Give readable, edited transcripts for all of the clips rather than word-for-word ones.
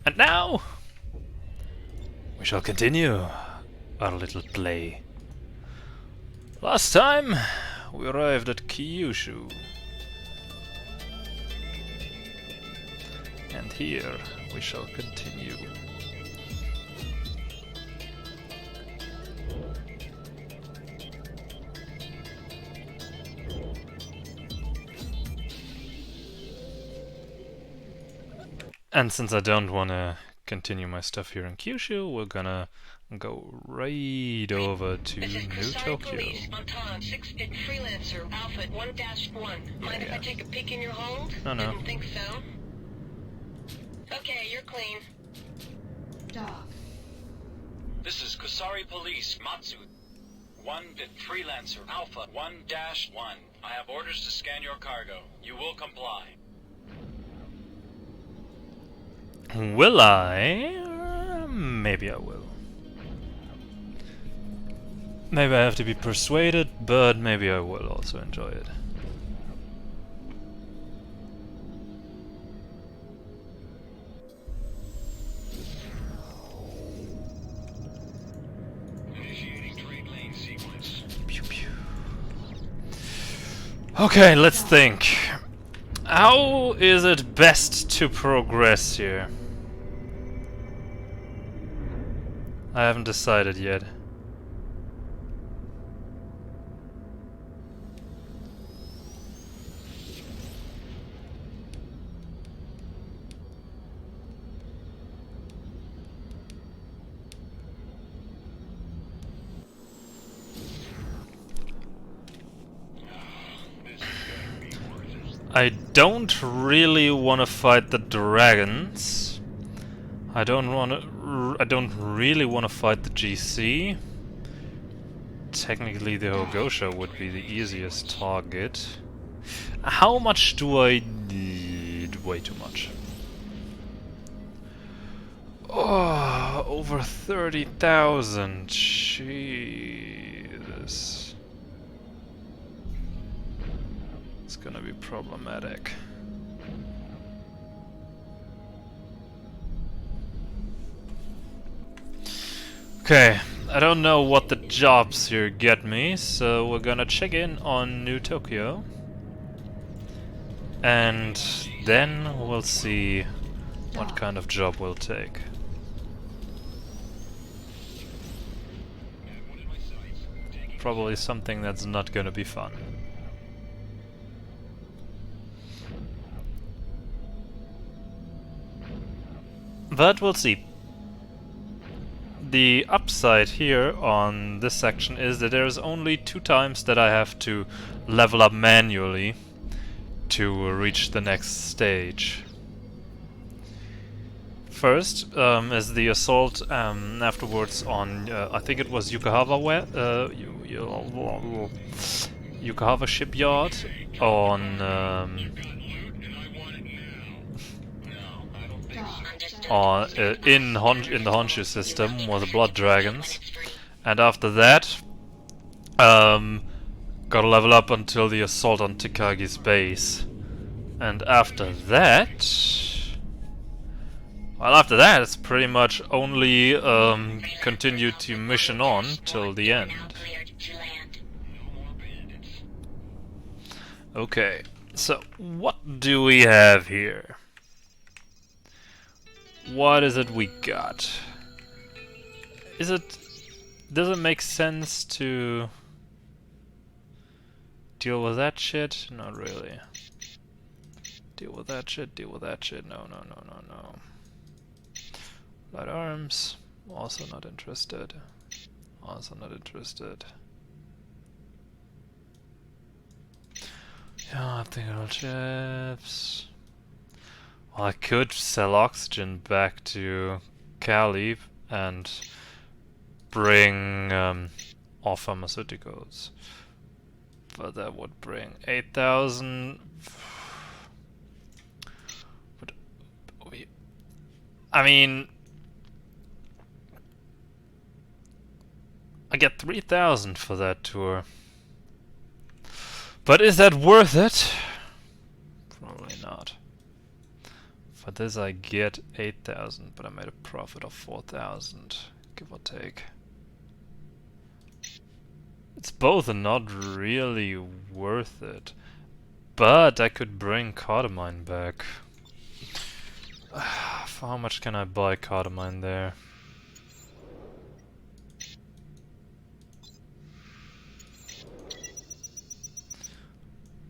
And now we shall continue our little play. Last time we arrived at Kyushu. And here we shall continue. And since I don't want to continue my stuff here in Kyushu, we're gonna go right over to New Tokyo. Police on Todd, 6-bit Freelancer, Alpha 1-1. Mind if I take a peek in your hold? No. Didn't think so. Okay, you're clean. Dog. This is Kusary Police, Matsu. 1-bit Freelancer, Alpha 1-1. I have orders to scan your cargo. You will comply. Will I? Maybe I will. Maybe I have to be persuaded, but maybe I will also enjoy it. Initiating trade lane sequence. Pew pew. Okay, let's think. How is it best to progress here? I haven't decided yet. I don't really want to fight the dragons. I don't really want to fight the GC. Technically the Hogosha would be the easiest target. How much do I need? Way too much. Oh, over 30,000. Jesus. It's gonna be problematic. Okay, I don't know what the jobs here get me, so we're gonna check in on New Tokyo. And then we'll see what kind of job we'll take. Probably something that's not gonna be fun. But we'll see. The upside here on this section is that there's only 2 times that I have to level up manually to reach the next stage. First is the assault afterwards on, I think it was Yokohama shipyard on in the Honshu system were the blood dragons, and after that gotta level up until the assault on Tikagi's base, and after that, well, after that it's pretty much only continue to mission on till the end. Okay, so what do we have here? What is it we got? Does it make sense to deal with that shit? Not really. Deal with that shit, no. Light arms, also not interested. Yeah, optical chips. Well, I could sell oxygen back to Cali and bring all pharmaceuticals. But that would bring 8,000. But I mean, I get 3,000 for that tour. But is that worth it? Probably not. For this I get 8,000, but I made a profit of 4,000, give or take. It's both not really worth it, but I could bring Cardamine back. For how much can I buy Cardamine there?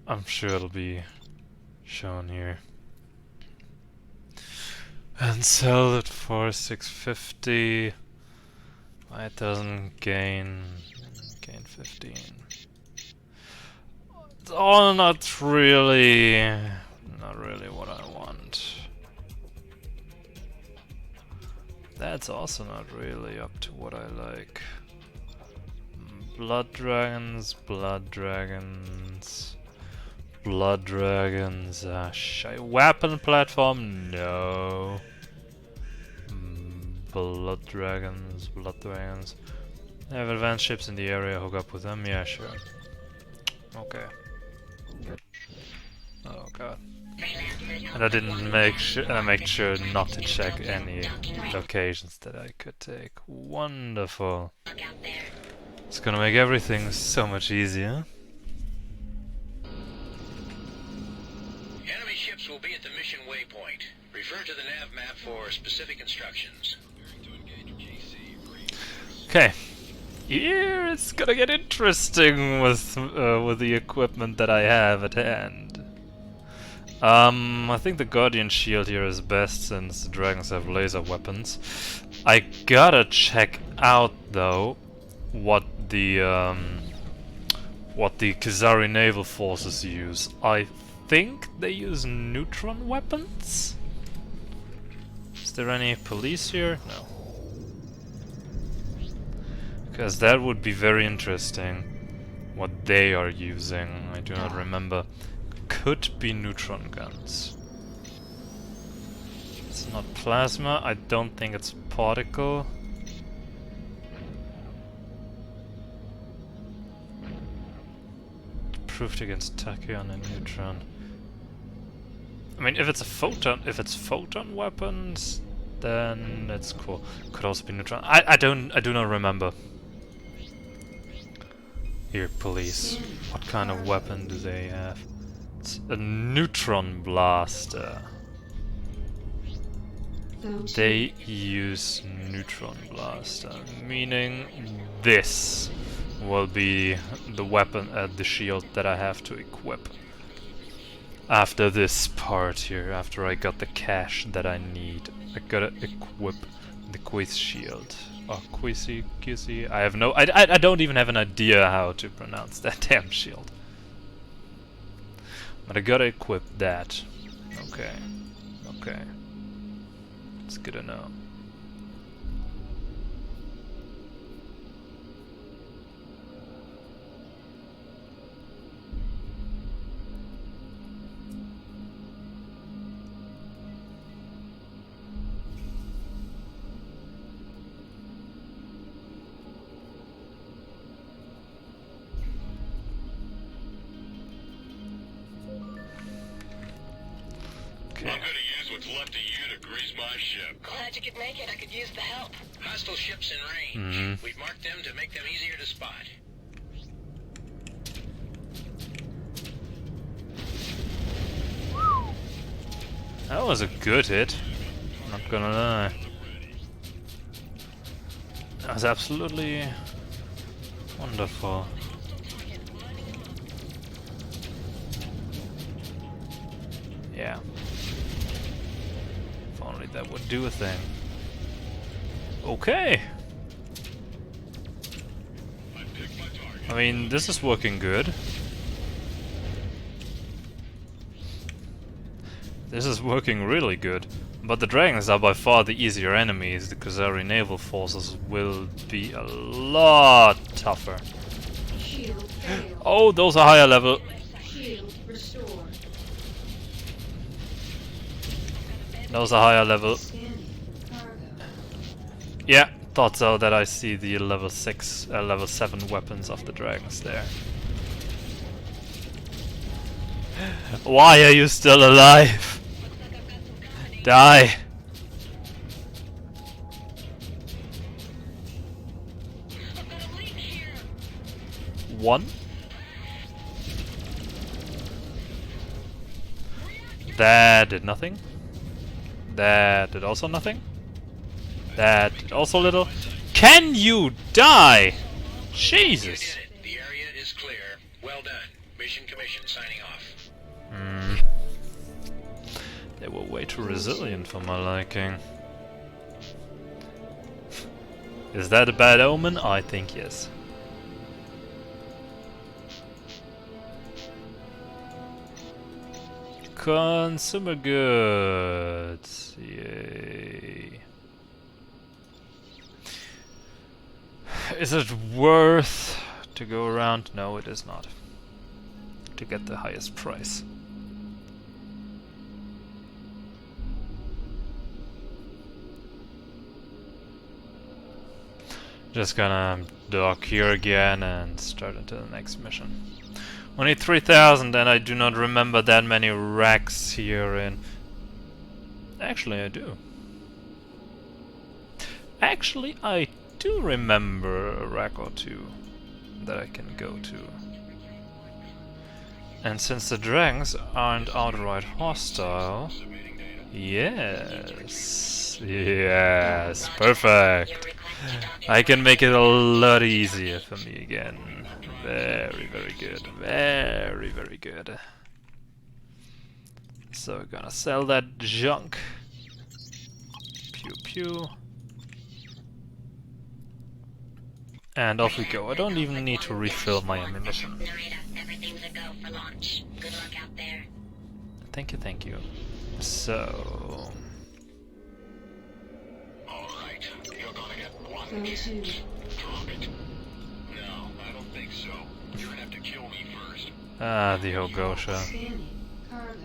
I'm sure it'll be shown here. And sell it for 650. It doesn't gain 15. It's all not really what I want. That's also not really up to what I like. Blood dragons, blood dragons. Blood dragons, weapon platform, no. Blood dragons, blood dragons. I have advanced ships in the area, hook up with them, yeah, sure. Okay. Oh god. And I didn't make sure not to check any locations that I could take. Wonderful. It's gonna make everything so much easier. Enemy ships will be at the mission waypoint. Refer to the nav map for specific instructions. Okay. Here it's gonna get interesting with the equipment that I have at hand. I think the Guardian Shield here is best since the dragons have laser weapons. I gotta check out though what the Kusary naval forces use. I think they use neutron weapons? Is there any police here? No. Because that would be very interesting. What they are using, I do not remember. Could be neutron guns. It's not plasma, I don't think it's particle. Proofed against tachyon and neutron. I mean, if it's photon weapons, then it's cool. Could also be neutron. I do not remember. Here, police. What kind of weapon do they have? It's a neutron blaster. They use neutron blaster, meaning this will be the weapon, the shield that I have to equip. After this part here, after I got the cash that I need, I gotta equip the quiz shield. Oh, Kusary. I have no. I don't even have an idea how to pronounce that damn shield. But I gotta equip that. Okay. Okay. It's good to know. I'm gonna use what's left of you to grease my ship. Glad you could make it. I could use the help. Hostile ships in range. We've marked them to make them easier to spot. That was a good hit. Not gonna lie. That was absolutely wonderful. Yeah. If only that would do a thing. Okay. I mean, this is working good. This is working really good. But the dragons are by far the easier enemies. The Kusary naval forces will be a lot tougher. Shield failed. Oh, those are higher level. Shield restored. Those are higher level. Scanning. Cargo. Yeah, thought so, that I see the level 6, level 7 weapons of the dragons there. Why are you still alive? Die! I've got a leak here. One. That did nothing. That did also nothing. That did also little. Can you die? Jesus! Did it. The area is clear. Well done. Mission Commission signing off. They were way too resilient for my liking. Is that a bad omen? I think yes. Consumer goods. Yay. Is it worth to go around? No, it is not. To get the highest price. Just gonna dock here again and start into the next mission. Only 3,000 and I do not remember that many racks here in... Actually I do. Actually I do remember a rack or two that I can go to. And since the dragons aren't outright hostile... Yes! Yes! Perfect! I can make it a lot easier for me again. Very, very good. Very, very good. So we're gonna sell that junk. Pew pew. And off we go. I don't even need to refill my ammunition. Everything's a go for launch. Good luck out there. Thank you, thank you. So... Alright, you're gonna get one Go chance. to Drop it. No, I don't think so. You're gonna have to kill me first. Ah, the Hogosha. scanning. Cargo.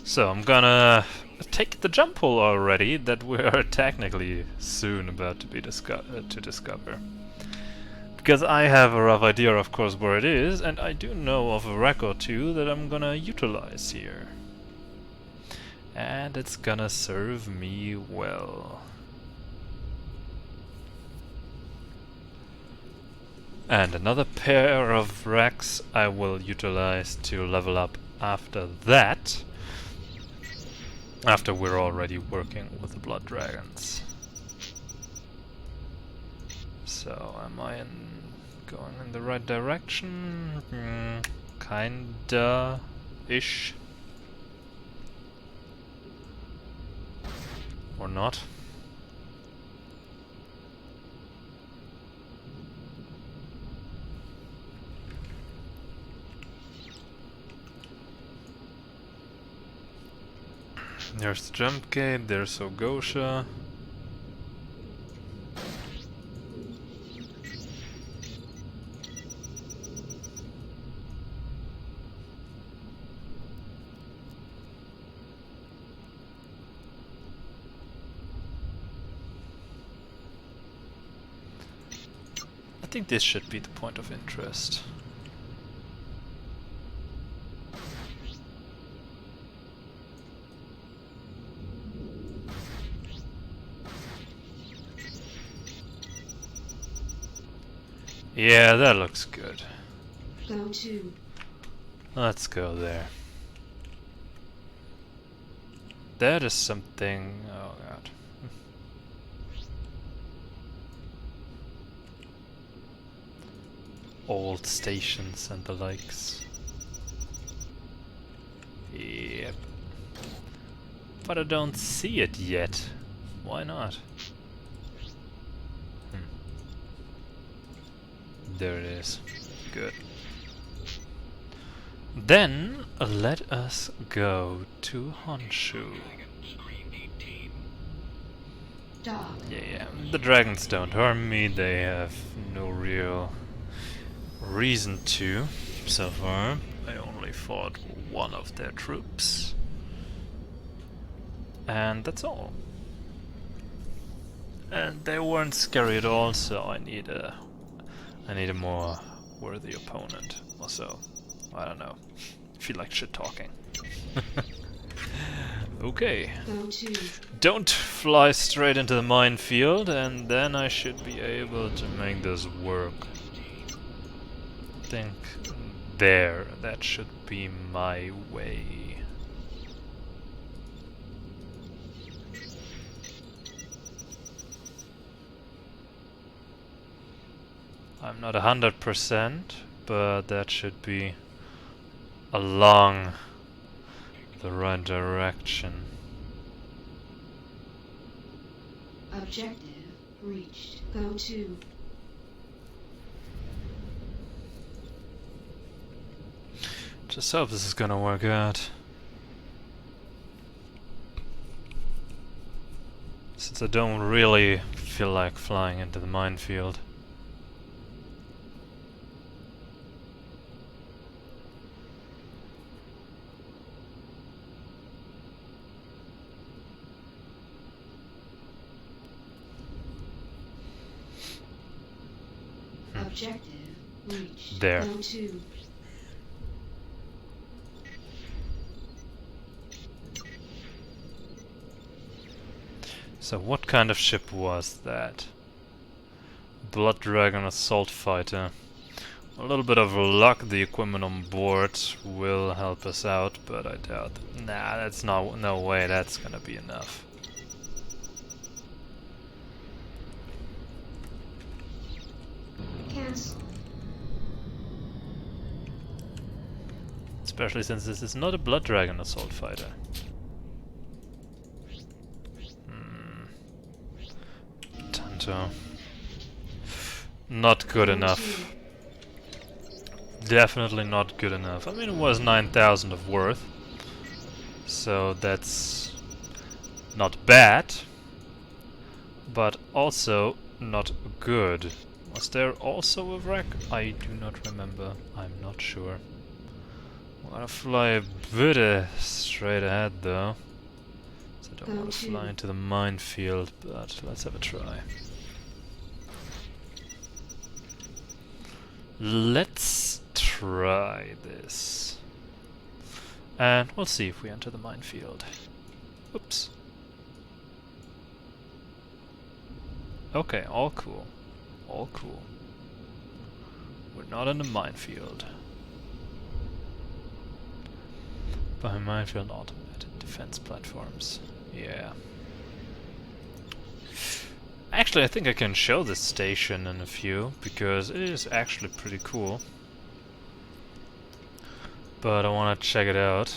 So I'm gonna take the jump hole already that we are technically soon about to be discover. Because I have a rough idea, of course, where it is, and I do know of a rack or two that I'm gonna utilize here. And it's gonna serve me well. And another pair of racks I will utilize to level up after that. After we're already working with the blood dragons. So, am I going in the right direction? Kinda-ish. Or not? There's the jump gate, there's Ogosha. I think this should be the point of interest. Yeah, that looks good. Go to Let's go there. That is something... oh god. Old stations and the likes. Yep. But I don't see it yet. Why not? There it is. Good. Then let us go to Honshu. dock. Yeah, the dragons don't harm me. They have no real reason to so far. I only fought one of their troops. And that's all. And they weren't scary at all, so I need a more worthy opponent. Also, I don't know. I feel like shit talking. Okay. Go to. Don't fly straight into the minefield, and then I should be able to make this work. I think there, that should be my way. I'm not 100%, but that should be along the right direction. Objective reached. Go to. Just hope this is gonna work out. Since I don't really feel like flying into the minefield. Objective reached. There. Go to. So what kind of ship was that? Blood Dragon Assault Fighter. A little bit of luck, the equipment on board will help us out, but I doubt. Nah, that's no way that's gonna be enough. Cancel. Especially since this is not a Blood Dragon Assault Fighter. Tanto. Not good enough. Definitely not good enough. I mean, it was 9,000 of worth, so that's not bad, but also not good. Was there also a wreck? I do not remember. I'm not sure. I'm gonna fly a bit straight ahead though. So I don't want to fly into the minefield, but let's have a try. Let's try this. And we'll see if we enter the minefield. Oops. Okay, all cool. All cool. We're not in the minefield. By minefield automated defense platforms. Yeah. Actually, I think I can show this station in a few, because it is actually pretty cool. But I want to check it out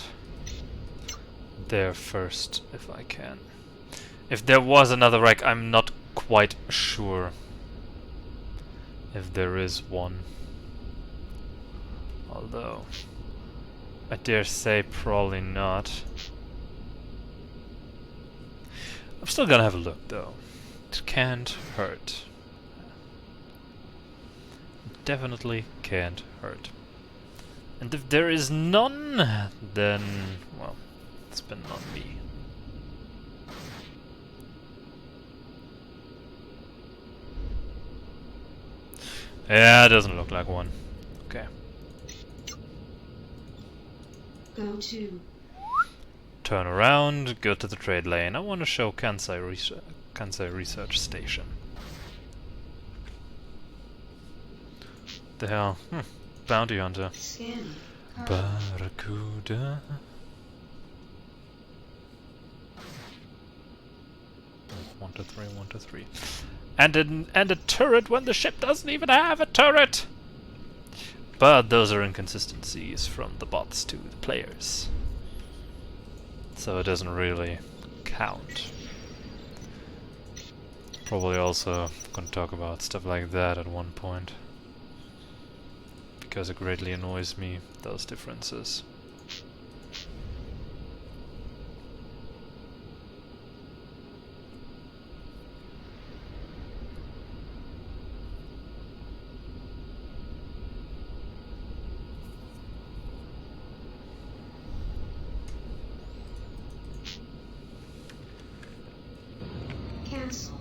there first, if I can. If there was another wreck, I'm not quite sure if there is one. Although, I dare say probably not. I'm still gonna have a look though. It can't hurt. Definitely can't hurt. And if there is none, then, well, it's been on me. Yeah, it doesn't look like one. Okay. Go to. Turn around, go to the trade lane. I want to show Kusary Research Station. The hell? Bounty Hunter. Scanning. Barracuda. One, two, three, 1, 2, 3. And a turret when the ship doesn't even have a turret! But those are inconsistencies from the bots to the players. So it doesn't really count. Probably also gonna talk about stuff like that at one point. Because it greatly annoys me, those differences. Cancel.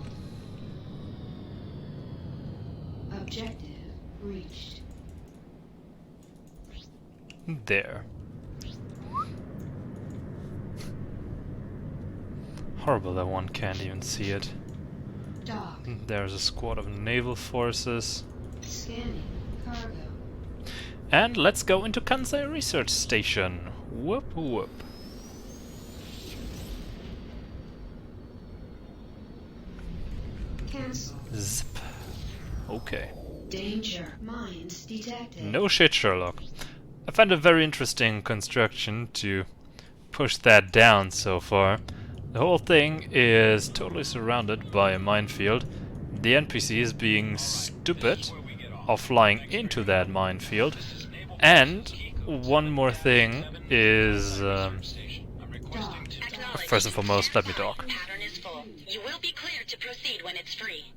Objective reached. There. Horrible that one can't even see it. Dock. There's a squad of naval forces. Scanning. Cargo. And let's go into Kansai Research Station. Whoop whoop. Cancel. Zip. Okay. Danger. Mines detected. No shit, Sherlock. I found a very interesting construction to push that down so far. The whole thing is totally surrounded by a minefield. The NPCs being stupid are flying into that minefield. And one more thing is, first and foremost, let me talk. Pattern is full. You will be cleared to proceed when it's free.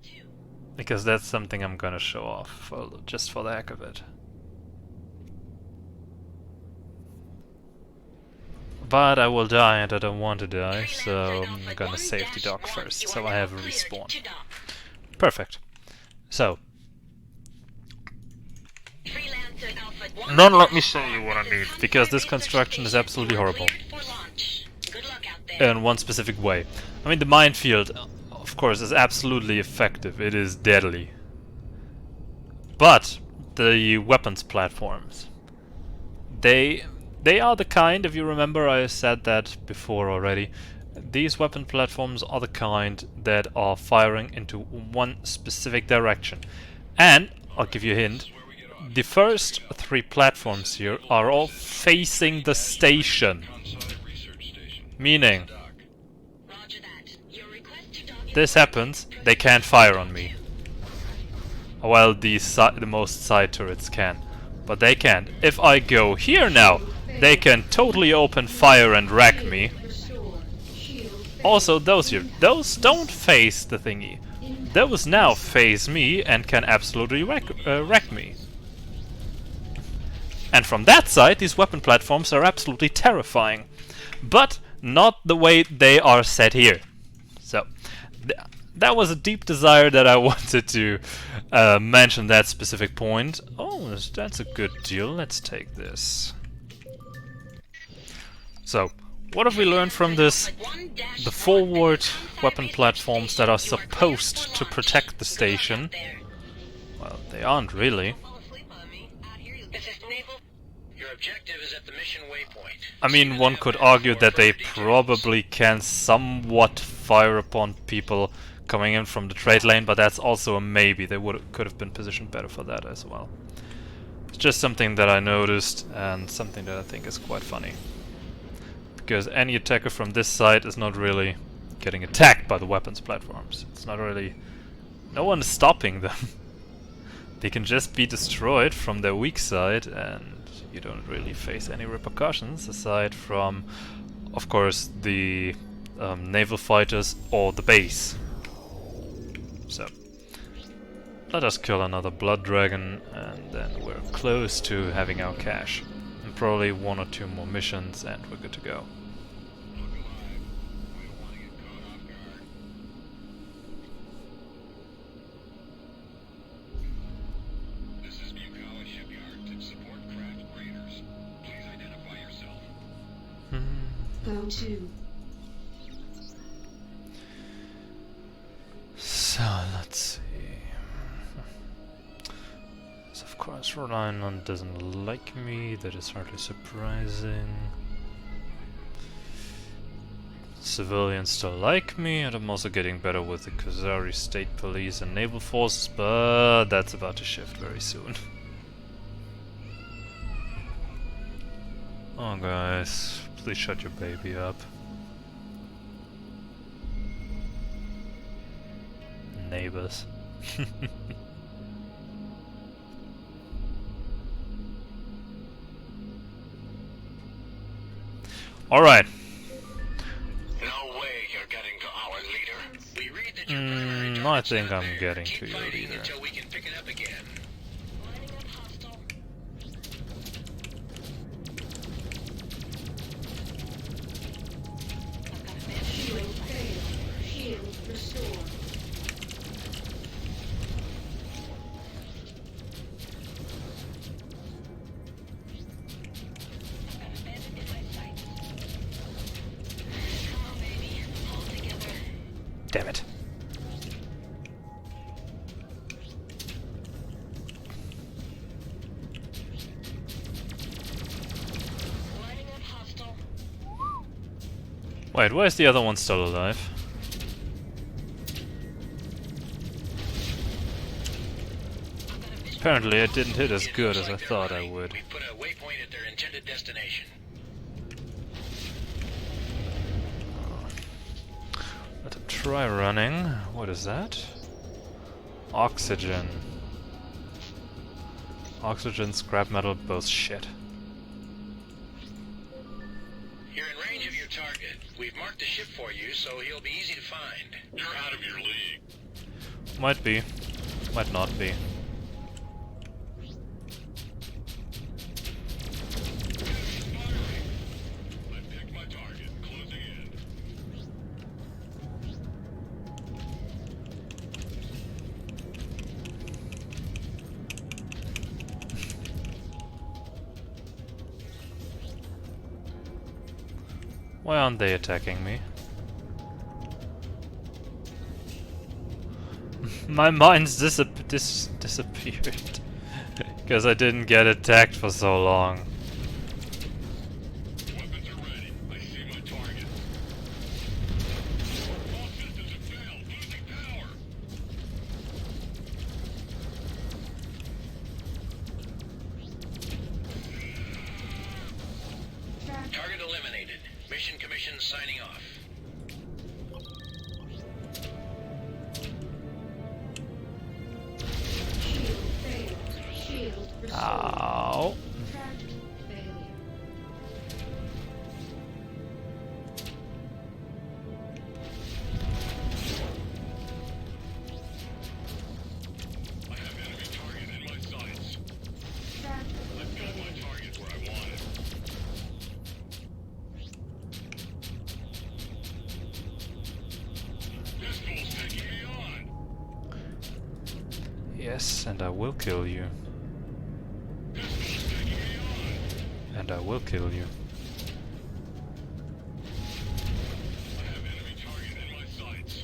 Because that's something I'm gonna show off, just for the heck of it. But I will die and I don't want to die, so I'm gonna save the dog first, so I have a respawn. Perfect. So. Now let me show you what I need, because this construction is absolutely horrible. In one specific way. I mean, the minefield, of course, is absolutely effective. It is deadly. But the weapons platforms, they are the kind, if you remember I said that before already, these weapon platforms are the kind that are firing into one specific direction. And, I'll give you a hint, the first 3 platforms here are all facing the station. Meaning, this happens, they can't fire on me. Well, the most side turrets can, but they can't. If I go here now, they can totally open fire and wreck me. Also, those here, those don't face the thingy. Those now face me and can absolutely wreck me. And from that side, these weapon platforms are absolutely terrifying. But not the way they are set here. So, that was a deep desire that I wanted to mention that specific point. Oh, that's a good deal. Let's take this. So, what have we learned from this? The forward weapon platforms that are supposed to protect the station. Well, they aren't really. Your objective is at the mission waypoint. I mean, one could argue that they probably can somewhat fire upon people coming in from the trade lane, but that's also a maybe. They could have been positioned better for that as well. It's just something that I noticed and something that I think is quite funny. Because any attacker from this side is not really getting attacked by the weapons platforms. It's not really... no one is stopping them. They can just be destroyed from their weak side and you don't really face any repercussions aside from, of course, the naval fighters or the base. So, let us kill another blood dragon and then we're close to having our cash. And probably 1 or 2 more missions and we're good to go. Go to. So, let's see. So, of course, Rhode Island doesn't like me. That is hardly surprising. Civilians still like me, and I'm also getting better with the Kusary State Police and Naval Forces, but that's about to shift very soon. Oh, guys. Please shut your baby up. Neighbors. Alright. No way you're getting to our leader. We read that your primary I target's think not I'm there. getting Keep to your fighting leader. until we can pick it up again. Shield failed. Shield restored. Damn it. Lining up hostile. Wait, why is the other one still alive? Apparently it didn't hit as good as I thought I would. We put a waypoint at their intended destination. Let him try running. What is that? Oxygen. Oxygen, scrap metal, both shit. You're in range of your target. We've marked the ship for you, so he'll be easy to find. You're out of your league. Might be. Might not be. I've picked my target. Closing in. Why aren't they attacking me? My mind's disappeared. Because I didn't get attacked for so long. Weapons are ready. I see my target. All systems have failed. Losing power. Target eliminated. Mission commission signing off. Shield failed. Shield restored. Ow. Track failure. I have enemy target in my sights. Track I've got my target where I want it. This fool's taking me on. Yes, and I will kill you. This fool's taking me on. And I will kill you. I have enemy target in my sights.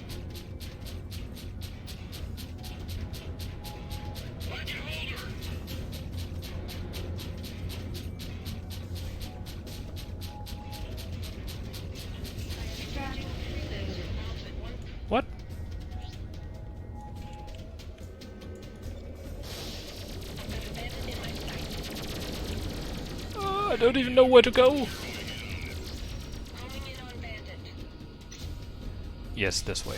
I can hold her. track failure. What? I don't even know where to go. Homing in on bandit. Yes, this way.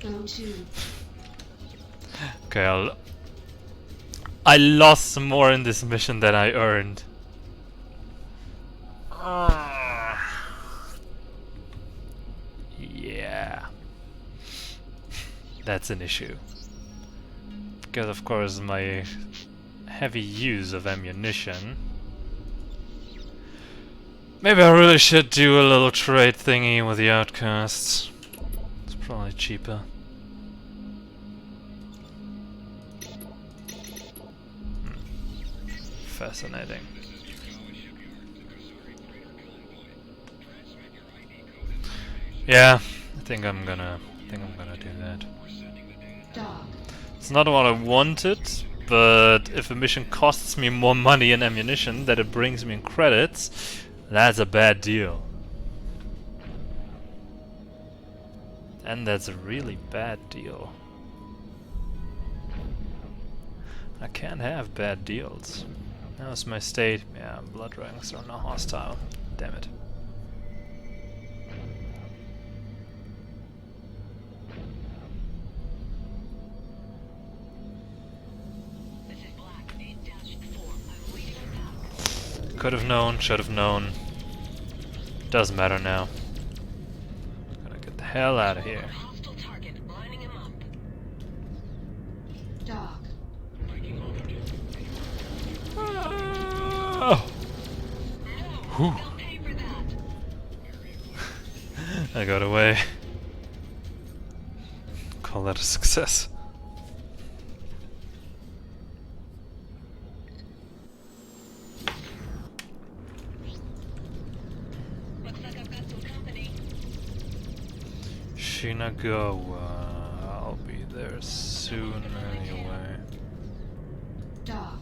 Go to. Okay, I lost some more in this mission than I earned. Yeah. That's an issue. Because of course my heavy use of ammunition. Maybe I really should do a little trade thingy with the outcasts. It's probably cheaper. Fascinating. Yeah, I think I'm gonna do that. Dog. It's not what I wanted, but if a mission costs me more money and ammunition than it brings me in credits, that's a bad deal. And that's a really bad deal. I can't have bad deals. How's my state? Yeah, blood ranks are now hostile. Damn it. This is Black 8-4. I'm leading attack. Could have known, should have known. Doesn't matter now. Gotta get the hell out of here. Hostile target. Lining him up. Dog. Oh. Whew. They'll pay for that. I got away. Call that a success. Looks like Shinagawa. I'll be there soon anyway. Dock.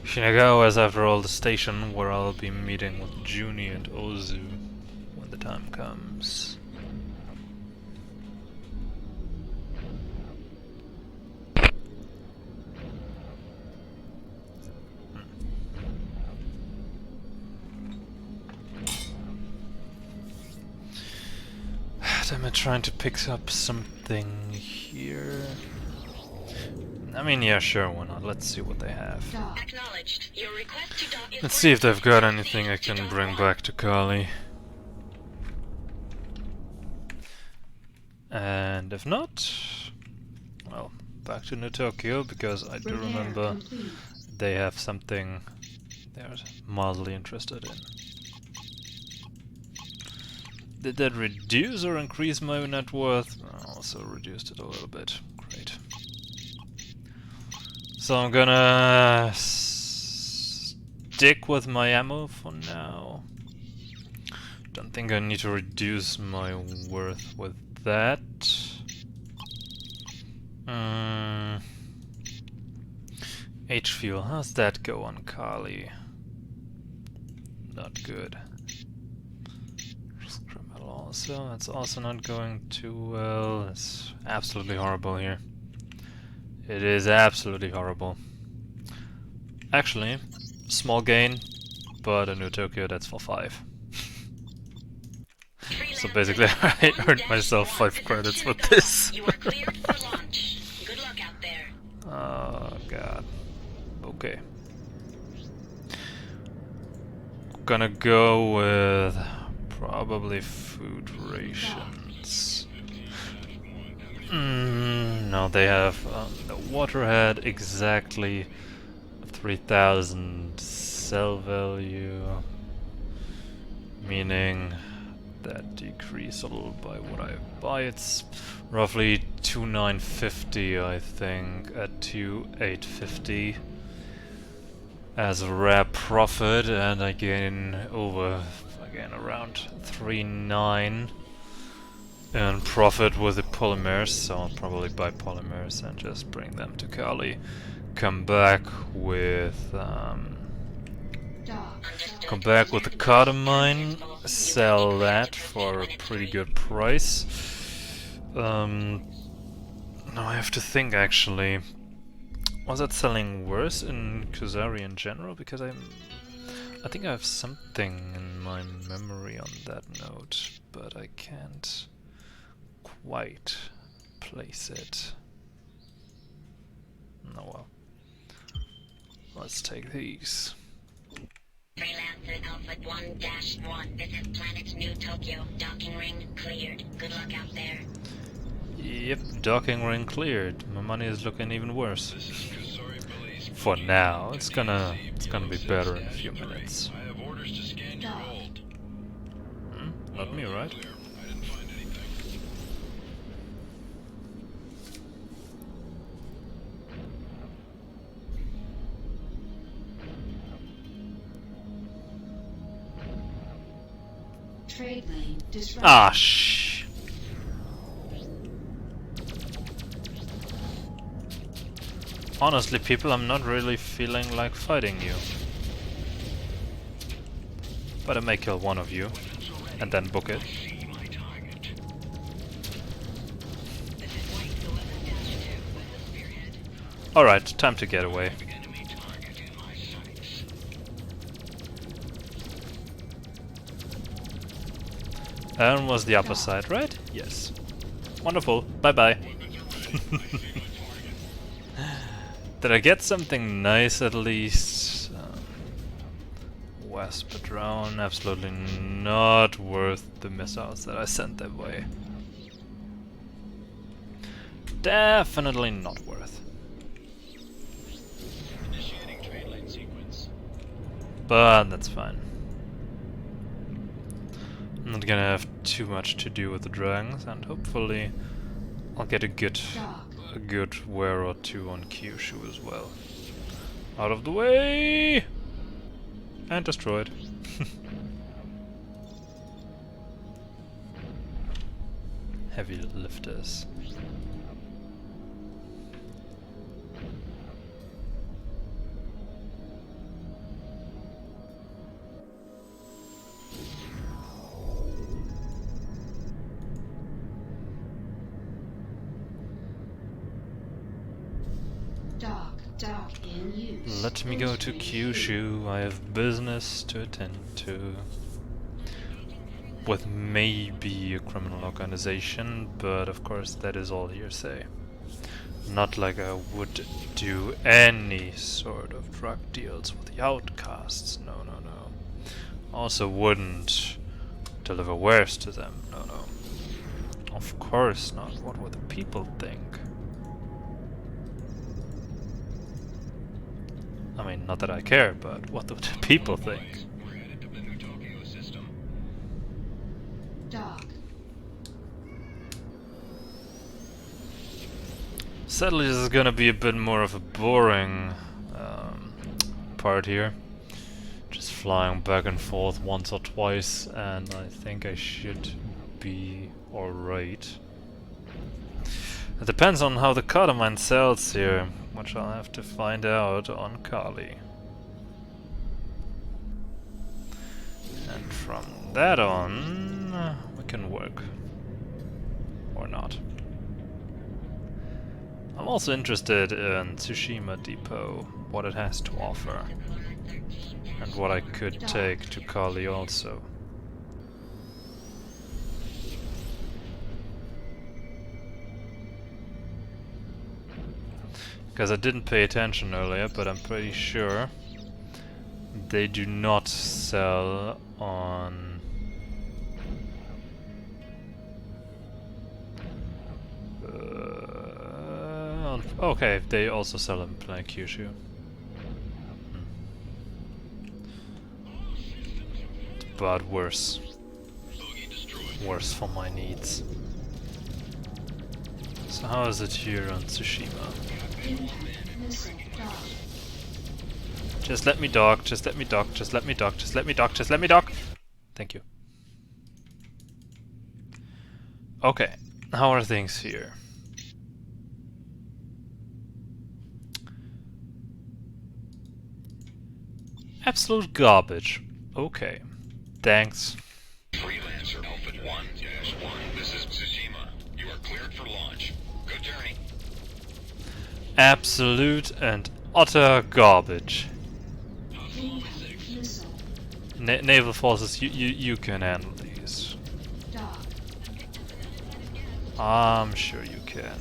Shinagawa is, after all, the station where I'll be meeting with Juni and Ozu when the time comes. Am I trying to pick up something here? I mean, yeah, sure, why not? Let's see what they have. Dock. Acknowledged. Your request to dock is Let's see if they've got anything I proceed to can dock bring one. back to Kali. And if not, well, back to New Tokyo, because I do Repair remember complete. they have something they're mildly interested in. Did that reduce or increase my net worth? Also reduced it a little bit. Great. So I'm gonna stick with my ammo for now. Don't think I need to reduce my worth with that. H-fuel, how's that go on Kali? Not good. Also, that's also not going too well. It's absolutely horrible here. It is absolutely horrible. Actually, small gain, but in New Tokyo that's for 5. So basically I earned myself 5 credits with this. You are cleared for launch. Good luck out there. Oh god. Okay. Gonna go with probably food rations. No, they have the waterhead exactly 3,000 sell value, meaning that decrease a little by what I buy. It's roughly 2,950, I think, at 2,850 as a rare profit, and I gain around 3,900 in profit with the polymers. So I'll probably buy polymers and just bring them to Kali. Come back with Dock. come back with the cardamine, sell that for a pretty good price. Now I have to think, actually. Was that selling worse in Kusary in general? Because I think I have something in my memory on that note, but I can't quite place it. Oh well. Let's take these. Freelancer Alpha 1-1. This is planet New Tokyo. Docking ring cleared. Good luck out there. Yep, docking ring cleared. My money is looking even worse. This is Kusary Police. For now, it's gonna be better in a few minutes. I have orders to scan your hold. Not me, right? Clear. I didn't find anything. Trade lane disrupted. Ah, shh. Honestly, people, I'm not really feeling like fighting you. But I may kill one of you, and then book it. Alright, time to get away. And was the upper side, right? Yes. Wonderful. Bye-bye. Did I get something nice at least? Wesper drone, absolutely not worth the missiles that I sent their way. Definitely not worth. Initiating trade lane sequence. But that's fine. I'm not gonna have too much to do with the dragons, and hopefully I'll get a good wear or two on Kyushu as well. Out of the way! And destroyed. heavy lifters. Dock in use. Let me go to Kyushu, I have business to attend to. With maybe a criminal organization, but of course that is all hearsay. Not like I would do any sort of drug deals with the outcasts, no, no, no. Also wouldn't deliver wares to them, no, no. Of course not, what would the people think? I mean, not that I care, but what would the people think? We're headed to the new Tokyo system. Dock. Sadly, this is gonna be a bit more of a boring part here. Just flying back and forth once or twice, and I think I should be alright. It depends on how the Cardamine sells here, which I'll have to find out on Kali. And from that on, we can work. Or not. I'm also interested in Tsushima Depot, what it has to offer. And what I could take to Kali also. Because I didn't pay attention earlier, but I'm pretty sure they do not sell on... okay, they also sell in Planet Kyushu. But worse. Worse for my needs. So how is it here on Tsushima? Missile. Dock. Just let me dock, just let me dock, just let me dock, just let me dock, just let me dock! Thank you. Okay, how are things here? Absolute garbage. Okay. Thanks. Freelancer Alpha 1-1. This is Tsushima. You are cleared for launch. Good journey. Absolute and utter garbage. Missile. Naval forces, you can handle these. Dock. I'm sure you can.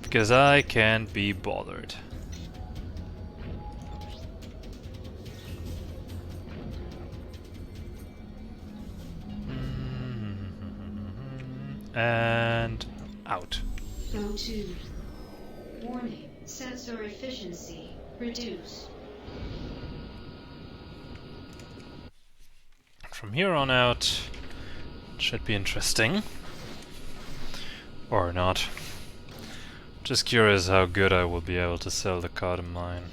Because I can't be bothered. And out. Go to. Warning. Sensor efficiency reduced. From here on out, it should be interesting. Or not. Just curious how good I will be able to sell the Cardamine.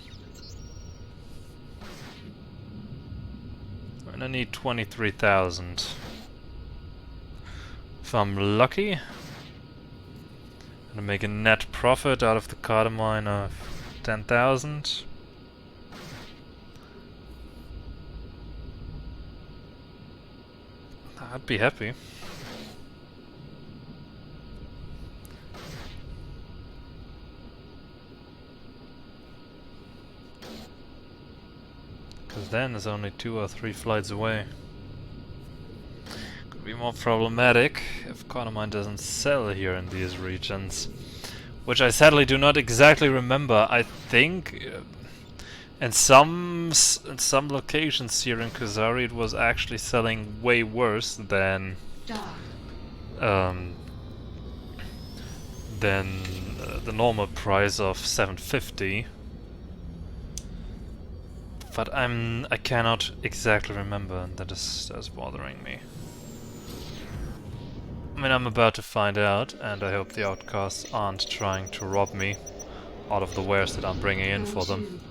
I'm gonna need 23,000. If I'm lucky, I'm gonna make a net profit out of the Cardamine of 10,000. I'd be happy. Because then it's only 2 or 3 flights away. Could be more problematic if Cardamine doesn't sell here in these regions. Which I sadly do not exactly remember. I think in some locations here in Kusary it was actually selling way worse than Dock. the normal price of 750. But I cannot exactly remember, and that is bothering me. I mean, I'm about to find out, and I hope the outcasts aren't trying to rob me out of the wares that I'm bringing in for them.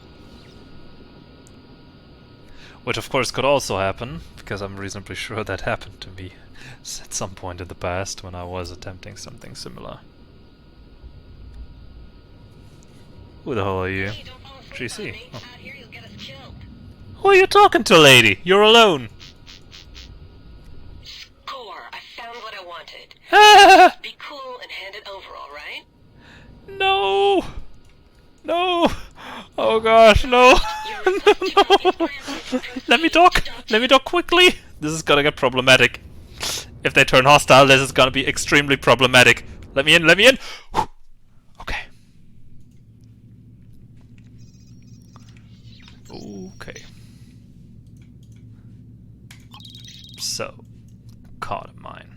Which of course could also happen, because I'm reasonably sure that happened to me at some point in the past when I was attempting something similar. Who the hell are you? Hey, don't fall asleep on GC. me. Oh. Out here you'll get us killed. Who are you talking to, lady? You're alone. Score! I found what I wanted. Ah! Be cool and hand it over, alright? No! No! Oh gosh, no! No! Let me talk! Let me talk quickly! This is gonna get problematic. If they turn hostile, this is gonna be extremely problematic. Let me in, let me in! Whew. Okay. Okay. So, card of mine.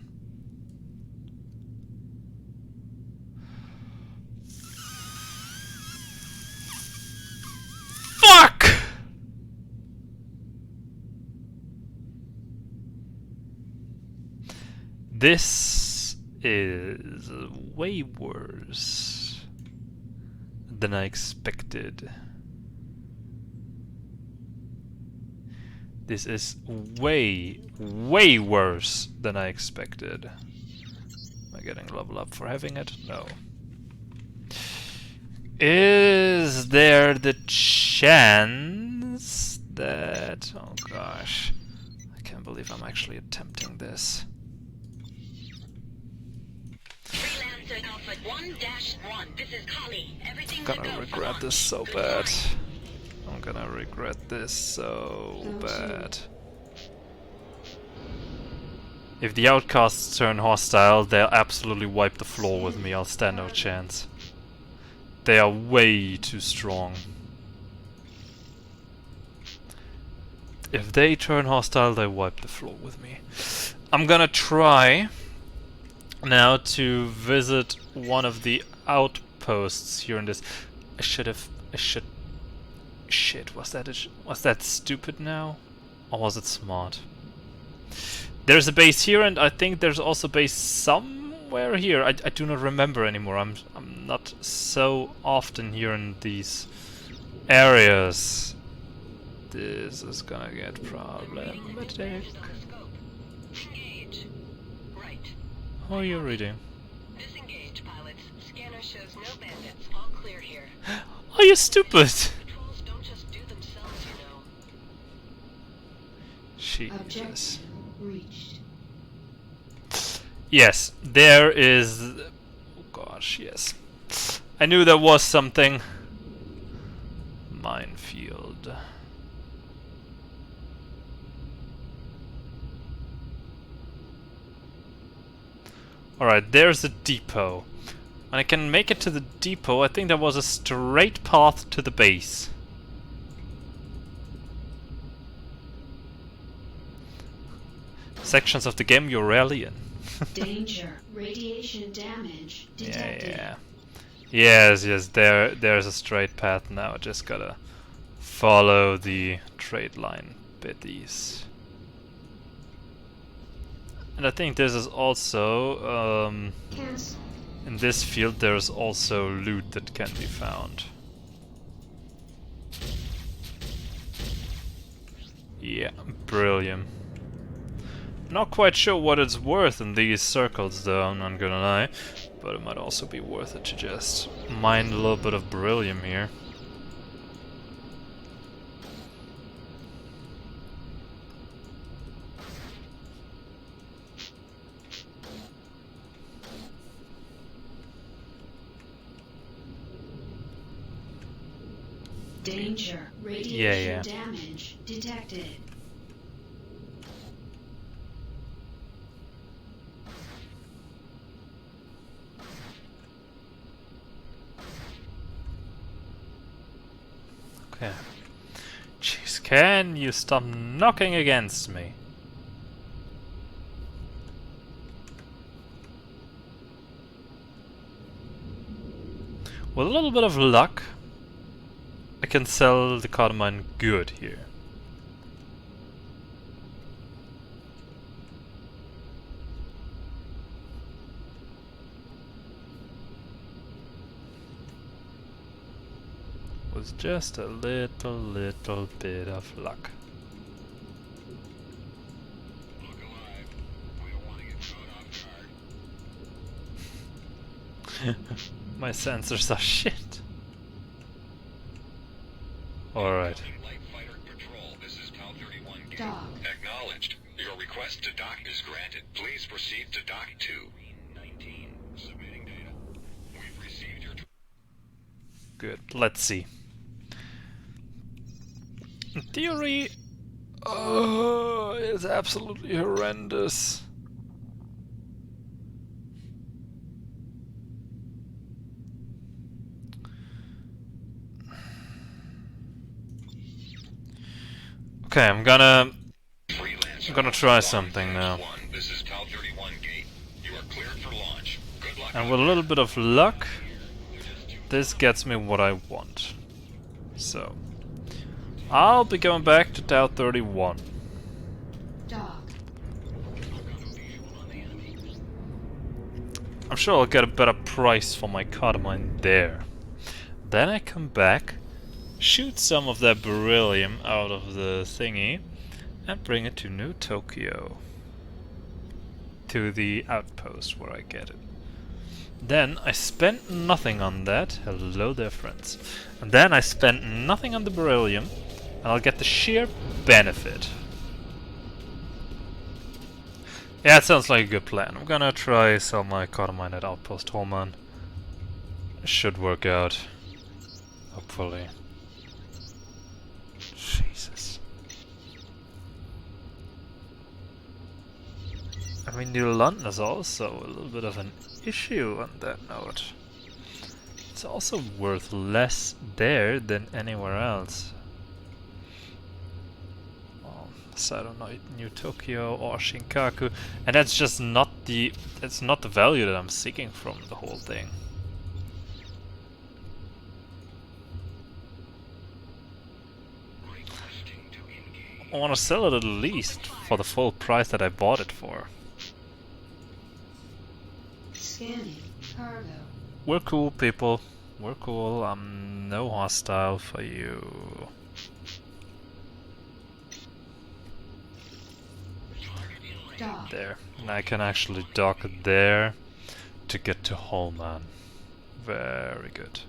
Fuck! This is way worse than I expected. This is way, way worse than I expected. Am I getting level up for having it? No. Is there the chance that... Oh gosh. I can't believe I'm actually attempting this. Freelancer Alpha 1-1. This is Kali. Everything's I'm gonna regret this so bad. I'm gonna regret this so bad. If the outcasts turn hostile, they'll absolutely wipe the floor with me. I'll stand no chance. They are way too strong. If they turn hostile, they wipe the floor with me. I'm gonna try now to visit one of the outposts here in this. Shit, was that stupid now? Or was it smart? There's a base here, and I think there's also a base somewhere here. I do not remember anymore. I'm not so often here in these areas. This is gonna get problematic. Engage. Right. How are you reading? Disengage, pilots. Scanner shows no bandits. All clear here. Are you stupid? Patrols don't just do themselves, you know. Jesus. Objective reached. Yes, there is... Oh gosh, yes. I knew there was something. Minefield. Alright, there's a depot. When I can make it to the depot, I think there was a straight path to the base. Sections of the game you're rarely in. Danger. Radiation damage detected. Yeah. Yes, there's a straight path now. Just gotta follow the trade line bitties. And I think this is also Cancel. in this field there's also loot that can be found. Yeah, brilliant. Not quite sure what it's worth in these circles though, I'm not gonna lie. But it might also be worth it to just mine a little bit of beryllium here. Danger. Radiation Yeah. damage detected. Okay. Jeez, can you stop knocking against me? With a little bit of luck, I can sell the cardamine good here. With just a little bit of luck. My sensors are shit. Alright. Light fighter patrol. This is PAL 31 gate. Dock. Acknowledged. Your request to dock is granted. Please proceed to dock 2. 19. Submitting data. We've received your... Good. Let's see. In theory, it's absolutely horrendous. Okay, I'm gonna try something now. This is PAL 31 gate. You are cleared for launch. Good luck. And with a little bit of luck, this gets me what I want. So, I'll be going back to Tau 31. Dock. I'm sure I'll get a better price for my cardamine there. Then I come back, shoot some of that beryllium out of the thingy, and bring it to New Tokyo. To the outpost where I get it. Then I spent nothing on that. Hello there, friends. And then I spent nothing on the beryllium, and I'll get the sheer benefit. Yeah, it sounds like a good plan. I'm gonna try sell my cardamine at Outpost Holman. Should work out. Hopefully. Jesus. I mean, New London is also a little bit of an issue on that note. It's also worth less there than anywhere else. So I don't know, New Tokyo or Shinkaku, and that's just not the value that I'm seeking from the whole thing. I want to sell it at least for the full price that I bought it for. Scanning. Cargo. We're cool, people. We're cool. I'm no hostile for you. Dock. There. And I can actually dock there to get to Holman. Very good.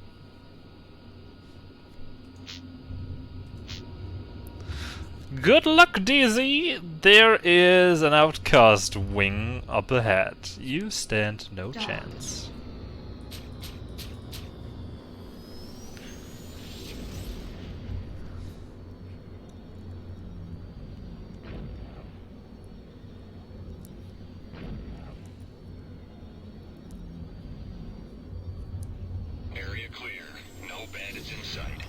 Good luck, DZ! There is an outcast wing up ahead. You stand no chance. Area clear. No bandits in sight.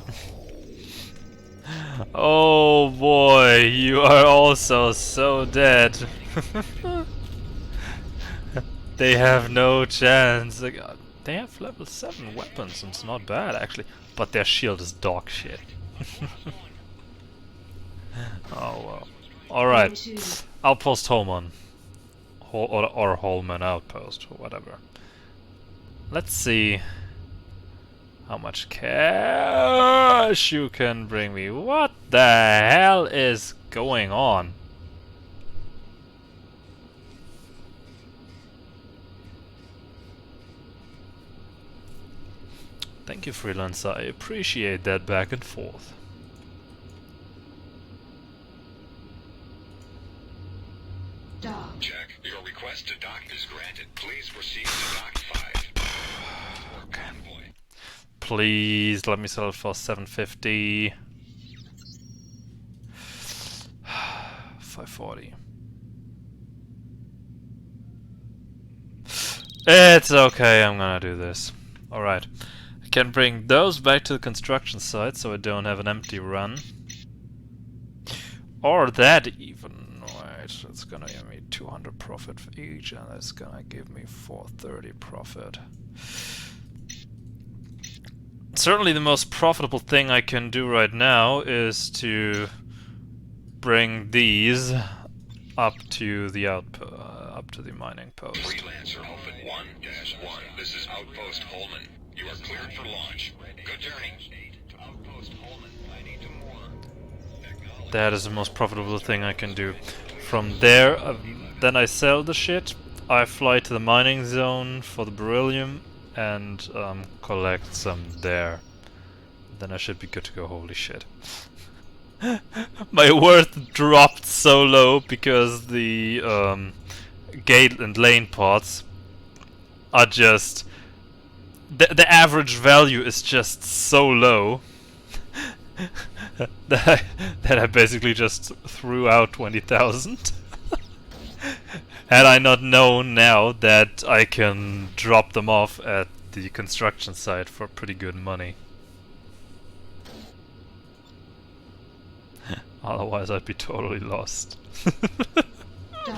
Oh boy, you are also so dead. They have no chance. Like, they have level 7 weapons, and it's not bad actually. But their shield is dog shit. Oh well. Alright. Outpost Holman. Or Holman Outpost, or whatever. Let's see how much cash you can bring me. What the hell is going on? Thank you, Freelancer. I appreciate that back and forth. Dock. Check. Your request to dock is granted. Please proceed to dock 5. Okay. Convoy. Please let me sell it for 750. 540. It's okay, I'm gonna do this. Alright. I can bring those back to the construction site so I don't have an empty run. Or that even. Wait, it's gonna give me 200 profit for each, and it's gonna give me 430 profit. Certainly the most profitable thing I can do right now is to bring these up to the up to the mining post. Freelancer Alpha 1-1. This is Outpost Holman. You are cleared for launch. Good journey. Outpost Holman. I need to more. That is the most profitable thing I can do. From there, then I sell the shit. I fly to the mining zone for the beryllium, and collect some there. Then I should be good to go. Holy shit. My worth dropped so low because the gate and lane pods are just... The average value is just so low that I basically just threw out 20,000. Had I not known now that I can drop them off at the construction site for pretty good money. Otherwise I'd be totally lost. Dock.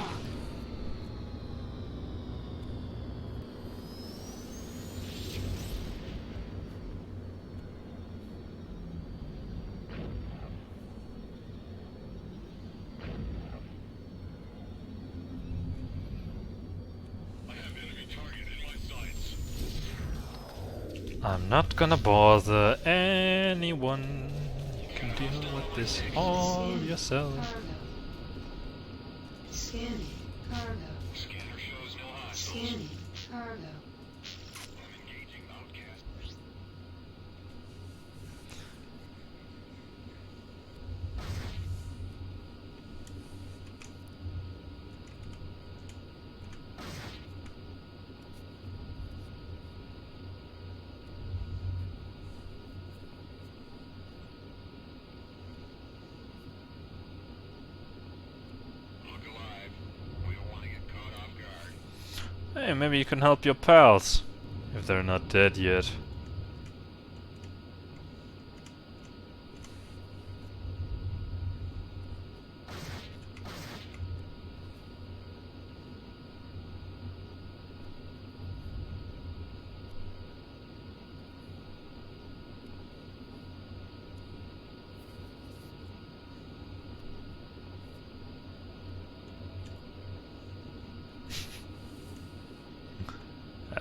I have enemy target in my sights. I'm not gonna bother anyone. You can deal with this all yourself. Cargo. Scanning. Cargo. Scanner shows no hostiles. Scanning. Cargo. I'm engaging outcast. Look alive. We don't want to get caught off guard. Hey, maybe you can help your pals. If they're not dead yet.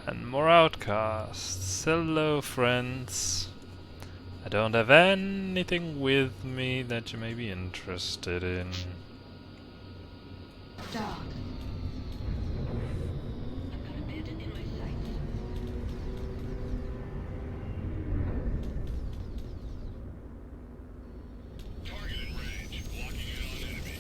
And more outcasts. Hello, friends. I don't have anything with me that you may be interested in. Dock. Target in range. Locking in on enemy.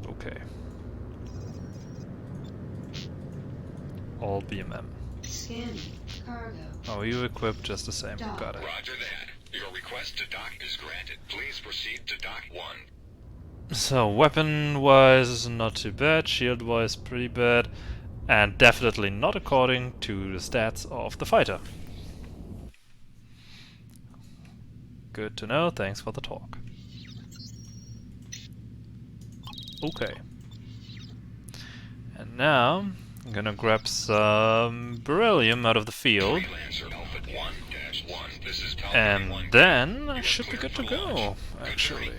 Okay. All BMM. Scanning. Cargo. Oh, you equipped just the same. Dock. Got it. Roger that. Your request to dock is granted. Please proceed to dock 1. So, weapon-wise, not too bad. Shield-wise, pretty bad. And definitely not according to the stats of the fighter. Good to know. Thanks for the talk. Okay. And now, I'm gonna grab some beryllium out of the field. Freelancer Alpha 1-1. This is Falcon And 1. then I should be good to go, actually.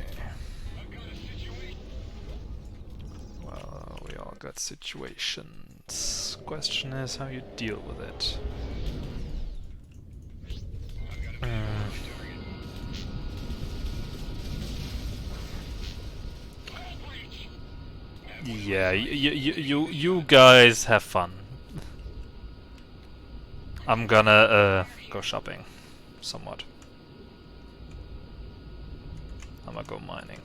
Well, we all got situations. Question is how you deal with it. Yeah, you guys have fun. I'm gonna go shopping, somewhat. I'm gonna go mining.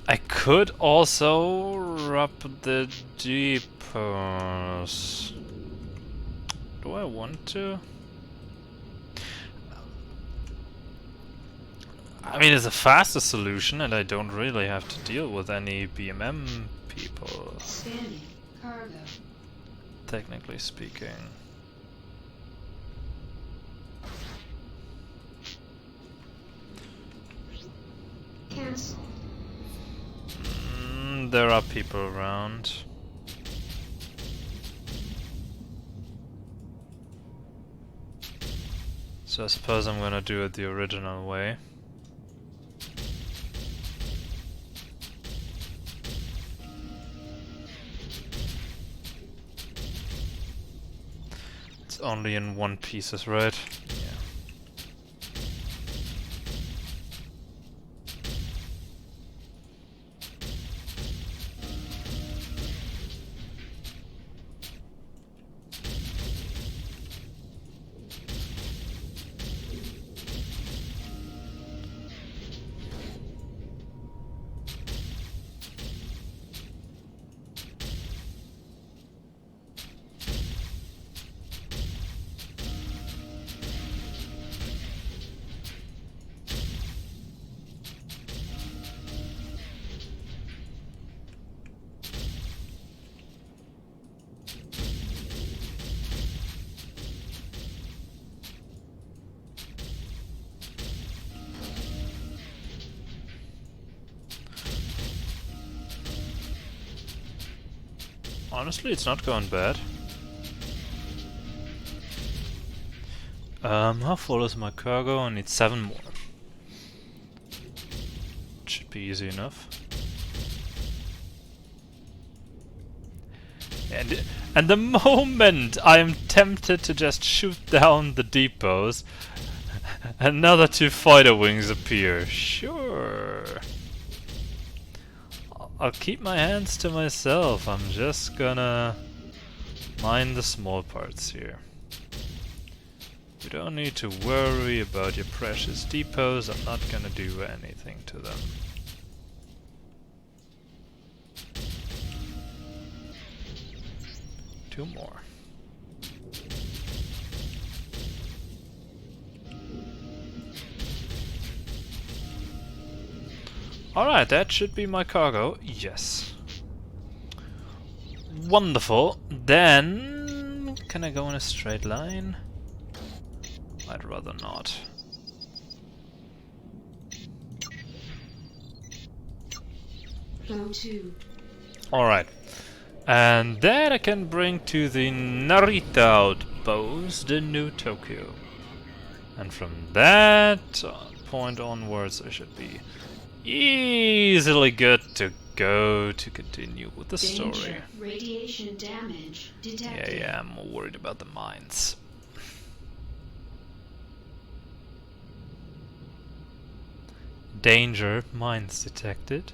I could also rub the depots. Do I want to? I mean, it's a faster solution and I don't really have to deal with any BMM people. Scanning. Cargo. The technically speaking. Cancel. There are people around. So I suppose I'm gonna do it the original way. It's only in one pieces, right? Yeah. Honestly, it's not going bad. How full is my cargo? I need 7 more. Should be easy enough. And the moment I am tempted to just shoot down the depots, another 2 fighter wings appear. Sure. I'll keep my hands to myself. I'm just gonna mind the small parts here. You don't need to worry about your precious depots. I'm not gonna do anything to them. Two more. Alright, that should be my cargo. Yes. Wonderful. Then... can I go in a straight line? I'd rather not. Go to. Alright. And then I can bring to the Narita outpost the new Tokyo. And from that point onwards I should be easily good to go to continue with the story. Danger. Radiation damage detected. Yeah, I'm more worried about the mines. Danger, mines detected.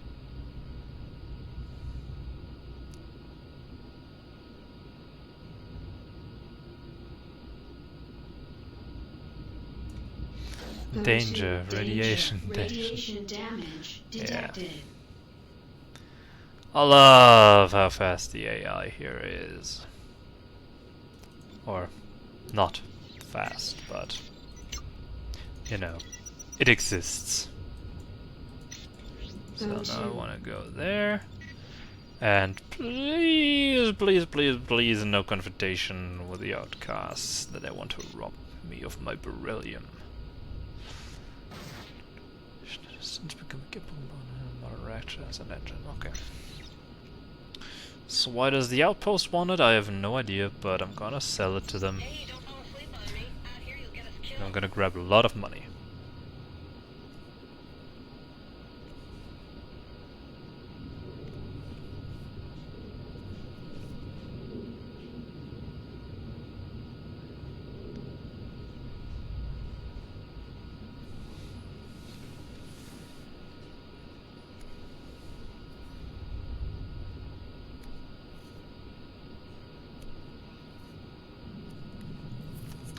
Go Danger, to. radiation, Radiation damage detected. I love how fast the AI here is. Or, not fast, but, you know, it exists. So now I want to go there. And please, please, please, please, no confrontation with the outcasts that I want to rob me of my beryllium. Since become as an engine, okay. So why does the outpost want it? I have no idea, but I'm gonna sell it to them. Hey, don't fall asleep on me. Out here you'll get us killed. And I'm gonna grab a lot of money.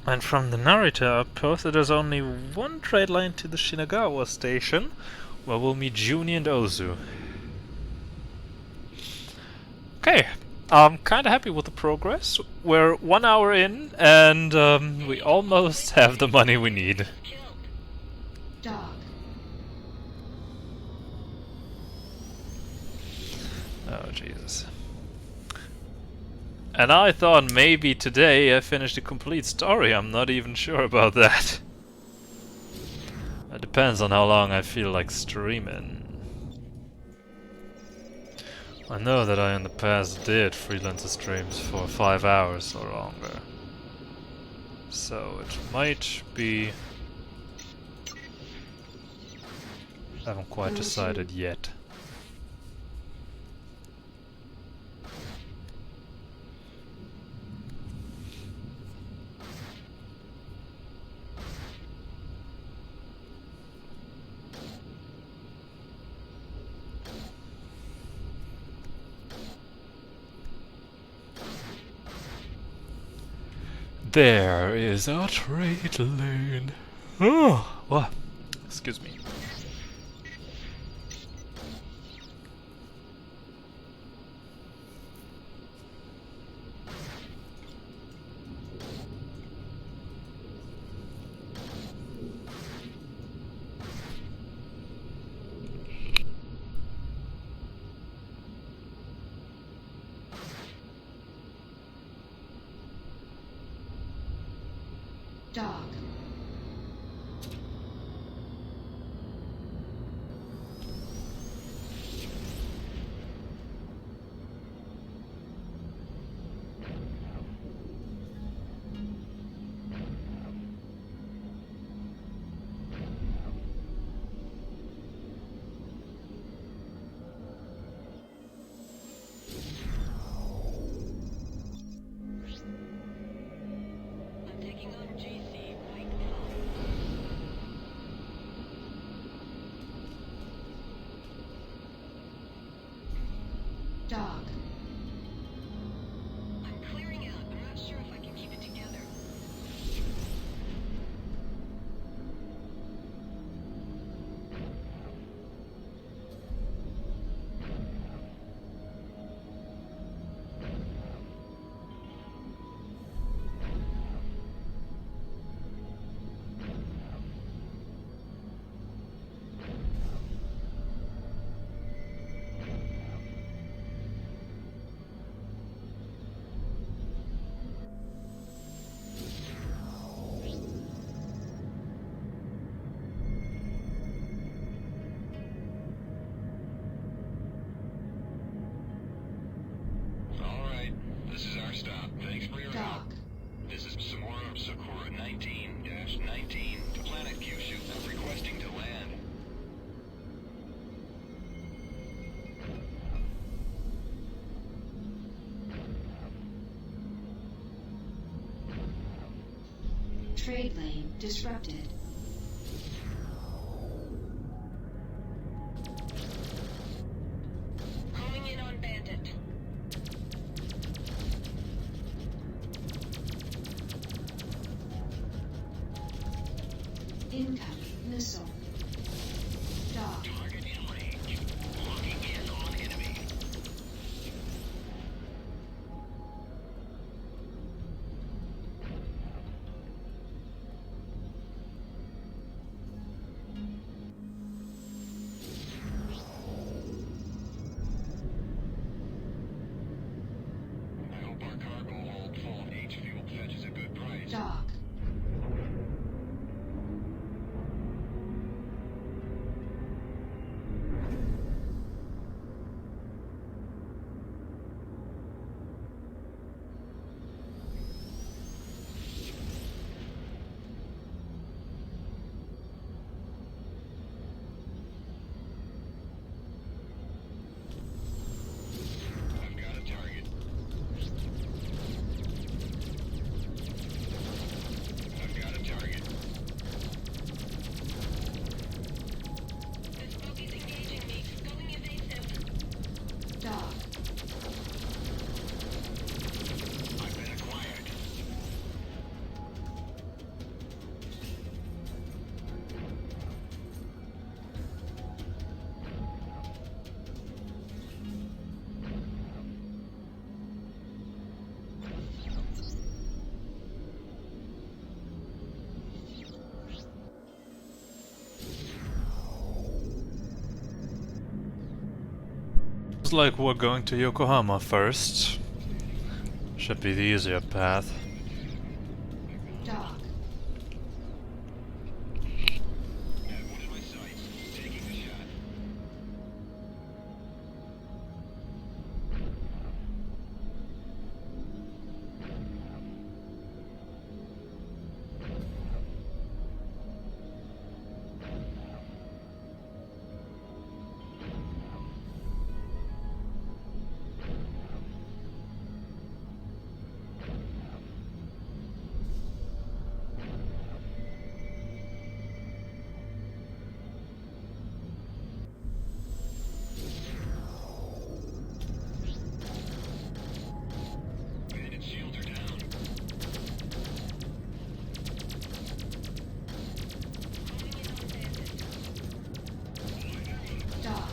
And from the Narita outpost, there is only one trade line to the Shinagawa station, where we'll meet Juni and Ozu. Okay, I'm kinda happy with the progress. We're 1 hour in, and we almost have the money we need. Killed. Dog. Oh, Jesus. And I thought maybe today I finished a complete story. I'm not even sure about that. It depends on how long I feel like streaming. I know that I in the past did Freelancer streams for 5 hours or longer. So it might be... I haven't quite decided yet. There is a trade lane. Oh, what? Excuse me. Dog. I'm taking on GC right now. Dog. I'm clearing out. I'm not sure if I can keep it together. Alright, this is our stop. Thanks for your help. Dog. This is Samora Sakura 19-19 to planet Kyushu. I'm requesting to land. Trade lane disrupted. Homing in on Bandit. Incoming missile. Dog. Target in range. Locking in on enemy. I hope our cargo hold full of H-fuel fetches a good price. Dog. I've got a target. I've got a target. This bogey's engaging me. Going evasive. Dog. I've been acquired. Looks like we're going to Yokohama first. Should be the easier path. Dock. Dock.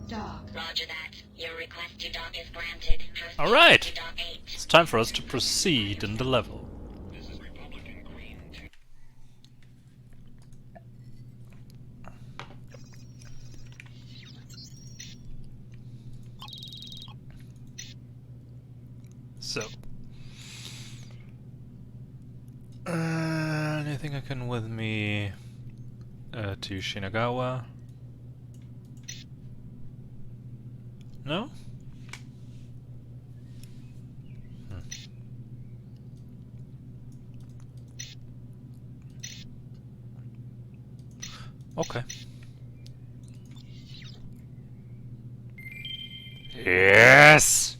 Dock. Roger that. Your request to dock is granted. Proceed Alright! to dock 8. It's time for us to proceed in the level. This is Republican Green 2. So. Anything I can with me to Shinagawa? No? Okay. Yes!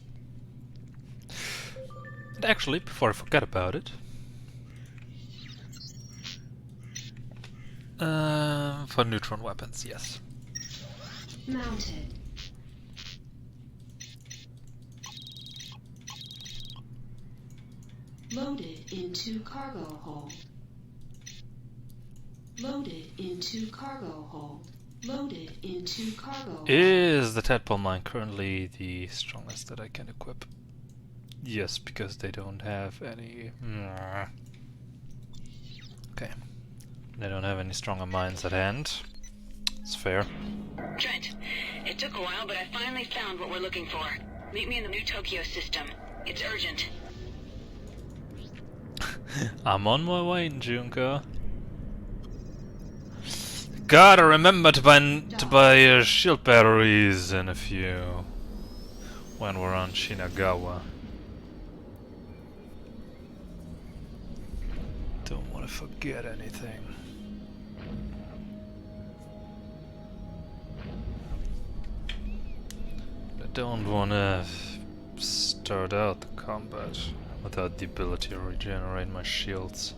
And actually, before I forget about it, for neutron weapons, yes. Mounted. Loaded into cargo hold. Loaded into cargo hold. Loaded into cargo hold. Is the tadpole mine currently the strongest that I can equip? Yes, because they don't have any... Okay. They don't have any stronger mines at hand. It's fair. Trent, it took a while, but I finally found what we're looking for. Meet me in the New Tokyo system. It's urgent. I'm on my way, Junko. Gotta remember to buy shield batteries in a few when we're on Shinagawa. Don't want to forget anything. I don't want to start out the combat without the ability to regenerate my shields.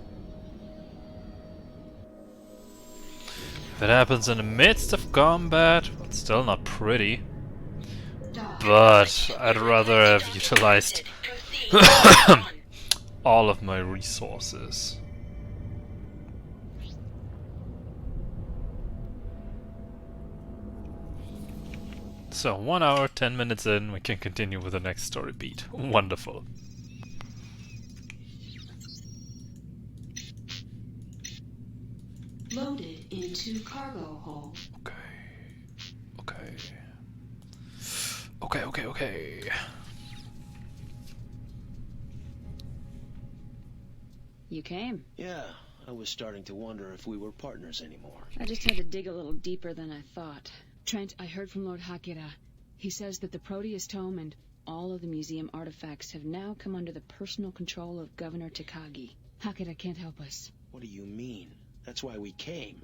If it happens in the midst of combat, well, it's still not pretty. Dock. But I'd rather have utilized Proceed to dock 1. all of my resources. So 1 hour, 10 minutes in, we can continue with the next story beat. Wonderful. Loaded into cargo hold. Okay. You came. Yeah, I was starting to wonder if we were partners anymore. I just had to dig a little deeper than I thought. Trent, I heard from Lord Hakira. He says that the Proteus Tome and all of the museum artifacts have now come under the personal control of Governor Takagi. Hakira can't help us. What do you mean? That's why we came.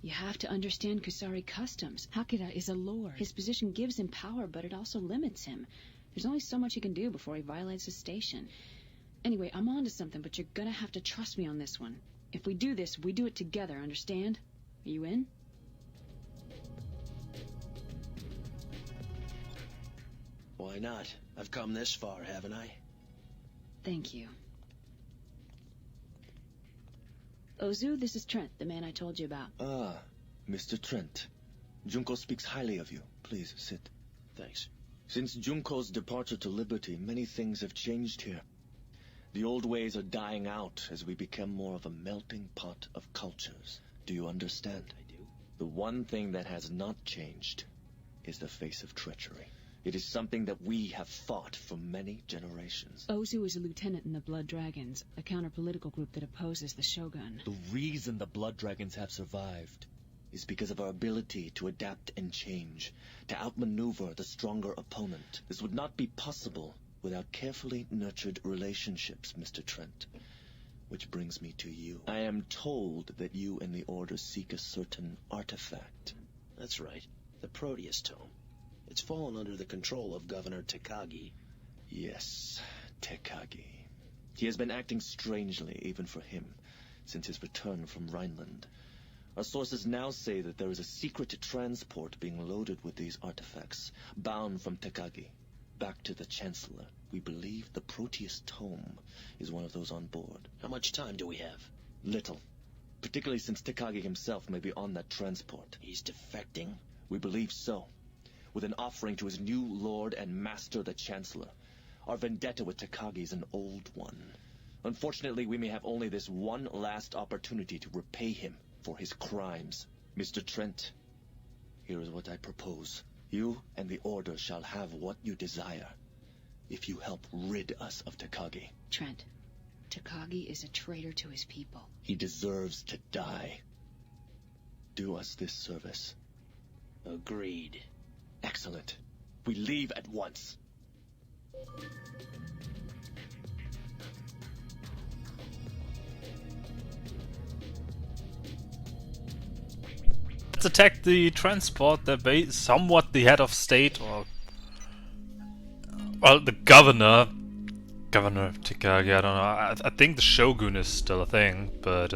You have to understand Kusary customs. Hakira is a lord. His position gives him power, but it also limits him. There's only so much he can do before he violates the station. Anyway, I'm onto something, but you're gonna have to trust me on this one. If we do this, we do it together, understand? Are you in? Why not? I've come this far, haven't I? Thank you. Ozu, this is Trent, the man I told you about. Ah, Mr. Trent. Junko speaks highly of you. Please, sit. Thanks. Since Junko's departure to Liberty, many things have changed here. The old ways are dying out as we become more of a melting pot of cultures. Do you understand? I do. The one thing that has not changed is the face of treachery. It is something that we have fought for many generations. Ozu is a lieutenant in the Blood Dragons, a counter-political group that opposes the Shogun. The reason the Blood Dragons have survived is because of our ability to adapt and change, to outmaneuver the stronger opponent. This would not be possible without carefully nurtured relationships, Mr. Trent. Which brings me to you. I am told that you and the Order seek a certain artifact. That's right. The Proteus Tome. It's fallen under the control of Governor Takagi. Yes, Takagi. He has been acting strangely, even for him, since his return from Rhineland. Our sources now say that there is a secret transport being loaded with these artifacts, bound from Takagi, back to the Chancellor. We believe the Proteus Tome is one of those on board. How much time do we have? Little. Particularly since Takagi himself may be on that transport. He's defecting? We believe so. With an offering to his new lord and master, the Chancellor. Our vendetta with Takagi is an old one. Unfortunately, we may have only this one last opportunity to repay him for his crimes. Mr. Trent, here is what I propose. You and the Order shall have what you desire, if you help rid us of Takagi. Trent, Takagi is a traitor to his people. He deserves to die. Do us this service. Agreed. Excellent. We leave at once. Let's attack the transport. They're somewhat the head of state, or well, the governor. Governor Takagi, I don't know. I think the Shogun is still a thing, but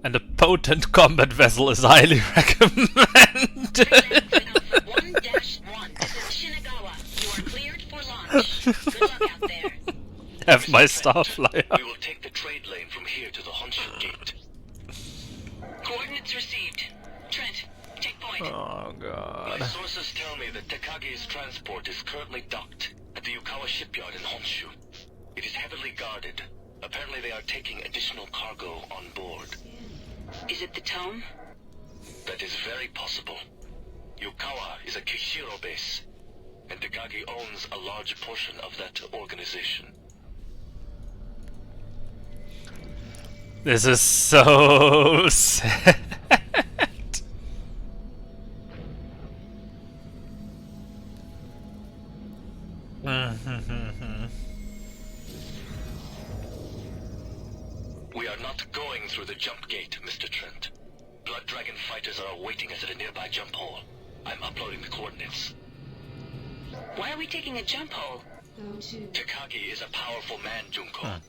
and a potent combat vessel is highly recommended. 1-1. This is Shinagawa. You are cleared for launch. Good luck out there. Have my Starflier. We will take the trade lane from here to the Honshu Gate. Coordinates received. Trent, take point. Oh My god. sources tell me that Takagi's transport is currently docked at the Yukawa shipyard in Honshu. It is heavily guarded. Apparently they are taking additional cargo on board. Is it the tome? That is very possible. Yukawa is a Kishiro base, and Takagi owns a large portion of that organization. This is so sad. We are not going through the jump gate, Mr. Trent. Blood Dragon fighters are awaiting us at a nearby jump hole. I'm uploading the coordinates. Why are we taking a jump hole? Go to Takagi is a powerful man, Junko.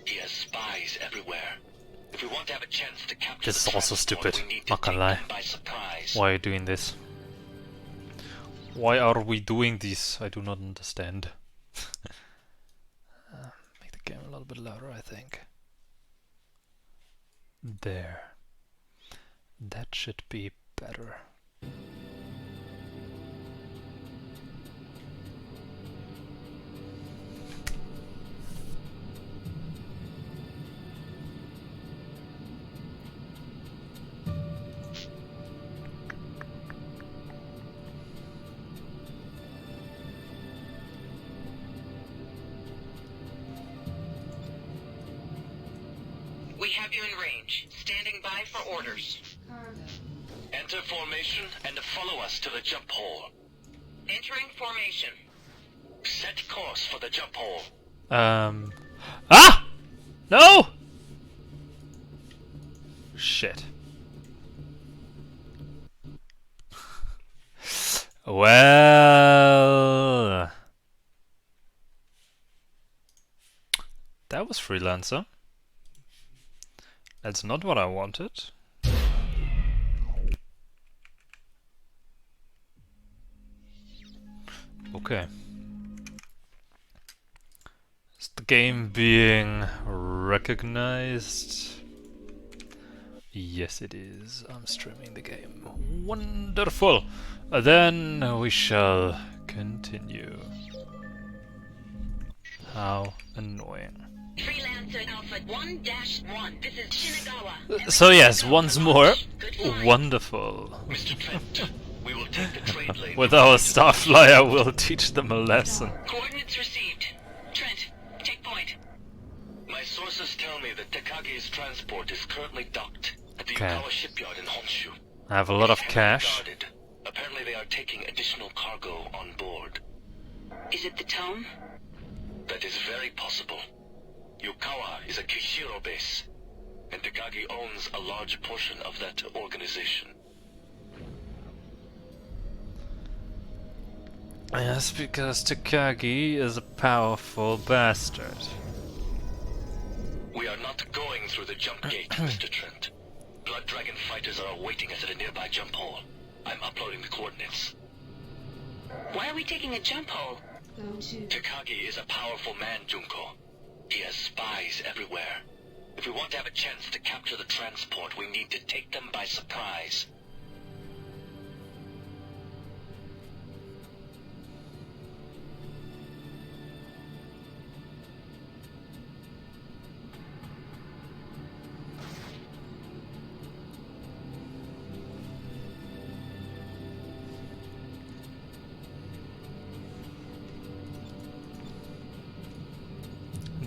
He has spies everywhere. If we want to have a chance to capture This is the also transport, stupid, we need to not gonna take lie. them by surprise. Why are you doing this? Why are we doing this? I do not understand. Make the game a little bit louder, I think. There. That should be better. We have you in range. Standing by for orders. cargo. Enter formation and follow us to the jump hole. Entering formation. Set course for the jump hole. Ah! No! Shit. Well... That was Freelancer. That's not what I wanted. Okay. Is the game being recognized? Yes, it is. I'm streaming the game. Wonderful! Then we shall continue. How annoying. Freelancer Alpha 1-1. This is Shinagawa. So yes, once more, Good flying. wonderful. Mr. Trent, we will take the trade lane. With our Starflier, we'll teach them a lesson. Coordinates received. Trent, take point. My sources tell me that Takagi's transport is currently docked at the Okay. Yukawa shipyard in Honshu. I have a lot of Heavily cash. guarded. Apparently they are taking additional cargo on board. Is it the tome? That is very possible. Yukawa is a Kishiro base, and Takagi owns a large portion of that organization. Yes, because Takagi is a powerful bastard. We are not going through the jump gate, Mr. Trent. Blood Dragon fighters are awaiting us at a nearby jump hole. I'm uploading the coordinates. Why are we taking a jump hole? Go to Takagi is a powerful man, Junko. He has spies everywhere. If we want to have a chance to capture the transport, we need to take them by surprise.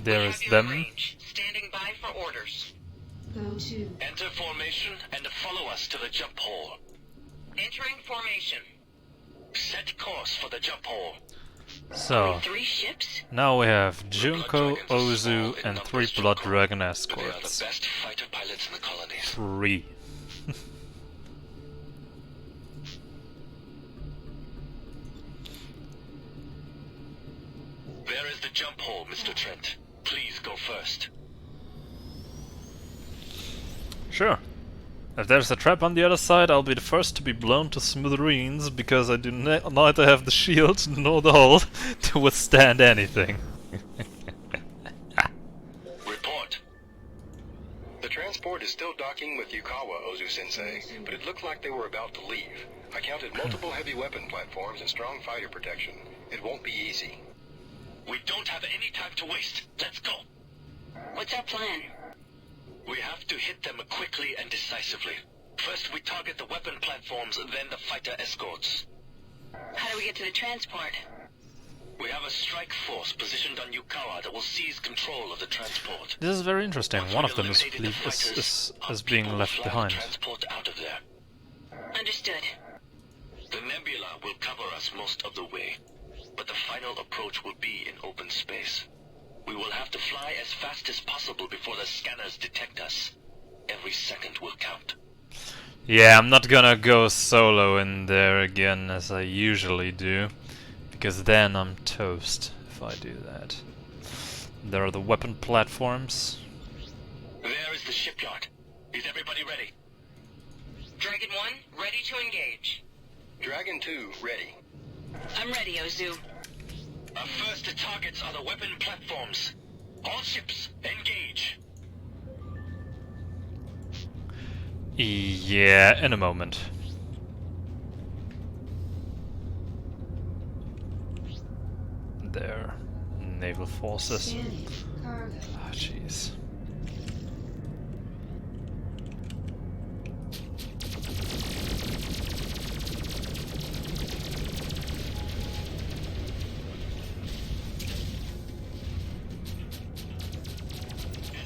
There We is have you in them. range. Standing by for orders. go to Enter formation and follow us to the jump hole. Entering formation. Set course for the jump hole. So, 3 ships? now we have Junko, Ozu, and 3 Blood Dragon But they are the escorts. best fighter pilots in the colonies. 3. There is the jump hole, Mr. Trent. Please go first. Sure. If there's a trap on the other side, I'll be the first to be blown to smithereens because I do neither have the shield nor the hull to withstand anything. Report. The transport is still docking with Yukawa, Ozu-sensei, but it looked like they were about to leave. I counted multiple heavy weapon platforms and strong fighter protection. It won't be easy. We don't have any time to waste. Let's go. What's our plan? We have to hit them quickly and decisively. First we target the weapon platforms, then the fighter escorts. How do we get to the transport? We have a strike force positioned on Yukawa that will seize control of the transport. This is very interesting. Once One we've of them is, eliminated the fighters, our is being people left fly behind. the transport out of there. Understood. The nebula will cover us most of the way, but the final approach will be in open space. We will have to fly as fast as possible before the scanners detect us. Every second will count. Yeah, I'm not gonna go solo in there again as I usually do, because then I'm toast if I do that. There are the weapon platforms. There is the shipyard. Is everybody ready? Dragon 1, ready to engage. Dragon 2, ready. I'm ready, Ozu. Our first targets are the weapon platforms. All ships, engage. Yeah, in a moment. There. Naval forces. scanning cargo. Ah, jeez.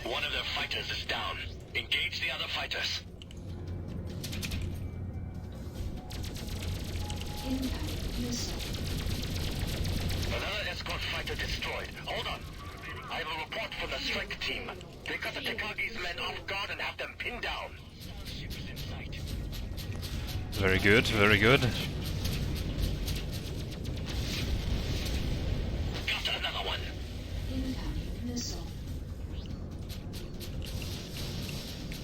One of their fighters is down. Engage the other fighters. Impact missile. Another escort fighter destroyed. Hold on. I have a report from the strike team. They cut the Takagi's men off guard and have them pinned down. Ships in sight. Very good, very good. Got another one. Incoming missile.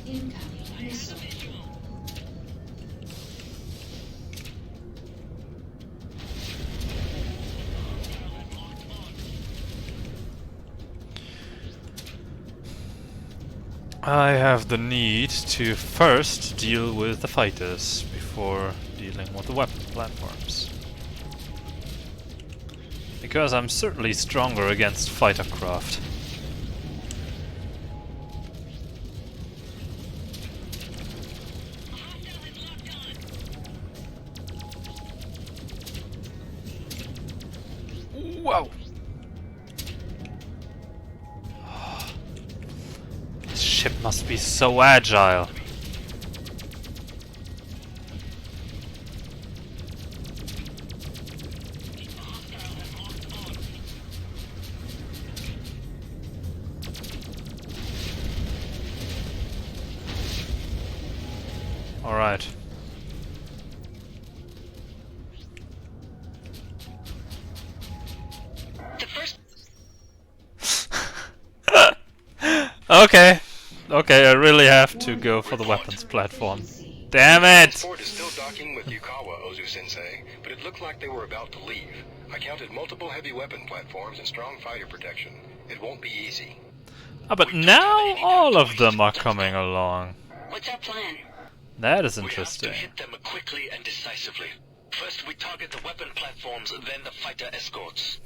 Incoming missile. I have the need to first deal with the fighters before dealing with the weapon platforms. Because I'm certainly stronger against fighter craft. Whoa! This ship must be so agile. All right. Okay. Okay, I really have to go for the weapons platform. Damn it! Transport is still docking with Yukawa, Ozu-sensei, but it looked like they were about to leave. I counted multiple heavy weapon platforms and strong fighter protection. It won't be easy. Ah, but now all of them are coming along. What's our plan? That is We have interesting. to hit them quickly and decisively. First we target the weapon platforms, then the fighter escorts.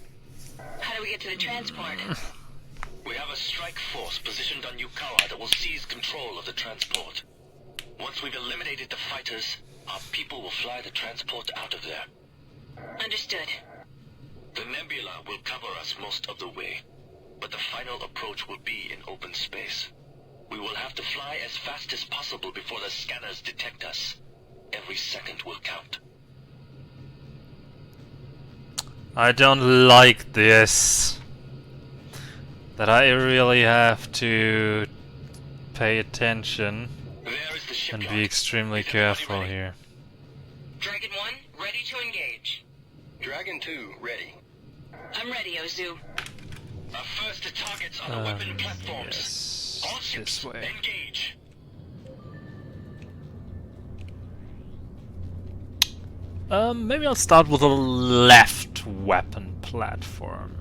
How do we get to the transport? We have a strike force positioned on Yukawa that will seize control of the transport. Once we've eliminated the fighters, our people will fly the transport out of there. Understood. The nebula will cover us most of the way, but the final approach will be in open space. We will have to fly as fast as possible before the scanners detect us. Every second will count. I don't like this. That I really have to pay attention There is the and shipyard. be extremely Is everybody careful ready? here. Dragon 1, ready to engage. Dragon 2, ready. I'm ready, Ozu. Our first targets are the weapon platforms. All Yes, ships, this way. engage. Maybe I'll start with a left weapon platform.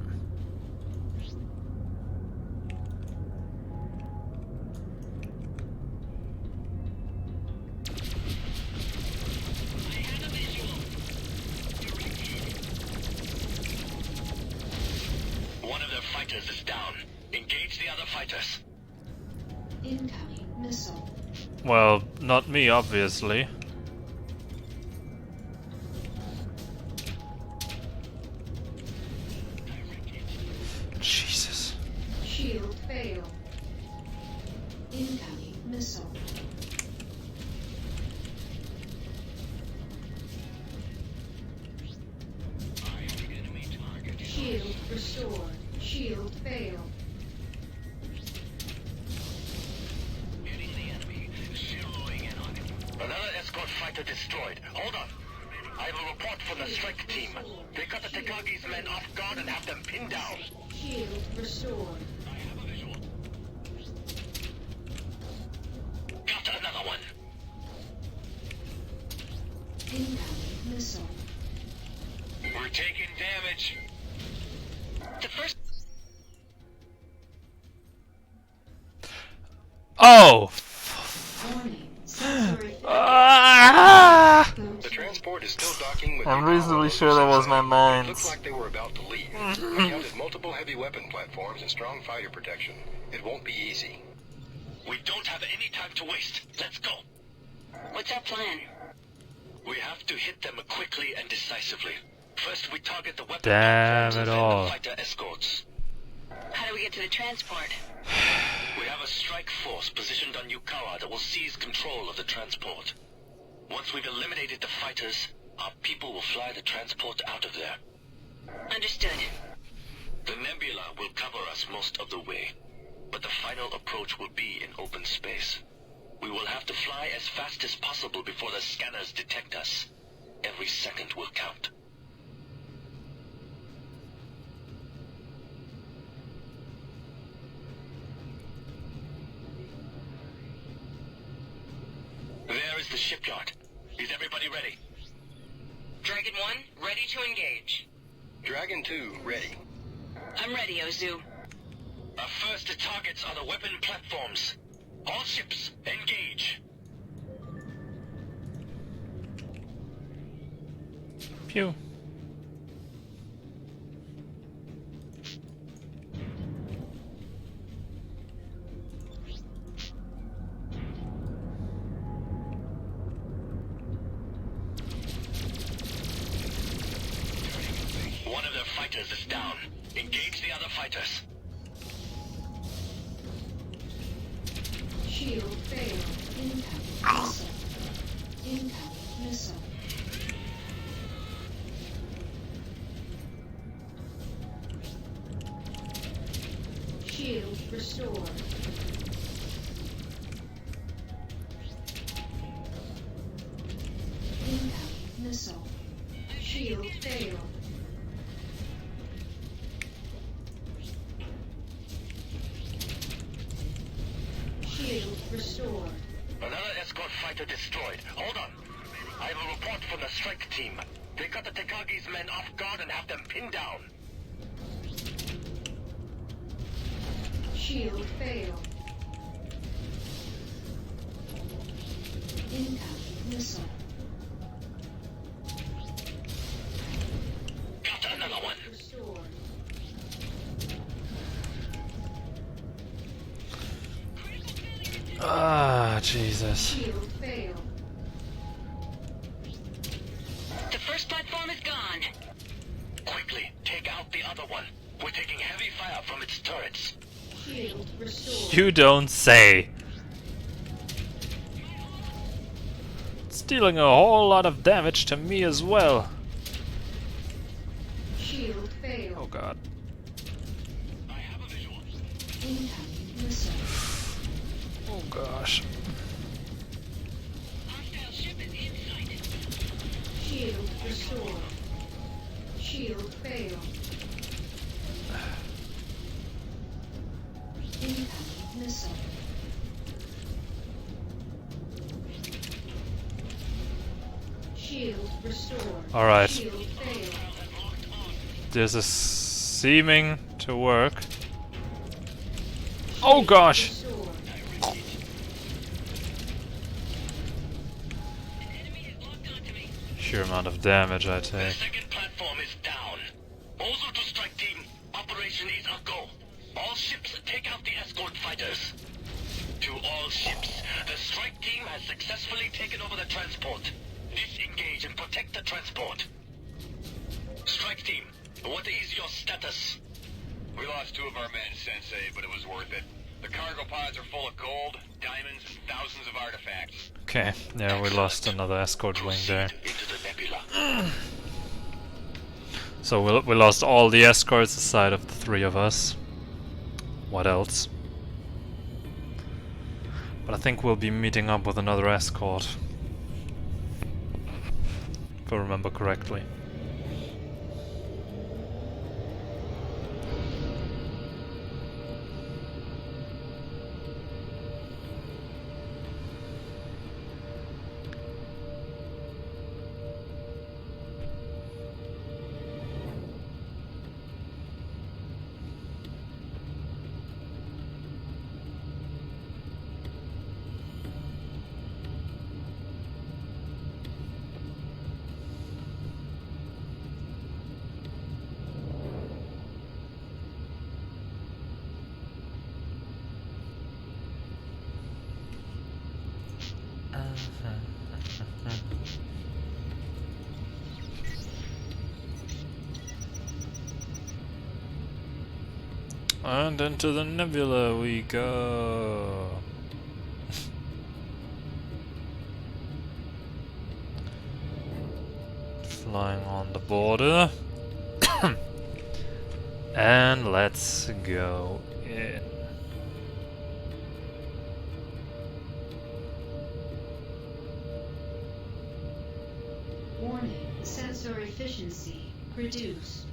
One of their fighters is down. Engage the other fighters. Incoming missile. Well, not me, obviously. Jesus. Shield fail. Incoming missile. Shield restored. Shield failed. Another escort fighter destroyed. Hold on. I have a report from the strike team. They cut the Takagi's men off guard and have them pinned down. Shield restored. Got another one. Incoming missile. We're taking damage. The first... Oh! Warning. Sensory Ah! The transport is still docking with I'm Yukawa, reasonably sure that was my Ozu-sensei. mind. It looked like they were about to leave. I counted multiple heavy weapon platforms and strong fighter protection. It won't be easy. We don't have any time to waste. Let's go. What's our plan? We have to hit them quickly and decisively. First we target the weapon Damn platforms it and then all. the fighter escorts. How do we get to the transport? We have a strike force positioned on Yukawa that will seize control of the transport. Once we've eliminated the fighters, our people will fly the transport out of there. Understood. The nebula will cover us most of the way, but the final approach will be in open space. We will have to fly as fast as possible before the scanners detect us. Every second will count. There is the shipyard. Is everybody ready? Dragon 1, ready to engage. Dragon 2, ready. I'm ready, Ozu. Our first targets are the weapon platforms. All ships, engage. Pew. One of their fighters is down. Engage the other fighters. Shield failed. Impact missile. Impact missile. Shield restored. Impact missile. Shield failed. Shield restored. Another escort fighter destroyed. Hold on. I have a report from the strike team. They got the Takagi's men off guard and have them pinned down. Shield failed. Impact missile. Got another one. Restored. Ah, Jesus. Shield failed. The first platform is gone. Quickly, take out the other one. We're taking heavy fire from its turrets. Shield restored. You don't say. It's dealing a whole lot of damage to me as well. Shield failed. Oh god. I have a visual. Impact missile. Oh gosh. Hostile ship is in sight. Shield restored. Shield failed. Impact missile. Shield restored. Alright. Shield failed. This is seeming to work. Oh gosh! Restored. Sheer amount of damage I The take. second platform is down. Also to strike team, Operation is a go. All ships take out the escort fighters. To all ships, the strike team has successfully taken over the transport. Disengage and protect the transport. Strike team, what is your status? We lost 2 of our men, Sensei, but it was worth it. The cargo pods are full of gold, diamonds, and thousands of artifacts. Okay, yeah, we lost another escort wing there. Into the nebula. So we lost all the escorts aside of the 3 of us. What else? But I think we'll be meeting up with another escort. If I remember correctly. And into the nebula we go. Flying on the border. And let's go in. Warning. Sensor efficiency reduced.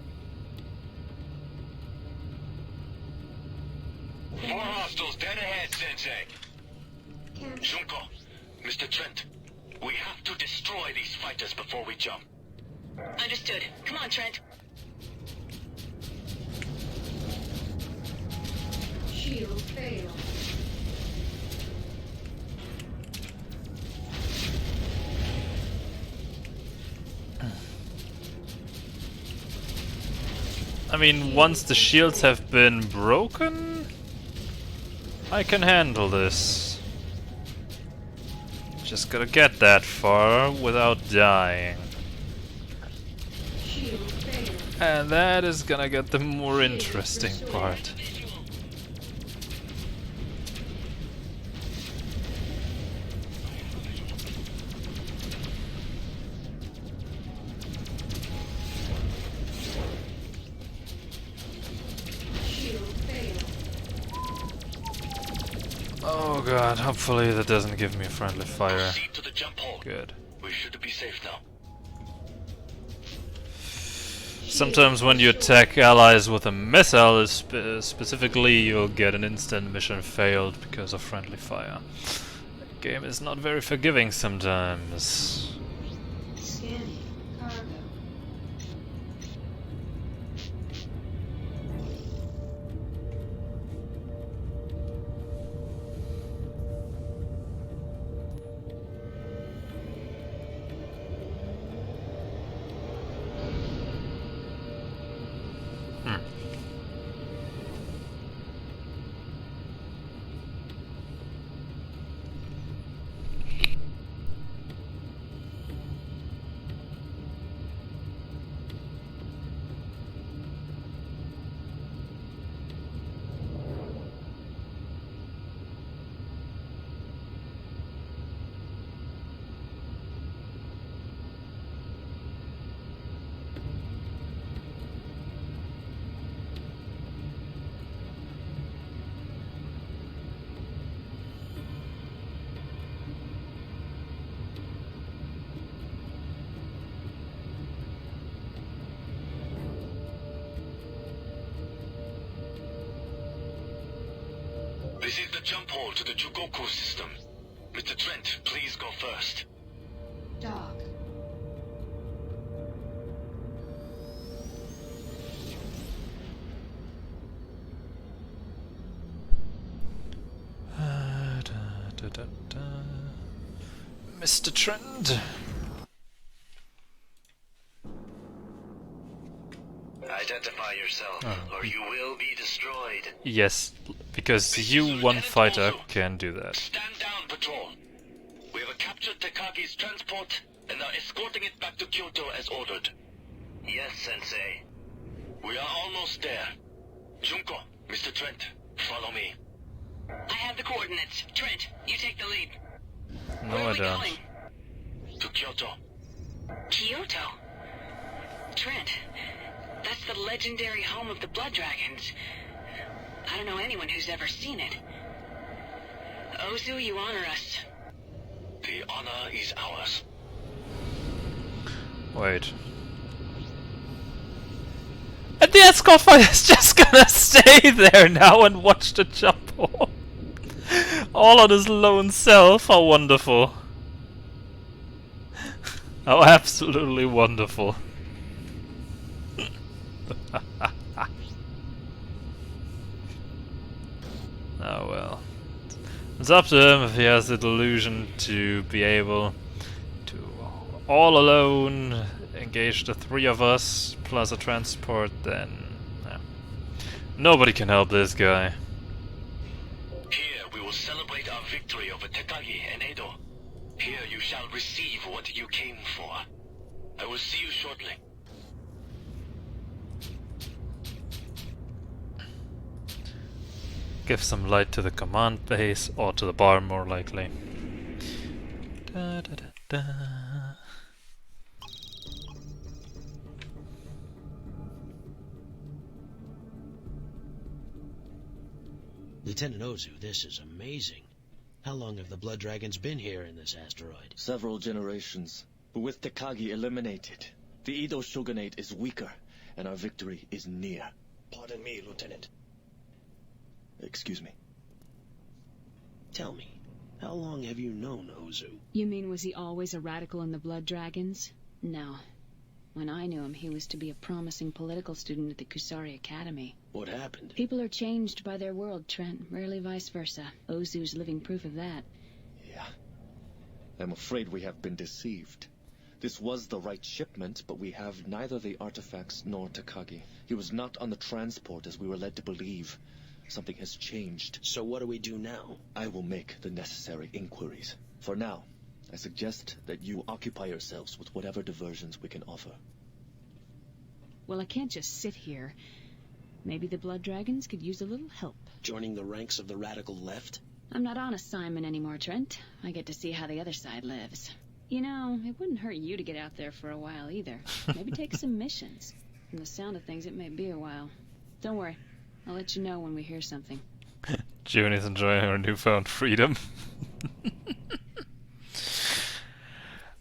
4 hostiles dead ahead, Sensei. Junko, Mr. Trent, we have to destroy these fighters before we jump. Understood. Come on, Trent. Shield failed. I mean, once the shields have been broken, I can handle this. Just gotta get that far without dying. And that is gonna get the more interesting part. Oh god, hopefully that doesn't give me a friendly fire. Proceed to the jump hole. Good. We should be safe now. Sometimes when you attack allies with a missile, specifically, you'll get an instant mission failed because of friendly fire. The game is not very forgiving sometimes. Scanning cargo. This is the jump hole to the Chugoku system. Mr. Trent, please go first. Dock. Mr. Trent. Identify yourself, or you will be destroyed. Yes, because you, one fighter, can do that. Stand down, patrol. We have captured Takagi's transport and are escorting it back to Kyoto as ordered. Yes, Sensei. We are almost there. Junko, Mr. Trent, follow me. I have the coordinates. Trent, you take the lead. No, Where are I we don't. going? To Kyoto. Kyoto? Trent, that's the legendary home of the Blood Dragons. I don't know anyone who's ever seen it. Ozu, you honor us. The honor is ours. Wait. And the escort fighter's just gonna stay there now and watch the jump hole. All on his lone self. How wonderful. How absolutely wonderful. Oh well. It's up to him if he has the delusion to be able to all alone engage the three of us plus a transport, then yeah. Nobody can help this guy. Here we will celebrate our victory over Takagi and Edo. Here you shall receive what you came for. I will see you shortly. Give some light to the command base, or to the bar more likely. Da, da, da, da. Lieutenant Ozu, this is amazing. How long have the Blood Dragons been here in this asteroid? Several generations. But with Takagi eliminated, the Edo shogunate is weaker, and our victory is near. Pardon me, Lieutenant. Excuse me. Tell me, how long have you known Ozu? You mean, was he always a radical in the Blood Dragons? No. When I knew him, he was to be a promising political student at the Kusary Academy. What happened? People are changed by their world, Trent. Rarely vice versa. Ozu's living proof of that. Yeah. I'm afraid we have been deceived. This was the right shipment, but we have neither the artifacts nor Takagi. He was not on the transport as we were led to believe. Something has changed. So what do we do now? I will make the necessary inquiries. For now, I suggest that you occupy yourselves with whatever diversions we can offer. Well, I can't just sit here. Maybe the Blood Dragons could use a little help. Joining the ranks of the radical left? I'm not on assignment anymore, Trent. I get to see how the other side lives. You know, it wouldn't hurt you to get out there for a while either. Maybe take some missions. From the sound of things, it may be a while. Don't worry. I'll let you know when we hear something. June is enjoying her newfound freedom.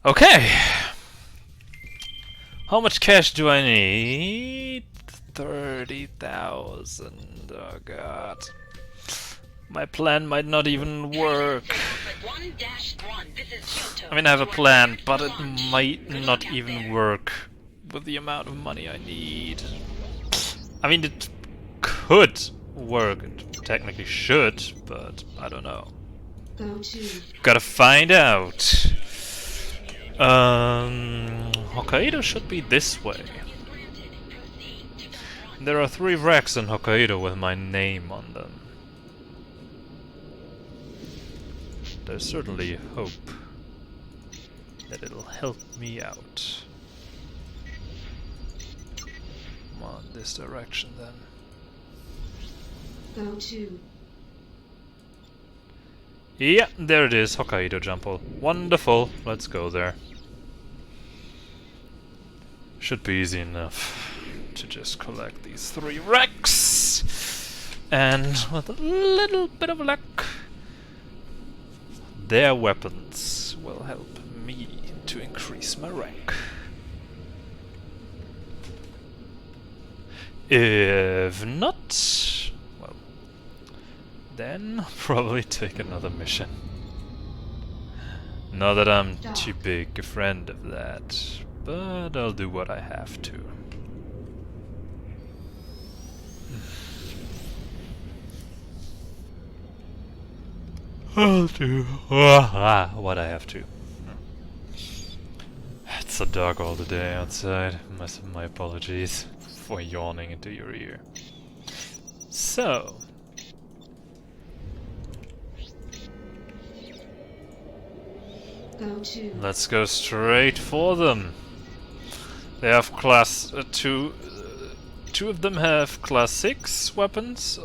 Okay. How much cash do I need? 30,000. Oh god. My plan might not even work. I mean, I have a plan, but it might not even work with the amount of money I need. I mean, it could work. It technically should, but I don't know. Gotta find out. Hokkaido should be this way. There are 3 wrecks in Hokkaido with my name on them. There's certainly hope that it'll help me out. Come on, this direction then. Go to. Yeah, there it is, Hokkaido Jumble. Wonderful, let's go there. Should be easy enough to just collect these 3 wrecks. And with a little bit of luck, their weapons will help me to increase my rank. If not, well, then probably take another mission. Not that I'm too big a friend of that, but I'll do what I have to. I'll do what I have to. It's so dark all the day outside. My apologies for yawning into your ear. So, Go to. let's go straight for them. They have class 2. 2 of them have class 6 weapons.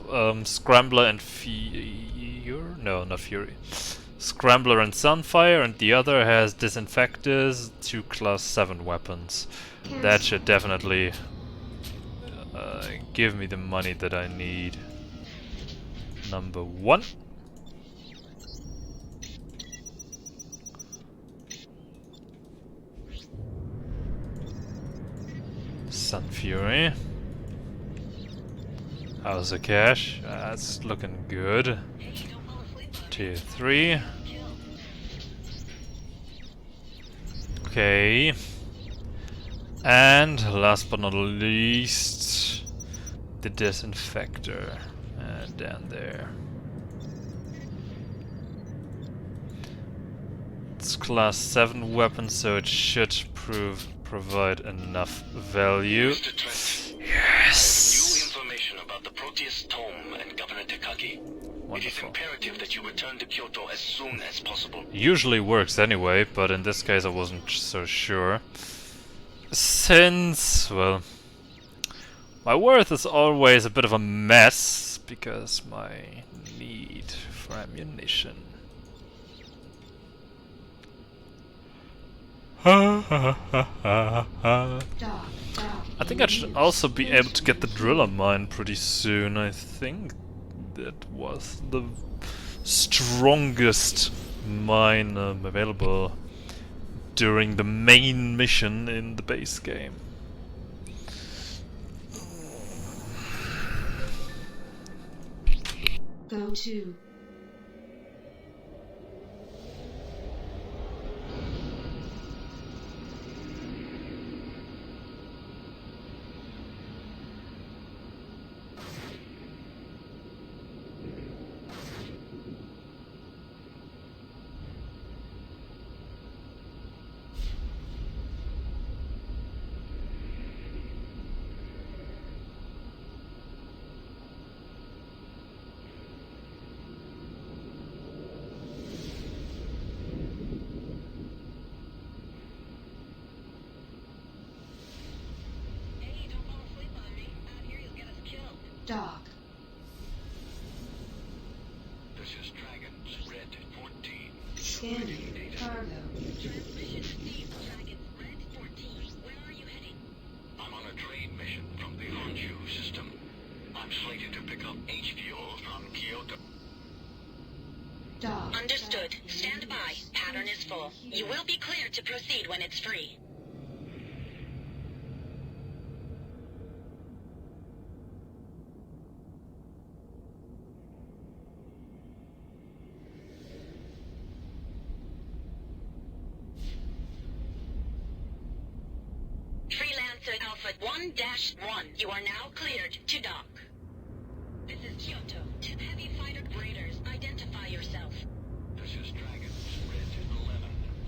Scrambler and Fury. No, not Fury. Scrambler and Sunfire, and the other has Disinfectors, 2 class 7 weapons. That should definitely give me the money that I need. Number 1. Sun Fury. How's the cash? That's looking good. Tier 3. Okay. And last but not least, the Disinfector. Down there. It's class 7 weapon, so it should provide enough value. Mr. Trent, Yes! new information about the Proteus Tome and Governor Takagi. It is Wonderful. imperative that you return to Kyoto as soon as possible. Usually works anyway, but in this case I wasn't so sure. Since, well, my worth is always a bit of a mess because my need for ammunition. I think I should also be able to get the driller mine pretty soon. I think that was the strongest mine available during the main mission in the base game. Go to. Dock. This is Dragons Red 14. Scanning. Cargo. Transmission received. Dragons Red 14. Where are you heading? I'm on a trade mission from the Honshu system. I'm slated to pick up H-fuel from Kyoto. Dock. Understood. Stand by. Pattern is full. You will be cleared to proceed when it's free. Freelancer Alpha 1-1. You are now cleared to dock. This is Kyoto. Two heavy fighter raiders. Identify yourself. This is Dragons Red 11.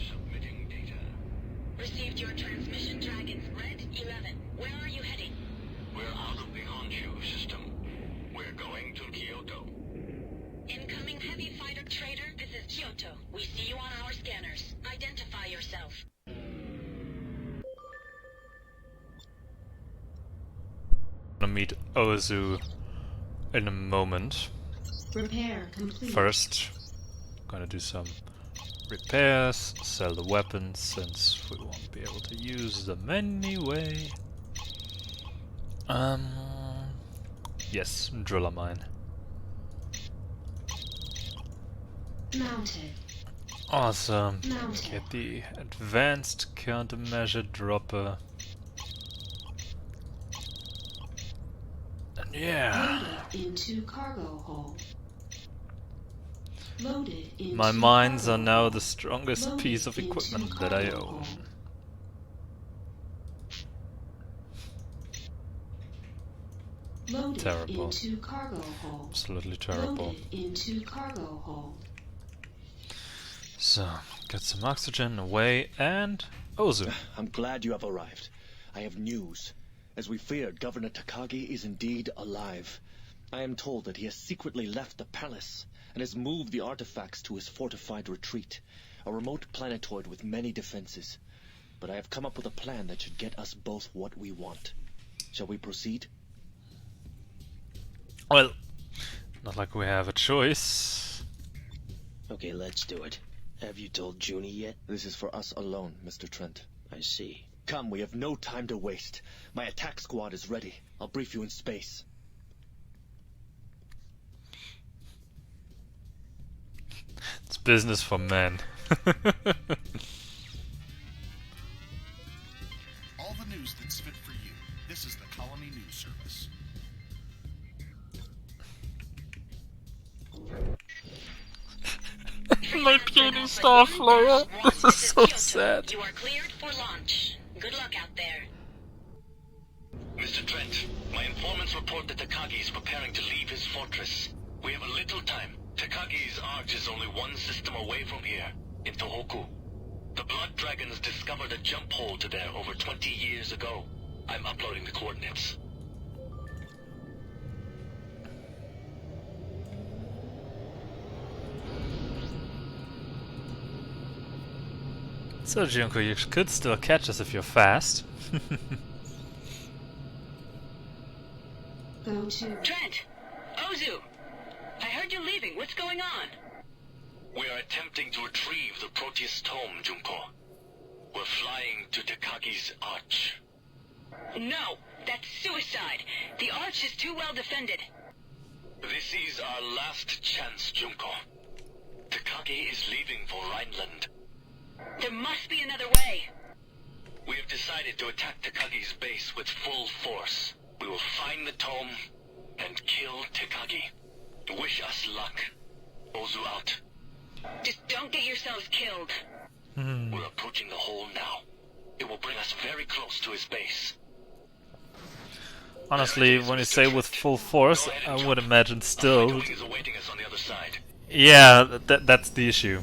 Submitting data. Received your transmission, Dragons Red 11. Where are you heading? We're out of the Honshu system. We're going to Kyoto. Incoming heavy fighter trader. This is Kyoto. We see you on our scanners. Identify yourself. Gonna meet Ozu in a moment. Repair complete. First, gonna do some repairs, sell the weapons since we won't be able to use them anyway. Yes, driller mine. Mounted. Awesome. Mounted. Get the advanced countermeasure dropper. And yeah. Loaded into cargo hold. Loaded into My mines cargo are now hold. the strongest Loaded piece of into equipment that I cargo own. hold. Loaded Terrible. into cargo hold. Absolutely terrible. Loaded into cargo hold. So, get some oxygen away and Ozu. I'm glad you have arrived. I have news. As we feared, Governor Takagi is indeed alive. I am told that he has secretly left the palace and has moved the artifacts to his fortified retreat, a remote planetoid with many defenses. But I have come up with a plan that should get us both what we want. Shall we proceed? Well, not like we have a choice. Okay, let's do it. Have you told Junie yet? This is for us alone, Mr. Trent. I see. Come, we have no time to waste. My attack squad is ready. I'll brief you in space. It's business for men. All the news that's fit for you. This is the Colony News Service. My puny Starflier. This is so sad. You are cleared for launch. Good luck out there. Mr. Trent, my informants report that Takagi is preparing to leave his fortress. We have a little time. Takagi's arch is only one system away from here, in Tohoku. The Blood Dragons discovered a jump hole to there over 20 years ago. I'm uploading the coordinates. So, Junko, you could still catch us if you're fast. Go to Trent! Ozu! I heard you leaving. What's going on? We are attempting to retrieve the Proteus tome, Junko. We're flying to Takagi's arch. No! That's suicide! The arch is too well defended. This is our last chance, Junko. Takagi is leaving for Rhineland. There must be another way. We have decided to attack Takagi's base with full force. We will find the tome and kill Takagi. Wish us luck. Ozu out. Just don't get yourselves killed. We're approaching the hole now. It will bring us very close to his base. Honestly, when you say with full force, I would imagine still. Is awaiting us on the other side. Yeah, that's the issue.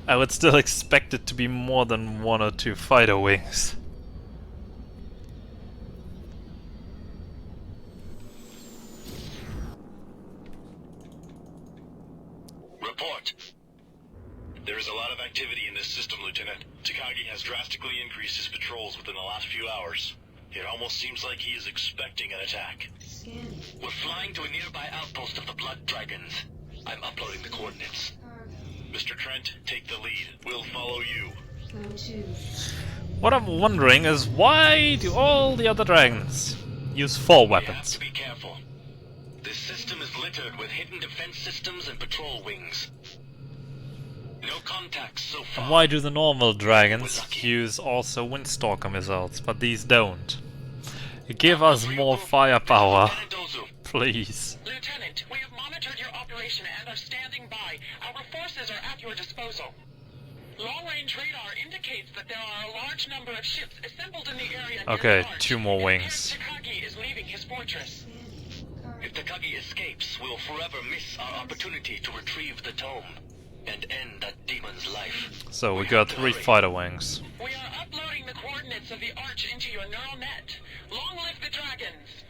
I would still expect it to be more than 1 or 2 fighter wings. Report. There is a lot of activity in this system, Lieutenant. Takagi has drastically increased his patrols within the last few hours. It almost seems like he is expecting an attack. Scanning. We're flying to a nearby outpost of the Blood Dragons. I'm uploading the coordinates. Cargo. Mr. Trent, take the lead. We'll follow you. Go to. What I'm wondering is why do all the other dragons use 4 We have weapons? to be careful. This system is littered with hidden defense systems and patrol wings. No contacts so far. And why do the normal dragons use also Windstalker missiles, but these don't? Give us more firepower, Lieutenant Ozu, please. Lieutenant, we have monitored your operation and are standing by. Our forces are at your disposal. Long-range radar indicates that there are a large number of ships assembled in the area. Okay, near 2 more and wings. Takagi is leaving his fortress. if Takagi escapes, we'll forever miss our opportunity to retrieve the tome and end that demon's life. So we got 3 fighter wings. We are uploading the coordinates of the Arch into your neural net. Long live the dragons!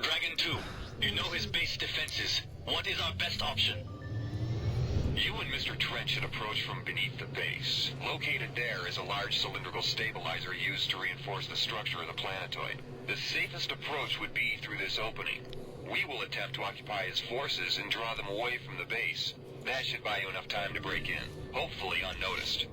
Dragon 2, you know his base defenses. What is our best option? You and Mr. Trent should approach from beneath the base. Located there is a large cylindrical stabilizer used to reinforce the structure of the planetoid. The safest approach would be through this opening. We will attempt to occupy his forces and draw them away from the base. That should buy you enough time to break in, hopefully unnoticed.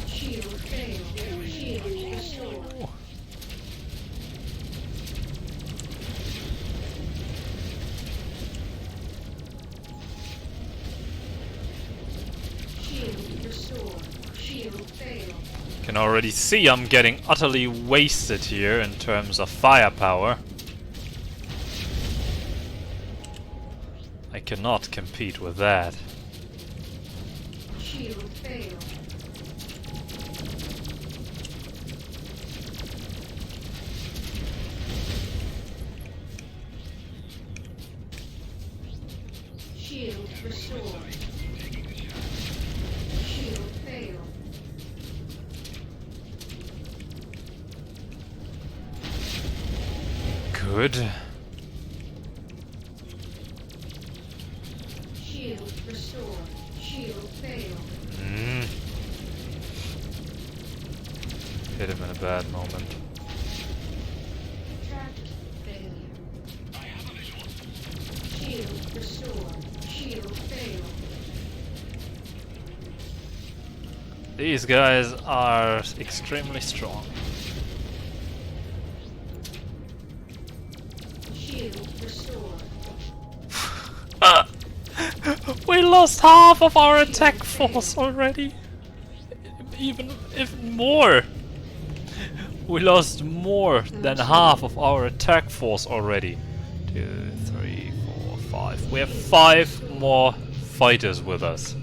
Shield failed. Shield restored. Shield restored. Shield failed. Can already see I'm getting utterly wasted here in terms of firepower. I cannot compete with that. Shield failed. Shield restored. Shield failed. Good. Shield restored. Shield failed. Hit him in a bad moment. Tractor failure. I have a visual. Shield restored. Shield failed. These guys are extremely strong. Shield restored. We lost half of our attack force already. Even more. We lost more than half of our attack force already. 2, 3, 4, 5. We have 5 more fighters with us.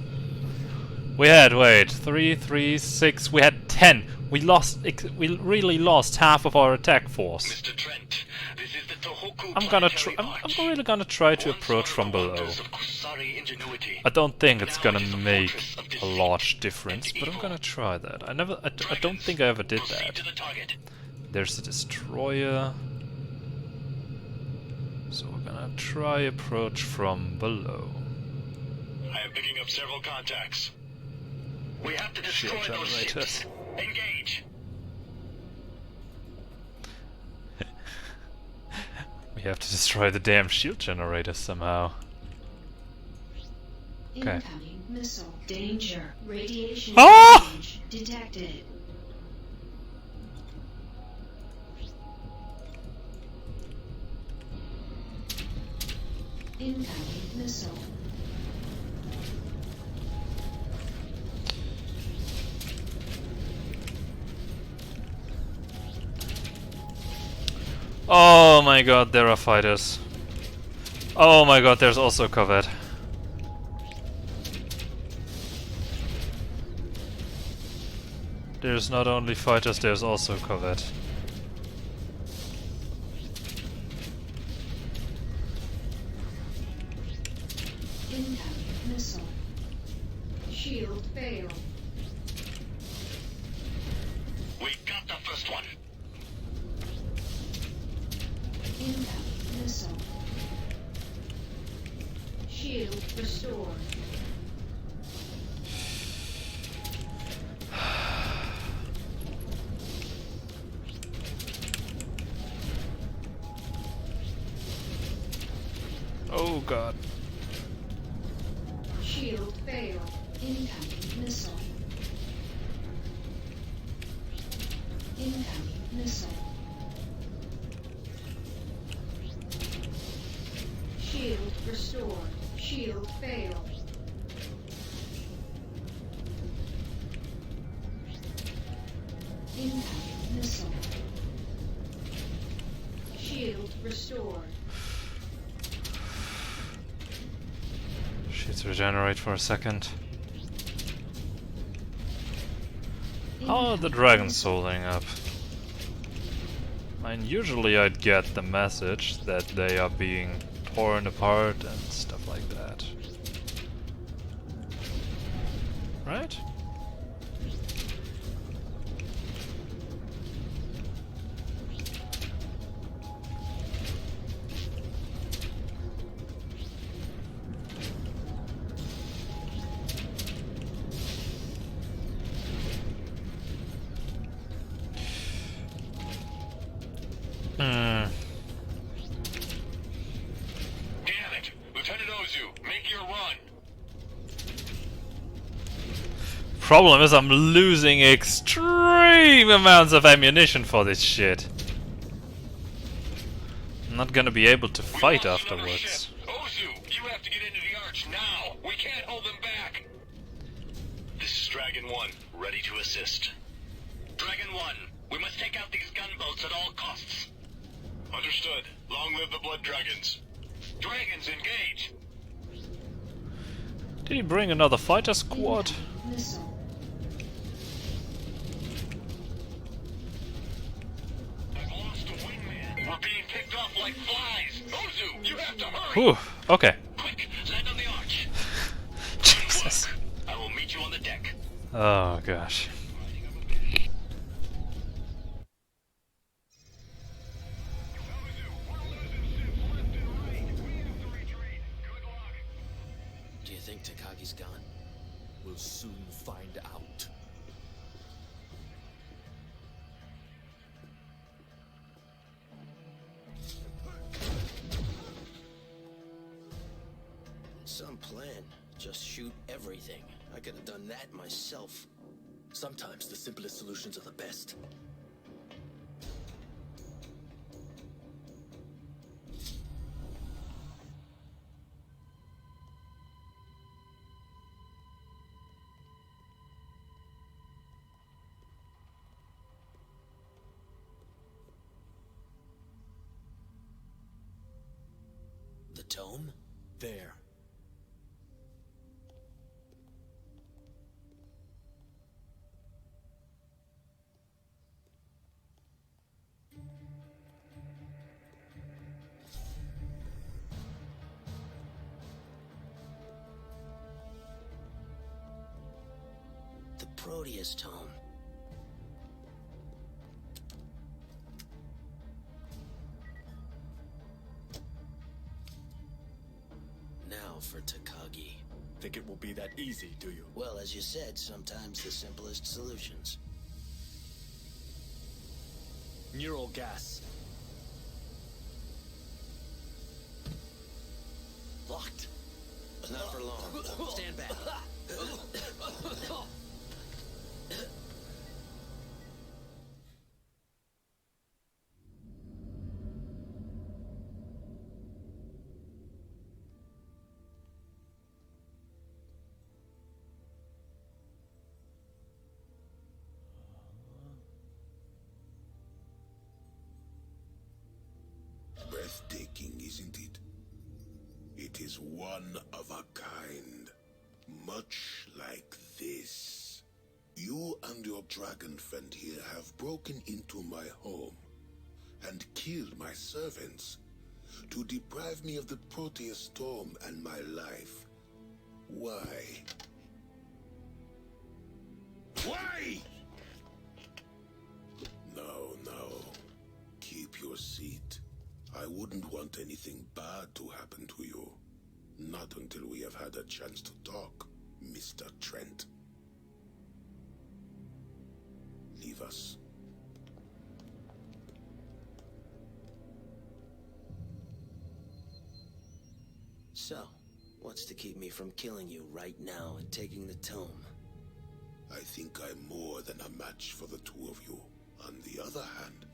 We had, wait, 3, 3, 6. We had 10. We really lost half of our attack force. Mr. Trent, this is the Tohoku I'm really gonna try to approach from below. I don't think it's gonna make a large difference, but I'm gonna try that. I don't think I ever did that. There's a destroyer. So we're gonna try approach from below. I am picking up several contacts. We have to destroy Shield those generators. ships. Engage. We have to destroy the damn shield generators somehow. Okay. Incoming missile. Danger. Radiation Ah! damage detected. Incoming missile. Oh my god, there are fighters. Oh my god, there's also Corvette. There's not only fighters, there's also Corvette. Incoming missile. Shield failed. We got the first one. Incoming missile. Shield restored. Oh god. Shield failed. Incoming missile. Incoming missile. Shield restored. Shield failed. Incoming missile. Shield restored. Shields regenerate for a second. Oh, the dragon's holding up. I mean, usually I'd get the message that they are being torn apart and stuff like that. Right? Damn it! Lieutenant Ozu, make your run! Problem is I'm losing extreme amounts of ammunition for this shit. I'm not gonna be able to fight afterwards. Ozu, you have to get into the arch now! We can't hold them back! This is Dragon 1, ready to assist. Dragon 1, we must take out these gunboats at all costs. Understood. Long live the Blood Dragons. Dragons, engage! Did he bring another fighter squad? Missile. I've lost a wingman. We're being picked off like flies. Ozu, you have to hurry! Whew, okay. Quick, land on the arch. Jesus. I will meet you on the deck. Oh gosh. Do you think Takagi's gone? We'll soon find out. Some plan. Just shoot everything. I could have done that myself. Sometimes the simplest solutions are the best. The tome? There. The Proteus tome. Now for Takagi. Think it will be that easy, do you? Well, as you said, sometimes the simplest solutions. Neural gas. Locked. Not for long. Stand back. Breathtaking, isn't it? It is one of a kind, much like this. You and your dragon friend here have broken into my home and killed my servants to deprive me of the Proteus tome and my life. Why? Why? No, no. Keep your seat. I wouldn't want anything bad to happen to you. Not until we have had a chance to talk, Mr. Trent. Leave us. So, what's to keep me from killing you right now and taking the tome? I think I'm more than a match for the two of you. On the other hand,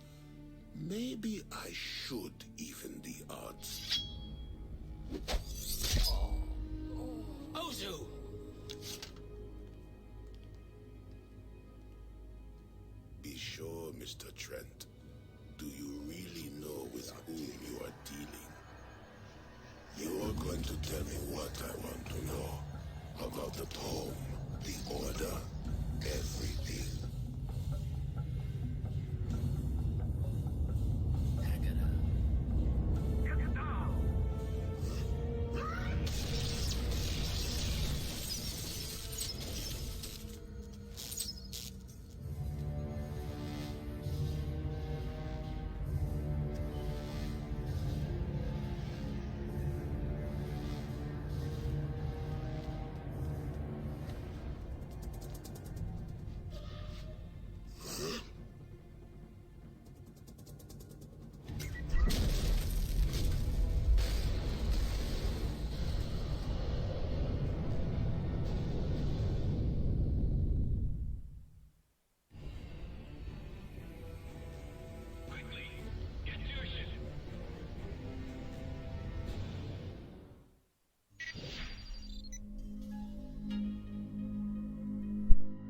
maybe I should even the odds. Ozu! Be sure, Mr. Trent. Do you really know with whom you are dealing? You're going to tell me what I want to know. About the tome, the order, everything.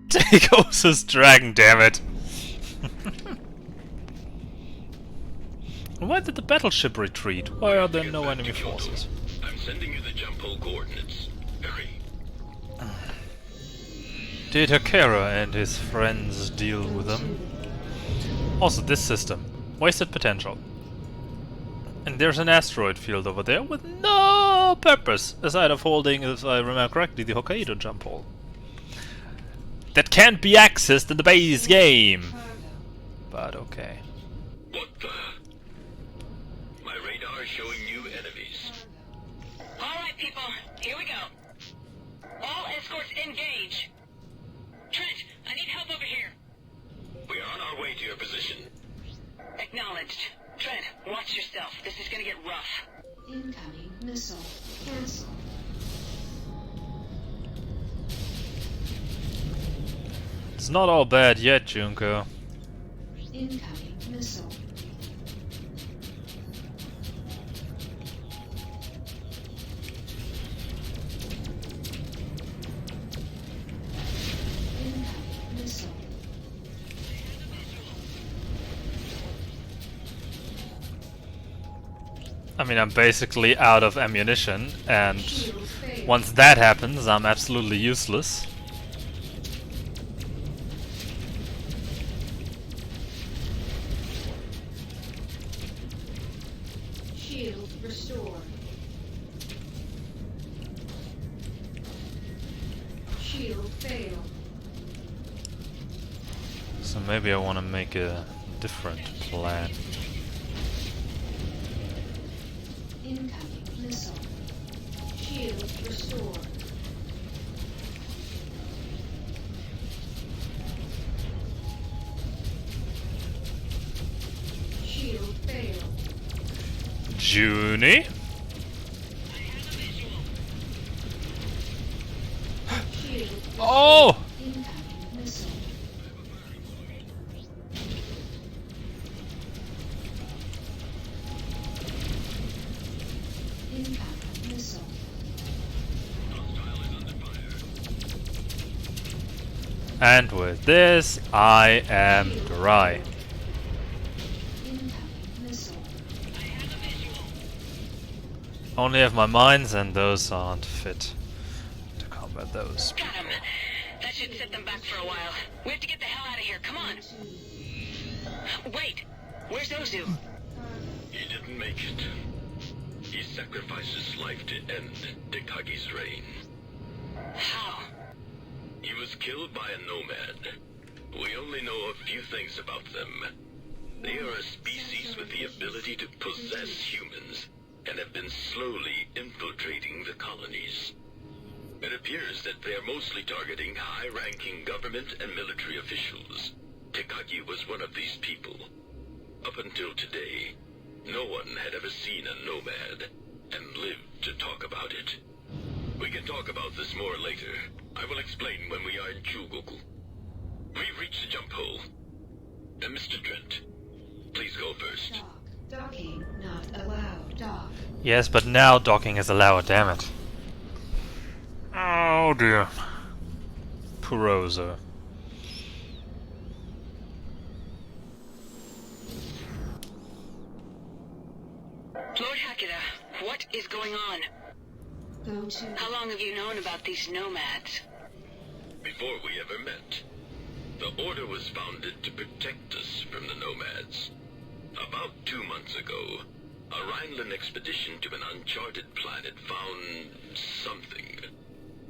Take Osa's dragon, damn it! Why did the battleship retreat? Why are there no enemy forces? I'm sending you the jump hole coordinates. Hurry. Did Hakera and his friends deal with them? Also, this system. Wasted potential. And there's an asteroid field over there with no purpose, aside of holding, if I remember correctly, the Hokkaido jump hole. That can't be accessed in the base game! But okay. What the? My radar showing new enemies. Alright, people, here we go. All escorts engage. Trent, I need help over here. We are on our way to your position. Acknowledged. Trent, watch yourself. This is gonna get rough. Incoming missile. Cancel. It's not all bad yet, Junko. Incoming missile. Incoming missile. I mean, I'm basically out of ammunition, and once that happens, I'm absolutely useless. Shield restored. Shield failed. So maybe I want to make a different plan. Incoming missile. Shield restored. Shield failed. Junie? Shield Oh! incoming missile. Incoming missile. And with this, I am dry. Incoming missile. Only have my mines, and those aren't fit to combat those. Got him. That should set them back for a while. We have to get the hell out of here. Come on. Wait. Where's Ozu? He didn't make it. He sacrificed his life to end Tekagi's reign. How? He was killed by a nomad. We only know a few things about them. They are a species with the ability to possess humans, and have been slowly infiltrating the colonies. It appears that they are mostly targeting high-ranking government and military officials. Tekagi was one of these people. Up until today, no one had ever seen a nomad and lived to talk about it. talk about this more later. I will explain when we are in Chugoku. We've reached the jump hole. And Mr. Trent, please go first. Docking not allowed. Dock. Yes, but now docking is allowed, damn it. Oh dear. Poor Rosa. Lord Hakeda, what is going on? Go to. How long have you known about these nomads? Before we ever met, the Order was founded to protect us from the Nomads. About 2 months ago, a Rhineland expedition to an uncharted planet found something.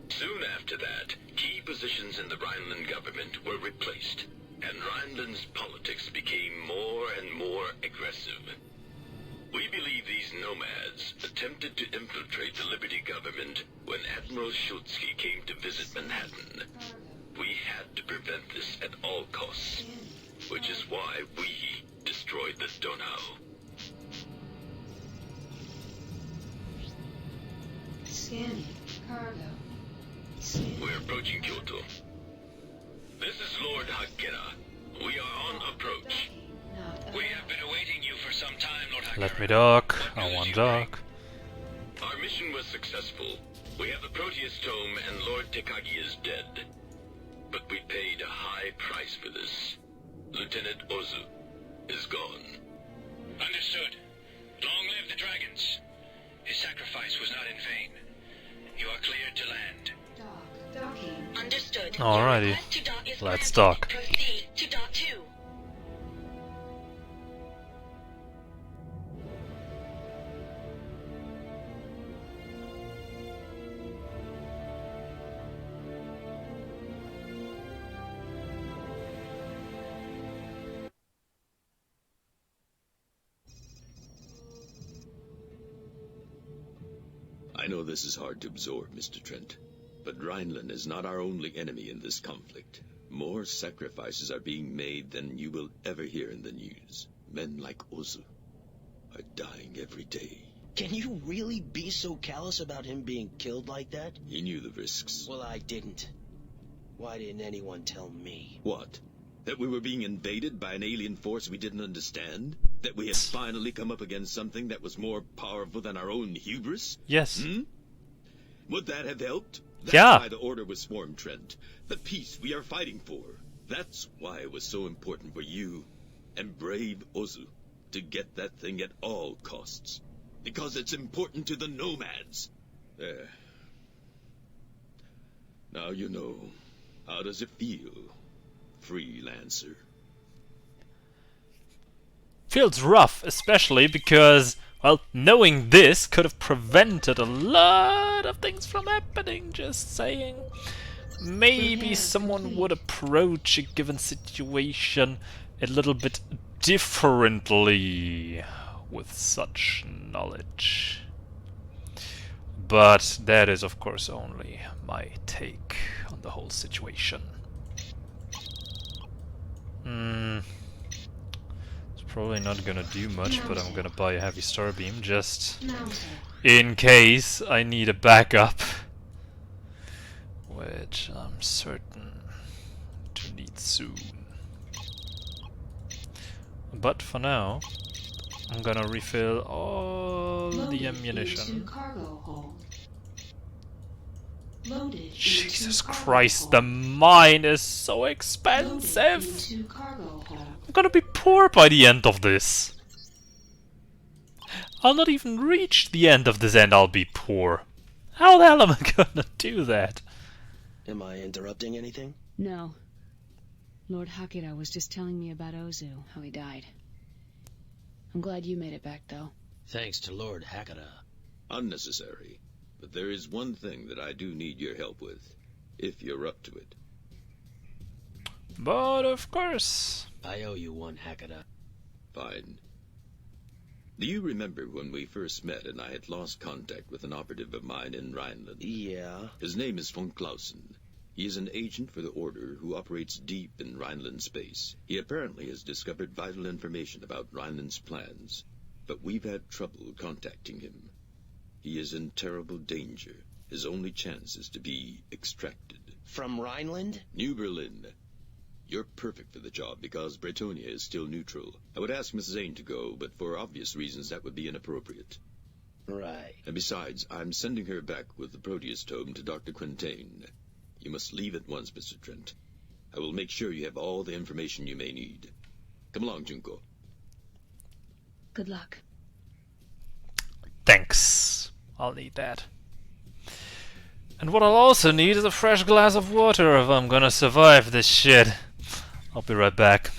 Soon after that, key positions in the Rhineland government were replaced, and Rhineland's politics became more and more aggressive. We believe these Nomads attempted to infiltrate the Liberty government when Admiral Schultzky came to visit Manhattan. We had to prevent this at all costs, which is why we destroyed the Donau. Scanning. Cargo. We're approaching Kyoto. This is Lord Hakeda. We are on approach. We have been awaiting you for some time, Lord Hakeda. Let me dock. I want dock. Our mission was successful. We have the Proteus Tome and Lord Tekagi is dead. But we paid a high price for this. Lieutenant Ozu is gone. Understood. Long live the dragons. His sacrifice was not in vain. You are cleared to land. Docking. Understood. Alrighty. Your request to dock is Let's granted. dock. Proceed to dock 2. I know this is hard to absorb, Mr. Trent, but Rhineland is not our only enemy in this conflict. More sacrifices are being made than you will ever hear in the news. Men like Ozu are dying every day. Can you really be so callous about him being killed like that? He knew the risks. Well, I didn't. Why didn't anyone tell me? What? That we were being invaded by an alien force we didn't understand? That we had finally come up against something that was more powerful than our own hubris? Yes. Would that have helped? That's Yeah. why the Order was formed, Trent. The peace we are fighting for. That's why it was so important for you and brave Ozu to get that thing at all costs. Because it's important to the Nomads. There. Now you know. How does it feel, Freelancer? Feels rough, especially because, well, knowing this could have prevented a lot of things from happening, just saying. Maybe someone would approach a given situation a little bit differently with such knowledge. But that is, of course, only my take on the whole situation. Probably not gonna do much, but I'm gonna buy a heavy starbeam just in case I need a backup, which I'm certain to need soon. But for now, I'm gonna refill all the ammunition. Jesus Christ, the mine is so expensive! I'm gonna be poor by the end of this. I'll not even reach the end of this and I'll be poor. How the hell am I gonna do that? Am I interrupting anything? No. Lord Hakeda was just telling me about Ozu, how he died. I'm glad you made it back, though. Thanks to Lord Hakeda. Unnecessary. But there is one thing that I do need your help with, if you're up to it. But of course. I owe you one, Hakeda. Fine. Do you remember when we first met and I had lost contact with an operative of mine in Rhineland? Yeah. His name is von Clausen. He is an agent for the Order who operates deep in Rhineland space. He apparently has discovered vital information about Rhineland's plans, but we've had trouble contacting him. He is in terrible danger. His only chance is to be extracted. From Rhineland? New Berlin. You're perfect for the job because Bretonia is still neutral. I would ask Miss Zane to go, but for obvious reasons that would be inappropriate. Right. And besides, I'm sending her back with the Proteus tome to Dr. Quintain. You must leave at once, Mr. Trent. I will make sure you have all the information you may need. Come along, Junko. Good luck. Thanks. I'll need that. And what I'll also need is a fresh glass of water if I'm gonna survive this shit. I'll be right back.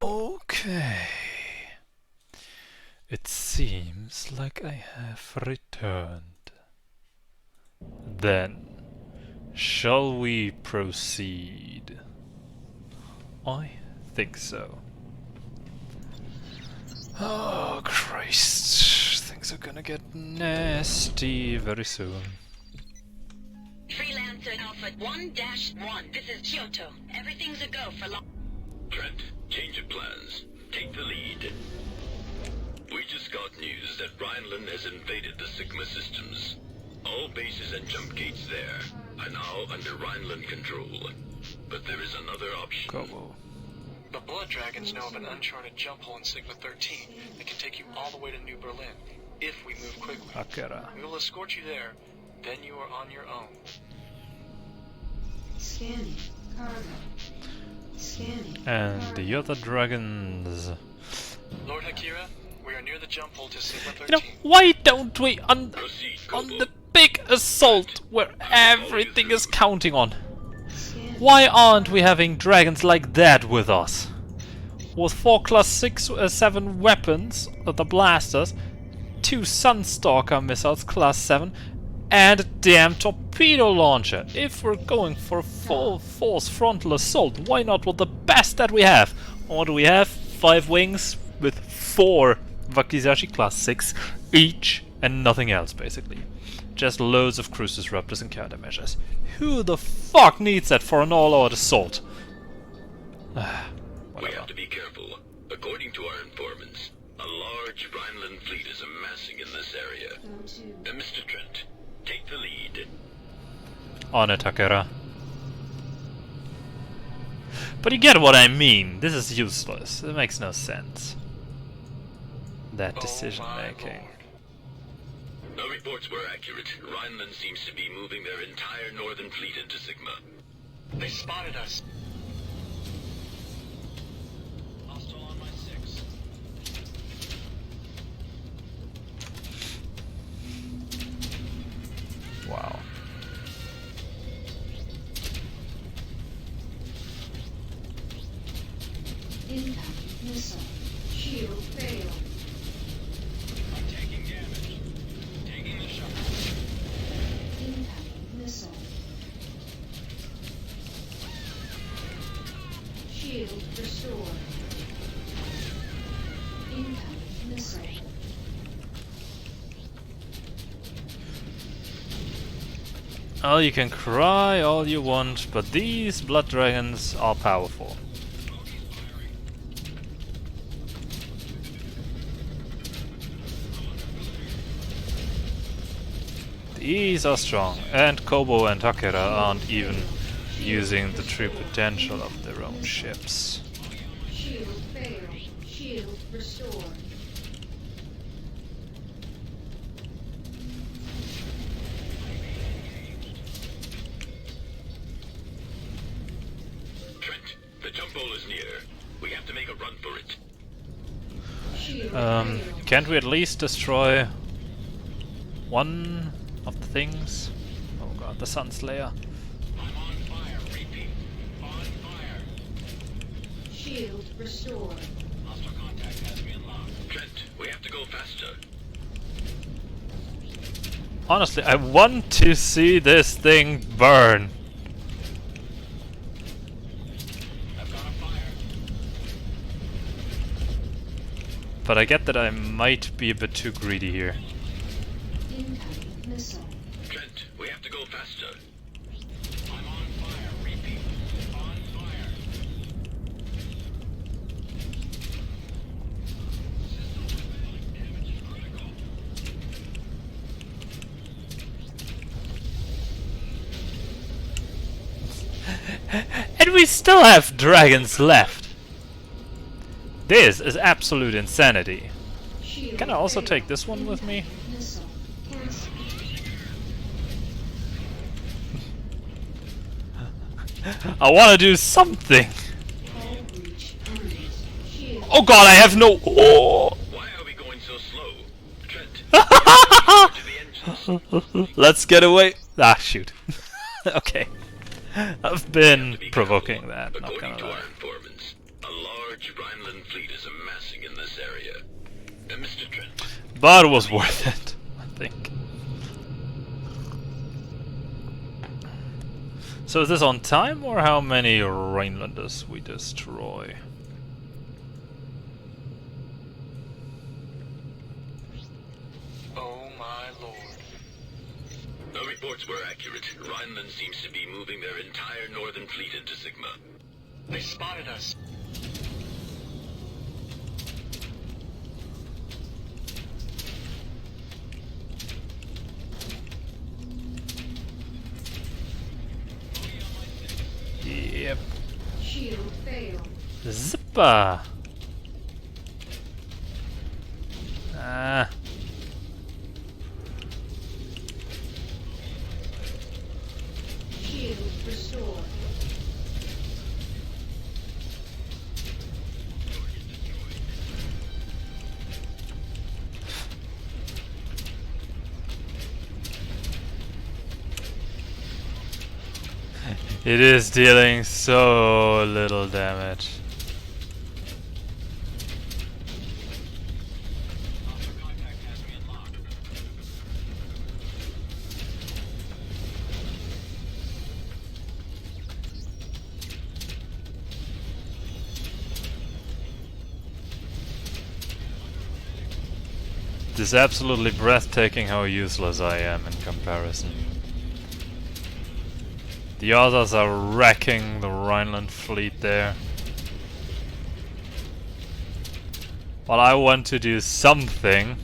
Okay. It seems like I have returned. Then, shall we proceed? I think so. Oh Christ, things are gonna get nasty very soon. Freelancer Alpha 1-1. This is Kyoto. Everything's a go for long. Trent, change of plans. Take the lead. We just got news that Rhineland has invaded the Sigma systems. All bases and jump gates there are now under Rhineland control. But there is another option. Go. The Blood Dragons know of an uncharted jump hole in Sigma 13 that can take you all the way to New Berlin, if we move quickly. Akira. We will escort you there, then you are on your own. Scanning. Cargo. Scanning. And cargo. the other dragons. Lord Hakira, we are near the jump hole to Sigma 13. You know, why don't we on the big assault where everything is counting on? Why aren't we having dragons like that with us? With 4 class 7 weapons, the blasters, 2 Sunstalker missiles class 7, and a damn torpedo launcher. If we're going for a full force frontal assault, why not with the best that we have? What do we have? 5 wings with 4 Wakizashi class 6 each, and nothing else basically. Just loads of cruise disruptors and countermeasures. Who the fuck needs that for an all-out assault? We have to be careful. According to our informants, a large Rhineland fleet is amassing in this area. Mr. Trent, take the lead. On it, Takara. But you get what I mean. This is useless. It makes no sense. That decision making. The reports were accurate. Rhineland seems to be moving their entire northern fleet into Sigma. They spotted us. Hostile on my 6. Wow. Incoming missile. Shield failed. I'm taking damage. Taking the shot. Incoming missile. Shield restored. Incoming missile. Oh, you can cry all you want, but these blood dragons are powerful. These are strong, and Kobo and Takeda aren't even using the true potential of their own ships. Shield failed. Shield restored. Trent, the jump hole is near. We have to make a run for it. Shield failed. Can't we at least destroy one of the things? Oh god, the Sunslayer. I'm on fire. Repeat. On fire. Shield restored. Hostile contact has me unlocked. Trent, we have to go faster. Honestly, I want to see this thing burn. I've got a fire. But I get that I might be a bit too greedy here. Incoming missile. Trent, we have to go faster. I'm on fire. Repeat. On fire. Damage is critical. And we still have dragons left. This is absolute insanity. Shield Can I also failed. take this one with me? Missile. Cancel. I want to do something. Hull breach imminent. Shield. Oh god, I have no... Oh. Why are we going so slow? Trent, to the engines. Let's get away. Ah, shoot. Okay. I've been provoking that, not According gonna to lie. our informants, a large Rhineland fleet is amassing in this area. Mr. Trent, But it was worth it, I think. So is this on time, or how many Rhinelanders we destroy? Oh my lord. the reports were accurate. Rhineland seems to be moving their entire northern fleet into Sigma. They spotted us. Yep. Shield failed. Zipper! Ah. Shield restored. It is dealing so little damage. Hostile contact has me unlocked. It is absolutely breathtaking how useless I am in comparison. The others are wrecking the Rhineland fleet there. Well, I want to do something.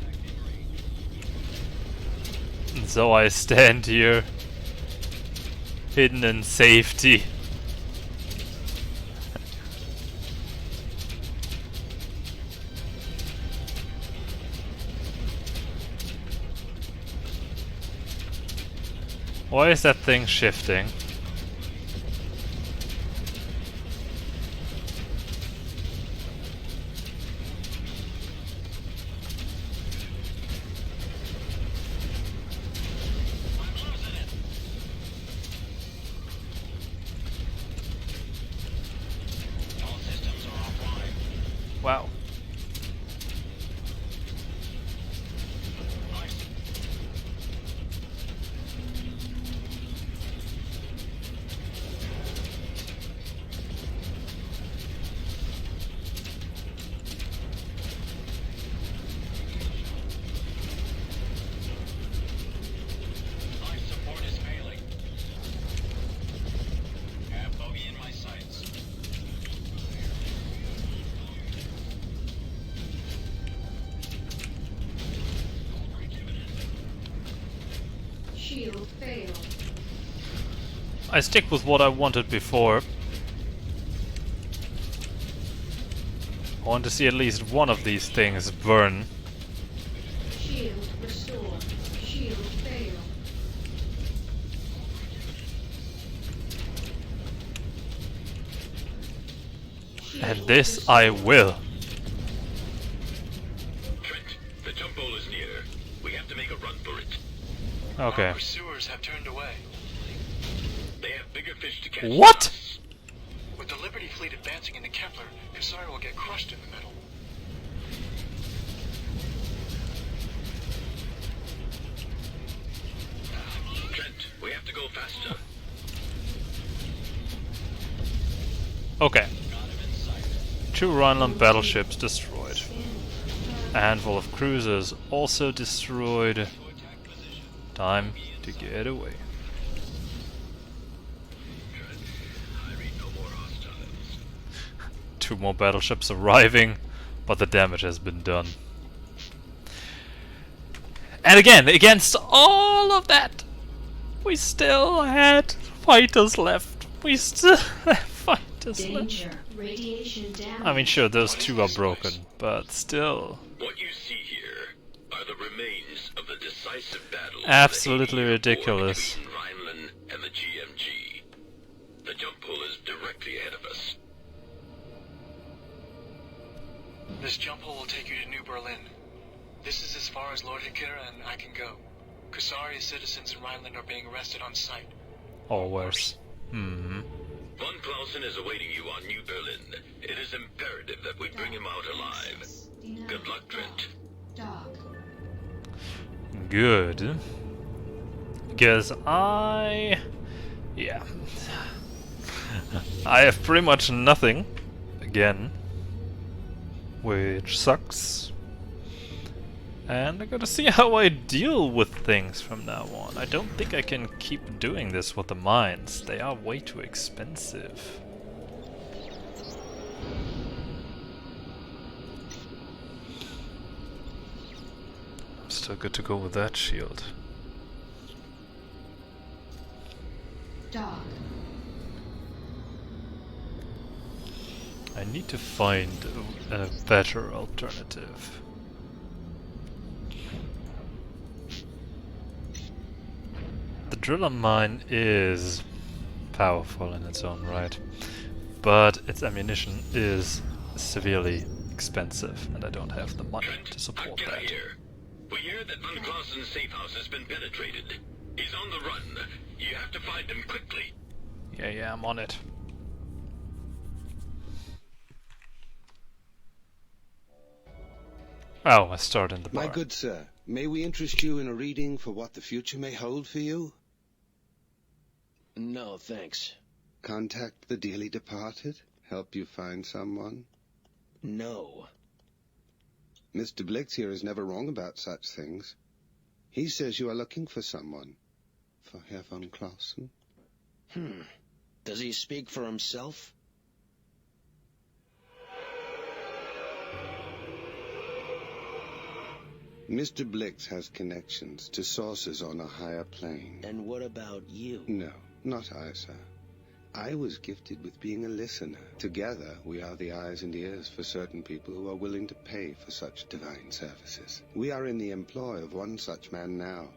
And so I stand here, hidden in safety. Why is that thing shifting? Wow. Life support is failing. Have bogey in my sights. Shield failed. I stick with what I wanted before. I want to see at least one of these things burn. Shield restored. Shield failed. And this I will. Trent, the jump hole is near. We have to make a run for it. Okay. Our pursuers have turned away. They have bigger fish to catch. What? With the Liberty fleet advancing into Kepler, Kusary will get crushed in the middle. Trent, we have to go faster. Okay. 2 Rhineland battleships destroyed. A handful of cruisers also destroyed. Time to get away. I read no more hostiles. 2 more battleships arriving, but the damage has been done. And again, against all of that, we still had fighters left. We still have fighters Danger. left. Radiation damage. I mean, sure, those 2 are broken, but still. What you see here are the remains of the decisive battle. Absolutely ridiculous. Between Rhineland and the GMG. The jump hole is directly ahead of us. This jump hole will take you to New Berlin. This is as far as Lord Hikira and I can go. Kusary citizens in Rhineland are being arrested on sight. Or worse. Hmm. Von Clausen is awaiting you on New Berlin. It is imperative that we bring him out alive. Good luck, Trent. Dog. Good. Because yeah. I have pretty much nothing. Again. Which sucks. And I gotta see how I deal with things from now on. I don't think I can keep doing this with the mines. They are way too expensive. I'm still good to go with that shield. Dog. I need to find a better alternative. The driller mine is powerful in its own right, but its ammunition is severely expensive, and I don't have the money to support Get that. here. We hear that Von Clausen's safe house has been penetrated. He's on the run. You have to find him quickly. Yeah, I'm on it. Oh, I start in the bar. My good sir, may we interest you in a reading for what the future may hold for you? No, thanks. Contact the dearly departed? Help you find someone? No. Mr. Blix here is never wrong about such things. He says you are looking for someone. For Herr von Clausen? Does he speak for himself? Mr. Blix has connections to sources on a higher plane. And what about you? No, not I, sir. I was gifted with being a listener. Together, we are the eyes and ears for certain people who are willing to pay for such divine services. We are in the employ of one such man now.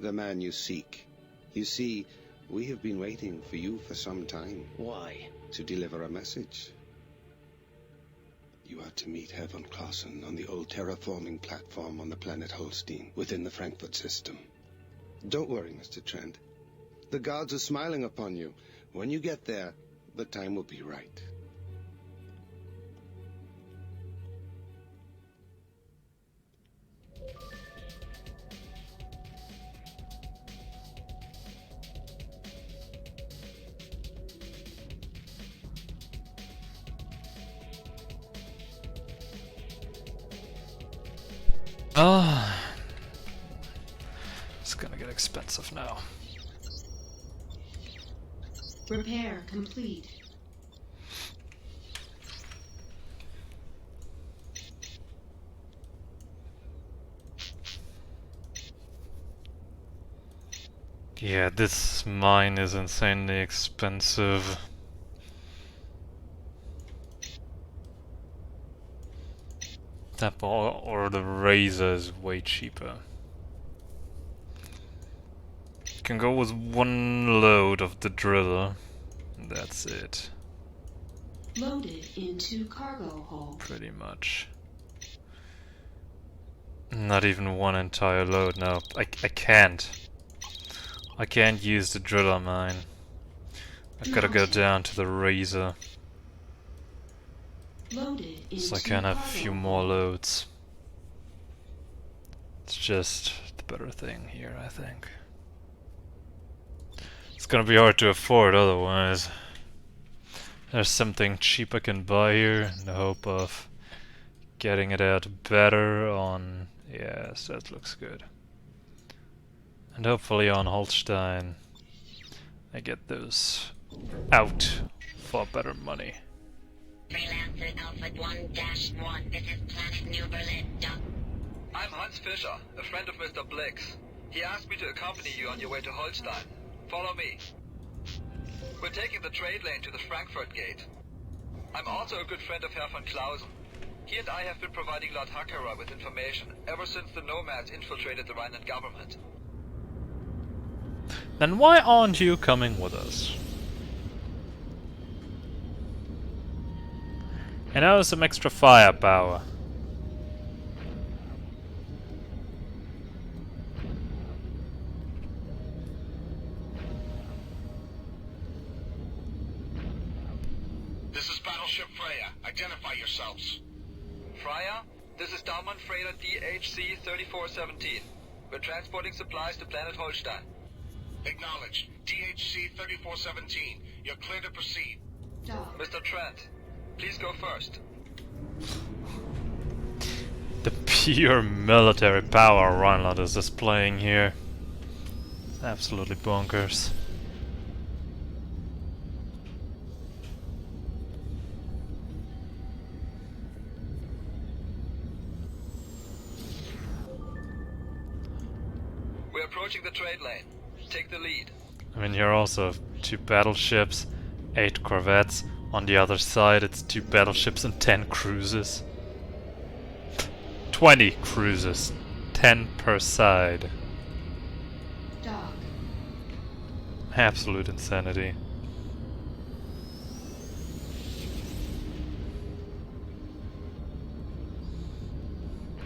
The man you seek. You see, we have been waiting for you for some time. Why? To deliver a message. You are to meet Herr von Clausen on the old terraforming platform on the planet Holstein, within the Frankfurt system. Don't worry, Mr. Trent. The gods are smiling upon you. When you get there, the time will be right. Ah, it's gonna get expensive now. Repair complete. Yeah, this mine is insanely expensive. That or the razor is way cheaper. Can go with one load of the driller. That's it. Loaded into cargo hold. Pretty much. Not even one entire load. No, I can't. I can't use the driller mine. I've gotta go down to the razor. Loaded into So I can have a few more loads. It's just the better thing here, I think. It's gonna be hard to afford otherwise. There's something cheap I can buy here in the hope of getting it out better on... Yes, that looks good. And hopefully on Holstein I get those out for better money. Freelancer Alpha 1-1. This is Planet New Berlin. I'm Hans Fischer, a friend of Mr. Blix. He asked me to accompany you on your way to Holstein. Follow me. We're taking the trade lane to the Frankfurt Gate. I'm also a good friend of Herr von Clausen. He and I have been providing Lord Hakara with information ever since the Nomads infiltrated the Rhineland government. Then why aren't you coming with us? And now some extra firepower. This is Battleship Freya. Identify yourselves. Freya, this is Daumann Freighter DHC 3417. We're transporting supplies to Planet Holstein. Acknowledge. DHC 3417. You're clear to proceed. Mr. Trent, please go first. The pure military power Rhineland is displaying here. It's absolutely bonkers. We're approaching the trade lane. Take the lead. I mean, here are also 2 battleships, 8 corvettes. On the other side, it's 2 battleships and 10 cruisers. 20 cruisers, 10 per side. Dock. Absolute insanity.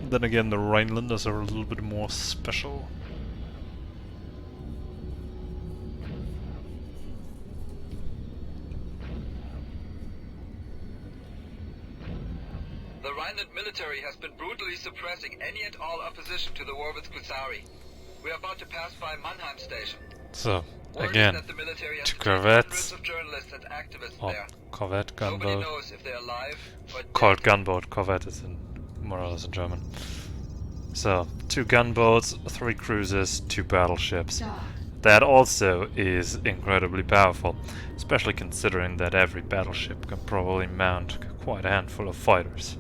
Then again, the Rhinelanders are a little bit more special. The Rhineland military has been brutally suppressing any and all opposition to the war with Kusary. We are about to pass by Mannheim station. So, Word again, is that the military has 2 killed corvettes. hundreds of journalists and activists Oh, there. corvette, Nobody gunboat. knows if they're alive or Called gunboat, corvette is in more or less in German. So, 2 gunboats, 3 cruisers, 2 battleships. That also is incredibly powerful, especially considering that every battleship can probably mount quite a handful of fighters.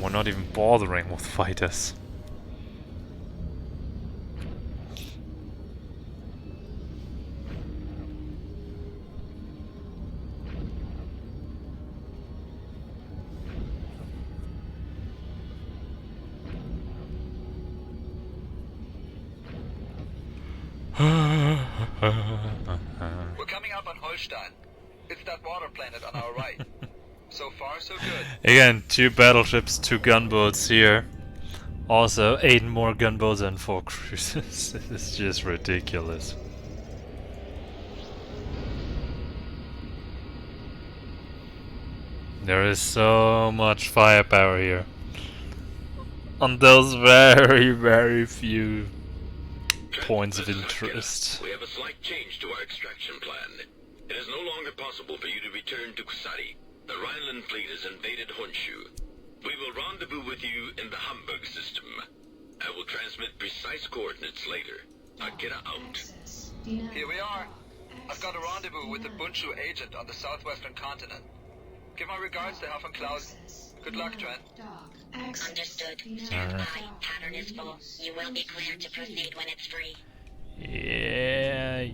We're not even bothering with fighters. We're coming up on Holstein. It's that water planet on our right. So far, so good. Again, 2 battleships, 2 gunboats here. Also, 8 more gunboats and 4 cruisers. It's just ridiculous. There is so much firepower here. On those very, very few points of interest. We have a slight change to our extraction plan. It is no longer possible for you to return to Kusary. The Rhineland fleet has invaded Honshu. We will rendezvous with you in the Hamburg system. I will transmit precise coordinates later. Akira out. Here we are. I've got a rendezvous with the Bunchu agent on the southwestern continent. Give my regards to Herr von Clausen. Good luck, Trent. Understood. Stand by. Pattern is full. You will be cleared to proceed when it's free. Yeah.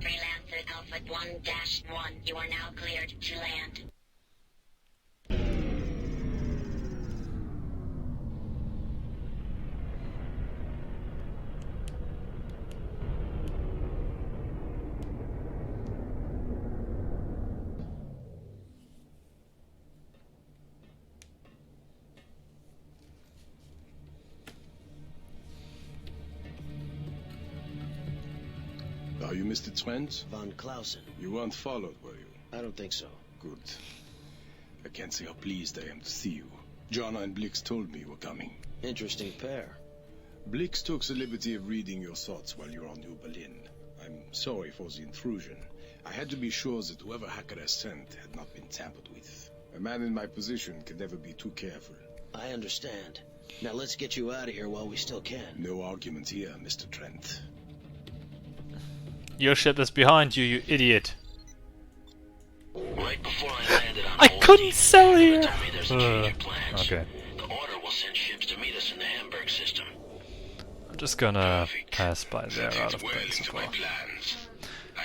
Freelancer Alpha 1-1. You are now cleared to land. Are you Mr. Trent? Von Clausen. You weren't followed, were you? I don't think so. Good. I can't say how pleased I am to see you. Jonna and Blix told me you were coming. Interesting pair. Blix took the liberty of reading your thoughts while you were on New Berlin. I'm sorry for the intrusion. I had to be sure that whoever Hakara sent had not been tampered with. A man in my position can never be too careful. I understand. Now let's get you out of here while we still can. No argument here, Mr. Trent. Your ship is behind you, you idiot. Right before I landed on I couldn't sell here. Okay. The order will send ships to meet us in the Hamburg system. I'm just gonna pass by there out of principle.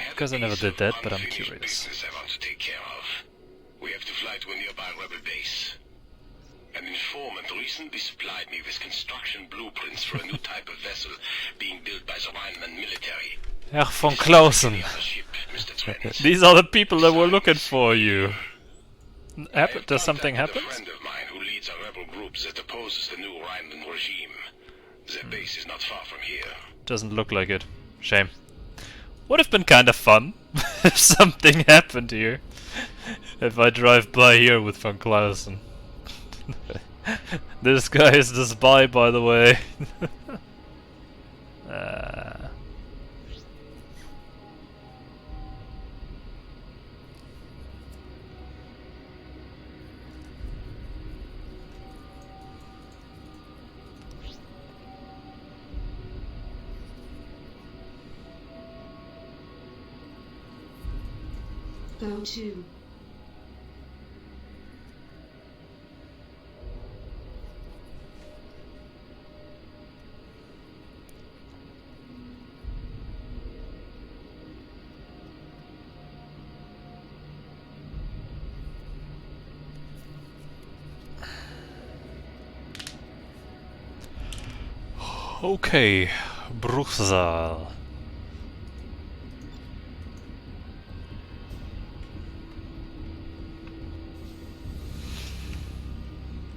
Because I never did that, but I'm curious. I want to take care of. We have to fly to a nearby rebel base. An informant recently supplied me with construction blueprints for a new type of vessel being built by the Rhineland military. Herr von Clausen. These are the people that were looking for you. Does something happen? A friend of mine who leads a rebel group that opposes the new Rhineland regime. Their base is not far from here. Doesn't look like it. Shame. Would have been kind of fun if something happened here. If I drive by here with von Clausen. This guy is the spy, by the way. Go to. Okay, Bruchsal.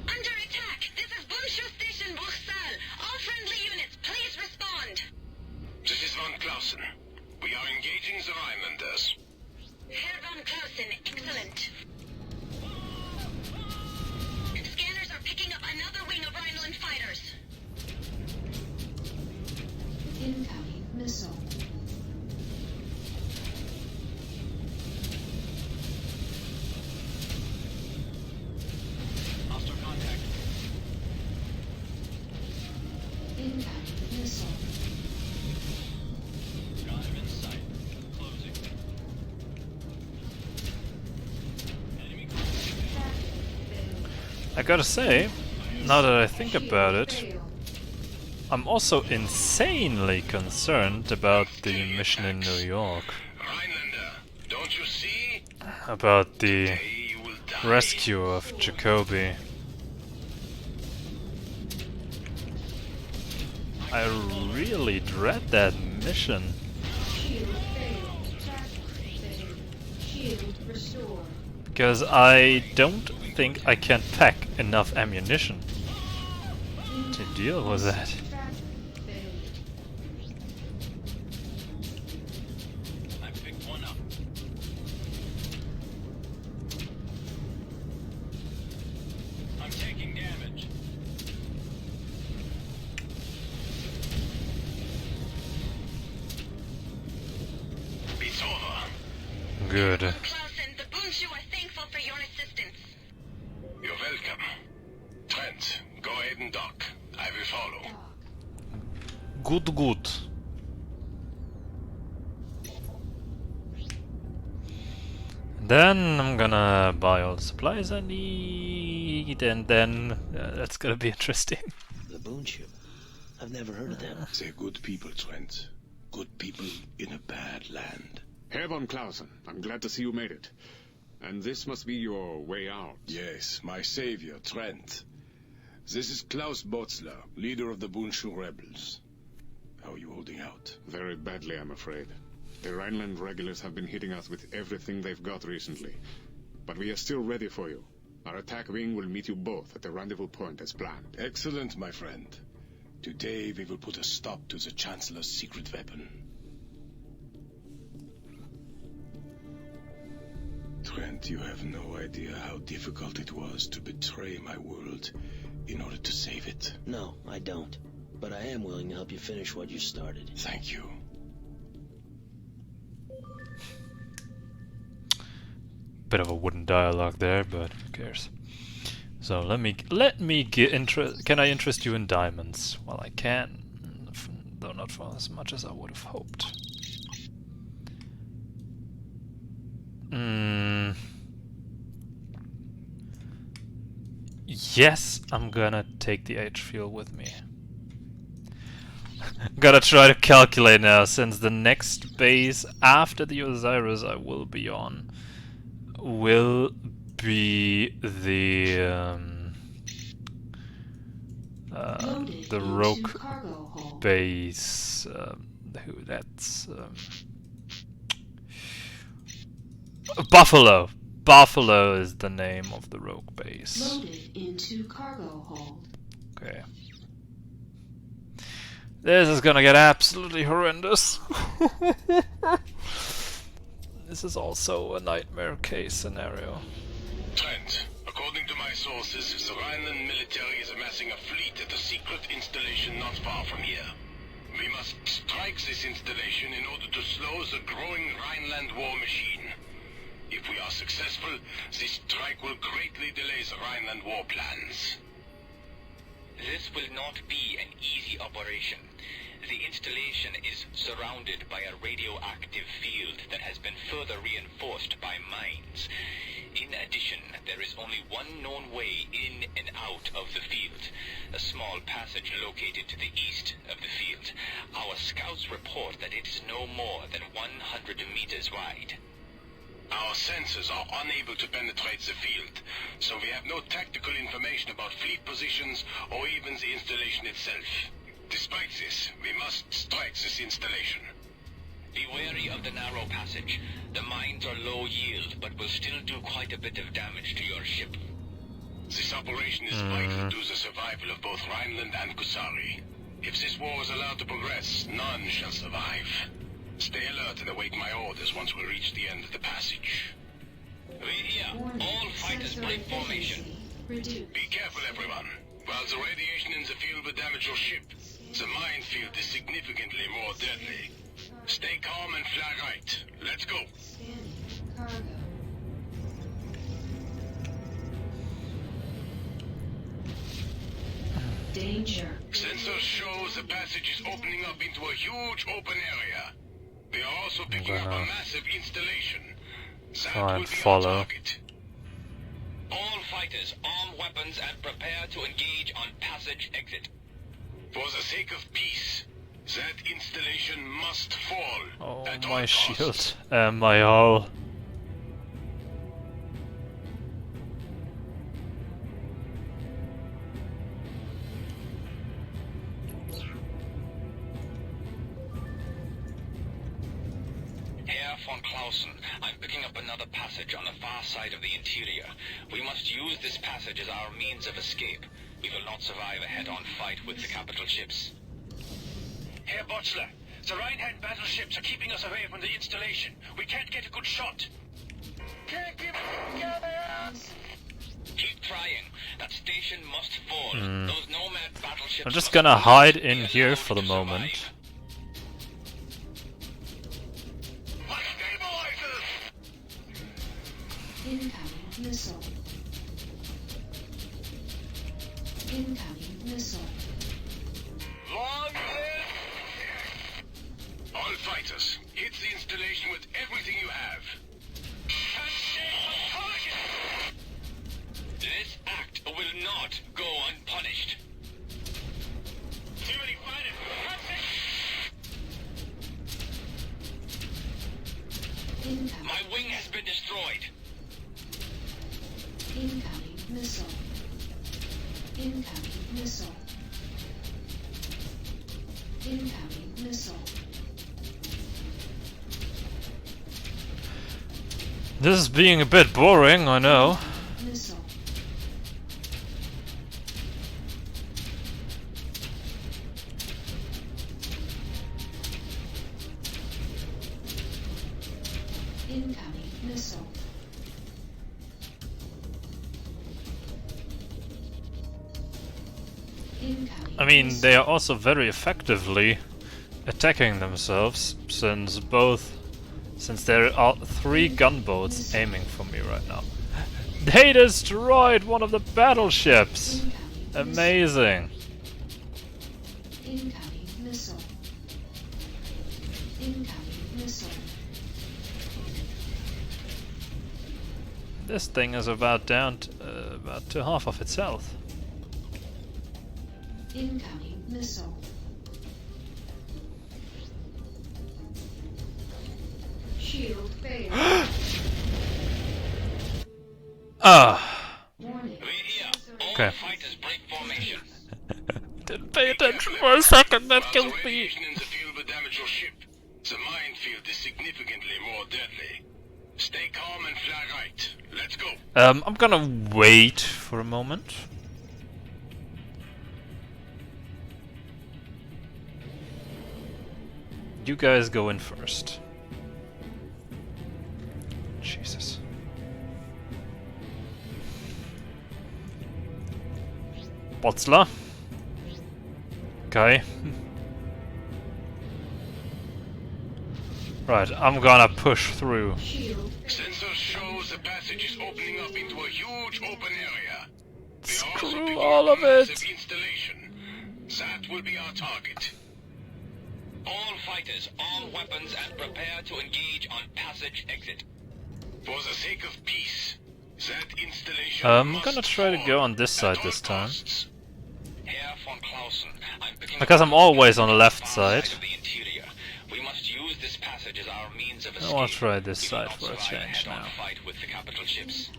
Under attack! This is Bundschuh Station, Bruchsal. All friendly units, please respond. This is von Clausen. We are engaging the Rhinelanders. Herr von Clausen, excellent. Scanners are picking up another wing of Rhineland fighters. Incoming missile. Hostile contact. Incoming missile. Got him in sight. Closing. Enemy I gotta say, now that I think about it, I'm also insanely concerned about the mission in New York. Rhinelander, don't you see? About the rescue of Jacoby. I really dread that mission. Shield failed. Tactics failed. Shield restored. Because I don't think I can pack enough ammunition to deal with that. I picked one up. I'm taking damage. It's over. Good. Clausen, the Bunshu are thankful for your assistance. You're welcome. Trent, go ahead and dock. I will follow. Good, good. Then I'm gonna buy all the supplies I need, and then that's gonna be interesting. The Bunshu. I've never heard of them. They're good people, Trent. Good people in a bad land. Herr von Clausen, I'm glad to see you made it. And this must be your way out. Yes, my savior, Trent. This is Klaus Botzler, leader of the Bunshu rebels. How are you holding out? Very badly, I'm afraid. The Rhineland regulars have been hitting us with everything they've got recently. But we are still ready for you. Our attack wing will meet you both at the rendezvous point as planned. Excellent, my friend. Today we will put a stop to the Chancellor's secret weapon. Trent, you have no idea how difficult it was to betray my world in order to save it. No, I don't. But I am willing to help you finish what you started. Thank you. Bit of a wooden dialogue there, but who cares? So let me get Can I interest you in diamonds? Well, I can, though not for as much as I would have hoped. Yes, I'm gonna take the H-field with me. Gotta try to calculate now, since the next base after the Osiris I will be on will be the rogue base. Buffalo. Buffalo is the name of the rogue base. Loaded into cargo hold. Okay. This is gonna get absolutely horrendous. This is also a nightmare case scenario. Trent, according to my sources, the Rhineland military is amassing a fleet at a secret installation not far from here. We must strike this installation in order to slow the growing Rhineland war machine. If we are successful, this strike will greatly delay the Rhineland war plans. This will not be an easy operation. The installation is surrounded by a radioactive field that has been further reinforced by mines. In addition, there is only one known way in and out of the field, a small passage located to the east of the field. Our scouts report that it is no more than 100 meters wide. Our sensors are unable to penetrate the field, so we have no tactical information about fleet positions or even the installation itself. Despite this, we must strike this installation. Be wary of the narrow passage. The mines are low yield, but will still do quite a bit of damage to your ship. This operation is vital to the survival of both Rhineland and Kusary. If this war is allowed to progress, none shall survive. Stay alert and await my orders once we reach the end of the passage. We hear. All fighters break formation. Be careful, everyone. While the radiation in the field will damage your ship, the minefield is significantly more deadly. Stay calm and fly right. Let's go. Cargo. Danger. Sensors show the passage is opening up into a huge open area. They are also picking up a massive installation. Try and follow. All fighters, arm weapons and prepare to engage on passage exit. For the sake of peace, that installation must fall. Oh, at all my costs. shield and my hull. von Clausen, I'm picking up another passage on the far side of the interior. We must use this passage as our means of escape. We will not survive a head-on fight with the capital ships. Herr Botzler, the Rheinland battleships are keeping us away from the installation. We can't get a good shot. Can't keep it together! Keep trying. That station must fall. Those Nomad battleships. I'm just gonna hide in here for the moment. Incoming missile. Incoming missile. Long live! All fighters, hit the installation with everything you have. This act will not go unpunished. Too many fighters! My wing has been destroyed. Incoming missile. Incoming missile. Incoming missile. This is being a bit boring, I know. Missile. Incoming missile. I mean, they are also very effectively attacking themselves, since there are 3 gunboats aiming for me right now. They destroyed one of the battleships! Amazing! Incoming missile. Incoming missile. This thing is about down to half of its health. Incoming missile. Shield failed. Okay. Didn't pay attention for a second, that killed me. In the field will damage your ship. The minefield is significantly more deadly. Stay calm and fly right. Let's go. I'm gonna wait for a moment. You guys go in first. Jesus. Botzler. Okay. Right, I'm gonna push through. Sensor shows the passage is opening up into a huge open area. Screw all of it! Installation. That will be our target. All fighters, arm weapons, and prepare to engage on passage exit. For the sake of peace, that installation I'm gonna try to go on this side this time. Herr von Clausen, I'm picking Because I'm always on the left side. of the interior. We must use this passage as our means of escape. I'll try this side for a change now. Fight with the capital ships.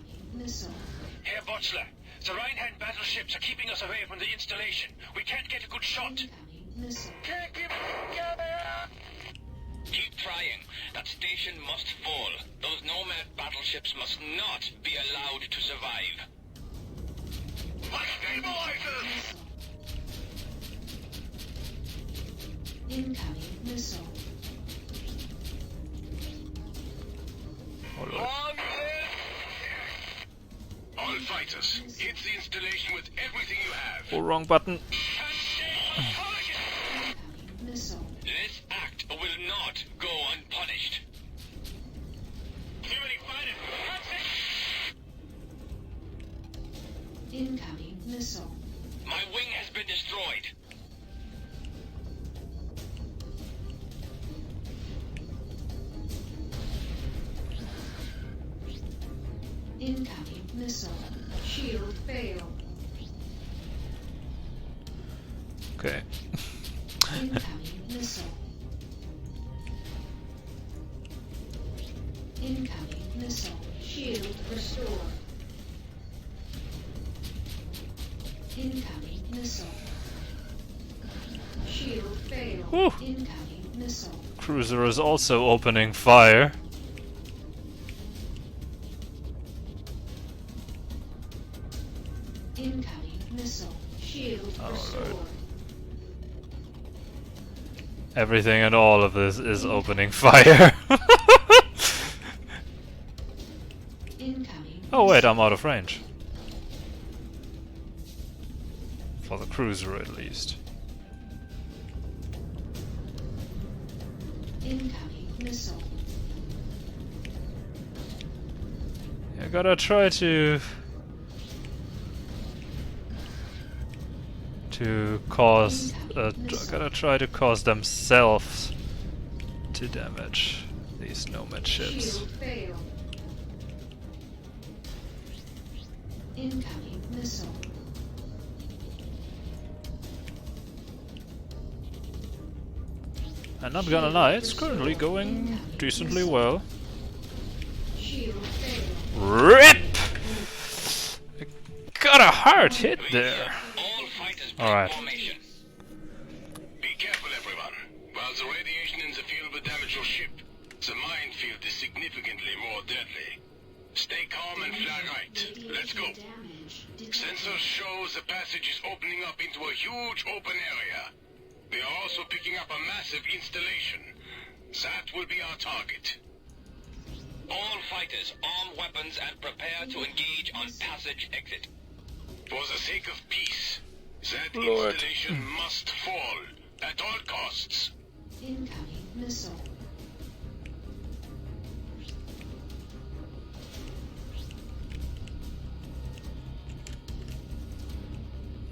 Herr Botzler, the Rheinland battleships are keeping us away from the installation. We can't get a good shot. Can't keep it together! Keep trying. That station must fall. Those Nomad battleships must not be allowed to survive. Stabilizers! Incoming missile. Long live! All fighters, hit the installation with everything you have. Oh, wrong button. Missile. This act will not go unpunished. Too many fighters! Incoming missile. My wing has been destroyed. Incoming missile. Shield failed. Okay. Incoming missile. Incoming missile. Shield restored. Incoming missile. Shield failed. Whew. Incoming missile. Cruiser is also opening fire. Everything and all of this is opening fire. Oh wait, I'm out of range. For the cruiser at least. Incoming missile. I gotta try to cause gotta try to cause themselves to damage these nomad ships. Shield failed. Incoming missile. I'm not gonna lie, it's currently going decently well. Shield failed. RIP! I got a hard hit there. Alright. Be careful, everyone. While the radiation in the field will damage your ship, the minefield is significantly more deadly. Stay calm and fly right. Let's go. Sensors show the passage is opening up into a huge open area. We are also picking up a massive installation. That will be our target. All fighters, arm weapons and prepare to engage on passage exit. For the sake of peace, that Lord. installation must fall at all costs. Incoming missile.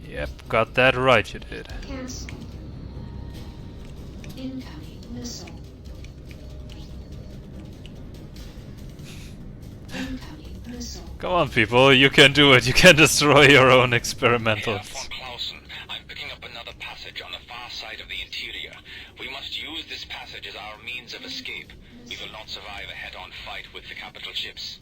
Yep, got that right, you did. Cancel. Incoming missile. Incoming missile. Come on, people, you can do it. You can destroy your own experimentals. Clausen, I'm picking up another passage on the far side of the interior. We must use this passage as our means of escape. We will not survive a head-on fight with the capital ships.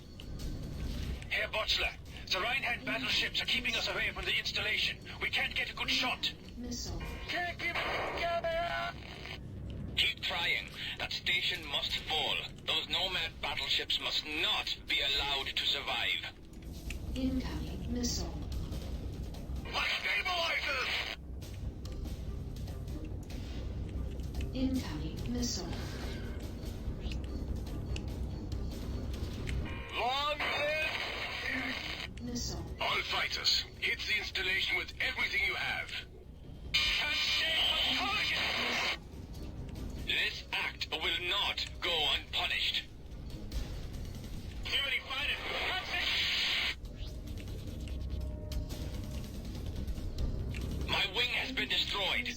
Herr Botzler, the Rheinland battleships are keeping us away from the installation. We can't get a good shot. Missile. Keep trying. That station must fall. Those Nomad battleships must not be allowed to survive. Incoming missile. Stabilizers! Incoming missile. Long live! Missile. All fighters, hit the installation with everything you have. Can't stay on target! This act will not go unpunished. Clearly fighting. My wing has been destroyed.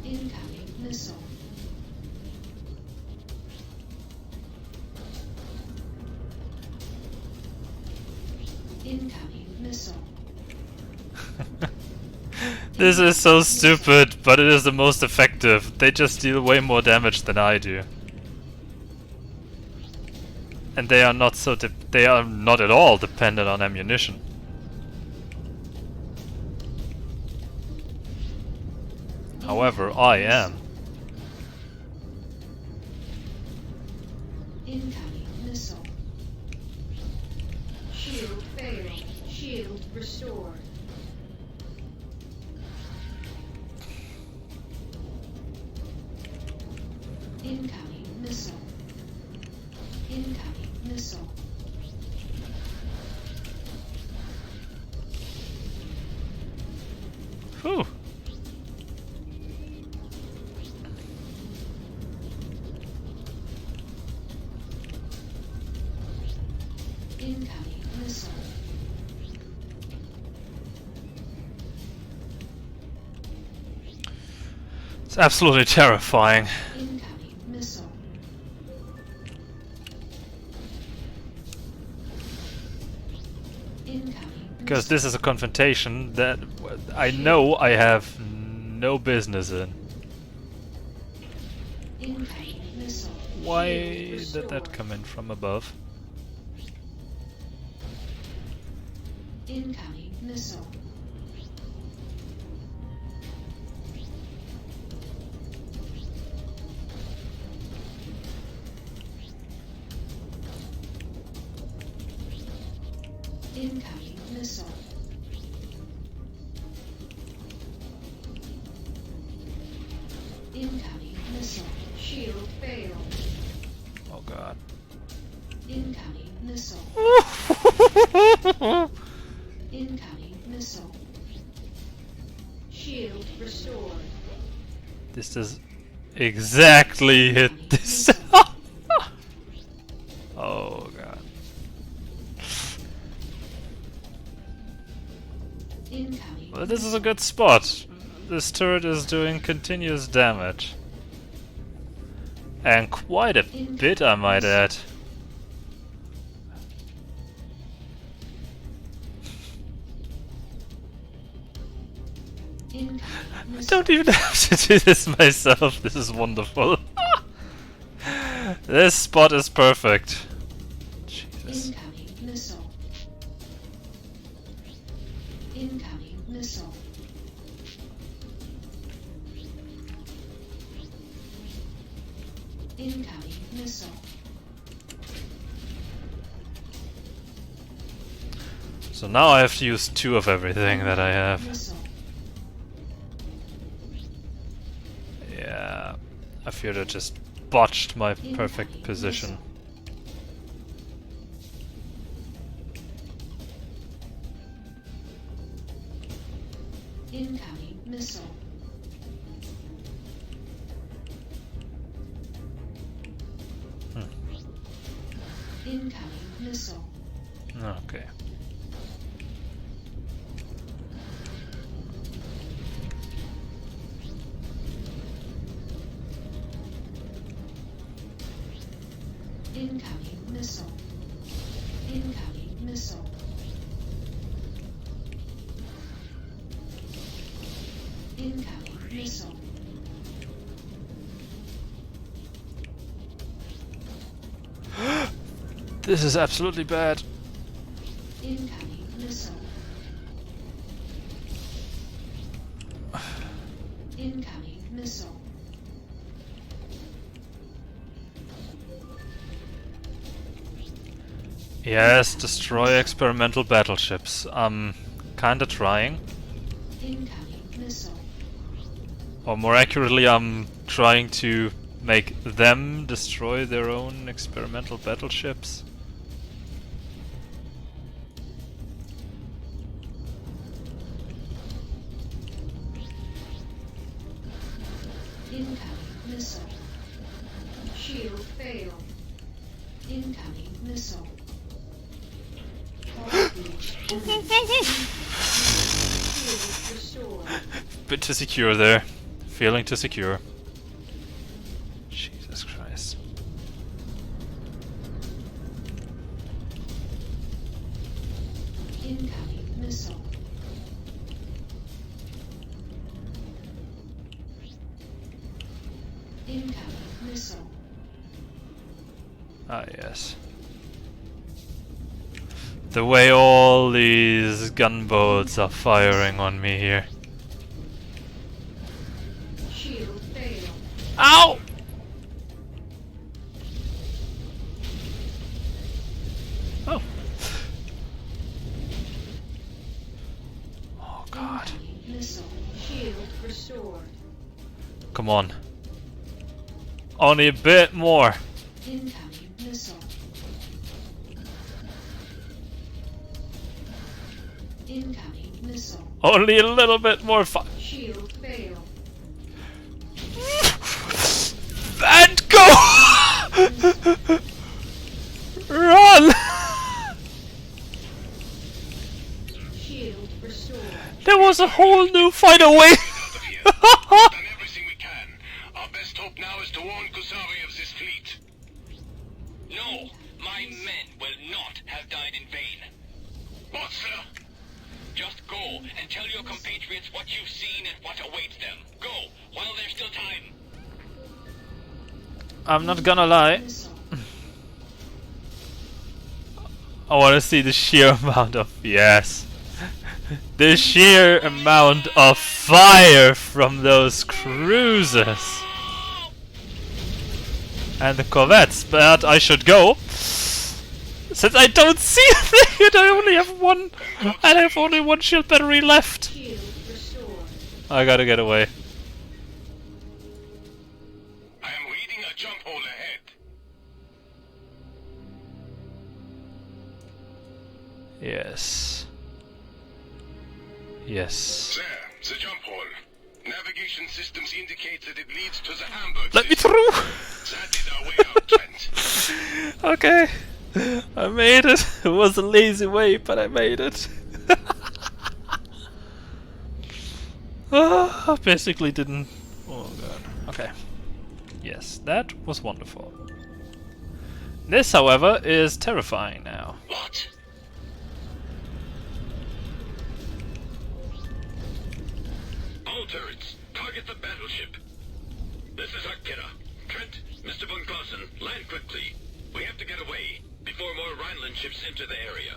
Incoming missile. Incoming missile. This is so stupid, but it is the most effective. They just deal way more damage than I do. And they are not they are not at all dependent on ammunition. However, I am. Incoming missile. Shield failed. Shield restored. Incoming missile. Incoming missile. Whew. Incoming missile. It's absolutely terrifying. Incoming missile. Incoming. Because this is a confrontation that I know I have no business in. Incoming missile. Why did that come in from above? Incoming missile. Incoming missile. Incoming missile. Shield failed. Oh god. Incoming missile. Incoming missile. Shield restored. This does exactly hit this. Oh god. Incoming. Well, this is a good spot. This turret is doing continuous damage. And quite a bit, I might add. I don't even have to do this myself. This is wonderful. This spot is perfect. Jesus. Incoming missile. Incoming missile. Incoming missile. So now I have to use 2 of everything that I have. Missile. Yeah, I fear I just botched my perfect position. Incoming missile. Incoming missile. Okay. Incoming missile. Incoming missile. Incoming missile. This is absolutely bad. Incoming missile. Incoming missile. Yes, destroy experimental battleships. I'm kinda trying. Incoming missile. Or more accurately, I'm trying to make them destroy their own experimental battleships. Incoming missile. Shield failed. Incoming missile. Shield restored. Bit too secure there. Feeling too secure. Jesus Christ. Incoming missile. Incoming missile. Ah, yes. The way all these gunboats are firing on me here. Shield failed. Ow! Oh. Oh god. Incoming missile. Shield restored. Come on. Only a bit more. Incoming missile. Incoming missile. Only a little bit more Shield failed. And go! Run! Shield restored. There was a whole new fight away! Done everything we can. Our best hope now is to warn Kusary of this fleet. No, my men will not have died in vain. What, sir? Just go and tell your compatriots what you've seen and what awaits them. Go, while there's still time. I'm not gonna lie. I wanna see the sheer amount of... Yes. The sheer amount of fire from those cruisers. And the corvettes, but I should go. Since I don't see a thing and I only have one... And I have only one shield battery left. I gotta get away. a jump hole ahead. Yes. Yes. There, the jump hole. Navigation systems indicate that it leads to the Hamburg Let me system. through! That is our way out, Trent. Okay. I made it. It was a lazy way, but I made it. I basically didn't... Oh god. Okay. Yes, that was wonderful. This, however, is terrifying now. What? All turrets, target the battleship. This is Akira. Trent, Mr. von Clausen, land quickly. We have to get away before more Rhineland ships enter the area.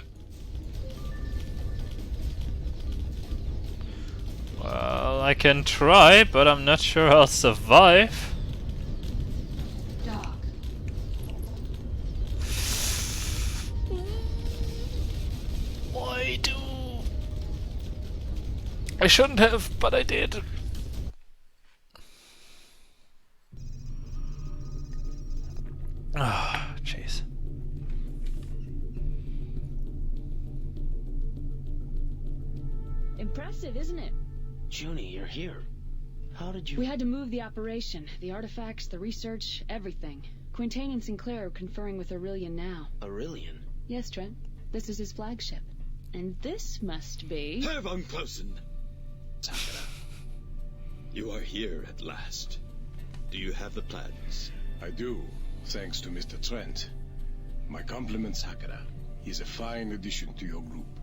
Well, I can try, but I'm not sure I'll survive. Dock. Why do... I shouldn't have, but I did. Ah, jeez. Impressive, isn't it? Junie, you're here. How did you... We had to move the operation, the artifacts, the research, everything. Quintain and Sinclair are conferring with Aurelian now. Aurelian? Yes, Trent. This is his flagship. And this must be... Herr von Clausen! Takara, you are here at last. Do you have the plans? I do, thanks to Mr. Trent. My compliments, Hakara. He's a fine addition to your group.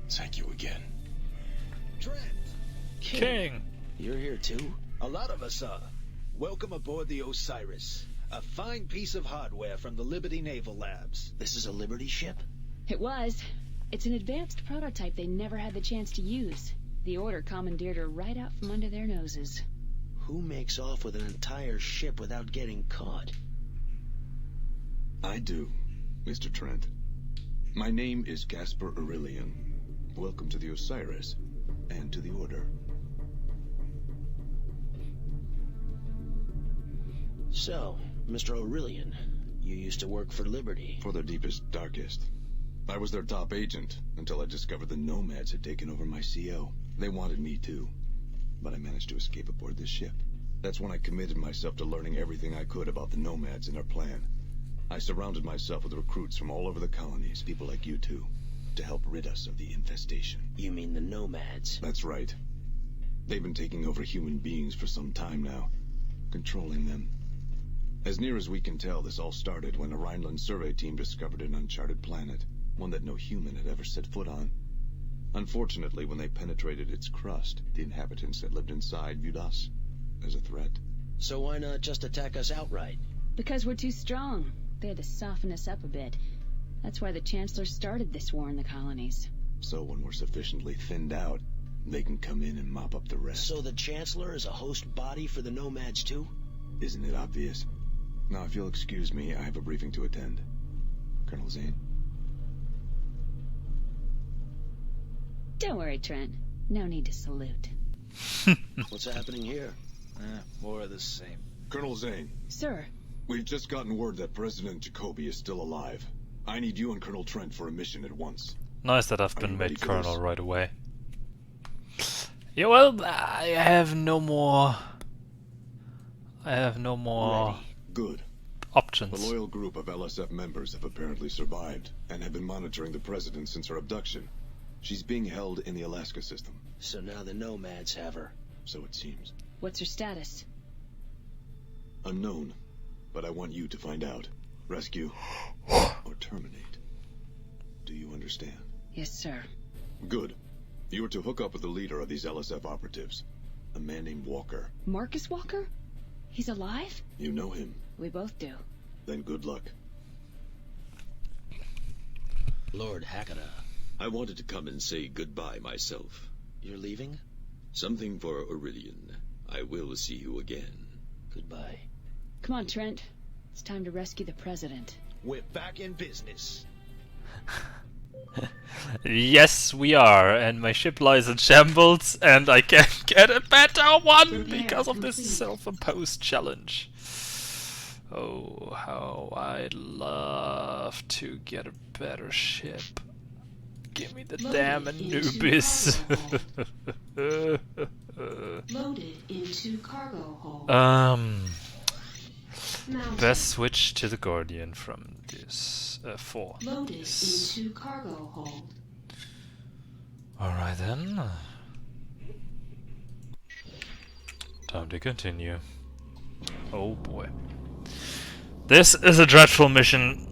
Thank you again. Trent! King! You're here too? A lot of us are. Welcome aboard the Osiris. A fine piece of hardware from the Liberty Naval Labs. This is a Liberty ship? It was. It's an advanced prototype they never had the chance to use. The Order commandeered her right out from under their noses. Who makes off with an entire ship without getting caught? I do, Mr. Trent. My name is Gaspar Aurelian. Welcome to the Osiris, and to the Order. So, Mr. Aurelian, you used to work for Liberty. For their deepest, darkest. I was their top agent, until I discovered the Nomads had taken over my CO. They wanted me too, but I managed to escape aboard this ship. That's when I committed myself to learning everything I could about the Nomads and their plan. I surrounded myself with recruits from all over the colonies, people like you two, to help rid us of the infestation. You mean the Nomads? That's right. They've been taking over human beings for some time now, controlling them. As near as we can tell, this all started when a Rhineland survey team discovered an uncharted planet, one that no human had ever set foot on. Unfortunately, when they penetrated its crust, the inhabitants that lived inside viewed us as a threat. So why not just attack us outright? Because we're too strong. They had to soften us up a bit. That's why the Chancellor started this war in the colonies. So when we're sufficiently thinned out, they can come in and mop up the rest. So the Chancellor is a host body for the Nomads too? Isn't it obvious? Now, if you'll excuse me, I have a briefing to attend. Colonel Zane? Don't worry, Trent. No need to salute. What's happening here? More of the same. Colonel Zane. Sir. We've just gotten word that President Jacoby is still alive. I need you and Colonel Trent for a mission at once. Nice that I've been made Colonel right away. Yeah, well, I have no more... Ready. Good. Options. A loyal group of LSF members have apparently survived, and have been monitoring the President since her abduction. She's being held in the Alaska system. So now the Nomads have her. So it seems. What's her status? Unknown. But I want you to find out. Rescue or terminate. Do you understand? Yes, sir. Good. You are to hook up with the leader of these LSF operatives, a man named Walker. Marcus Walker? He's alive? You know him. We both do. Then good luck. Lord Hakata. I wanted to come and say goodbye myself. You're leaving? Something for Aurelian. I will see you again. Goodbye. Come on, Trent. It's time to rescue the President. We're back in business. Yes, we are, and my ship lies in shambles, and I can't get a better one because of this self-imposed challenge. Oh, how I'd love to get a better ship. Give me the damn Anubis. Loaded into cargo hold. Best switch to the Guardian from this 4. Loaded Yes. into cargo hold. Alright then. Time to continue. Oh boy. This is a dreadful mission.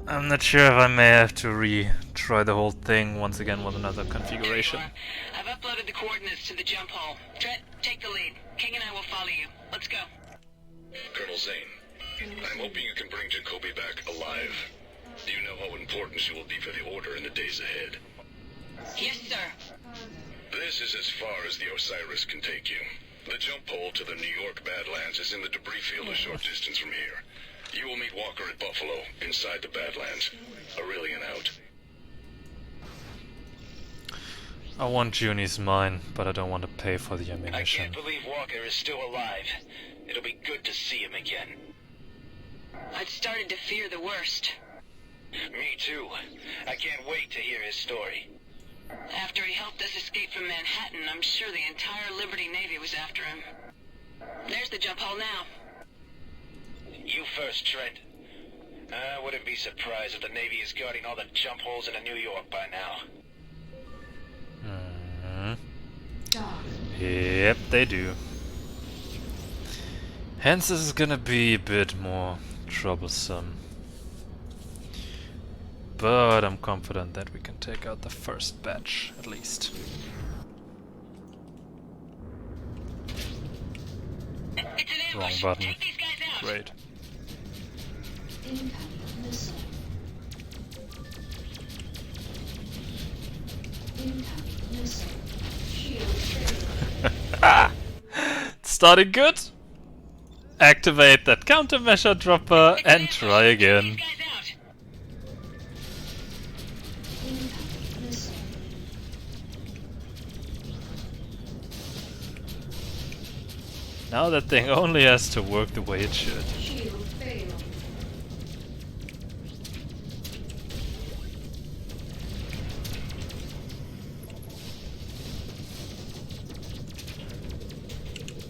I'm not sure if I may have to retry the whole thing once again with another configuration. I've uploaded the coordinates to the jump hole. Trent, take the lead. King and I will follow you. Let's go. Colonel Zane, I'm hoping you can bring Jacoby back alive. Do you know how important she will be for the Order in the days ahead? Yes, sir. This is as far as the Osiris can take you. The jump hole to the New York Badlands is in the debris field a short distance from here. You will meet Walker at Buffalo, inside the Badlands. Aurelian out. I want Junie's mine, but I don't want to pay for the I ammunition. can't believe Walker is still alive. It'll be good to see him again. I'd started to fear the worst. Me too. I can't wait to hear his story. After he helped us escape from Manhattan, I'm sure the entire Liberty Navy was after him. There's the jump hole now. You first, Trent. I wouldn't be surprised if the Navy is guarding all the jump holes in New York by now. Yep, they do. Hence this is gonna be a bit more troublesome. But I'm confident that we can take out the first batch, at least. Wrong button. Great. Incoming missile. Incoming missile. Shield failure. Started good. Activate that countermeasure dropper and try again. Incoming missile. Now that thing only has to work the way it should. Shield failed.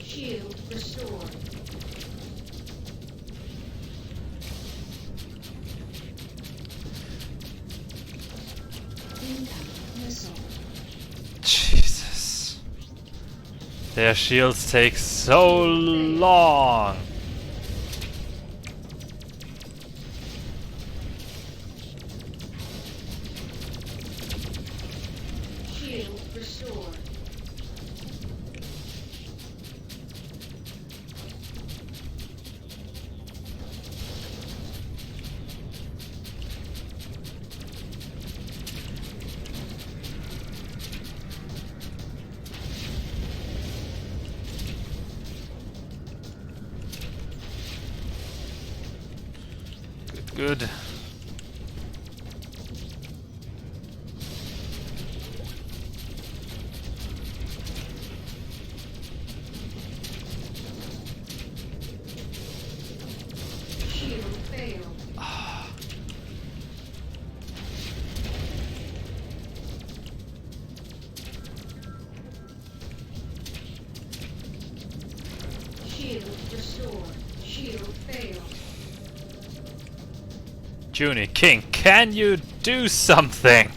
Shield restored. Incoming missile. Jesus. Their shields take so long. Shield restored. Good. Shield failed. Shield restored. Shield failed. Junie, King, can you do something?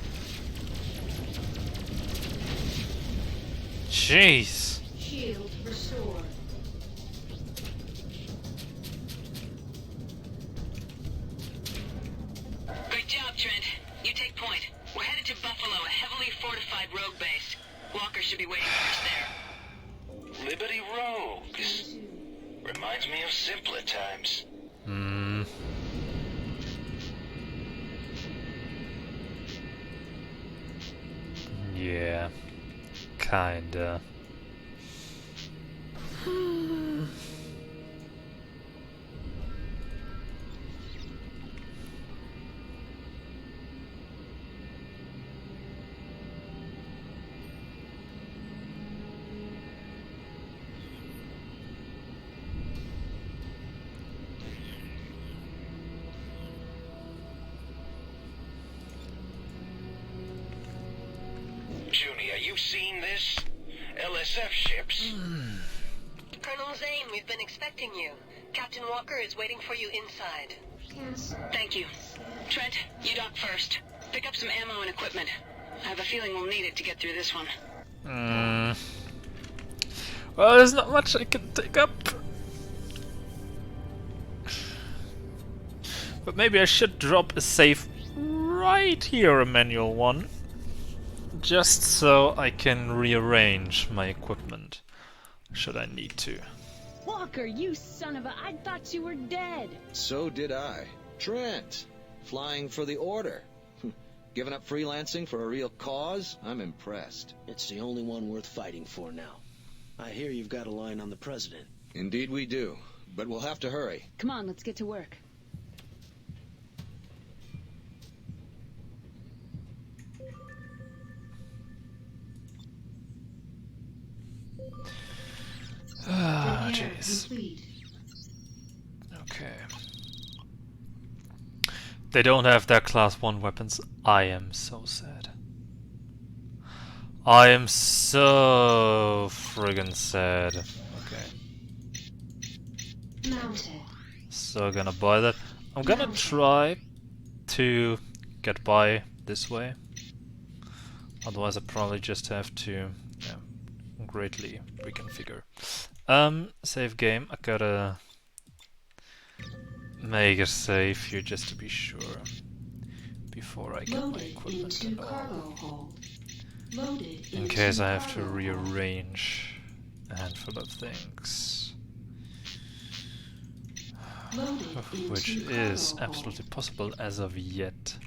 Jeez. Shield restored. Great job, Trent. You take point. We're headed to Buffalo, a heavily fortified rogue base. Walker should be waiting for us there. Liberty Rogues. Reminds me of simpler times. Hmm. Yeah. Kinda. Junior, you seen this? LSF ships. Colonel Zane, we've been expecting you. Captain Walker is waiting for you inside. Thank you. Trent, you dock first. Pick up some ammo and equipment. I have a feeling we'll need it to get through this one. Well, there's not much I can take up. But maybe I should drop a save right here, a manual one. Just so I can rearrange my equipment, should I need to. Walker, you son of a... I thought you were dead. So did I. Trent, flying for the Order. Giving up freelancing for a real cause? I'm impressed. It's the only one worth fighting for now. I hear you've got a line on the President. Indeed we do, but we'll have to hurry. Come on, let's get to work. Ah, jeez. Okay. They don't have their class 1 weapons. I am so sad. I am so friggin' sad. Okay. Mounted. So gonna buy that. I'm gonna try to get by this way. Otherwise I probably just have to greatly reconfigure. Save game. I gotta make a save here just to be sure before I get my equipment and all. In case I have to rearrange a handful of things. Which is absolutely possible as of yet.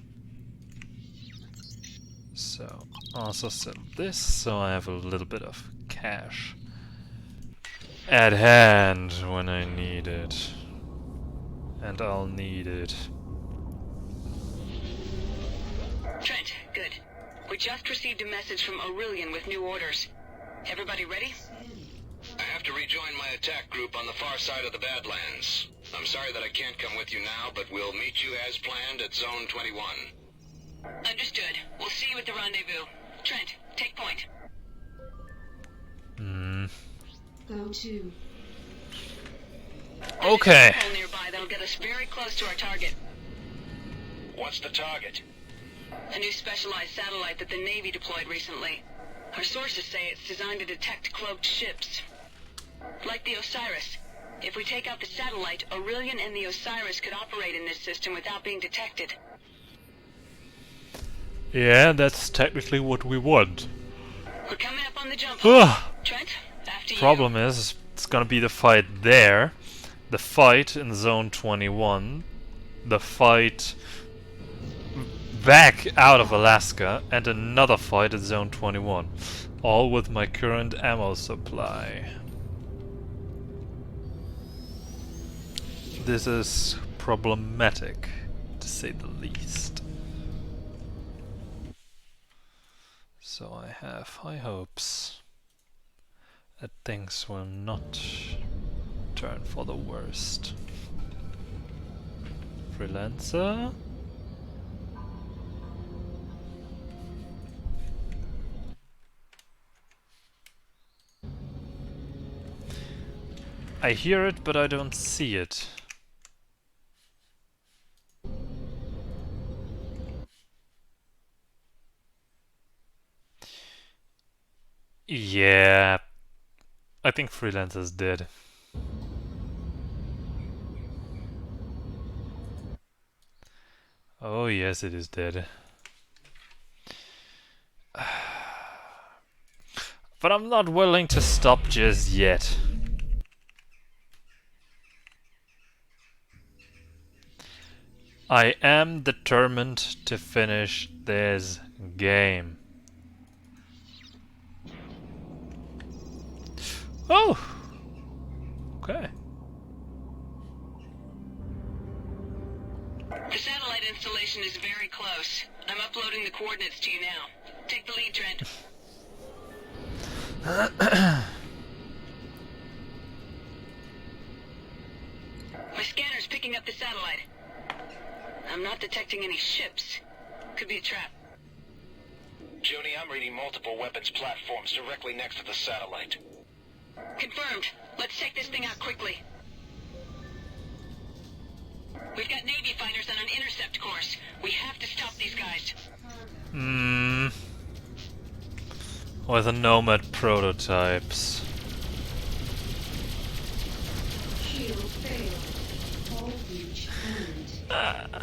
So, also sell this so I have a little bit of cash at hand when I need it. And I'll need it. Trent, good. We just received a message from Aurelian with new orders. Everybody ready? I have to rejoin my attack group on the far side of the Badlands. I'm sorry that I can't come with you now, but we'll meet you as planned at Zone 21. Understood. We'll see you at the rendezvous. Trent, take point. Go to. Okay. There's a nearby that'll get us very close to our target. What's the target? A new specialized satellite that the Navy deployed recently. Our sources say it's designed to detect cloaked ships. Like the Osiris. If we take out the satellite, Aurelian and the Osiris could operate in this system without being detected. Yeah, that's technically what we want. We're coming up on the jump. Trent, after you. Problem is, it's gonna be the fight there, the fight in Zone 21, the fight back out of Alaska, and another fight at Zone 21. All with my current ammo supply. This is problematic, to say the least. So I have high hopes that things will not turn for the worst. Freelancer? I hear it, but I don't see it. Yeah, I think Freelancer's dead. Oh yes, it is dead. But I'm not willing to stop just yet. I am determined to finish this game. Oh! Okay. The satellite installation is very close. I'm uploading the coordinates to you now. Take the lead, Trent. My scanner's picking up the satellite. I'm not detecting any ships. Could be a trap. Joni, I'm reading multiple weapons platforms directly next to the satellite. Confirmed. Let's check this thing out quickly. We've got Navy fighters on an intercept course. We have to stop these guys. With the Nomad prototypes. Shield failed. All breach end.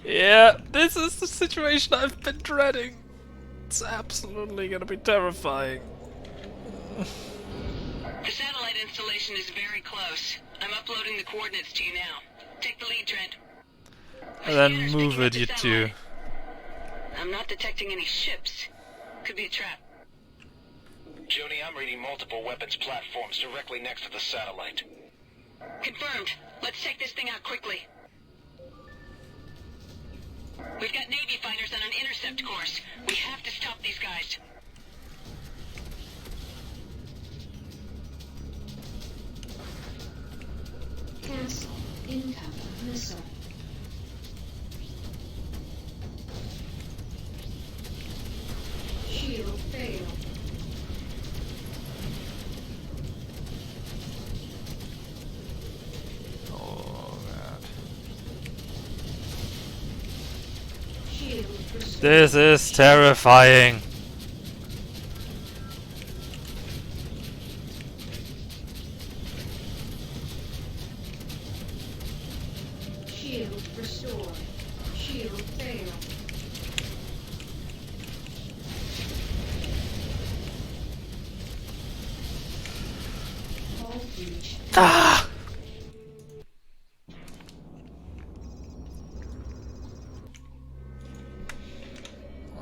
Yeah, this is the situation I've been dreading. It's absolutely gonna be terrifying. The satellite installation is very close. I'm uploading the coordinates to you now. Take the lead, Trent. And then move it, you two. I'm not detecting any ships. Could be a trap. Joni, I'm reading multiple weapons platforms directly next to the satellite. Confirmed. Let's check this thing out quickly. We've got Navy fighters on an intercept course. We have to stop these guys. Cancel. Incoming missile. Shield failed. Oh god. Shield restored. This is terrifying. Shield restored. Shield failed. All breach. Ah!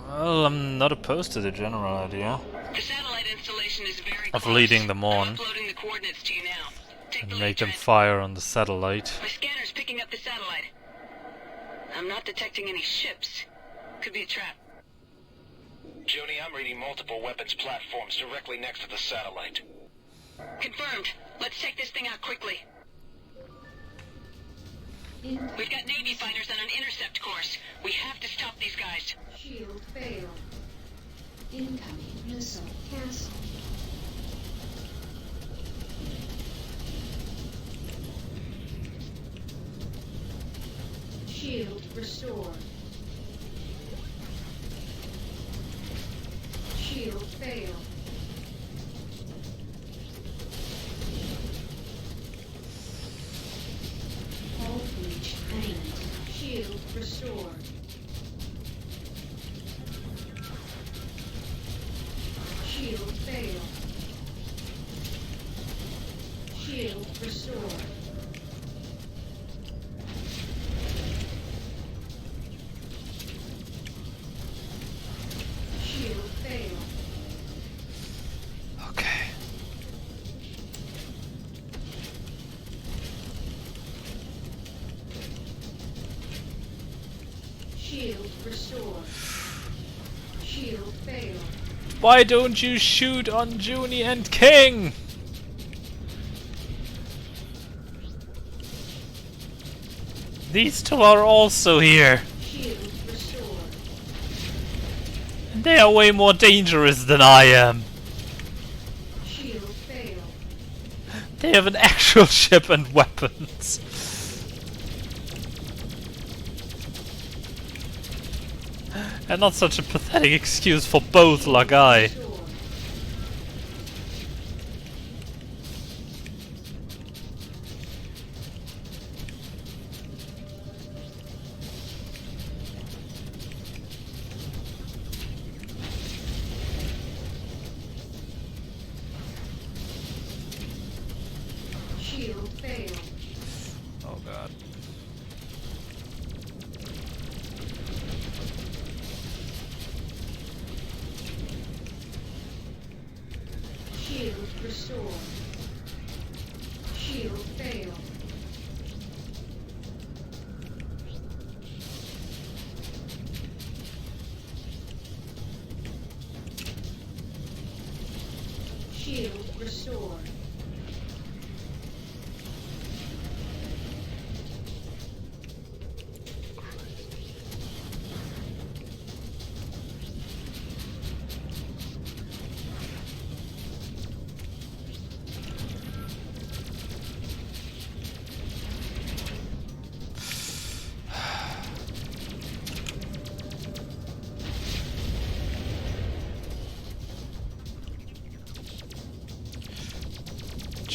Well, I'm not opposed to the general idea The satellite installation is very of close. leading them I'm on uploading the coordinates to you now. Take and the make lead, them Trent. fire on the satellite. My scanner's picking up the satellite. I'm not detecting any ships. Could be a trap. Joni, I'm reading multiple weapons platforms directly next to the satellite. Confirmed. Let's check this thing out quickly. Incoming. We've got Navy fighters on an intercept course. We have to stop these guys. Shield failed. Incoming missile. Cancel. Shield restored. Shield failed. Hull breach end. Shield restored. Shield failed. Shield restored. Shield failed. Okay. Shield restored. Shield failed. Why don't you shoot on Juni and King? These two are also here. Shield restored. And they are way more dangerous than I am. Shield failed. They have an actual ship and weapons. And not such a pathetic excuse for both Lagai. Restored. Shield failed. Oh god. Shield restored. Shield failed. Shield restored.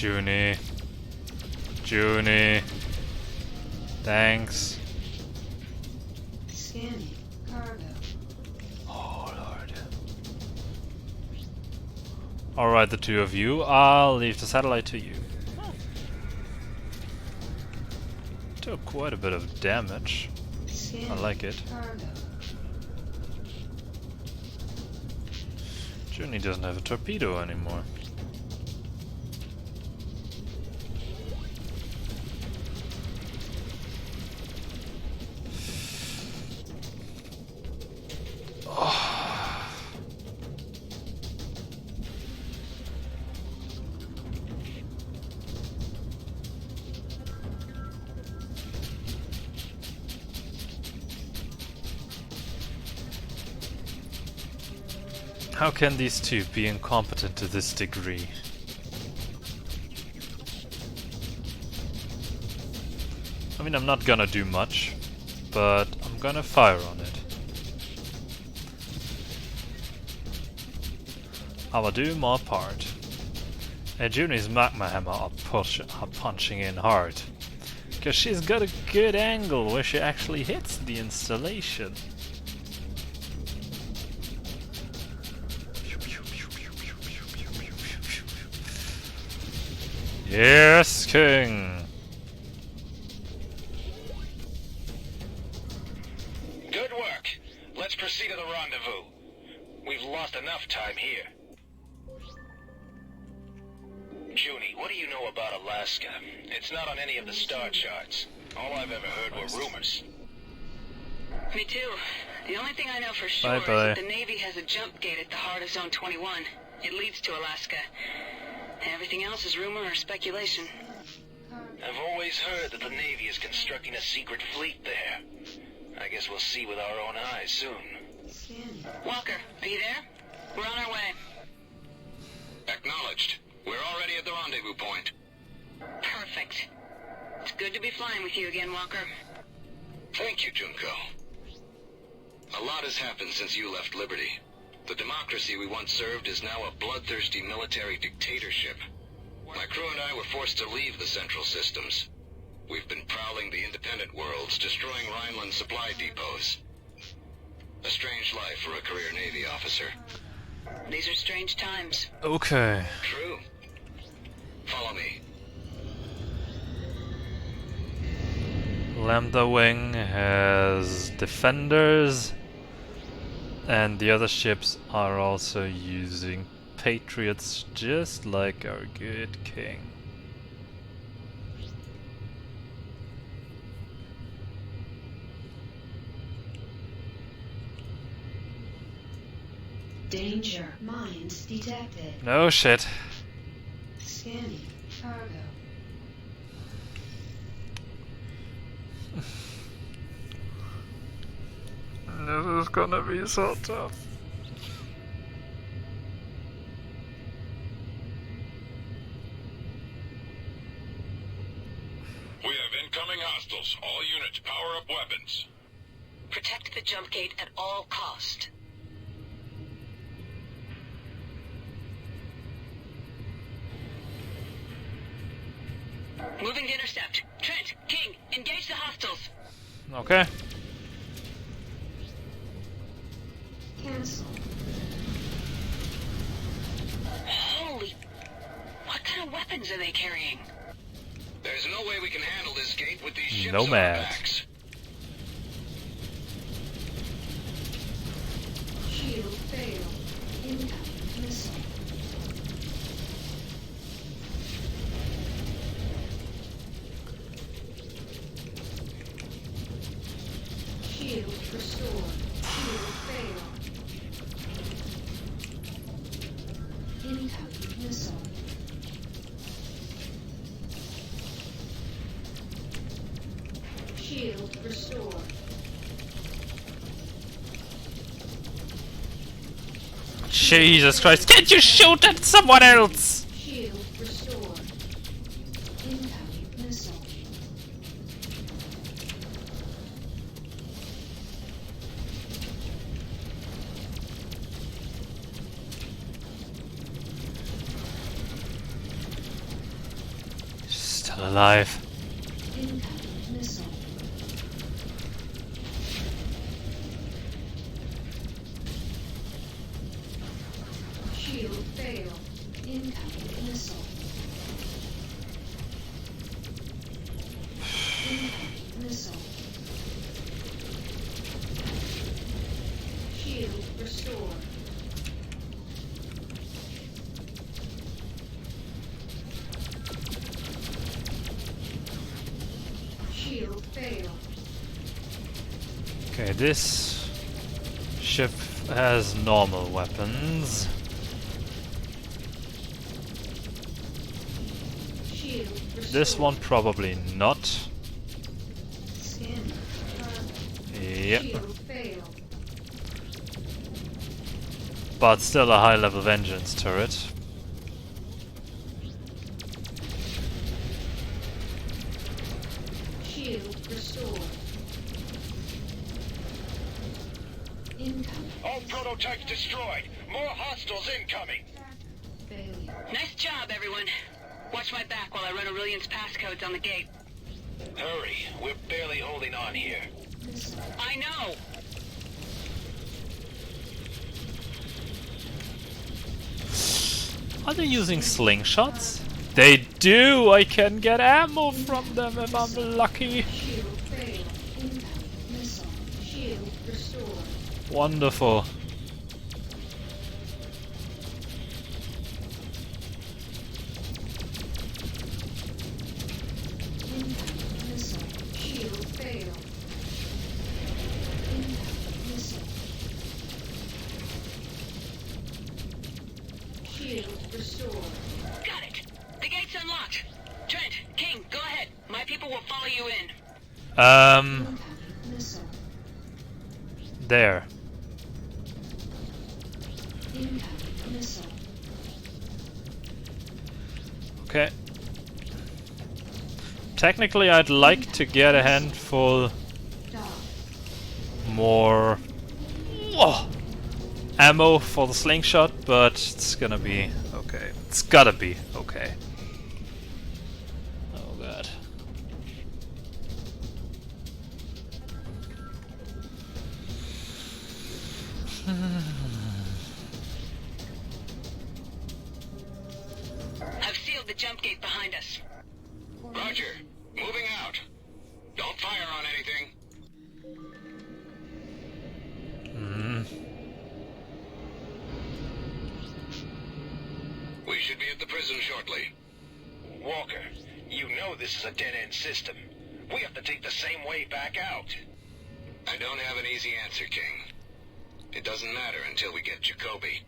Junie. Junie. Thanks. Scanning cargo. Oh lord. Alright, the two of you. I'll leave the satellite to you. Took quite a bit of damage. I like it. Junie doesn't have a torpedo anymore. How can these two be incompetent to this degree? I mean, I'm not gonna do much, but I'm gonna fire on it. I will do my part. And Junie's magma hammer are punching in hard. Because she's got a good angle where she actually hits the installation. Yes, King! Good work. Let's proceed to the rendezvous. We've lost enough time here. Junie, what do you know about Alaska? It's not on any of the star charts. All I've ever heard were rumors. Me too. The only thing I know for sure is that the Navy has a jump gate at the heart of Zone 21. It leads to Alaska. Everything else is rumor or speculation. I've always heard that the Navy is constructing a secret fleet there. I guess we'll see with our own eyes soon. Walker, are you there? We're on our way. Acknowledged. We're already at the rendezvous point. Perfect. It's good to be flying with you again, Walker. Thank you, Junko. A lot has happened since you left Liberty. The democracy we once served is now a bloodthirsty military dictatorship. My crew and I were forced to leave the central systems. We've been prowling the independent worlds, destroying Rhineland supply depots. A strange life for a career Navy officer. These are strange times. Okay. True. Follow me. Lambda Wing has defenders, and the other ships are also using Patriots, just like our good king. Danger. Mines detected. No shit. Scanning cargo. This is gonna be so tough. We have incoming hostiles. All units, power up weapons. Protect the jump gate at all cost. Moving to intercept. Trent, King, engage the hostiles. Okay. Cancel. Holy... What kind of weapons are they carrying? There's no way we can handle this gate with these ships Nomads. on our backs. Shield failed. Incoming missile. Shield restored. Shield failed. Incoming missile. Shield restored. Jesus Christ, can't you shoot at someone else? Shield restored. Incoming missile. Still alive. Incoming missile. Shield failed. Incoming missile. Incoming missile. Shield restored. Shield failed. Okay, this ship has normal weapons. Shield restored. This one probably not. Scan. Yep. Shield failed. But still a high level vengeance turret. Shield restored. Incoming. All prototypes destroyed. More hostiles incoming. Failure. Nice job, everyone. Watch my back while I run Aurelian's passcodes on the gate. Hurry, we're barely holding on here. Missile. I know! Are they using slingshots? They do! I can get ammo from them if I'm lucky. Shield failed. Incoming missile. Shield restored. Wonderful. Incoming missile. Shield failed. Incoming missile. Shield restored. Got it! The gate's unlocked! Trent, King, go ahead. My people will follow you in. Incoming missile. There. Incoming missile. Okay. Technically, I'd like to get a handful Dock. more ammo for the slingshot, but it's gonna be okay. It's gotta be okay. Oh god. I've sealed the jump gate behind us. Roger. Moving out. Don't fire on anything. We should be at the prison shortly. Walker, you know this is a dead-end system. We have to take the same way back out. I don't have an easy answer, King. It doesn't matter until we get Jacoby.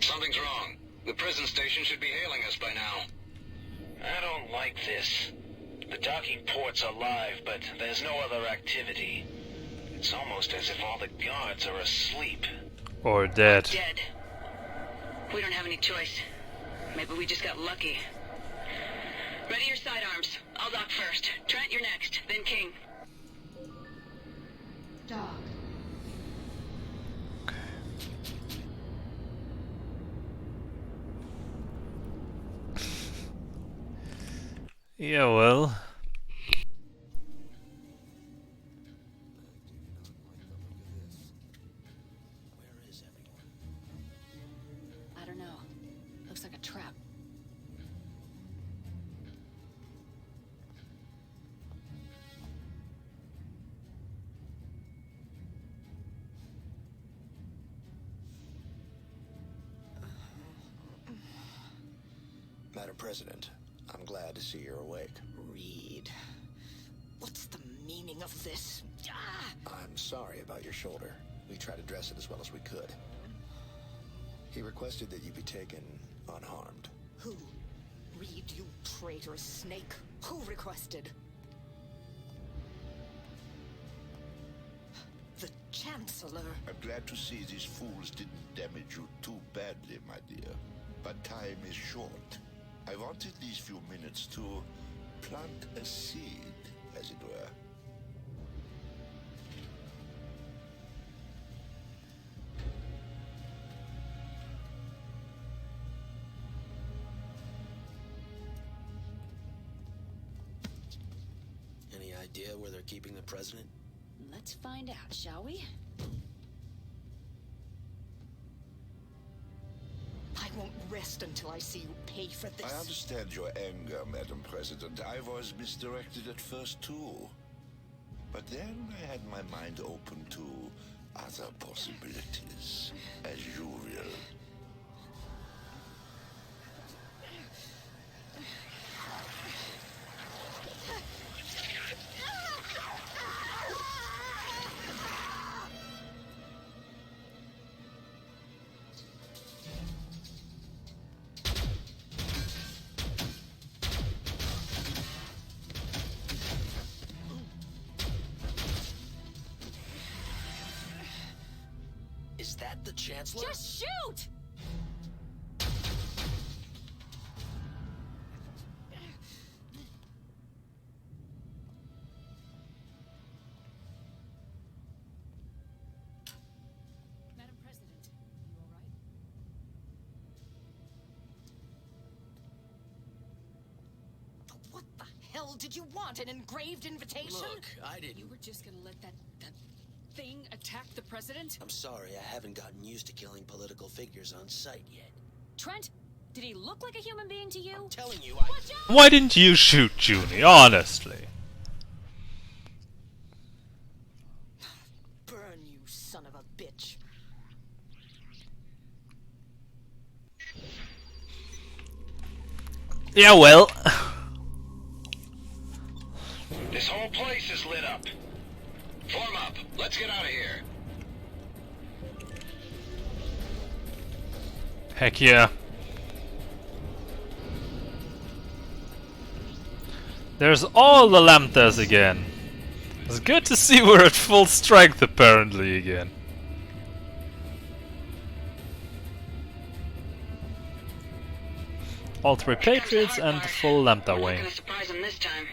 Something's wrong. The prison station should be hailing us by now. I don't like this. The docking port's alive, but there's no other activity. It's almost as if all the guards are asleep. Or dead. Dead. We don't have any choice. Maybe we just got lucky. Ready your sidearms. I'll dock first. Trent, you're next. Then King. Dock. Yeah, well. I don't know. Looks like a trap. Madam President, I'm glad to see you're awake. Reed, what's the meaning of this? I'm sorry about your shoulder. We tried to dress it as well as we could. He requested that you be taken unharmed. Who? Reed, you traitorous snake. Who requested? Chancellor. I'm glad to see these fools didn't damage you too badly, my dear. But time is short. I wanted these few minutes to plant a seed, as it were. Any idea where they're keeping the president? Let's find out, shall we? I won't rest until I see you pay for this. I understand your anger, Madam President. I was misdirected at first, too. But then I had my mind open to other possibilities, as usual. Is that the Chancellor? Just shoot! Madam President, you all right? What the hell did you want? An engraved invitation? Look, I didn't... You were just gonna let that thing attack the president? I'm sorry, I haven't gotten used to killing political figures on sight yet. Trent, did he look like a human being to you? I'm telling you, Why didn't you shoot Junie, honestly? Burn, you son of a bitch. Yeah, well... This whole place is lit up. Form up. Let's get out of here. Heck yeah. There's all the lambdas again. It's good to see we're at full strength apparently again. All 3 Patriots and the full lambda wing. Gonna surprise him this time.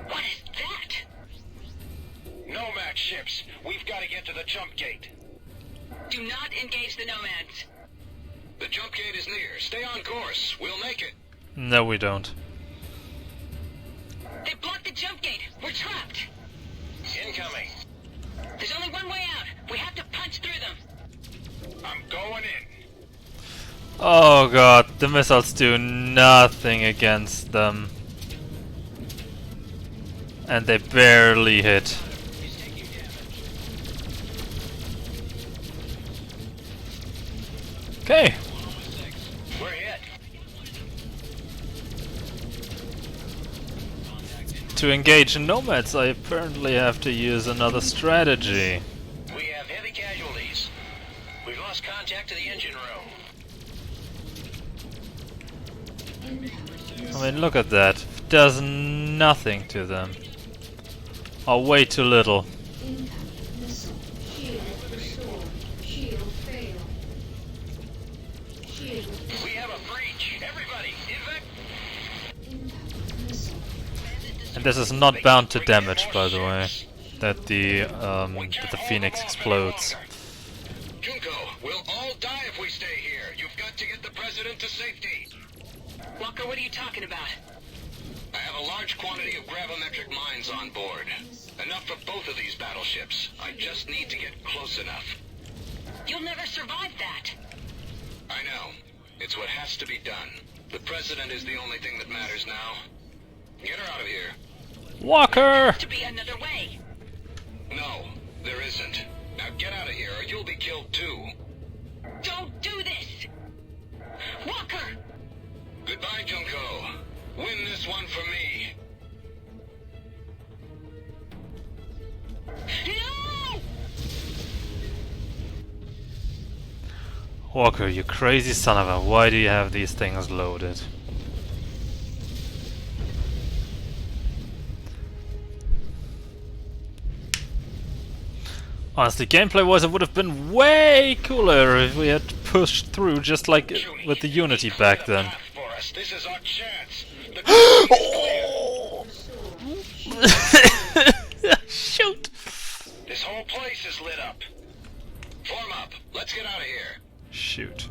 What is that? Nomad ships. We've got to get to the jump gate. Do not engage the Nomads. The jump gate is near. Stay on course. We'll make it. No, we don't. They blocked the jump gate. We're trapped. Incoming. There's only one way out. We have to punch through them. I'm going in. Oh god, the missiles do nothing against them. And they barely hit. Okay. We're hit. To engage Nomads, I apparently have to use another strategy. We have heavy casualties. We've lost contact to the engine room. I mean, look at that. It does nothing to them. Or way too little. We have a breach. Everybody, And this is not bound to damage, by the way. That the Phoenix explodes. Junko, we'll all die if we stay here. You've got to get the president to safety. Walker, what are you talking about? I have a large quantity of gravimetric mines on board. Enough for both of these battleships. I just need to get close enough. You'll never survive that. I know. It's what has to be done. The president is the only thing that matters now. Get her out of here. Walker! There has to be another way. No, there isn't. Now get out of here or you'll be killed too. Don't do this! Walker! Goodbye, Junko. Win this one for me. No! Walker, you crazy son of a... Why do you have these things loaded? Honestly, gameplay-wise, it would have been way cooler if we had pushed through just like with the Unity back then. For us, this is our chance. Shoot! This whole place is lit up. Form up. Let's get out of here. Shoot.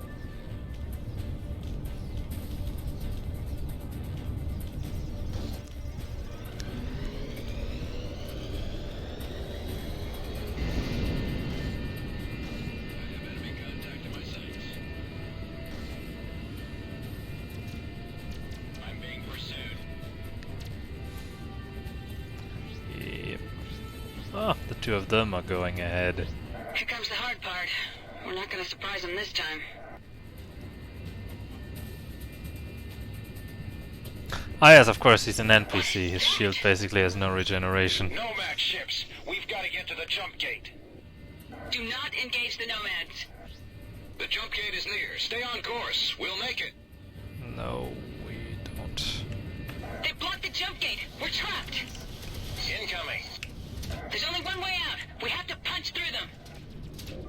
Oh, the two of them are going ahead. Here comes the hard part. We're not gonna surprise them this time. Ah yes, of course, he's an NPC. His shield basically has no regeneration. Nomad ships, we've got to get to the jump gate. Do not engage the Nomads. The jump gate is near. Stay on course. We'll make it. No, we don't. They blocked the jump gate. We're trapped. Incoming. There's only one way out. We have to punch through them.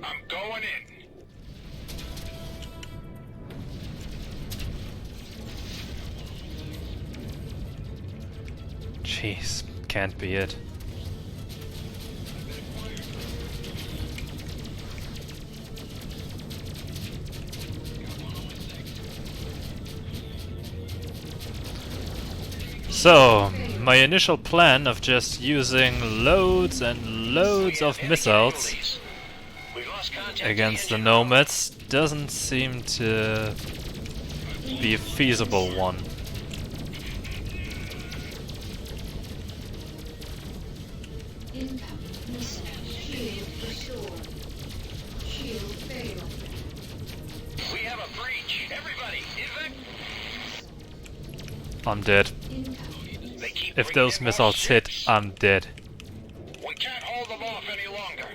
I'm going in. Jeez, can't be it. So, my initial plan of just using loads and loads of missiles against the Nomads doesn't seem to be a feasible one. We have a breach. Everybody, evac. I'm dead. If those missiles hit, I'm dead. We can't hold them off any longer.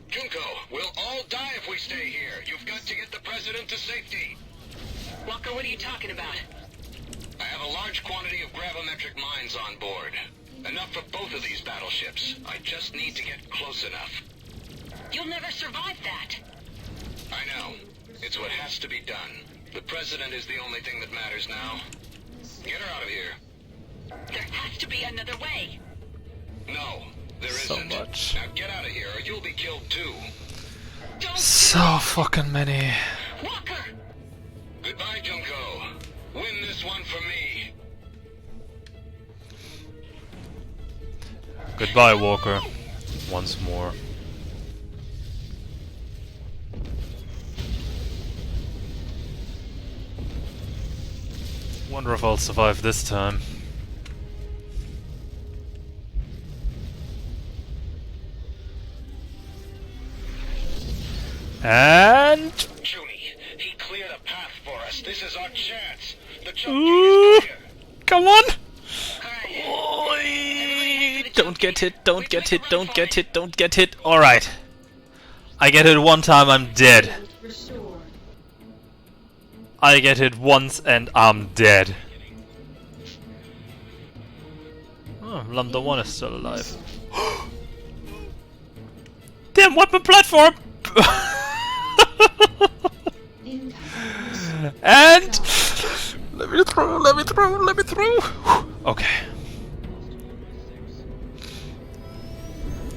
Junko, we'll all die if we stay here. You've got to get the president to safety. Walker, what are you talking about? I have a large quantity of gravimetric mines on board. Enough for both of these battleships. I just need to get close enough. You'll never survive that. I know. It's what has to be done. The president is the only thing that matters now. Get her out of here. There has to be another way. No, there so isn't. Much. Now get out of here or you'll be killed too. So fucking many. Walker! Goodbye, Junko. Win this one for me. Goodbye, Walker. Once more. Wonder if I'll survive this time. And Junie, he cleared a path for us. This is our chance. The jump ooh, is clear. come on! Don't get hit, don't get hit, don't get hit, don't get hit. Alright. I get hit one time, I'm dead. I get hit once and I'm dead. Oh, Lambda 1 is still alive. Damn weapon platform! And let me through, let me through, let me through. Okay.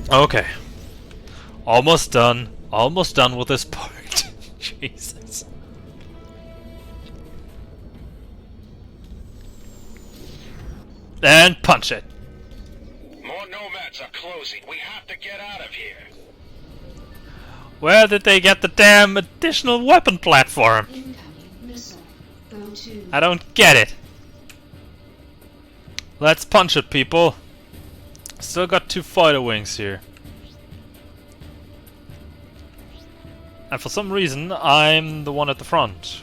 Okay. Almost done. Almost done with this part. Jesus. And punch it. More Nomads are closing. We have to get out of here. Where did they get the damn additional weapon platform? I don't get it. Let's punch it, people. Still got 2 fighter wings here. And for some reason, I'm the one at the front.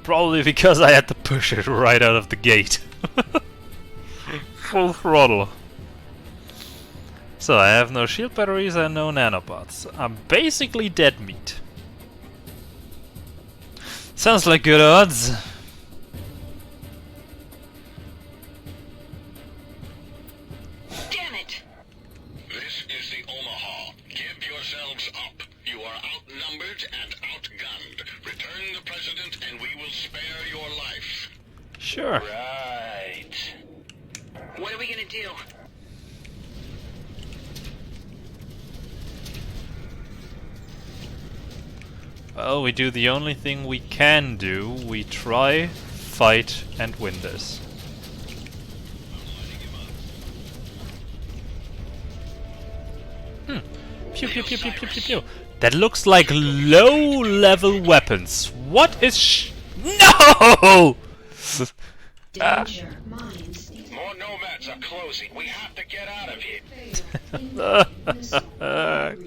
Probably because I had to push it right out of the gate. Full throttle. So I have no shield batteries and no nanobots. I'm basically dead meat. Sounds like good odds. This is the Omaha. Sure. Right. What are we gonna do? Well, we do the only thing we can do. We try, fight, and win this. Pew pew pew pew pew pew pew. That looks like low-level weapons. What is No! Danger. Mines. More nomads are closing. We have to get out of here.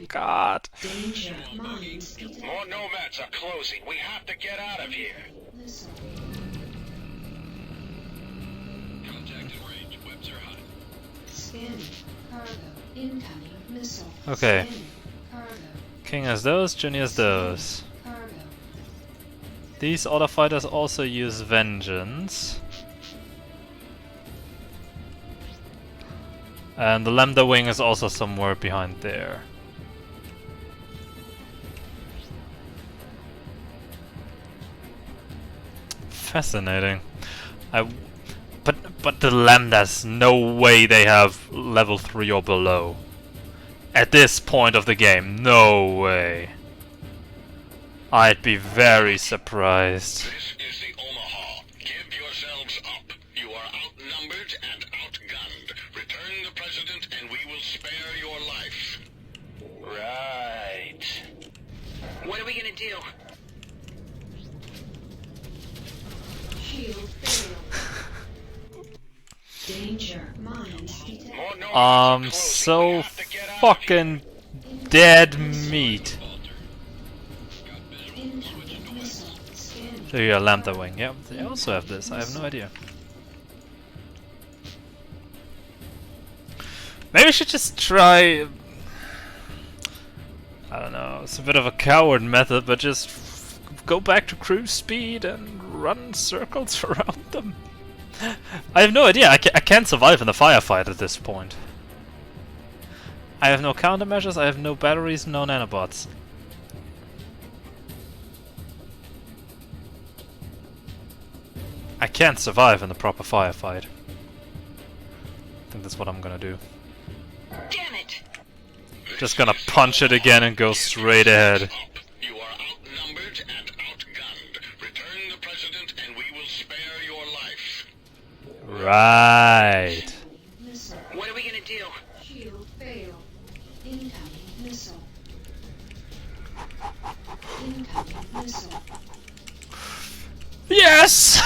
God. Danger. Mines. More nomads are closing. We have to get out of here. Contact in range. Webs are hot. Scanning. Cargo. Incoming missile. Okay. Scanning. Cargo. King has those, Junior has those. Cargo. These auto fighters also use vengeance. And the Lambda wing is also somewhere behind there. Fascinating. But the Lambdas, no way they have level 3 or below. At this point of the game, no way. I'd be very surprised. This is the Omaha. Give yourselves up. You are outnumbered and outgunned. Return the president and we will spare your life. Right. What are we gonna do? Shield failed. Danger. Mines. More So fucking dead meat. Incoming missile. Scanning. So yeah, Lambda wing. Yeah, they also have this. I have no idea. Maybe I should just try. I don't know. It's a bit of a coward method, but just go back to cruise speed and run circles around them. I have no idea. I can't survive in the firefight at this point. I have no countermeasures. I have no batteries. No nanobots. I can't survive in the proper firefight. I think that's what I'm gonna do. Damn it! Just gonna punch it again and go straight ahead. You are outnumbered and outgunned. Return the president and we will spare your life. Right. Missile. What are we gonna do? Shield failed. Incoming missile. Incoming missile. Yes!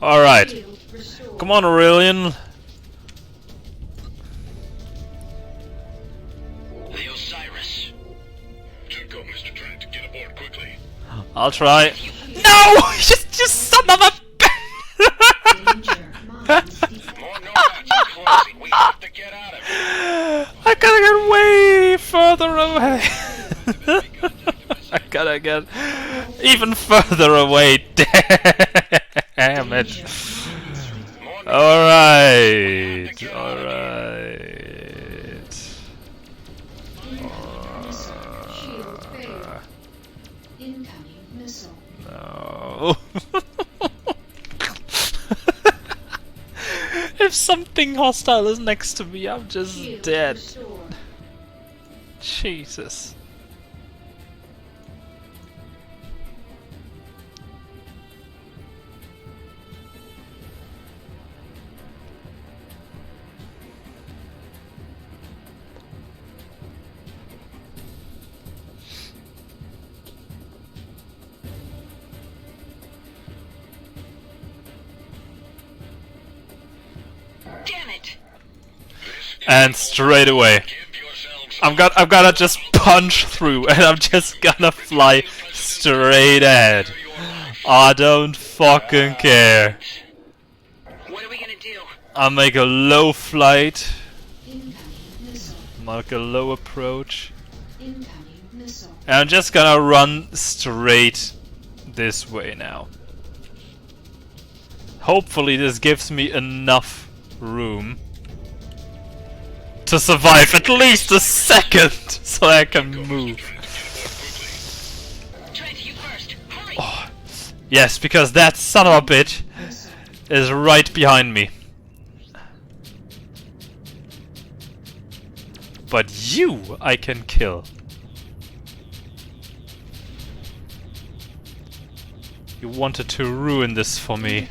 Alright. Shield restored. Come on, Aurelian. The Osiris. Check out Mr. Trent. Get aboard quickly. I'll try. No! Just son of a... Danger. Mines. More nomads are closing. We have to get out of here. I gotta get way further away. I gotta get even further away. Damn it. Alright. Alright. Shield failed. Incoming missile. No. If something hostile is next to me, I'm just Shield dead. restored. Jesus. Damn it! And straight away, I've gotta just punch through, and I'm just gonna fly straight ahead. I don't fucking care. What are we gonna do? I'll make a low flight, Incoming missile. make a low approach, Incoming missile. and I'm just gonna run straight this way now. Hopefully this gives me enough room to survive at least a second so I can move. Trent, you first. Hurry! Oh, Yes, because that son of a bitch is right behind me. But you I can kill. You wanted to ruin this for me.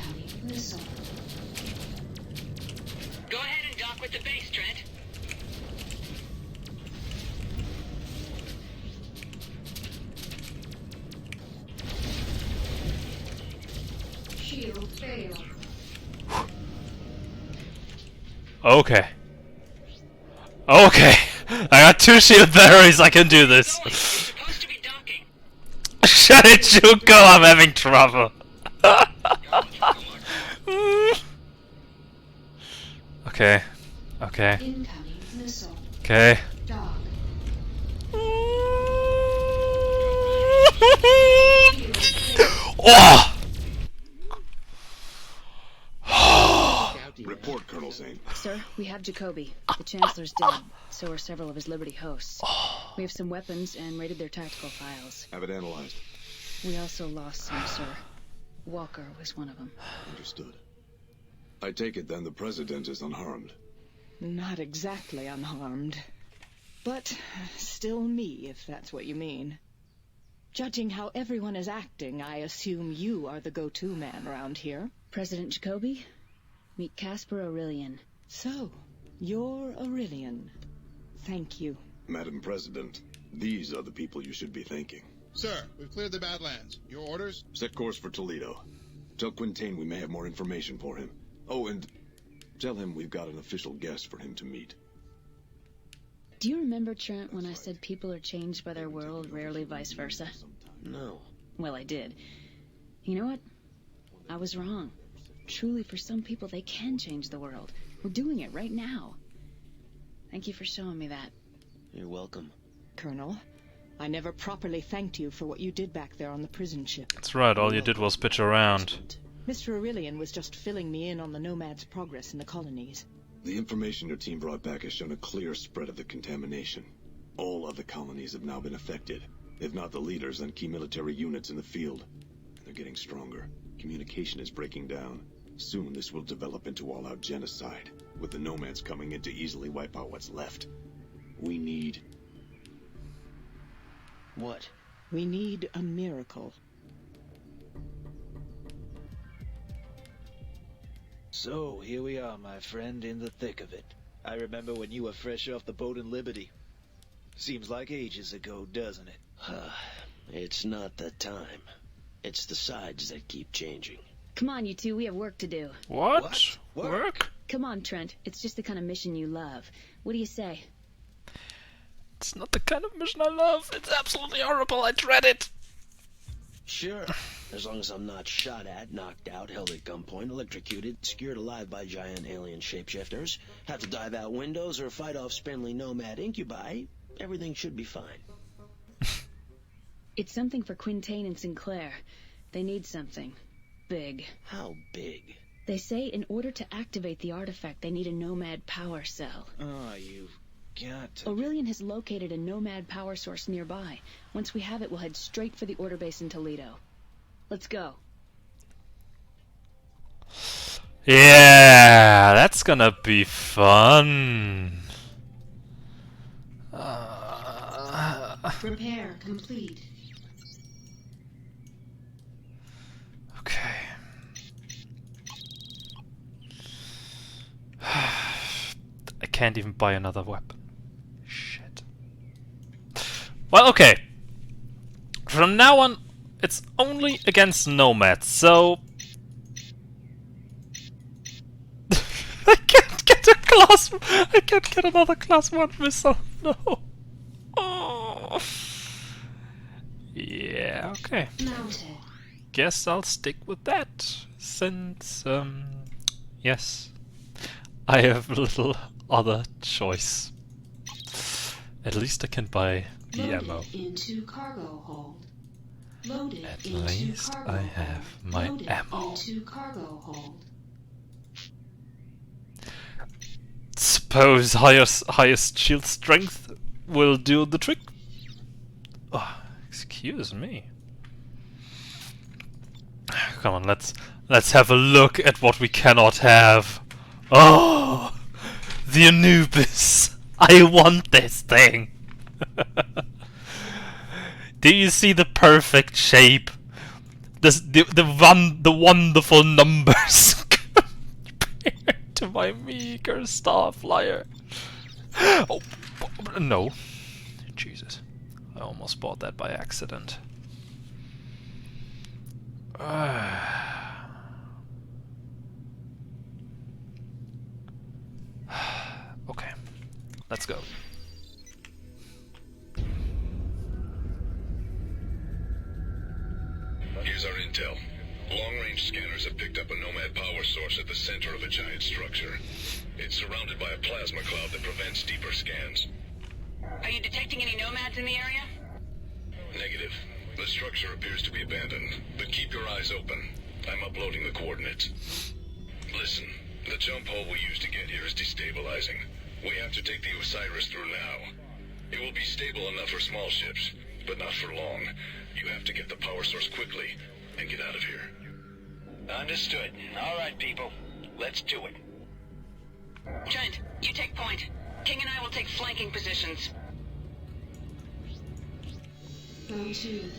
Go ahead and dock with the base, Trent. Shield failed. Okay. Okay. I got 2 shield batteries, I can do this. Shut it, Juko, I'm having trouble. Okay. Okay. Incoming missile. Okay. Dock. Oh! Report, Colonel Zane. Sir, we have Jacoby. The Chancellor's dead. So are several of his Liberty hosts. We have some weapons and raided their tactical files. Have it analyzed. We also lost some, sir. Walker was one of them. Understood. I take it then the President is unharmed. Not exactly unharmed. But still me, if that's what you mean. Judging how everyone is acting, I assume you are the go-to man around here. President Jacoby? Meet Casper Aurelian. So, you're Aurelian. Thank you. Madam President, these are the people you should be thanking. Sir, we've cleared the Badlands. Your orders? Set course for Toledo. Tell Quintain we may have more information for him. Oh, and tell him we've got an official guest for him to meet. Do you remember, Trent, when I said people are changed by their world, rarely vice versa? No. Well, I did. You know what? I was wrong. Truly, for some people, they can change the world. We're doing it right now. Thank you for showing me that. You're welcome. Colonel, I never properly thanked you for what you did back there on the prison ship. That's right, all you did was bitch around. Mr. Aurelian was just filling me in on the Nomads' progress in the colonies. The information your team brought back has shown a clear spread of the contamination. All other colonies have now been affected. If not the leaders, then key military units in the field. They're getting stronger. Communication is breaking down. Soon this will develop into all-out genocide, with the Nomads coming in to easily wipe out what's left. We need... What? We need a miracle. So, here we are, my friend, in the thick of it. I remember when you were fresh off the boat in Liberty. Seems like ages ago, doesn't it? It's not the time. It's the sides that keep changing. Come on, you two, we have work to do. What? Work? Come on, Trent. It's just the kind of mission you love. What do you say? It's not the kind of mission I love. It's absolutely horrible. I dread it. Sure. As long as I'm not shot at, knocked out, held at gunpoint, electrocuted, skewered alive by giant alien shapeshifters, have to dive out windows or fight off spindly nomad incubi, everything should be fine. It's something for Quintain and Sinclair. They need something. Big. How big? They say in order to activate the artifact, they need a Nomad power cell. Oh, you've got to... Aurelian has located a Nomad power source nearby. Once we have it, we'll head straight for the order base in Toledo. Let's go. Yeah, that's gonna be fun. Repair complete. Okay. I can't even buy another weapon. Shit. Well, okay. From now on, it's only against Nomads, so... I can't get a class... I can't get another class 1 missile. No. Oh. Yeah, okay. Mounted. Guess I'll stick with that, since, yes, I have little other choice. At least I can buy the ammo. Into cargo hold. Loaded At into least cargo I have my Loaded ammo. into cargo hold. Suppose highest shield strength will do the trick. Oh, excuse me. Come on, let's have a look at what we cannot have. Oh, the Anubis! I want this thing. Do you see the perfect shape? The wonderful numbers compared to my meager Starflier. Oh no! Jesus, I almost bought that by accident. Okay, let's go. Here's our intel. Long-range scanners have picked up a Nomad power source at the center of a giant structure. It's surrounded by a plasma cloud that prevents deeper scans. Are you detecting any Nomads in the area? Negative. The structure appears to be abandoned, but keep your eyes open. I'm uploading the coordinates. Listen, the jump hole we used to get here is destabilizing. We have to take the Osiris through now. It will be stable enough for small ships, but not for long. You have to get the power source quickly and get out of here. Understood. All right, people. Let's do it. Trent, you take point. King and I will take flanking positions. Round 2.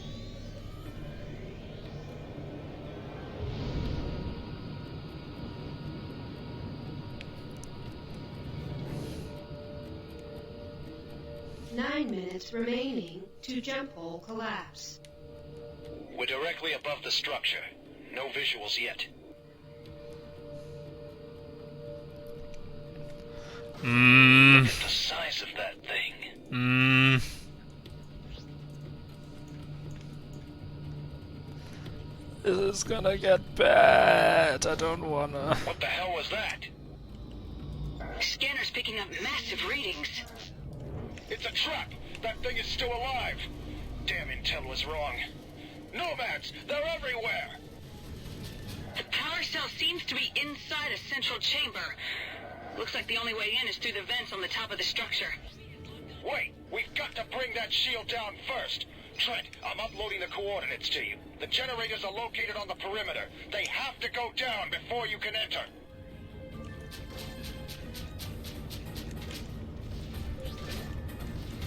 Nine minutes remaining to jump hole collapse. We're directly above the structure. No visuals yet. Look at the size of that thing. This is gonna get bad. I don't wanna. What the hell was that? Scanner's picking up massive readings. It's a trap! That thing is still alive! Damn intel was wrong. Nomads! They're everywhere! The power cell seems to be inside a central chamber. Looks like the only way in is through the vents on the top of the structure. Wait! We've got to bring that shield down first! Trent, I'm uploading the coordinates to you. The generators are located on the perimeter. They have to go down before you can enter.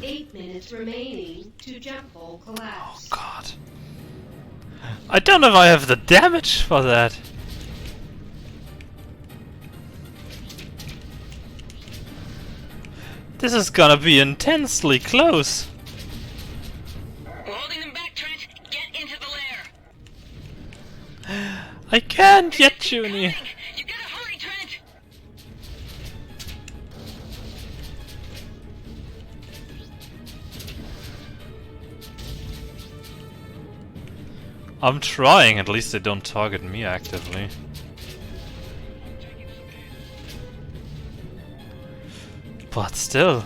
8 minutes remaining to jump hole collapse. Oh god. I don't know if I have the damage for that. This is gonna be intensely close. We're holding them back, Trent. Get into the lair. I can't yet, Junie. You gotta hurry, Trent. I'm trying, at least they don't target me actively. But still.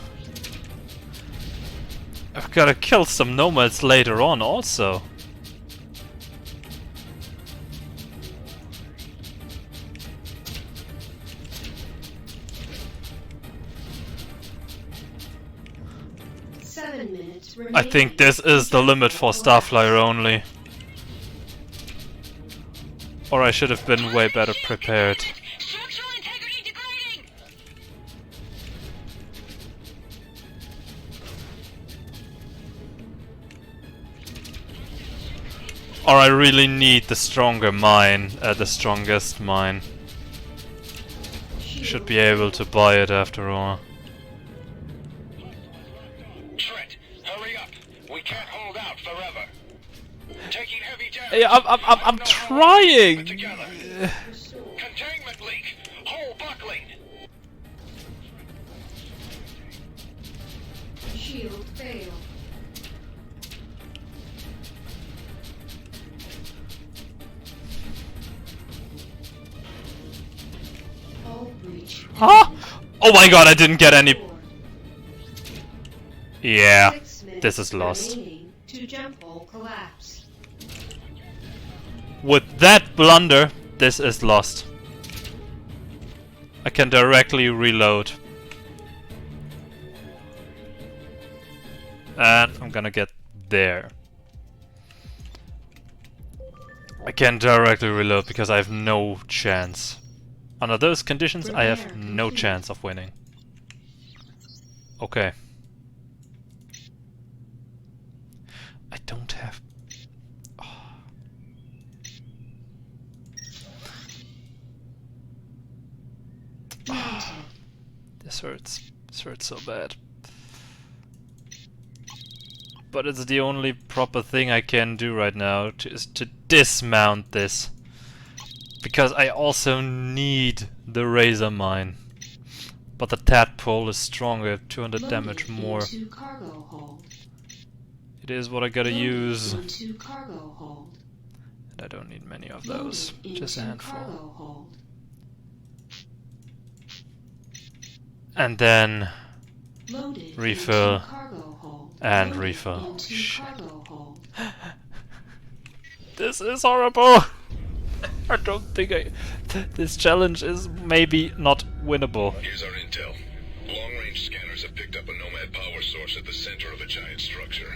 I've gotta kill some Nomads later on also. I think this is the limit for Starflier only. Or I should have been way better prepared. Structural integrity degrading. Or I really need the stronger mine, the strongest mine. Should be able to buy it after all. Trent, hurry up. We can't hold out forever. Taking heavy damage. Hey, I'm trying. Containment leak. Hole buckling. Shield failed. Hull breach. Huh? Oh my god, I didn't get any. Yeah, this is lost. To jump hole collapse. With that blunder, this is lost. I can directly reload. And I'm gonna get there. I can't directly reload because I have no chance. Under those conditions, I have no chance of winning. Okay. I don't have... This hurts. This hurts so bad. But it's the only proper thing I can do right now is to dismount this. Because I also need the razor mine. But the tadpole is stronger, 200 damage more. It is what I gotta use. And I don't need many of those, just a handful. And then refill and refill. Shit. This is horrible! I don't think this challenge is maybe not winnable. Here's our intel. Long-range scanners have picked up a Nomad power source at the center of a giant structure.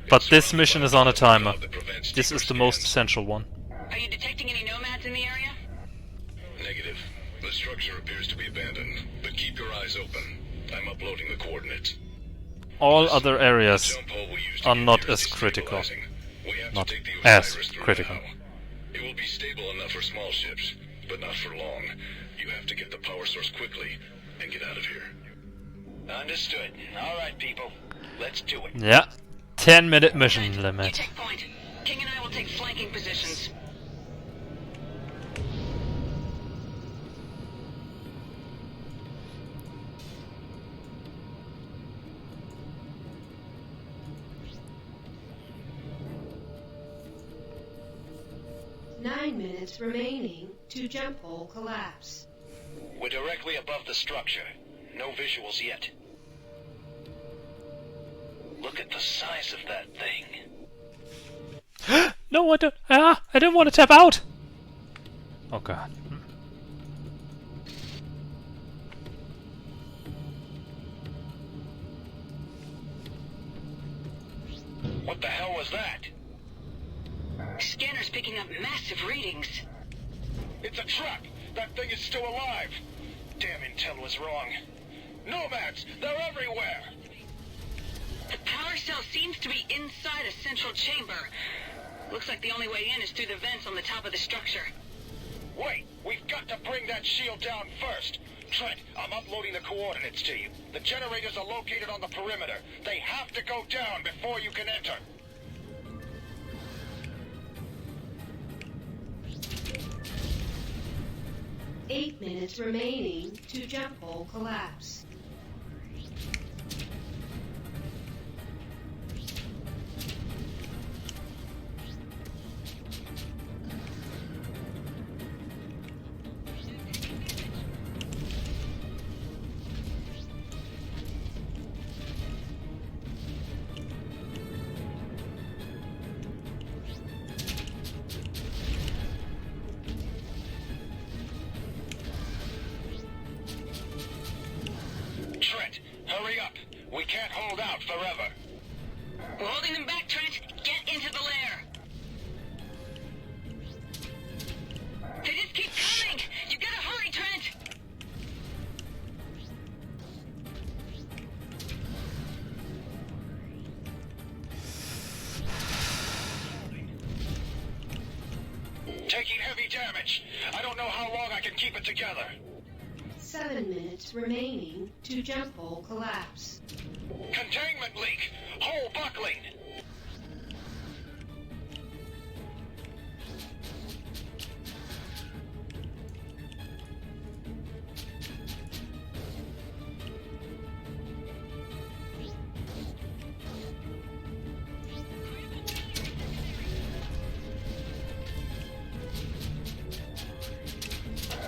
But this mission is on a timer. This is the most essential one. Are you detecting any Nomads in the area? Negative. The structure appears to be abandoned, but keep your eyes open. I'm uploading the coordinates. All other areas are not as critical. Not as critical. It will be stable enough for small ships, but not for long. You have to get the power source quickly and get out of here. Understood. All right, people. Let's do it. Yeah. 10-minute mission limit. Take point. King and I will take flanking positions. Nine minutes remaining to jump hole collapse. We're directly above the structure. No visuals yet. Look at the size of that thing. No, I don't. I don't want to tap out. Oh god. What the hell was that? Scanner's picking up massive readings. It's a trap. That thing is still alive. Damn intel was wrong. Nomads, they're everywhere. The power cell seems to be inside a central chamber. Looks like the only way in is through the vents on the top of the structure. Wait, we've got to bring that shield down first. Trent, I'm uploading the coordinates to you. The generators are located on the perimeter. They have to go down before you can enter. Eight minutes remaining to jump hole collapse. Trent, hurry up. We can't hold out forever. We're holding them back, Trent. Get into the lair. They just keep coming. You gotta hurry, Trent. Taking heavy damage. I don't know how long I can keep it together. 7 minutes remaining to jump hole collapse. Containment leak. Hole buckling.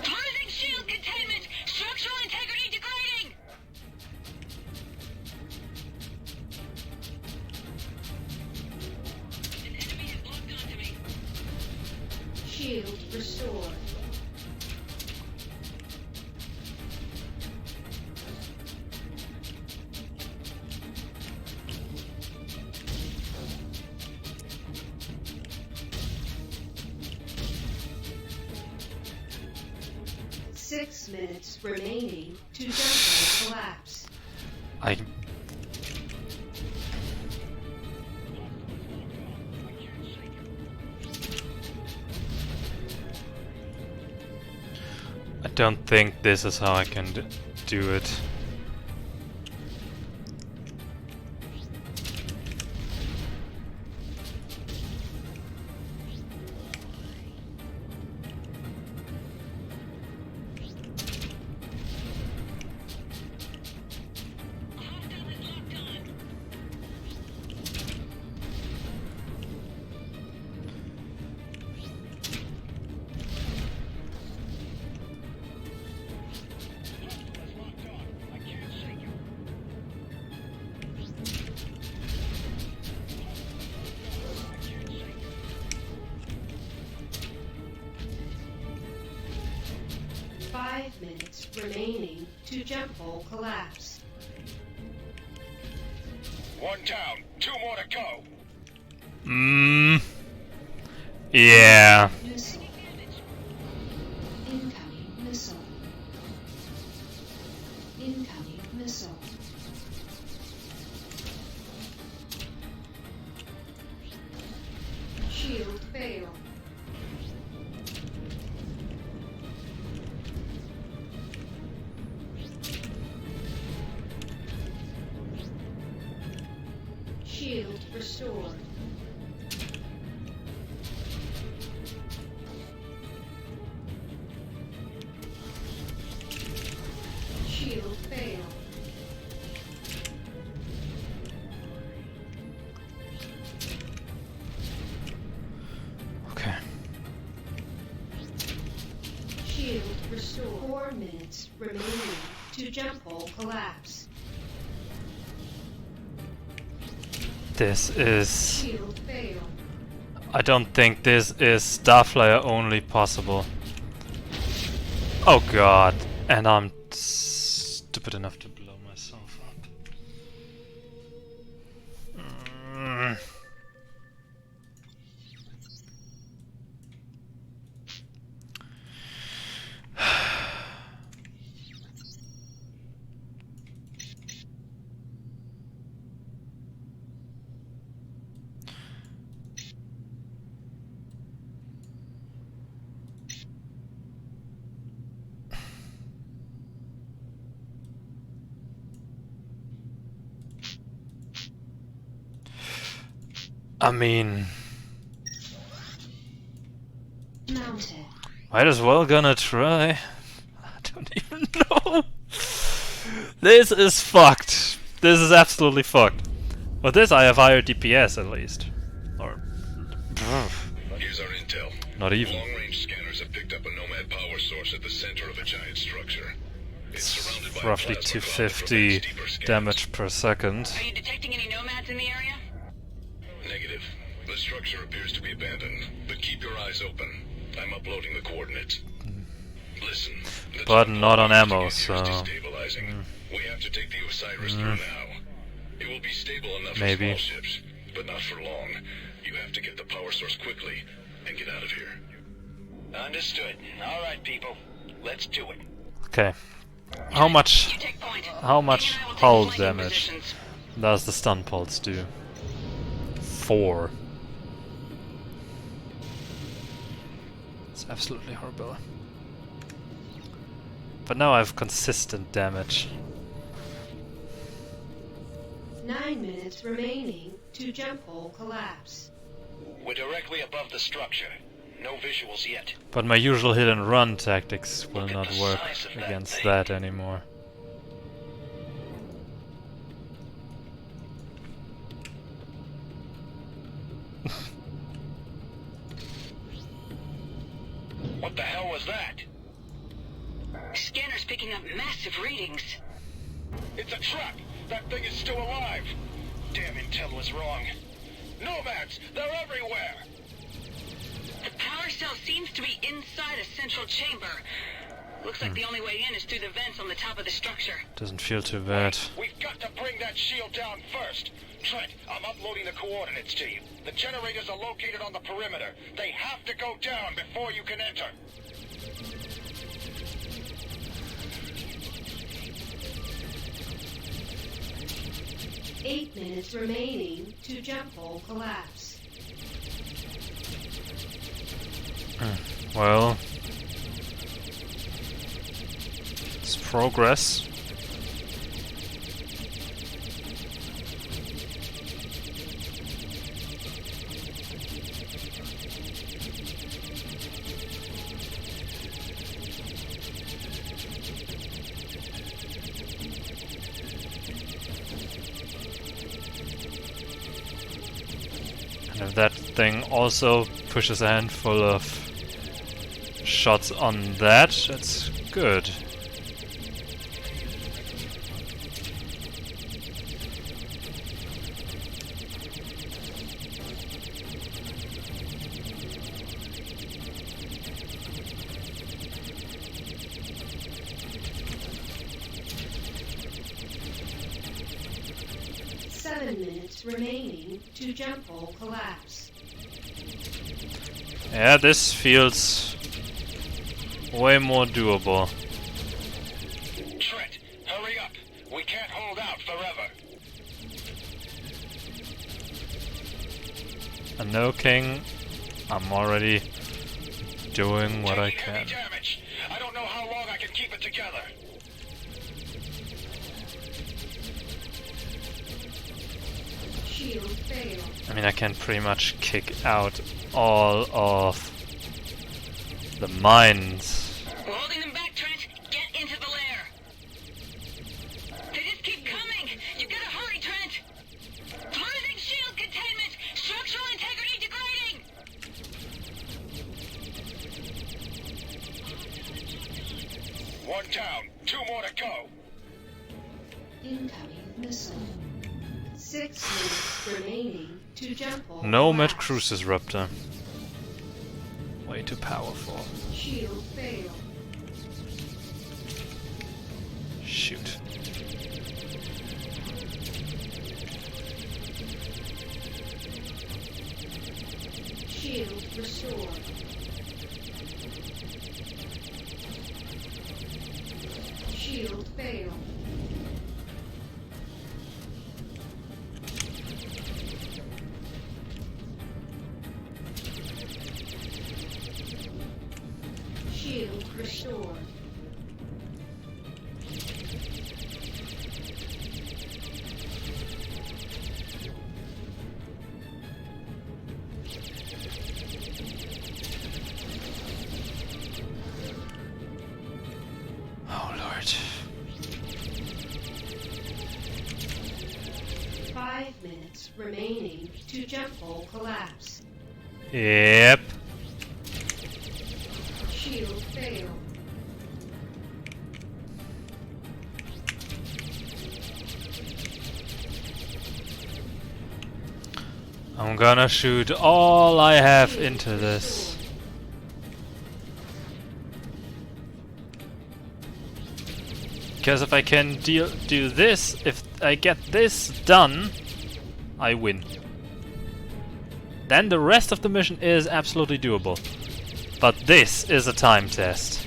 Losing shield containment. Structural integrity degrading. 6 minutes remaining to jump collapse. I don't think this is how I can do it. Remaining to jump hole collapse. One down, 2 more to go. Yeah. Missile. Incoming missile. Incoming missile. Shield fail. Shield restored. Shield failed. Okay. Shield restored. 4 minutes remaining to jump hole collapse. This is... Shield failed. I don't think this is Starflier only possible. Oh god. And I'm stupid enough to blow myself up. I mean, Mounted. might as well gonna try. I don't even know. This is fucked. This is absolutely fucked. With this I have higher DPS at least. Or... Here's our intel. Not even. Long-range scanners have picked up a Nomad power source at the center of a giant structure. It's surrounded by roughly a plasma cloud that 250 provides deeper scans. damage per second. Are you detecting any Nomads in the area? Negative. The structure appears to be abandoned, but keep your eyes open. I'm uploading the coordinates. Listen, the But tunnel not on to ammo, get here is so... destabilizing. We have to take the Osiris through now. It will be stable enough for Maybe. small ships, but not for long. You have to get the power source quickly and get out of here. Understood. All right, people. Let's do it. Okay. How much hull damage does the stun pulse do? 4. It's absolutely horrible. But now I have consistent damage. 9 minutes remaining to jump hole collapse. We're directly above the structure. No visuals yet. But my usual hit and run tactics will not work against that anymore. What the hell was that? Scanner's picking up massive readings. It's a trap! That thing is still alive! Damn intel was wrong. Nomads! They're everywhere! The power cell seems to be inside a central chamber. Looks like the only way in is through the vents on the top of the structure. Doesn't feel too bad. We've got to bring that shield down first. Trent, I'm uploading the coordinates to you. The generators are located on the perimeter. They have to go down before you can enter. 8 minutes remaining to jump hole collapse. Well, it's progress. And if that thing also pushes a handful of shots on that, that's good. Remaining to jump hole collapse. Yeah, this feels way more doable. Trent, hurry up. We can't hold out forever. And no, King, I'm already doing what I can. Damage. I don't know how long I can keep it together. I mean, I can pretty much kick out all of the mines. We're holding them back, Trent. Get into the lair. They just keep coming. You gotta hurry, Trent. Losing shield containment. Structural integrity degrading. One down. 2 more to go. Incoming missile. 6 minutes remaining to jump hole. Nomad cruise disruptor. Way too powerful. Shield failed. Shoot. Shield restored. Shield failed. Shield restored. Oh Lord. 5 minutes remaining to jump hole collapse. Yep. Shield failed. I'm gonna shoot all I have into this. Because if I can do this, if I get this done, I win. Then the rest of the mission is absolutely doable. But this is a time test.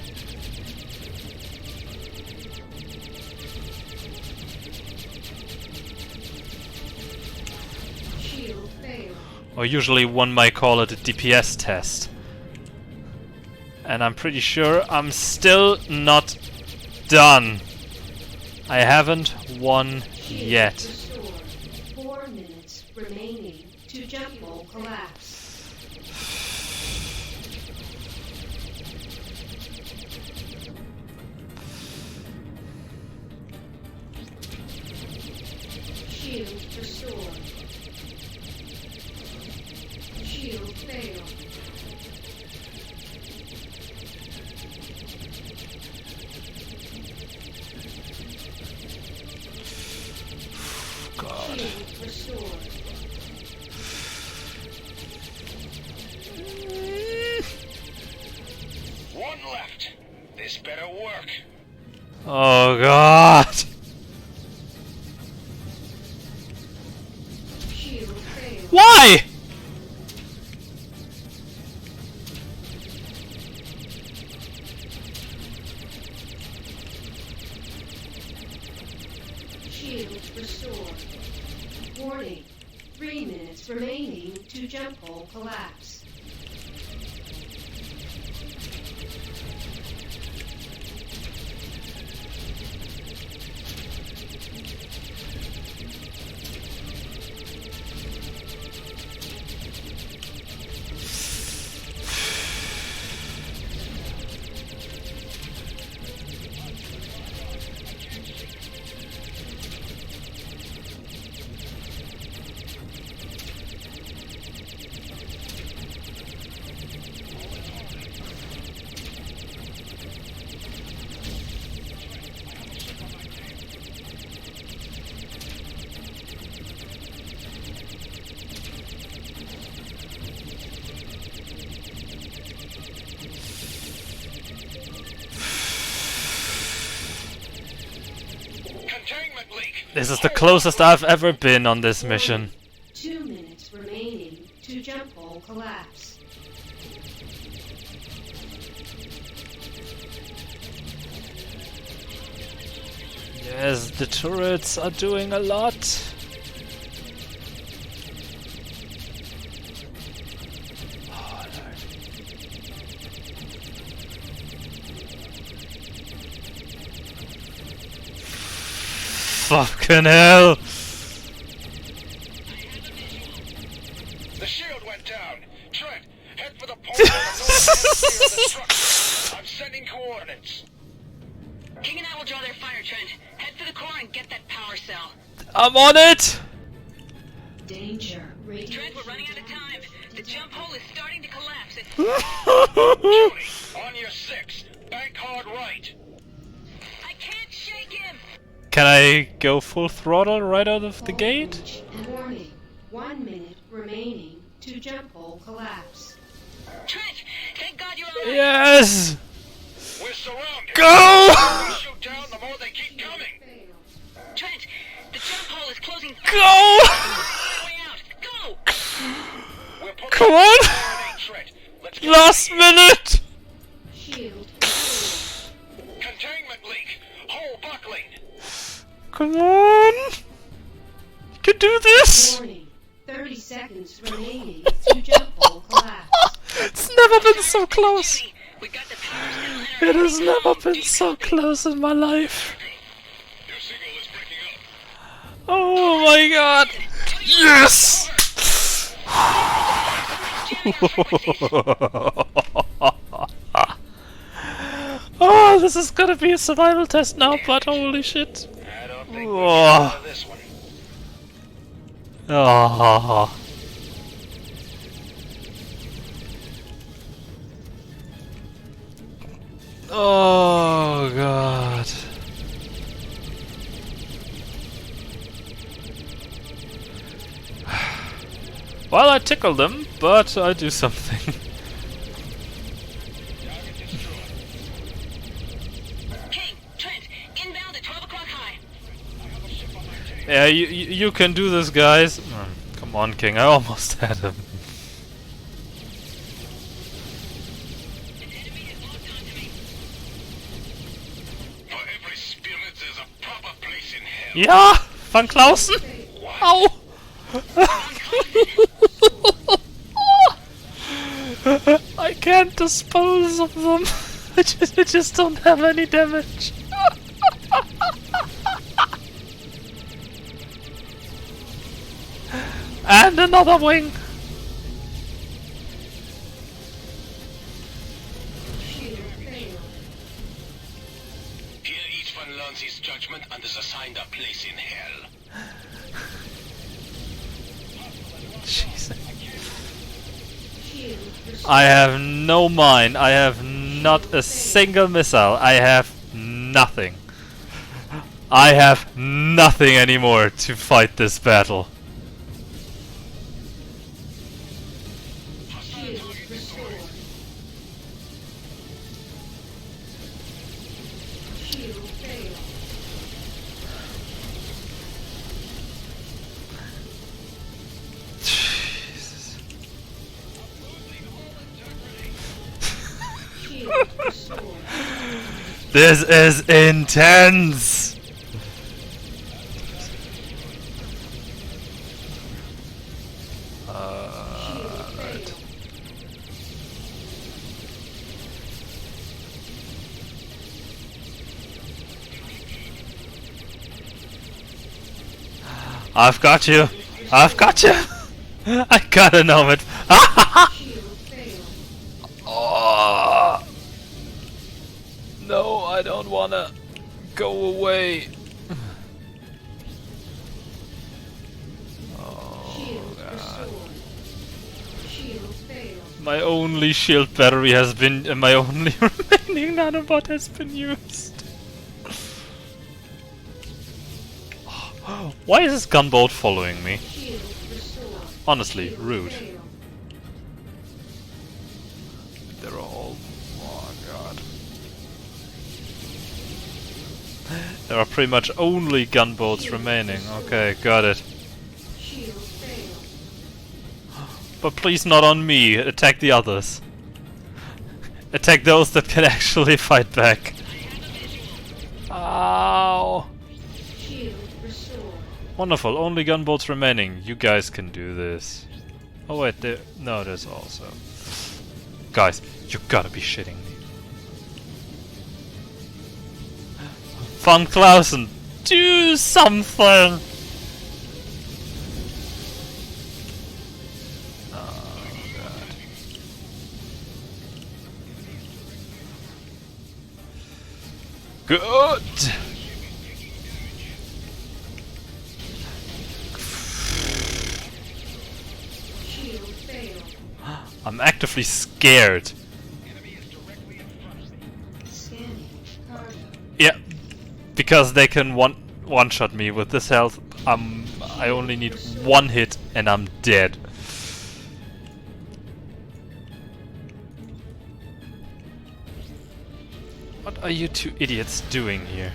Shield failed. Or usually one might call it a DPS test. And I'm pretty sure I'm still not done. I haven't won yet. Restored. 4 minutes remaining to jump hole collapse. Shield restored. Shield failed. God. Shield restored. One left. This better work. Oh God. Shield failed. Why? Shield restored. Warning. 3 minutes remaining to jump hole collapse. This is the closest I've ever been on this mission. 2 minutes remaining to jump hole collapse. Yes, the turrets are doing a lot. Oh, Lord. Fucking hell! The shield went down. Trent, head for the port on the north hemisphere of the structure. I'm sending coordinates. King and I will draw their fire, Trent. Head for the core and get that power cell. I'm on it! Danger. Trent, we're running out of time. The jump hole is starting to collapse. On your 6. Bank hard right. I can't shake him! Can I go full throttle right out of the gate? Warning. 1 minute remaining to jump hole collapse. Trent, thank God you're alive. Yes! We're surrounded. Go! The more we shoot down, the more they keep coming. Trent, the jump hole is closing. Go! Way out. Go! Come on! Last minute! Shield. Containment leak. Hole buckling. Come on! You can do this! Warning. 30 seconds remaining to jump hole collapse. It's never been so close! It has never been so close in my life. Oh my god! Yes! Oh, this is gonna be a survival test now, but holy shit. Oh. Oh. Oh god. Well, I tickled them, but I do something. King, Trent, inbound at 12 o'clock high. Yeah, you can do this, guys. Oh, come on, King, I almost had him. Ja, Van Clausen. Au. I can't dispose of them. I just don't have any damage. And another wing. Here each one learns his judgment and is assigned a place in hell. Jesus. I have no mine. I have not a single missile. I have nothing. I have nothing anymore to fight this battle. This is intense! I've got you! I've got you! I got a Nomad! Oh, no, I don't wanna go away. Oh god. My only shield battery has been, my only remaining nanobot has been used. Why is this gunboat following me? Honestly, rude. They're all... oh god. There are pretty much only gunboats remaining. Okay, got it. But please not on me. Attack the others. Attack those that can actually fight back. Ow! Wonderful, only gunboats remaining. You guys can do this. Oh wait, there... no, there's also... Guys, you gotta be shitting me. Von Clausen, do something! Oh god. Good! I'm actively scared. Yeah, because they can one-shot me with this health. I only need one hit and I'm dead. What are you two idiots doing here?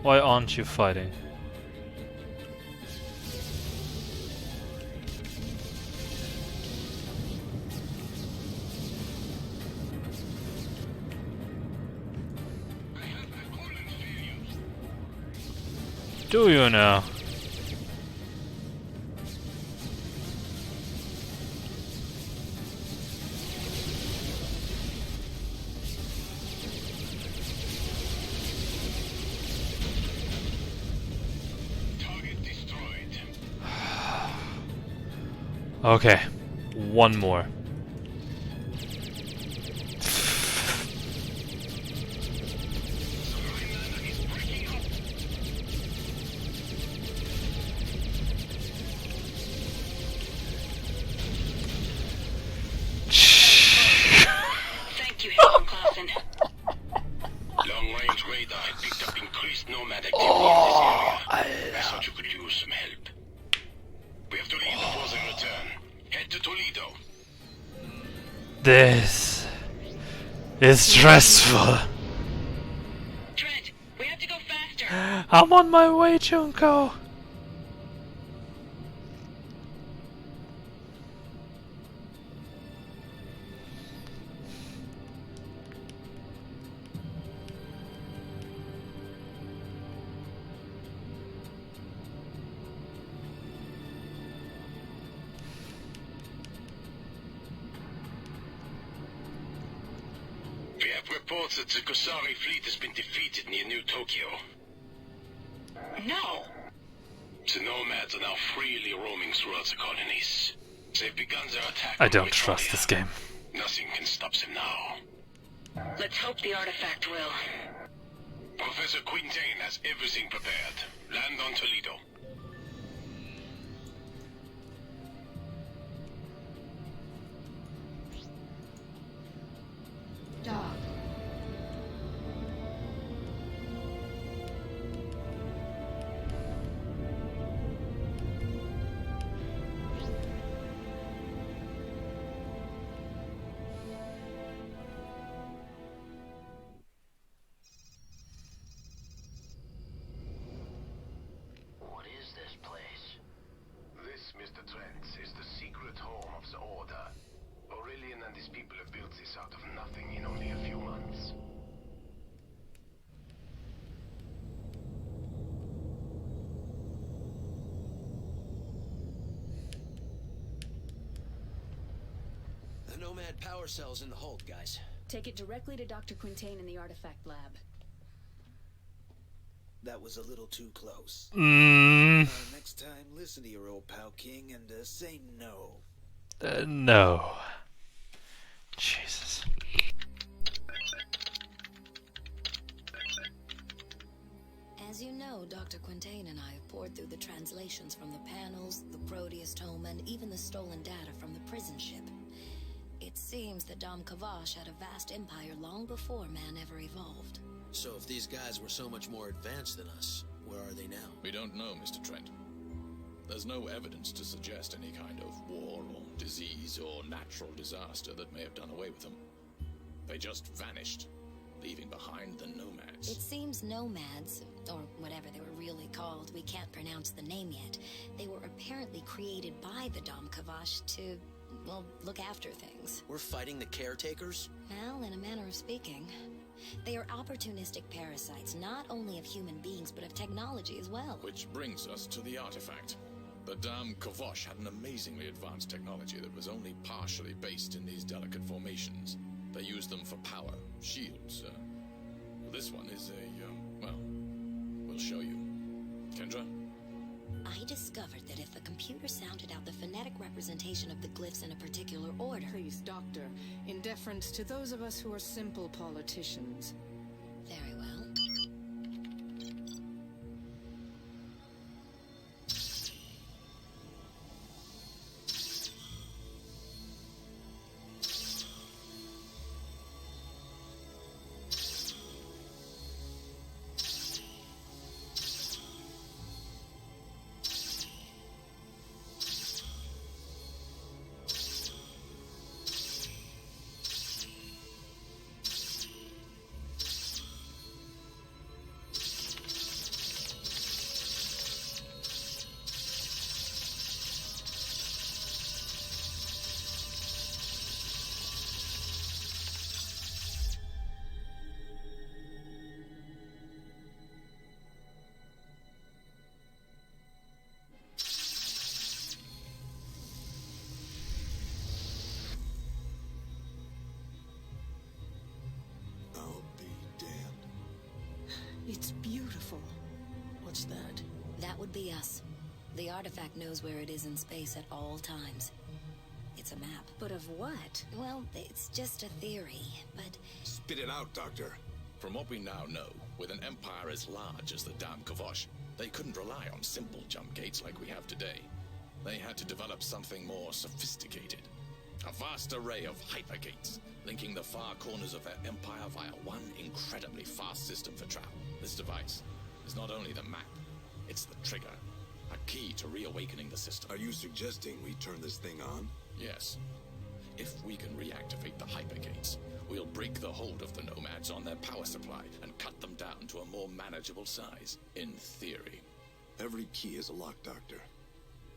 Why aren't you fighting? Do you now? Target destroyed. Okay, one more. Long-range radar had picked up increased nomad activity in this area. I thought you could use some help. We have to leave before they return. Head to Toledo. This is stressful. Trent, we have to go faster. I'm on my way, Junko. We have reports that the Kusary fleet has been defeated near New Tokyo. No. The Nomads are now freely roaming throughout the colonies. They've begun their attack. I don't trust this game. Nothing can stop them now. Let's hope the artifact will. Professor Quintain has everything prepared. Land on Toledo. Dock. What is this place? This, Mr. Trent, is the secret home of the Order. Aurelian and his people have built this out of nothing in only a few months. The Nomad power cell's in the hold, guys. Take it directly to Dr. Quintain in the artifact lab. That was a little too close. Next time, listen to your old pal King and say no. No. Jesus. As you know, Dr. Quintain and I have poured through the translations from the panels, the Proteus tome, and even the stolen data from the prison ship. It seems that Dom Kavash had a vast empire long before man ever evolved. So if these guys were so much more advanced than us, where are they now? We don't know, Mr. Trent. There's no evidence to suggest any kind of war or disease or natural disaster that may have done away with them. They just vanished, leaving behind the Nomads. It seems Nomads, or whatever they were really called, we can't pronounce the name yet. They were apparently created by the Dom Kavash to, well, look after things. We're fighting the caretakers? Well, in a manner of speaking. They are opportunistic parasites, not only of human beings, but of technology as well. Which brings us to the artifact. The Dam Kavosh had an amazingly advanced technology that was only partially based in these delicate formations. They used them for power, shields. This one is a, well, we'll show you. Kendra? I discovered that if the computer sounded out the phonetic representation of the glyphs in a particular order... Please, Doctor, in deference to those of us who are simple politicians. Very well. It's beautiful. What's that? That would be us. The artifact knows where it is in space at all times. It's a map. But of what? Well, it's just a theory, but... Spit it out, Doctor. From what we now know, with an empire as large as the Dam Kavosh, they couldn't rely on simple jump gates like we have today. They had to develop something more sophisticated. A vast array of hypergates, linking the far corners of their empire via one incredibly fast system for travel. This device is not only the map, it's the trigger, a key to reawakening the system. Are you suggesting we turn this thing on? Yes. If we can reactivate the hypergates, we'll break the hold of the Nomads on their power supply and cut them down to a more manageable size, in theory. Every key is a lock, Doctor.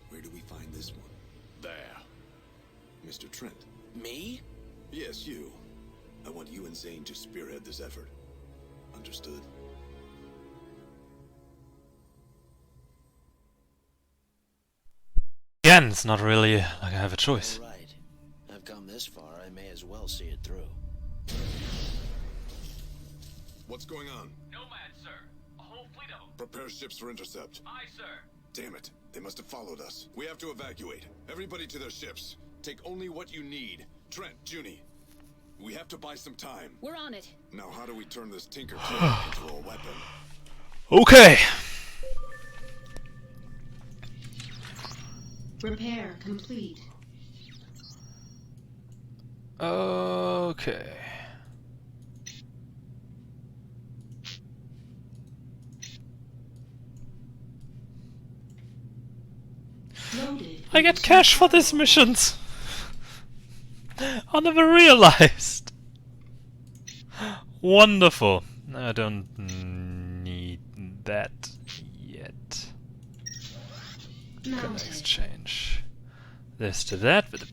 Where do we find this one? There. Mr. Trent. Me? Yes, you. I want you and Zane to spearhead this effort. Understood? Again, it's not really like I have a choice. All right. I've come this far, I may as well see it through. What's going on? Nomads, sir. A whole fleet of them. Prepare ships for intercept. Aye, sir. Damn it. They must have followed us. We have to evacuate. Everybody to their ships. Take only what you need. Trent, Junie, we have to buy some time. We're on it. Now how do we turn this Tinker Killer into a weapon? Okay. Repair complete. Okay. Loaded. I get cash for these missions. I never realized. Wonderful. I don't need that yet. Can exchange this to that. But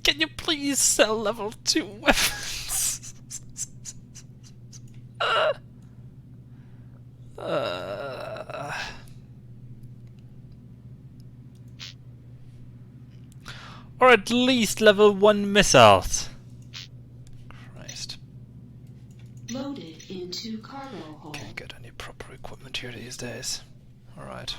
can you please sell level 2 weapons? Or at least level 1 missiles. Christ. loaded into cargo hold. Can't get any proper equipment here these days. Alright.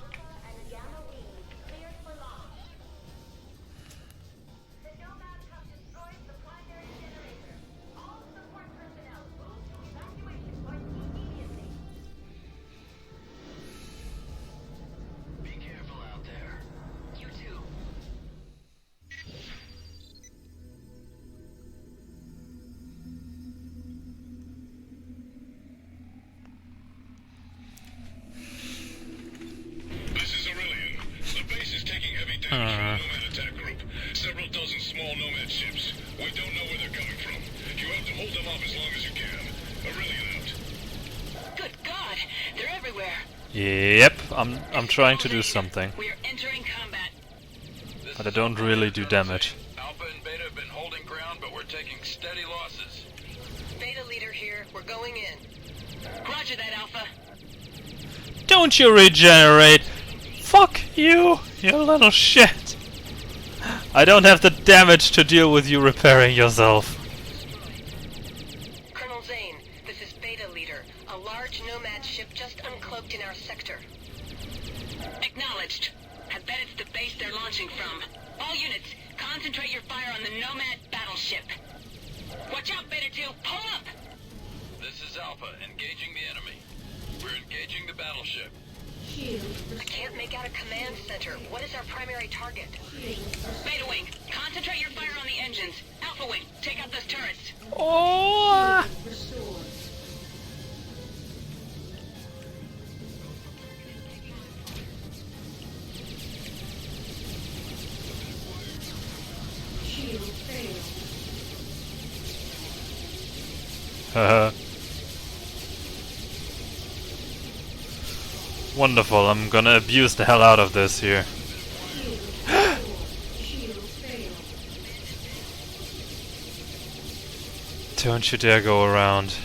Nomad attack group. Several dozen small Nomad ships. We don't know where they're coming from. You have to hold them off as long as you can. Aurelian out. Good God, they're everywhere. Yep, I'm trying to do something. We're entering combat. But I don't really do damage. Alpha and Beta have been holding ground, but we're taking steady losses. Beta leader here. We're going in. Roger that, Alpha. Don't you regenerate! Fuck you, you little shit! I don't have the damage to deal with you repairing yourself. Colonel Zane, this is Beta leader. A large Nomad ship just uncloaked in our sector. Acknowledged. I bet it's the base they're launching from. All units, concentrate your fire on the Nomad battleship. Watch out, Beta 2, pull up! This is Alpha, engaging the enemy. We're engaging the battleship. I can't make out a command center. What is our primary target? Beta Wing, concentrate your fire on the engines. Alpha Wing, take out those turrets. Oh! Haha. Wonderful, I'm gonna abuse the hell out of this here. Don't you dare go around.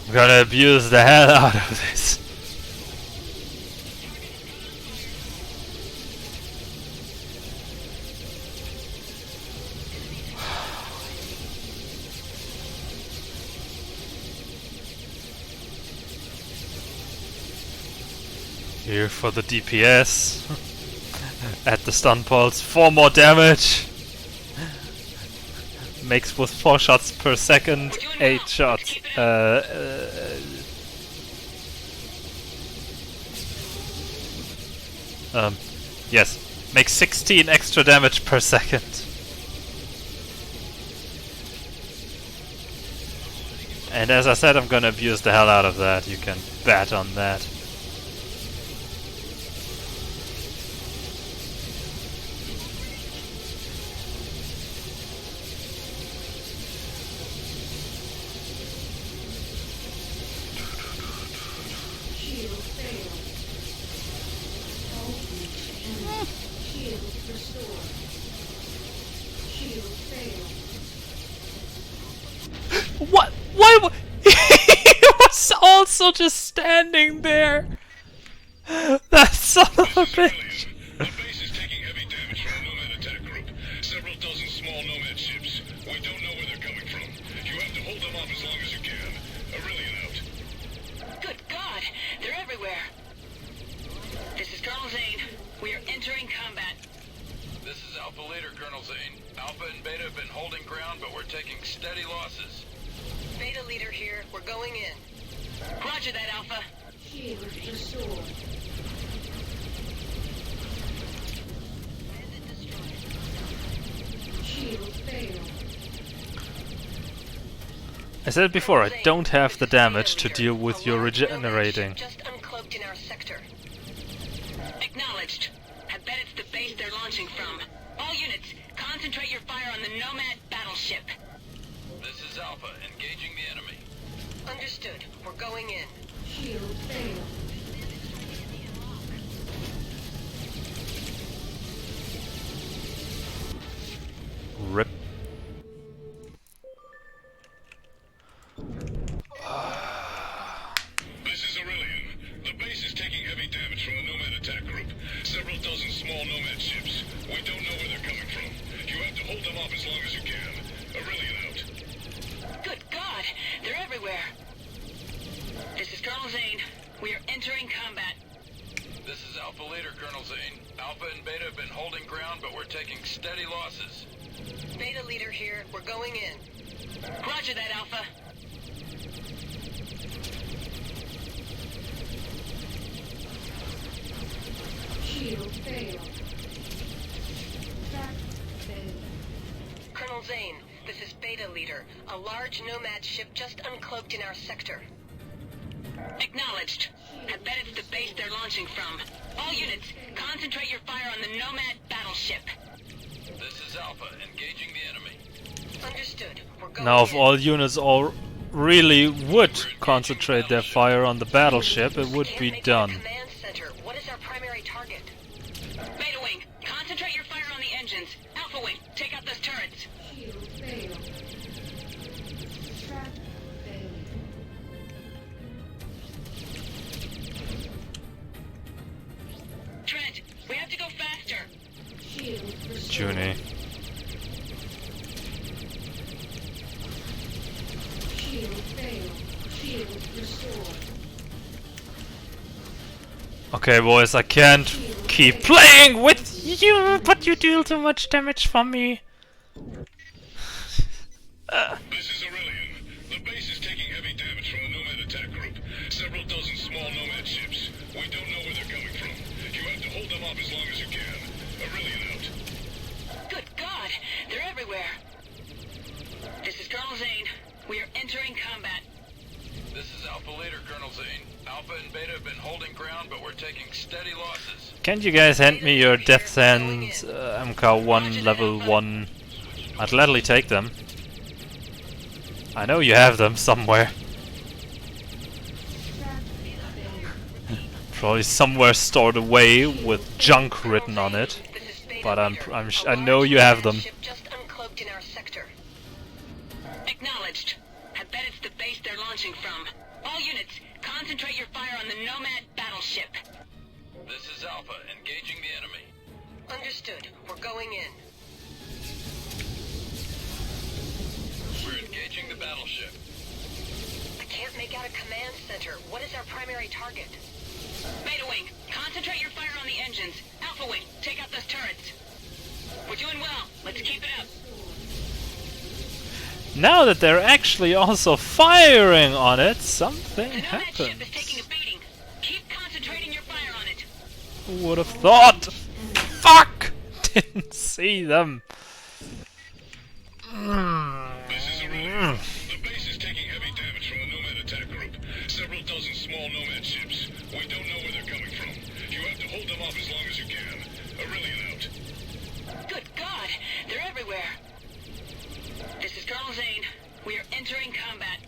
I'm gonna abuse the hell out of this. Here for the DPS. At the stun pulse, 4 more damage. Makes with 4 shots per second, 8 shots. Yes, makes 16 extra damage per second. And as I said, I'm gonna abuse the hell out of that. You can bet on that. What? Why? He was also just standing there. That son of a bitch. The base is taking heavy damage from a Nomad attack group. Several dozen small Nomad ships. We don't know where they're coming from. You have to hold them off as long as you can. Aurelian out. Good God, they're everywhere. This is Colonel Zane. We are entering combat. This is Alpha Leader, Colonel Zane. Alpha and Beta have been holding ground, but we're taking steady losses. Beta leader here. We're going in. Roger that, Alpha. Shield restored. Shield failed. I said before, I don't have the damage to deal with your regenerating. Just uncloaked in our sector. Acknowledged. I bet it's the base they're launching from. All units, concentrate your fire on the Nomad battleship. This is Alpha, engaging the enemy. Understood. We're going in. Shield failed. Rip. This is Aurelian. The base is taking heavy damage from a Nomad attack group. Several dozen small Nomad ships. We don't know where they're coming from. You have to hold them off as long as you can. Aurelian out. Good God! They're everywhere! This is Colonel Zane. We are entering combat. This is Alpha Leader, Colonel Zane. Alpha and Beta have been holding ground, but we're taking steady losses. Beta leader here. We're going in. Roger that, Alpha. Shield failed. Track failed. Colonel Zane, this is Beta leader. A large Nomad ship just uncloaked in our sector. Acknowledged. I bet it's the base they're launching from. All units, concentrate your fire on the Nomad battleship. This is Alpha, engaging the enemy. Understood. We're going Now, if in. all units all really would concentrate their fire on the battleship, it would be done. Command center. What is our primary target? Beta Wing, concentrate your fire on the engines. Alpha Wing, take out those turrets. Shield failed. Track failed. Trent, we have to go faster. Shield restored. Junie. Shield failed. Shield restored. Okay, boys, I can't keep playing with you, but you deal too much damage for me. This is Aurelian. The base is taking heavy damage from the Nomad attack group. Several dozen small Nomad ships. We don't know where they're coming from. You have to hold them off as long as you can. Aurelian out. Good God, they're everywhere. This is Colonel Zane. We are entering combat. This is Alpha Leader, Colonel Zane. Alpha and Beta have been holding ground, but we're taking steady losses. Can't you guys hand me your Death Sands MK1 level 1? I'd gladly take them. I know you have them somewhere. Probably somewhere stored away with junk written on it. But I know you have them. Ship just uncloaked in our sector. Acknowledged. I bet it's the base they're launching from. All units, concentrate your fire on the Nomad battleship. This is Alpha, engaging the enemy. Understood. We're going in. We're engaging the battleship. I can't make out a command center. What is our primary target? Beta Wing, concentrate your fire on the engines. Alpha Wing, take out those turrets. We're doing well. Let's keep it up. Now that they're actually also firing on it, something The Nomad ship is happens. taking a beating. Keep concentrating your fire on it. Who would have thought? Fuck! Didn't see them. This is Aurelian. The base is taking heavy damage from the Nomad attack group. Several dozen small Nomad ships. We don't know where they're coming from. You have to hold them off as long as you can. Aurelian out. Good God, they're everywhere. This is Colonel Zane. We are entering combat.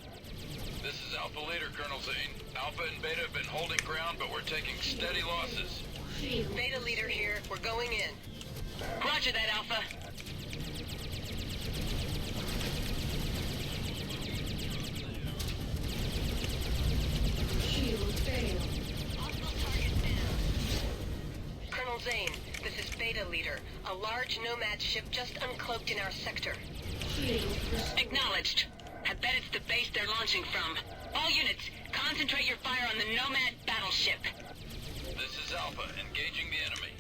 This is Alpha Leader, Colonel Zane. Alpha and Beta have been holding ground, but we're taking steady losses. Beta leader here. We're going in. Roger that, Alpha. Shield failed. Colonel Zane, this is Beta leader. A large Nomad ship just uncloaked in our sector. Shield restored. Acknowledged. I bet it's the base they're launching from. All units, concentrate your fire on the Nomad battleship. This is Alpha, engaging the enemy.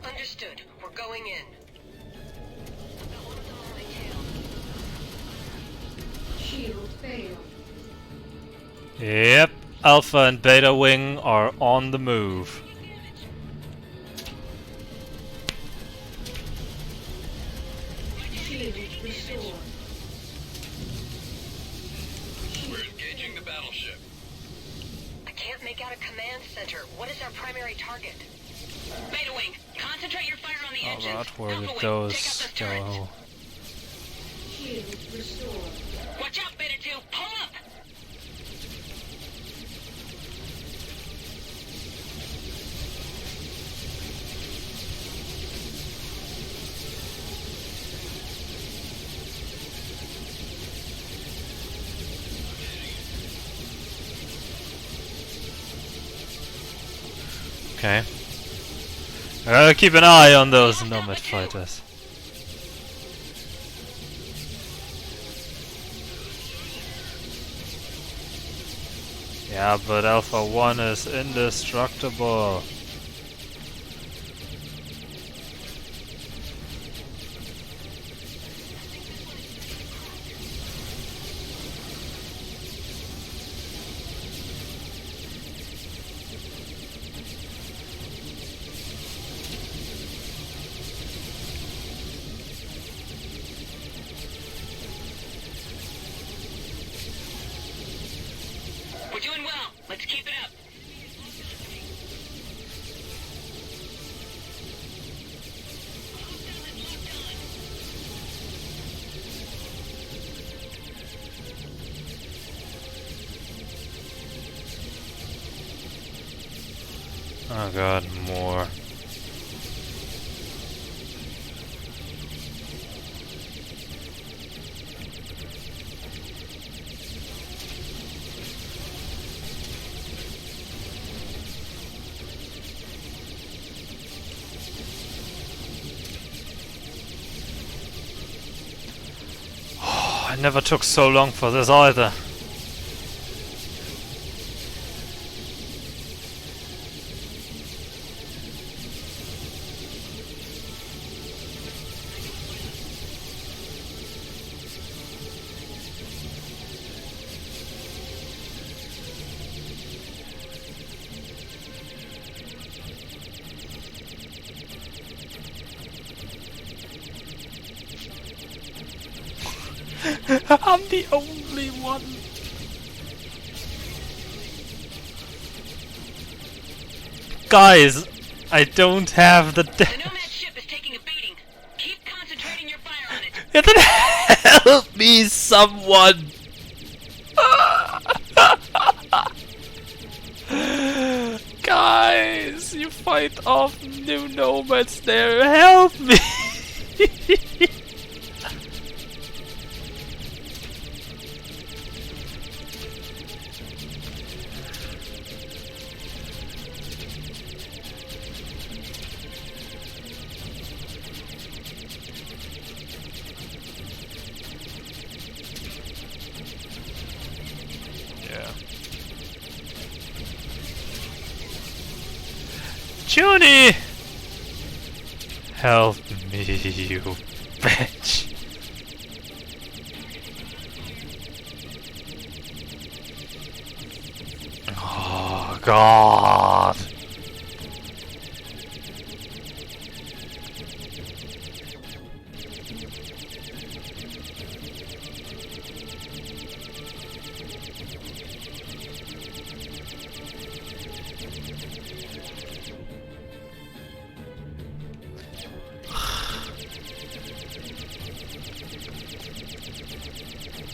Understood. We're going in. Shield failed. Yep, Alpha and Beta Wing are on the move. Shield restored. We're engaging the battleship. I can't make out a command center. What is our primary target? Beta Wing, concentrate your fire on the engines. Alright, where Alpha did Wing, those take out those turrets. go? Shield restored. Watch out, Beta 2. Pull up. Okay. Keep an eye on those Nomad fighters. Yeah, but Alpha 1 is indestructible. We're doing well. Let's keep it up. Oh god, more. I never took so long for this either. I'm the only one. Guys, I don't have the Nomad ship is taking a beating. Keep concentrating your fire on it. Yeah, then help me, someone! Guys, you fight off new nomads there. Help me! Junie! Help me, you bitch. Oh, God.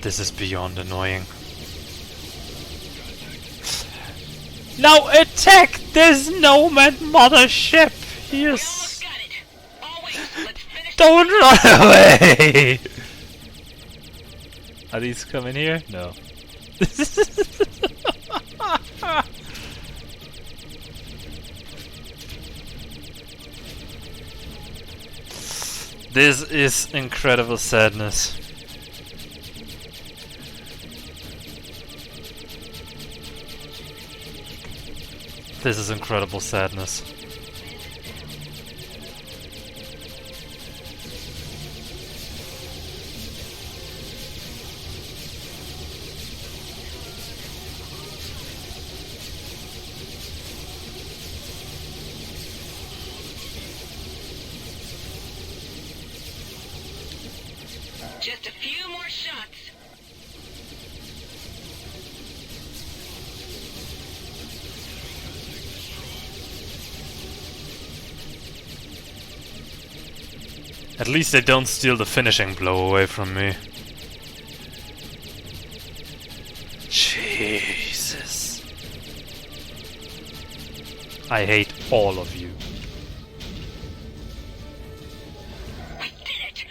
This is beyond annoying. Now attack this nomad mothership! Yes. Don't run away! Are these coming here? No. This is incredible sadness. This is incredible sadness. Just a few more shots. At least they don't steal the finishing blow away from me. Jesus. I hate all of you. We did it!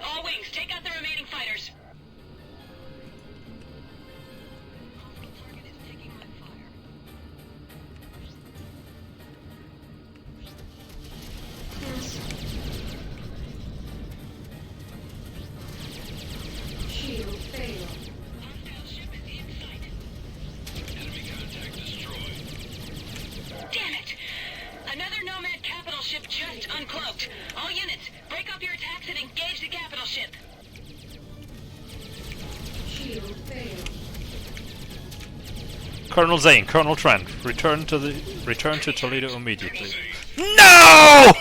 All wings, take out the remaining fighters. ship just uncloaked. All units, break up your attacks and engage the capital ship. Shield failed. Colonel Zane, Colonel Trent, return to Toledo immediately. No!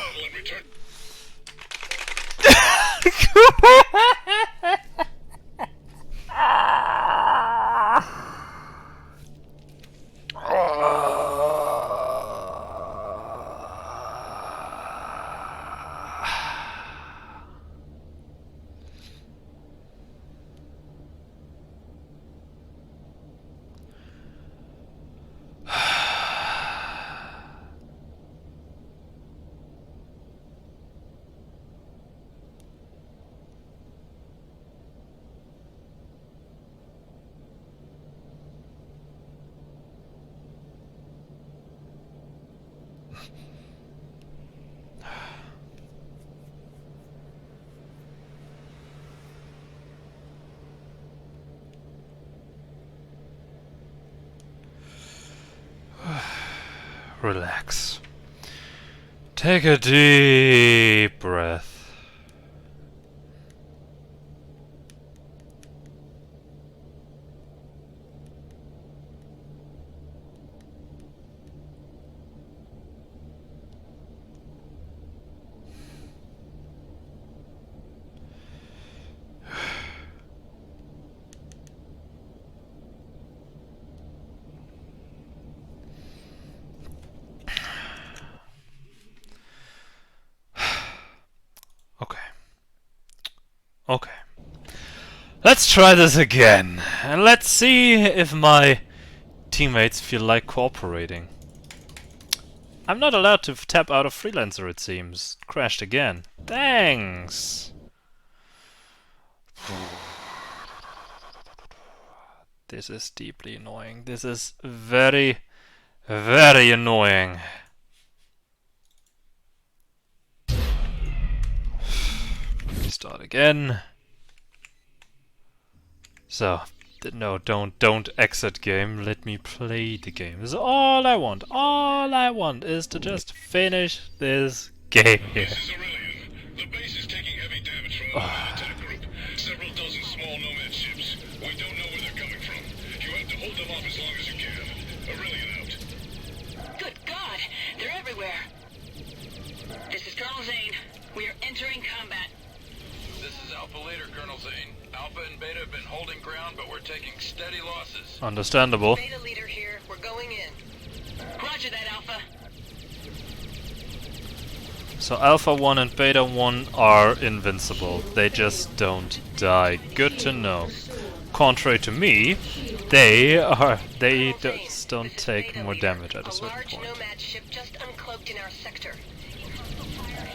Relax. Take a deep breath. Okay. Let's try this again. And let's see if my teammates feel like cooperating. I'm not allowed to tap out of Freelancer, it seems. Crashed again. Thanks! This is deeply annoying. This is very, very annoying. Start again. So, no, don't exit game. Let me play the game. This is all I want. All I want is to just finish this game here. This is Aurelian. The base is taking heavy damage from the attack group. Several dozen small Nomad ships. We don't know where they're coming from. You have to hold them off as long as you can. Aurelian out. Good God, they're everywhere. This is Colonel Zane. We are entering combat. This is Alpha Leader, Colonel Zane. Alpha and Beta have been holding ground, but we're taking steady losses. Understandable. Beta Leader here. We're going in. Roger that, Alpha. So Alpha 1 and Beta 1 are invincible. They just don't die. Good to know. Contrary to me, they just don't take more damage at a certain large point. Nomad ship just uncloaked in our sector.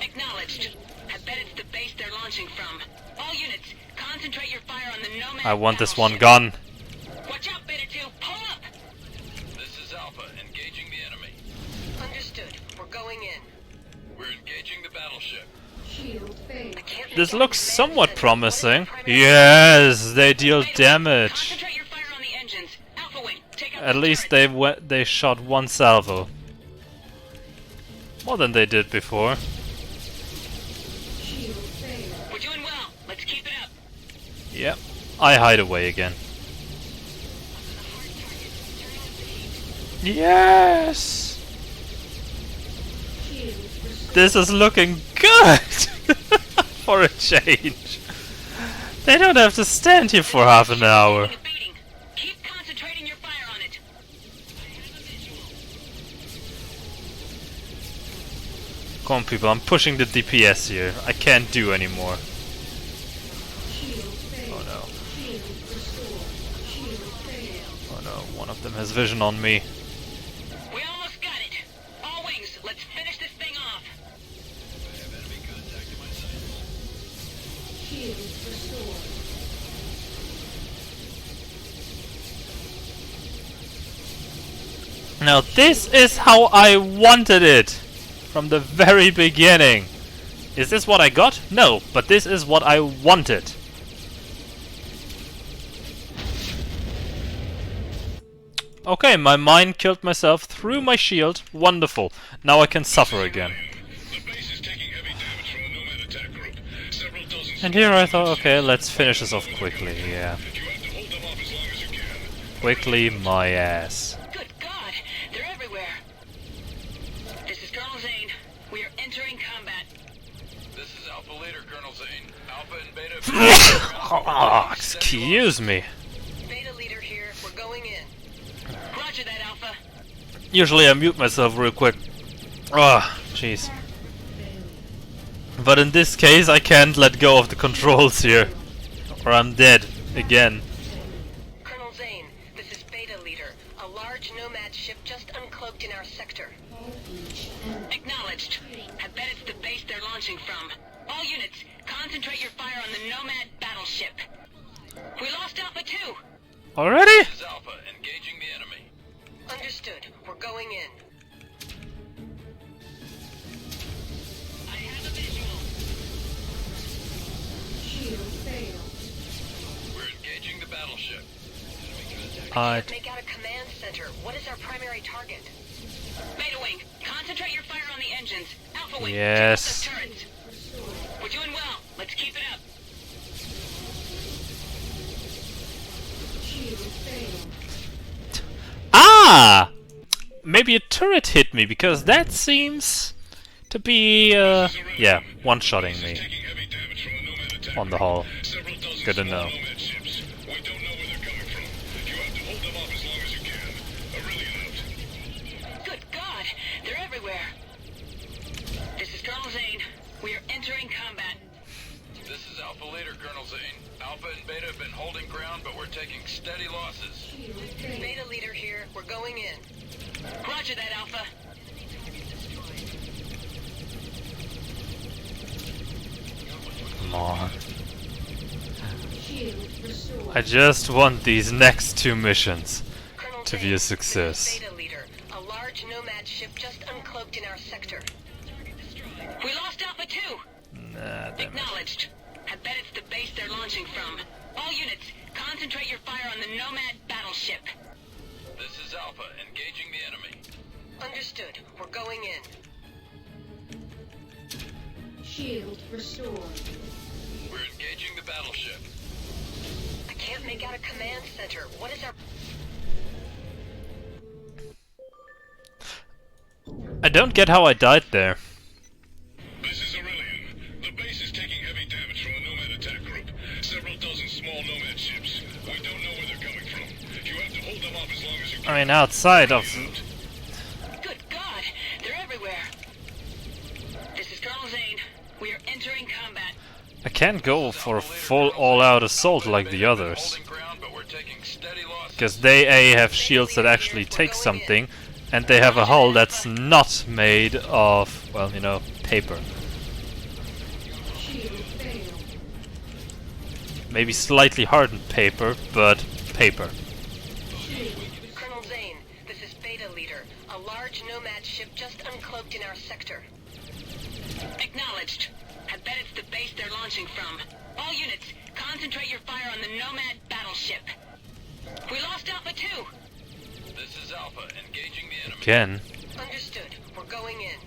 Acknowledged. I bet it's the base they're launching from. All units, concentrate your fire on the Nomad. I want this one gun. Watch out, Beta 2. Pull up! This is Alpha, engaging the enemy. Understood. We're going in. We're engaging the battleship. Shield failed. This looks somewhat promising. Yes, they deal damage. Concentrate your fire on the engines. Alpha Wing, take out At least they shot one salvo. More than they did before. Shield failed. We're doing well. Let's keep it up. Yep. I hide away again. Yes! This is looking good! For a change. They don't have to stand here for half an hour. Keep concentrating your fire on it. Come on, people, I'm pushing the DPS here. I can't do anymore. Oh no. Oh no, one of them has vision on me. We almost got it. All wings, let's finish this thing off. I have enemy contact in my sights. Shield restored. Now this is how I wanted it from the very beginning. Is this what I got? No, but this is what I wanted. Okay, my mind killed myself through my shield. Wonderful. Now I can suffer again. The base And here I thought, okay, let's finish this off quickly, yeah. Quickly, my ass. Good God, they're everywhere. This is Colonel Zane. We are entering combat. This is Alpha Leader, Colonel Zane. Alpha and Beta... Oh, excuse me. Beta Leader here. We're going in. Roger that, Alpha. Usually I mute myself real quick. Oh, jeez. But in this case I can't let go of the controls here. Or I'm dead. Again. Colonel Zane, this is Beta Leader. A large Nomad ship just uncloaked in our sector. Acknowledged. I bet it's the base they're launching from. All units, concentrate your fire on the Nomad battleship. We lost Alpha 2. Already? This is Alpha, engaging the enemy. Understood. We're going in. I have a visual. Shield failed. We're engaging the battleship. Can't make out a command center. What is our primary target? Beta Wing, concentrate your fire on the engines. Alpha Wing, yes. check out those turrets. We're doing well. Let's keep it up. Shield failed. Ah! Maybe a turret hit me, because that seems to be, yeah, one-shotting me on the hull. Good to know. Good God, they're everywhere. This is Colonel Zane. We are entering combat. This is Alpha Leader, Colonel Zane. Alpha and Beta have been holding ground, but we're taking steady losses. Beta Leader here. We're going in. Roger that, Alpha. Come on. Shield restored. I just want these next two missions Colonel to Zane, be a this is success. Beta Leader. A large Nomad ship just uncloaked in our sector. We lost Alpha 2. Nah, damn it. Acknowledged. I bet it's the base they're launching from. All units, concentrate your fire on the Nomad battleship. This is Alpha, engaging the enemy. Understood. We're going in. Shield restored. We're engaging the battleship. I can't make out a command center. What is our... I don't get how I died there. This is Aurelian. The base is taking heavy damage from a Nomad attack group. Several dozen small Nomad ships. We don't know where they're coming from. You have to hold them off as long as you can. I mean, outside of... Good God, they're everywhere. This is Colonel Zane. We are entering combat. I can't go for a full all-out assault like the others. Because they A, have shields that actually take something, and they have a hull that's not made of, well, you know, paper. Shield failed. Maybe slightly hardened paper, but paper. Colonel Zane, this is Beta Leader. A large Nomad ship just uncloaked in our sector. Acknowledged. I bet it's the base they're launching from. All units, concentrate your fire on the Nomad battleship. We lost Alpha 2. This is Alpha, engaging the enemy. Again. Understood. We're going in.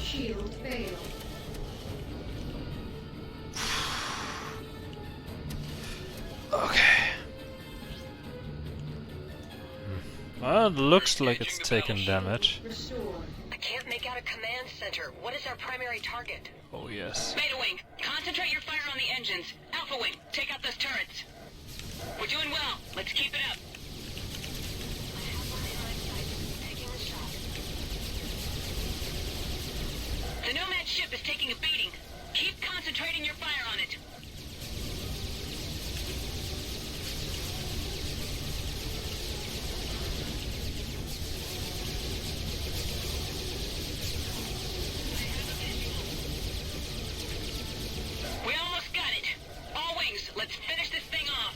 Shield failed. Okay. Well, it looks like it's taken damage. Restored. I can't make out a command center. What is our primary target? Oh, yes. Beta Wing, concentrate your fire on the engines. Alpha Wing, take out those turrets. We're doing well. Let's keep it up. The Nomad ship is taking a beating. Keep concentrating your fire on it. We almost got it. All wings, let's finish this thing off.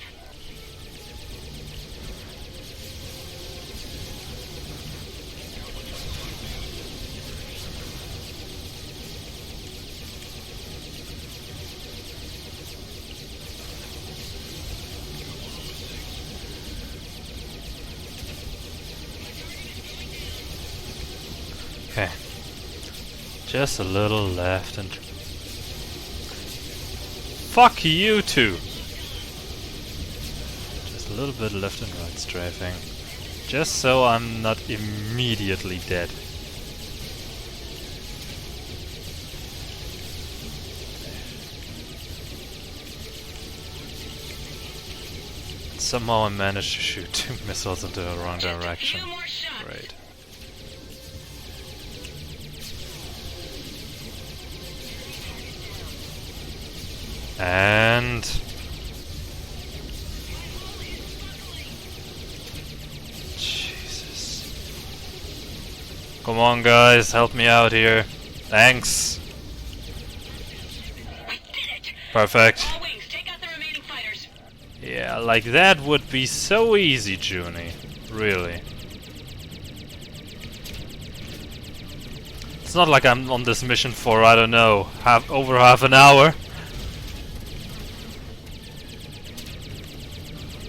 Just a little left and... Fuck you two! Just a little bit left and right strafing. Just so I'm not immediately dead. Somehow I managed to shoot 2 missiles into the wrong direction. Great. And... Jesus. Come on guys, help me out here. Thanks. Perfect. Yeah, like that would be so easy, Junie. Really. It's not like I'm on this mission for, I don't know, over half an hour.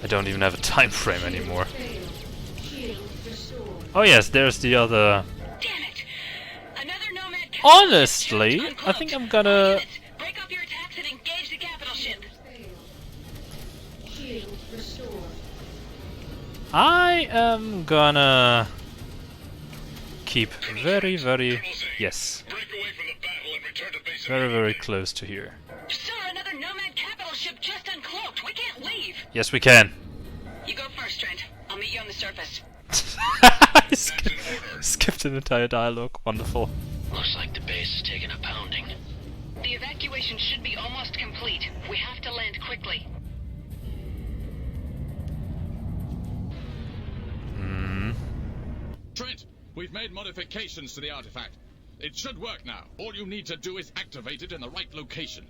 I don't even have a time frame anymore. Oh yes, there's the other... Honestly, I think I'm gonna... I am gonna keep very, yes, very close to here. Sir, another Nomad capital ship just uncloaked. We can't leave. Yes, we can. You go first, Trent. I'll meet you on the surface. I skipped an entire dialogue. Wonderful. Looks like the base is taking a pounding. The evacuation should be almost complete. We have to land quickly. Trent, we've made modifications to the artifact. It should work now. All you need to do is activate it in the right location.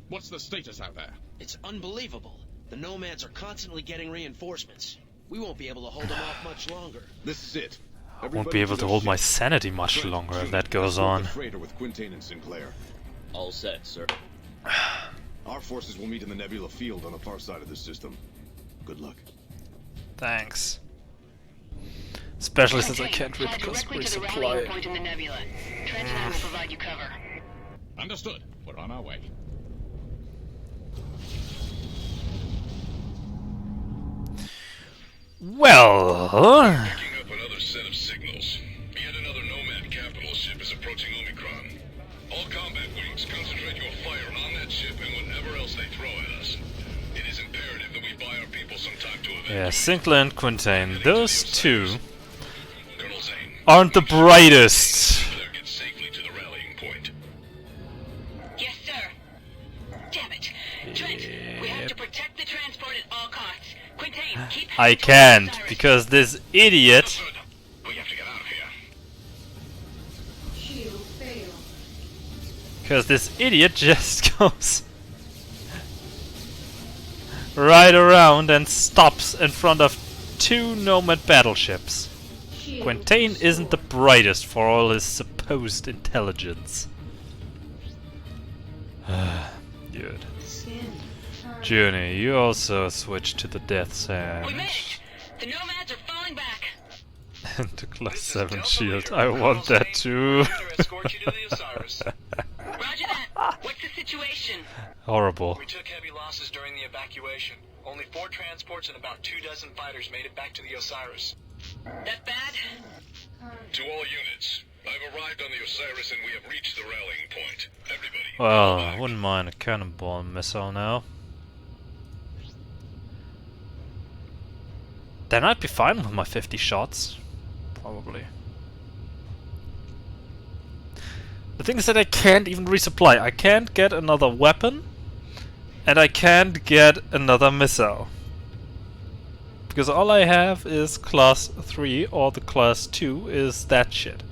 What's the status out there? It's unbelievable. The Nomads are constantly getting reinforcements. We won't be able to hold them off much longer. This is it. I won't be able to hold my sanity much longer if that goes on. Freighter with Quintain and Sinclair. All set, sir. Our forces will meet in the Nebula field on the far side of the system. Good luck. Thanks. Especially since I can't directly to the rallying point in the nebula. Trent and I will provide you cover. Understood. We're on our way. Well, Picking up another set of signals. Yet another Nomad capital ship is approaching Omicron. All combat wings, concentrate your fire on that ship and whatever else they throw at us. It is imperative that we buy our people some time to evacuate. yeah, Sinclair and Quintain, those two aren't the brightest. Get safely to the rallying point. Yes, sir. Damn it. Trent, we have to protect the transport at all costs. Quintain, keep I can't, because this idiot... We have to get out of here. Shield failed. Because this idiot just goes right around and stops in front of 2 Nomad battleships. Quintain isn't the brightest for all his supposed intelligence. Good. Junie, you also switched to the Death Sand. We made it! The Nomads are falling back. And the class 7 shield. I want that too. Roger that. What's the situation? Horrible. We took heavy losses during the evacuation. Only 4 transports and about 24 fighters made it back to the Osiris. That bad? To all units, I've arrived on the Osiris and we have reached the rallying point. Everybody. Well, I wouldn't mind a cannonball missile now. Then I'd be fine with my 50 shots. Probably. The thing is that I can't even resupply. I can't get another weapon. And I can't get another missile. Because all I have is class 3 or the class 2 is that shit.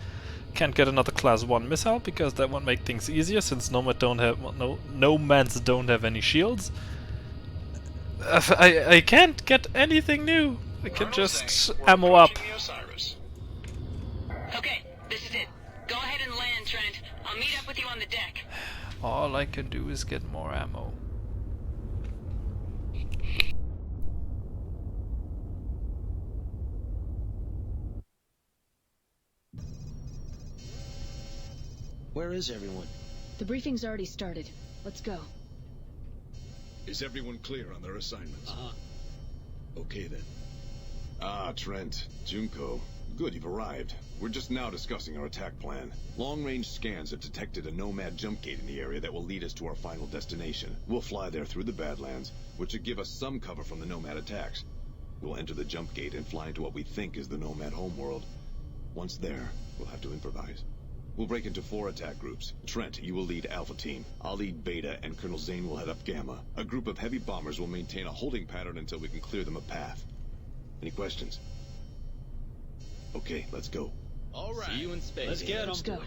Can't get another class 1 missile because that would make things easier since Nomads don't have any shields. I can't get anything new. I can just ammo up. Okay, this is it. Go ahead and land, Trent. I'll meet up with you on the deck. All I can do is get more ammo. Where is everyone? The briefing's already started. Let's go. Is everyone clear on their assignments? Okay then. Ah, Trent, Junko. Good, you've arrived. We're just now discussing our attack plan. Long-range scans have detected a Nomad jump gate in the area that will lead us to our final destination. We'll fly there through the Badlands, which should give us some cover from the Nomad attacks. We'll enter the jump gate and fly into what we think is the Nomad homeworld. Once there, we'll have to improvise. We'll break into 4 attack groups. Trent, you will lead Alpha Team. I'll lead Beta, and Colonel Zane will head up Gamma. A group of heavy bombers will maintain a holding pattern until we can clear them a path. Any questions? Okay, let's go. All right. See you in space. Let's get 'em. Let's go.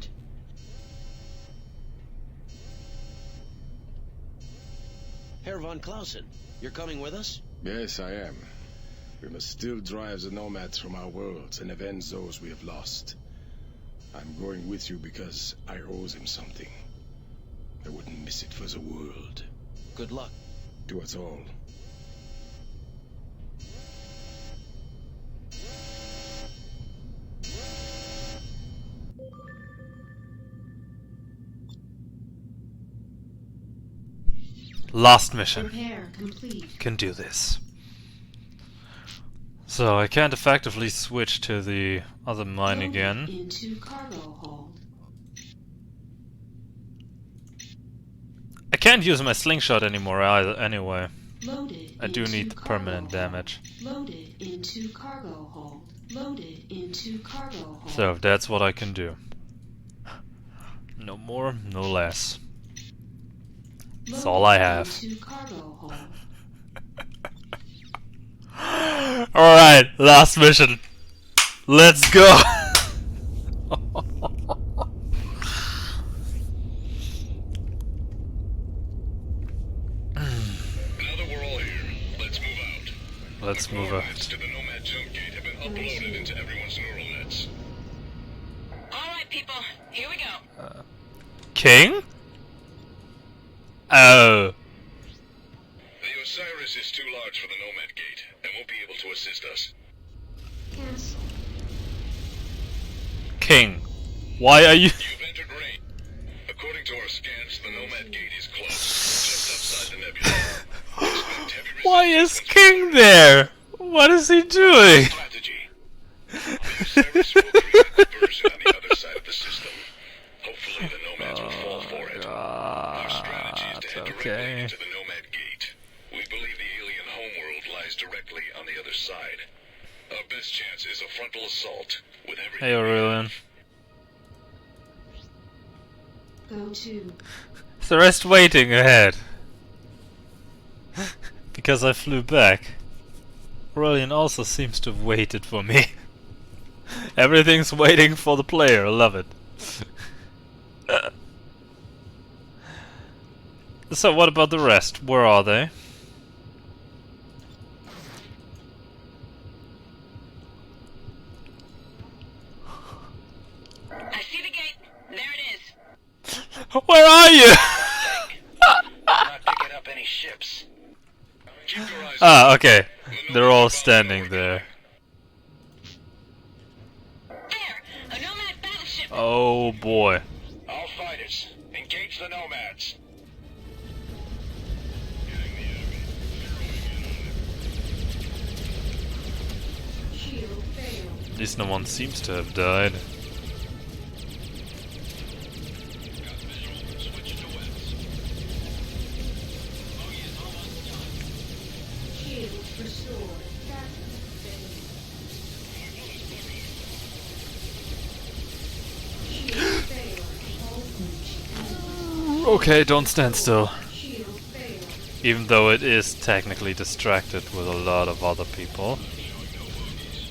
Herr von Clausen, you're coming with us? Yes, I am. We must still drive the Nomads from our worlds and avenge those we have lost. I'm going with you because I owe them something. I wouldn't miss it for the world. Good luck. To us all. Last mission. Repair complete. Can do this. So I can't effectively switch to the other mine Loaded again. Into cargo hold. I can't use my slingshot anymore either, anyway. Loaded I do into need the cargo permanent hold. damage. Loaded into cargo hold. Loaded into cargo hold. So that's what I can do. No more, no less. That's all I have. Into cargo hold. Alright, last mission. Let's go! Now that we're all here, let's move out. Let's move Coordinates out. to the Nomad jump gate have been uploaded into everyone's neural nets. Alright, people, here we go. King? Oh. The Osiris is too large for the Nomad gate, and won't be able to assist us. Cancel. King. Why are you... You've entered range. According to our scans, the Nomad gate is close, just outside the nebula. Expect heavy Why is King there? What is he doing? strategy. The Osiris will create a diversion on the other side of the system. Hopefully the Nomads will fall for it. Our strategy is to head directly into the Nomad gate. We believe the alien homeworld lies directly on the other side. Our best chance is a frontal assault with everything. Hey Aurelian. Go to. Is the rest waiting ahead? Because I flew back. Aurelian also seems to have waited for me. Everything's waiting for the player, I love it. So what about the rest? Where are they? I see the gate. There it is. Where are you? Not picking up any ships. Ah, okay. They're all standing there. A Nomad battleship. Oh boy. All fighters, engage the Nomads. Shield failed. At least no one seems to have died. Shield restored. Captain failed. Shield failed. All breach. Okay, don't stand still. Shield failed. Even though it is technically distracted with a lot of other people.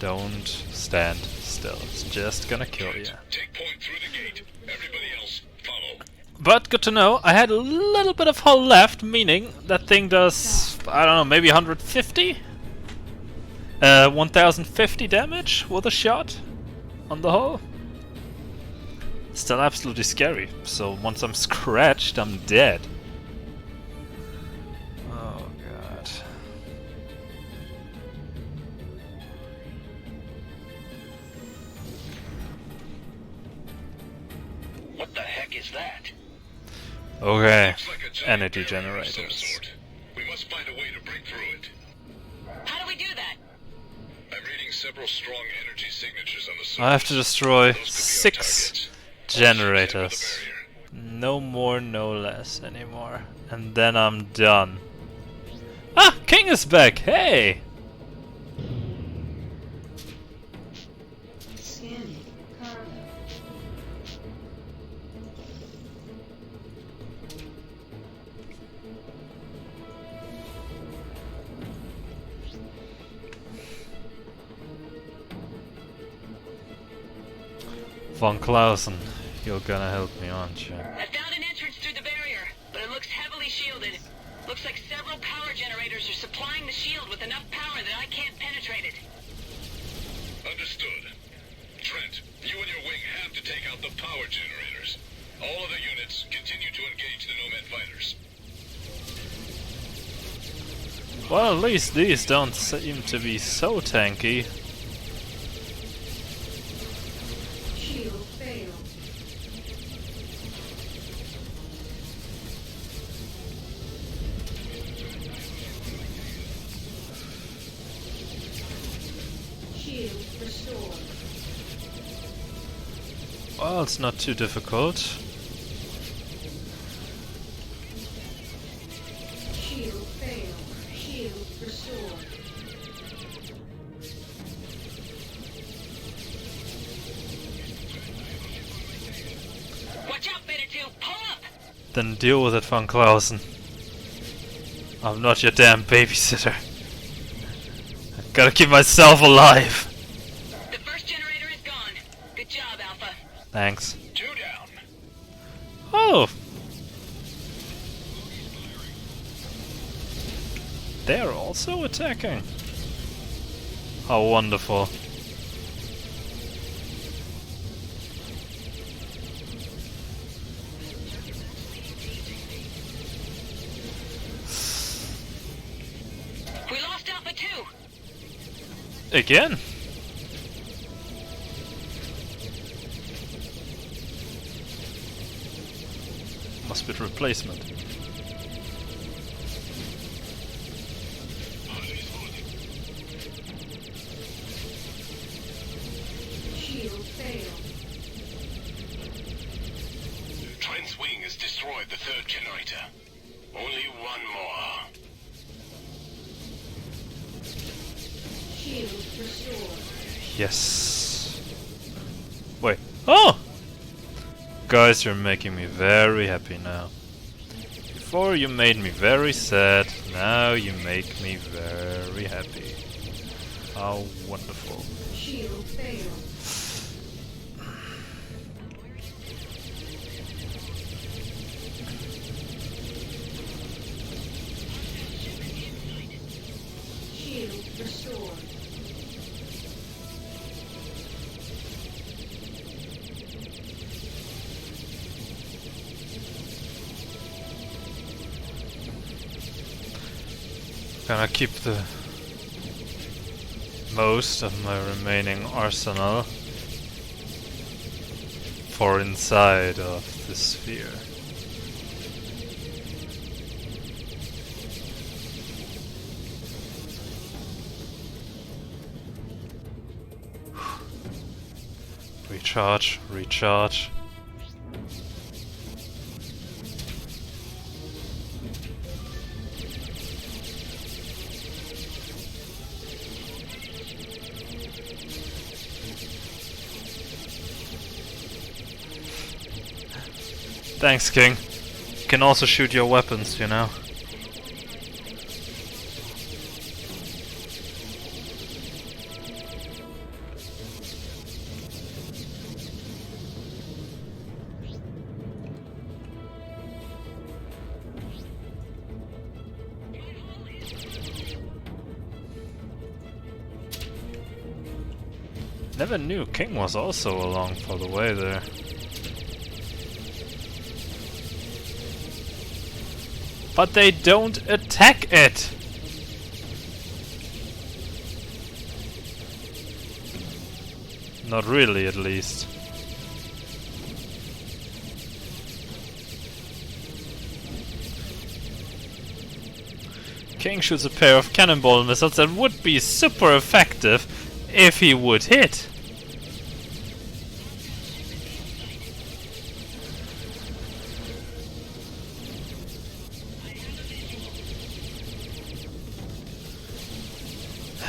Don't stand still. It's just gonna kill you. Take point through the gate. Everybody else, follow. But good to know, I had a little bit of hull left, meaning that thing does, I don't know, maybe 150? 1050 damage with a shot on the hull. Still absolutely scary, so once I'm scratched, I'm dead. Oh god. What the heck heck is that? Okay, Looks like a giant energy barrier of some generators. sort. We must find a way to break through it. How do we do that? I'm reading several strong energy signatures on the surface. I have to destroy Those could be our 6 targets. generators. No more, no less anymore. And then I'm done. Ah! King is back! Hey! Scanning cargo. Von Clausen, you're gonna help me, aren't you? I found an entrance through the barrier, but it looks heavily shielded. Looks like several power generators are supplying the shield with enough power that I can't penetrate it. Understood. Trent, you and your wing have to take out the power generators. All other units continue to engage the Nomad fighters. Well, at least these don't seem to be so tanky. Shield failed. Shield restored. Well, it's not too difficult. Shield failed. Shield restored. Watch out, Beta 2! Pull up! Then deal with it, Von Clausen. I'm not your damn babysitter. I gotta keep myself alive. The first generator is gone. Good job, Alpha. Thanks. 2 down. Oh! They're also attacking. How wonderful. We lost Alpha 2! Again? Must be replacement. Shield failed. Trent's wing has destroyed the third generator. Only one more. Shield restored. Yes. Wait. Oh! Guys, you're making me very happy now. Before you made me very sad, now you make me very happy. How wonderful. Shield failed. Shield restored. Gonna keep the most of my remaining arsenal for inside of the sphere. Recharge, recharge. Thanks, King. You can also shoot your weapons, you know. Never knew King was also along for the way there. But they don't attack it! Not really, at least. King shoots a pair of cannonball missiles that would be super effective if he would hit.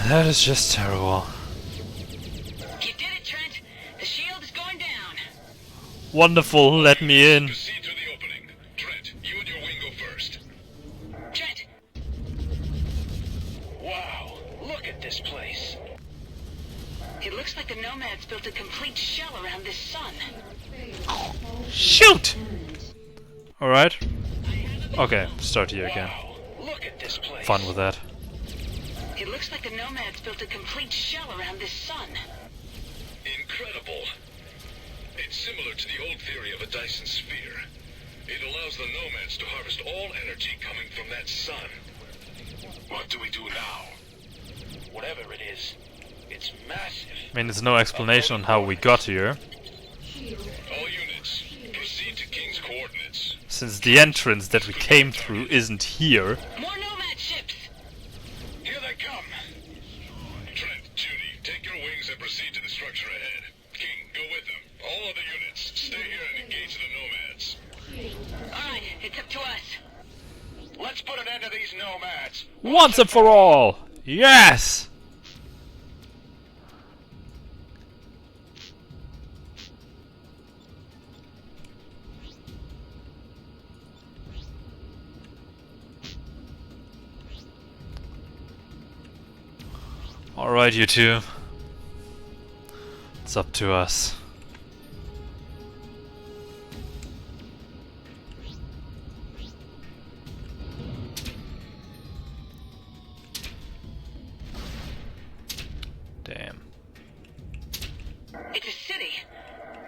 That is just terrible. You did it, Trent. The shield is going down. Wonderful, let me in. Proceed to the opening. Trent, you and your wing go first. Trent! Wow, look at this place. It looks like the Nomads built a complete shell around this sun. Shoot! Alright. Okay, start here again. Look at this place. Fun with that. It looks like the Nomads built a complete shell around this sun. Incredible. It's similar to the old theory of a Dyson sphere. It allows the Nomads to harvest all energy coming from that sun. What do we do now? Whatever it is, it's massive. I mean, there's no explanation on how we got here. All units, proceed to King's coordinates. Since the entrance that we came through isn't here. More Nomad ships! Here they come. Trent, Judy, take your wings and proceed to the structure ahead. King, go with them. All other units, stay here and engage the Nomads. Alright, it's up to us. Let's put an end to these Nomads. Once and for all! Yes! Alright, you two. It's up to us. Damn. It's a city.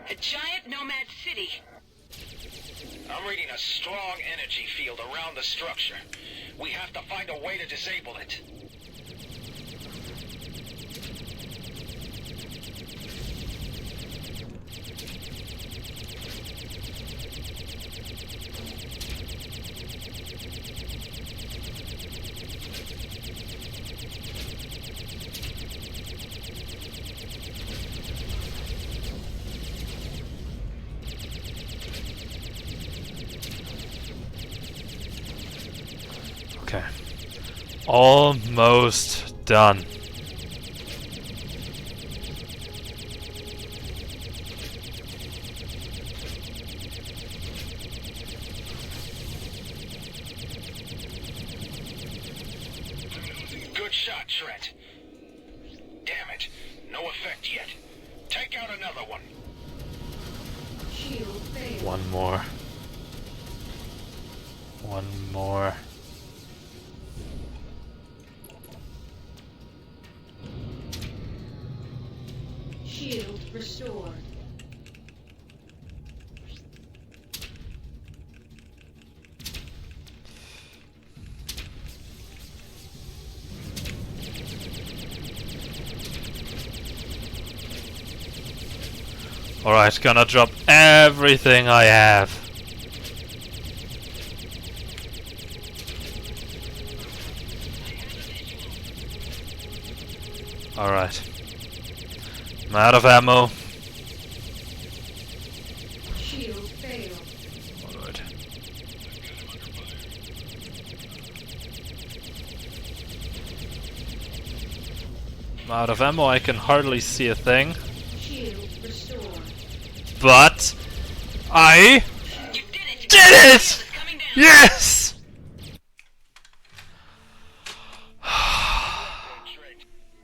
A giant Nomad city. I'm reading a strong energy field around the structure. We have to find a way to disable it. Okay. Almost done. Good shot, Trent. Damn it. No effect yet. Take out another one. One more. One more. Shield restored. Alright, gonna drop everything I have. Alright. I'm out of ammo. Shield failed. Alright. I'm out of ammo, I can hardly see a thing. Shield restored. But I did it! Yes!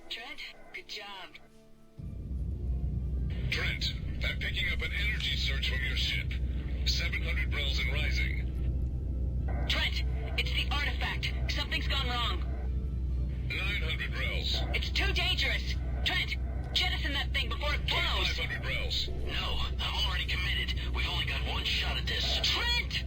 Trent, good job. Trent, I'm picking up an energy surge from your ship. 700 rels and rising. Trent, it's the artifact. Something's gone wrong. 900 rels. It's too dangerous. Trent, jettison that thing before it blows. 500 rels. No, I'm already committed. We've only got one shot at this. Trent!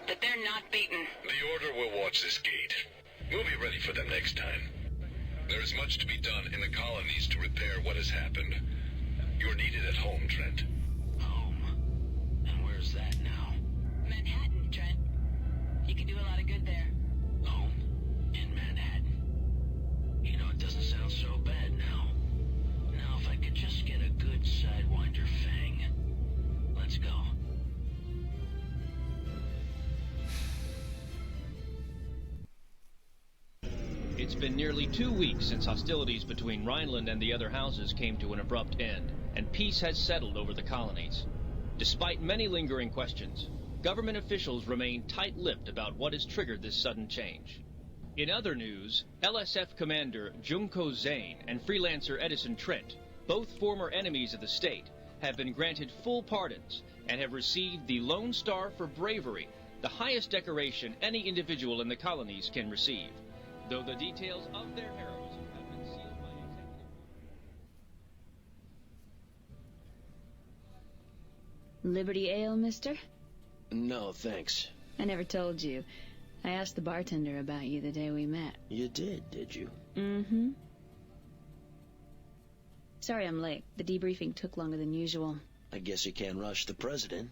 that they're not beaten. The Order will watch this gate. We'll be ready for them next time. There is much to be done in the colonies to repair what has happened. You're needed at home, Trent. Home? And where's that now? Manhattan, Trent. You can do a lot of good there. Home? In Manhattan? You know, it doesn't sound so bad now. Now, if I could just get a good Sidewinder fang. Let's go. It's been nearly 2 weeks since hostilities between Rhineland and the other houses came to an abrupt end, and peace has settled over the colonies. Despite many lingering questions, government officials remain tight-lipped about what has triggered this sudden change. In other news, LSF Commander Junko Zane and Freelancer Edison Trent, both former enemies of the state, have been granted full pardons and have received the Lone Star for Bravery, the highest decoration any individual in the colonies can receive. Though the details of their heroism have been sealed by executive... Liberty Ale, mister? No, thanks. I never told you. I asked the bartender about you the day we met. You did you? Mm-hmm. Sorry I'm late. The debriefing took longer than usual. I guess you can't rush the president.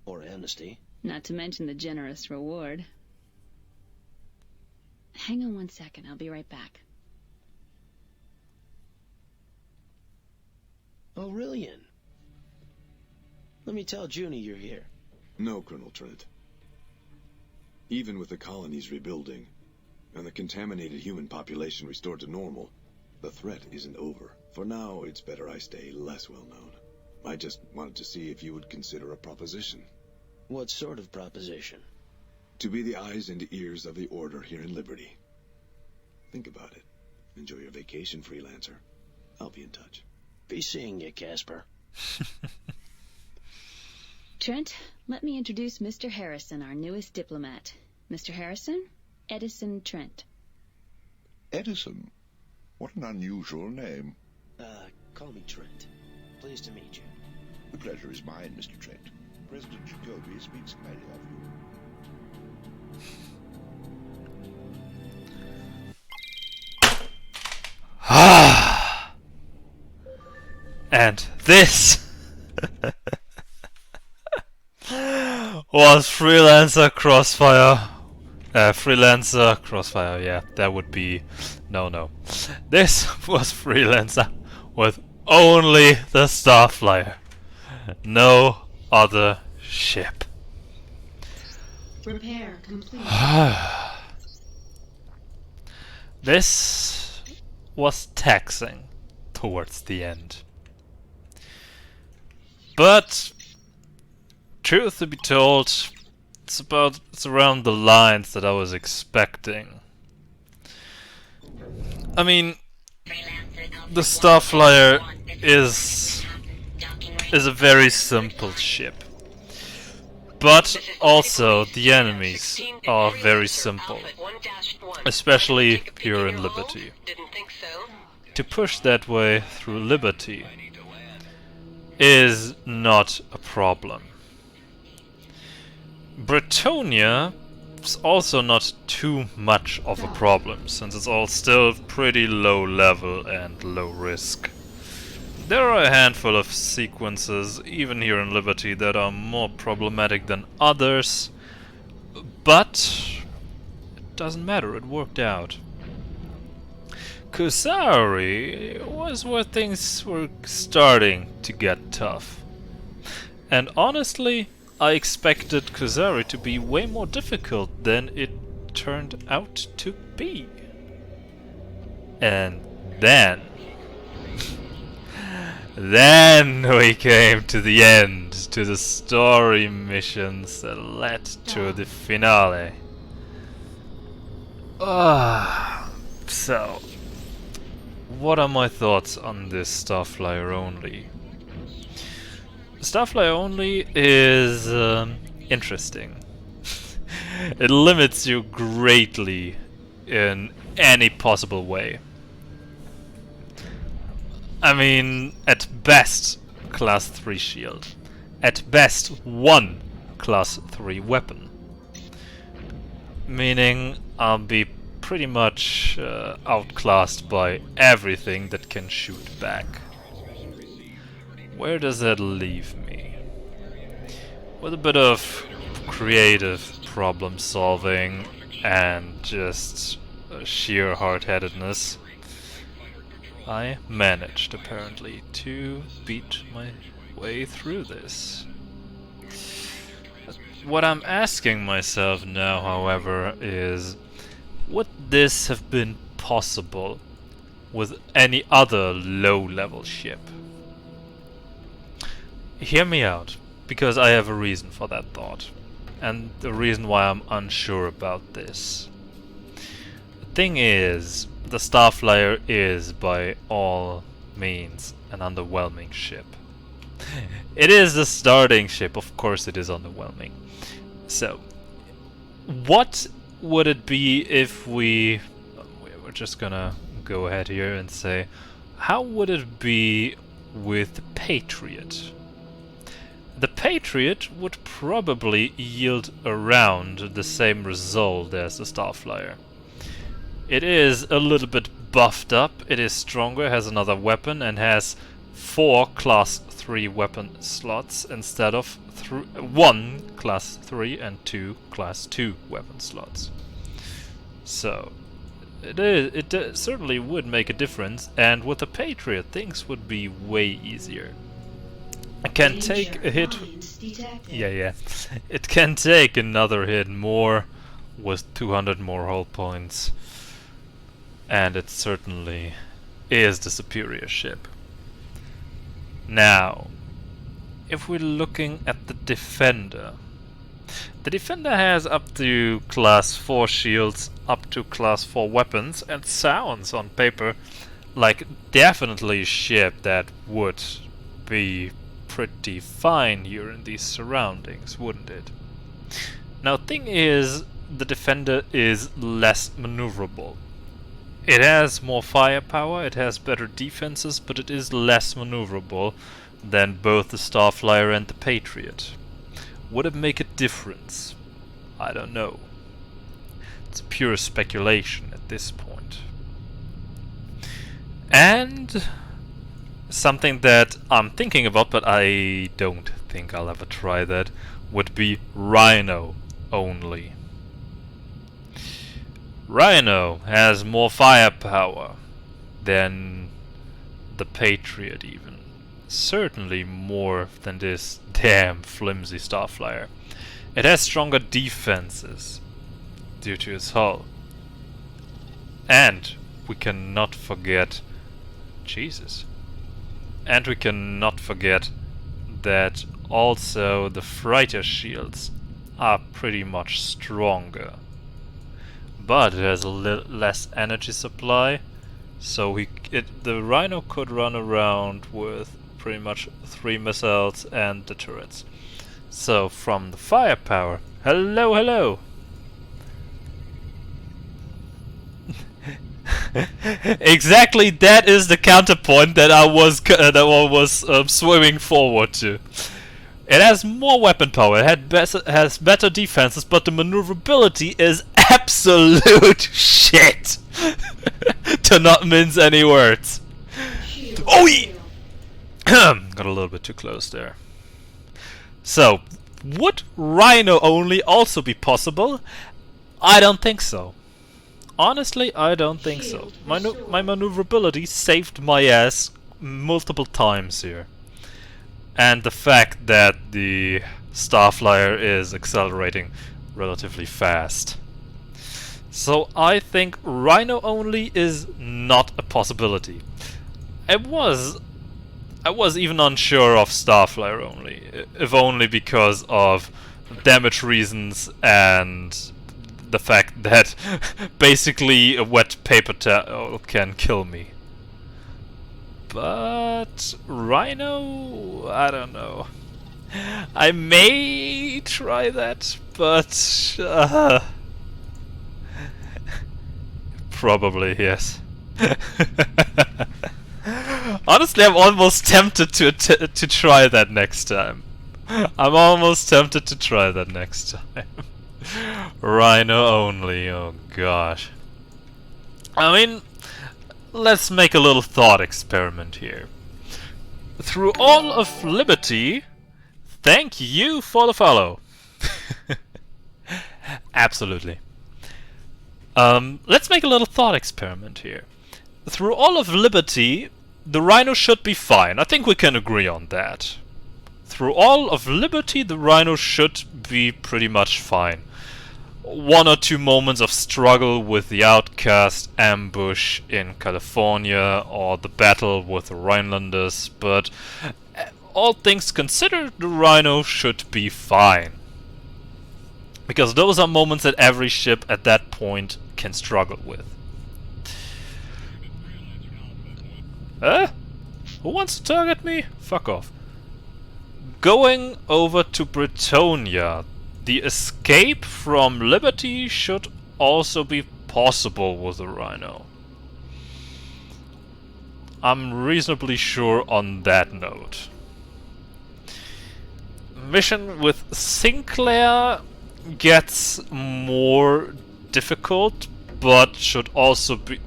Or amnesty. Not to mention the generous reward. Hang on 1 second, I'll be right back. Aurelian. Let me tell Junie you're here. No, Colonel Trent. Even with the colonies rebuilding, and the contaminated human population restored to normal, the threat isn't over. For now, it's better I stay less well known. I just wanted to see if you would consider a proposition. What sort of proposition? To be the eyes and ears of the Order here in Liberty. Think about it. Enjoy your vacation, Freelancer. I'll be in touch. Be seeing you, Casper. Trent, let me introduce Mr. Harrison, our newest diplomat. Mr. Harrison, Edison Trent. Edison? What an unusual name. Call me Trent. Pleased to meet you. The pleasure is mine, Mr. Trent. President Jacoby speaks highly of you. And this was Freelancer Crossfire. Freelancer Crossfire, yeah, that would be... No. This was Freelancer with only the Starflier. No other ship. Repair complete. This was taxing towards the end. But, truth to be told, it's around the lines that I was expecting. I mean, the Starflier is a very simple ship. But also the enemies are very simple, especially here in Liberty. To push that way through Liberty is not a problem. Bretonia is also not too much of a problem, since it's all still pretty low level and low risk. There are a handful of sequences, even here in Liberty, that are more problematic than others, but it doesn't matter, it worked out. Kusary was where things were starting to get tough. And honestly, I expected Kusary to be way more difficult than it turned out to be. And then we came to the end, to the story missions that led to the finale. So, what are my thoughts on this Starflier only? Starflier only is interesting. It limits you greatly in any possible way. I mean, at best, class 3 shield. At best, one class 3 weapon. meaning I'll be pretty much outclassed by everything that can shoot back. Where does that leave me? With a bit of creative problem solving and just sheer hard-headedness, I managed apparently to beat my way through this. What I'm asking myself now, however, is would this have been possible with any other low-level ship? Hear me out, because I have a reason for that thought, and the reason why I'm unsure about this. The thing is, the Starflier is by all means an underwhelming ship. It is the starting ship, of course it is underwhelming. So, what would it be if we're just gonna go ahead here and say, how would it be with the Patriot? The Patriot would probably yield around the same result as the Starflier. It is a little bit buffed up, it is stronger, has another weapon, and has 4 class 3 weapon slots instead of 1 class 3 and 2 class 2 weapon slots. So, it certainly would make a difference, and with the Patriot things would be way easier. It can take a hit. Yeah. It can take another hit more with 200 more hull points. And it certainly is the superior ship. Now, if we're looking at the Defender. The Defender has up to class 4 shields, up to class 4 weapons, and sounds on paper like definitely a ship that would be pretty fine here in these surroundings, wouldn't it? Now, thing is, the Defender is less maneuverable. It has more firepower, it has better defenses, but it is less maneuverable than both the Starflier and the Patriot. Would it make a difference? I don't know. It's pure speculation at this point. And something that I'm thinking about, but I don't think I'll ever try that, would be Rhino only. Rhino has more firepower than the Patriot even. Certainly more than this damn flimsy Starflier. It has stronger defenses due to its hull. And we cannot forget... Jesus. And we cannot forget that also the freighter shields are pretty much stronger. But it has a less energy supply, so the Rhino could run around with pretty much 3 missiles and the turrets. So from the firepower, hello. Exactly, that is the counterpoint that I was swimming forward to. It has more weapon power, it has better defenses, but the maneuverability is absolute shit! To not mince any words. Oh, got a little bit too close there. So, would Rhino only also be possible? I don't think so. Honestly, I don't think so. My maneuverability saved my ass multiple times here. And the fact that the Starflier is accelerating relatively fast. So I think Rhino only is not a possibility. I was even unsure of Starflier only, if only because of damage reasons and the fact that basically a wet paper towel can kill me. But Rhino, I don't know. I may try that, but probably yes. Honestly, I'm almost tempted to try that next time. I'm almost tempted to try that next time. Rhino only, oh gosh. I mean, let's make a little thought experiment here. Through all of liberty, thank you for the follow. Absolutely. Let's make a little thought experiment here. Through all of liberty, the Rhino should be fine. I think we can agree on that. Through all of liberty, the Rhino should be pretty much fine. 1 or 2 moments of struggle with the outcast ambush in California or the battle with the Rhinelanders, but all things considered, the Rhino should be fine. Because those are moments that every ship at that point can struggle with. Who wants to target me? Fuck off. Going over to Britonia. The escape from Liberty should also be possible with the Rhino. I'm reasonably sure on that note. Mission with Sinclair gets more difficult, but should also be...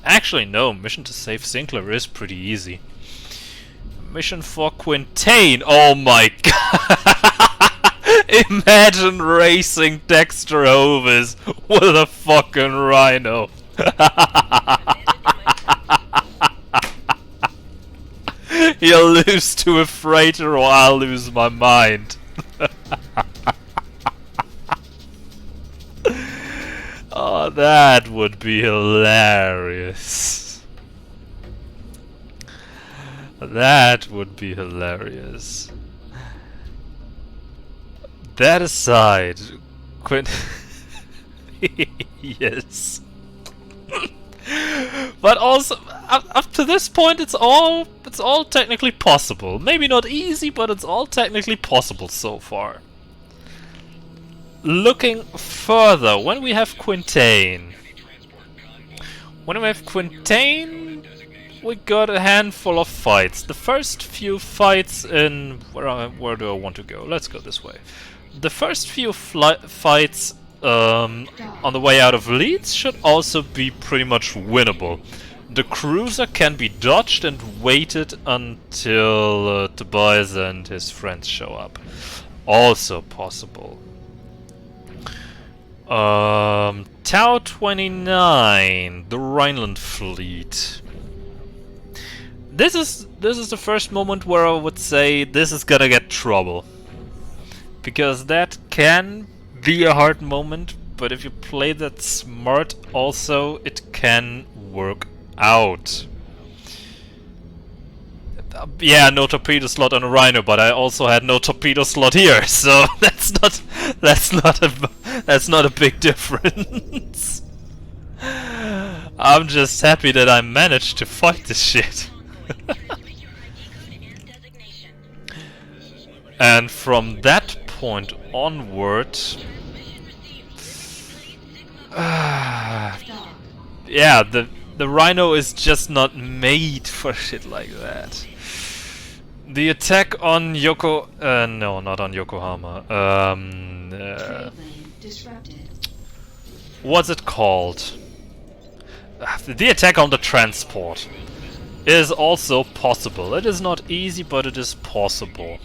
Actually, no, mission to save Sinclair is pretty easy. Mission for Quintain, oh my god! Imagine racing Dexter Hovis with a fucking Rhino. He'll lose to a freighter or I'll lose my mind. Oh, that would be hilarious. That would be hilarious. That aside, yes. But also, up to this point, it's all technically possible. Maybe not easy, but it's all technically possible so far. Looking further, when we have Quintain, we got a handful of fights. The first few fights in... Where do I want to go? Let's go this way. The first few fights on the way out of Leeds should also be pretty much winnable. The cruiser can be dodged and waited until Tobias and his friends show up. Also possible. Tau 29, the Rhineland fleet. This is the first moment where I would say this is gonna get trouble. Because that can be a hard moment, but if you play that smart also, it can work out. Yeah, no torpedo slot on a Rhino, but I also had no torpedo slot here, so that's not a big difference. I'm just happy that I managed to fight this shit. And from that point onward, yeah, the Rhino is just not made for shit like that. The attack on no, not on Yokohama. What's it called? The attack on the transport is also possible. It is not easy, but it is possible.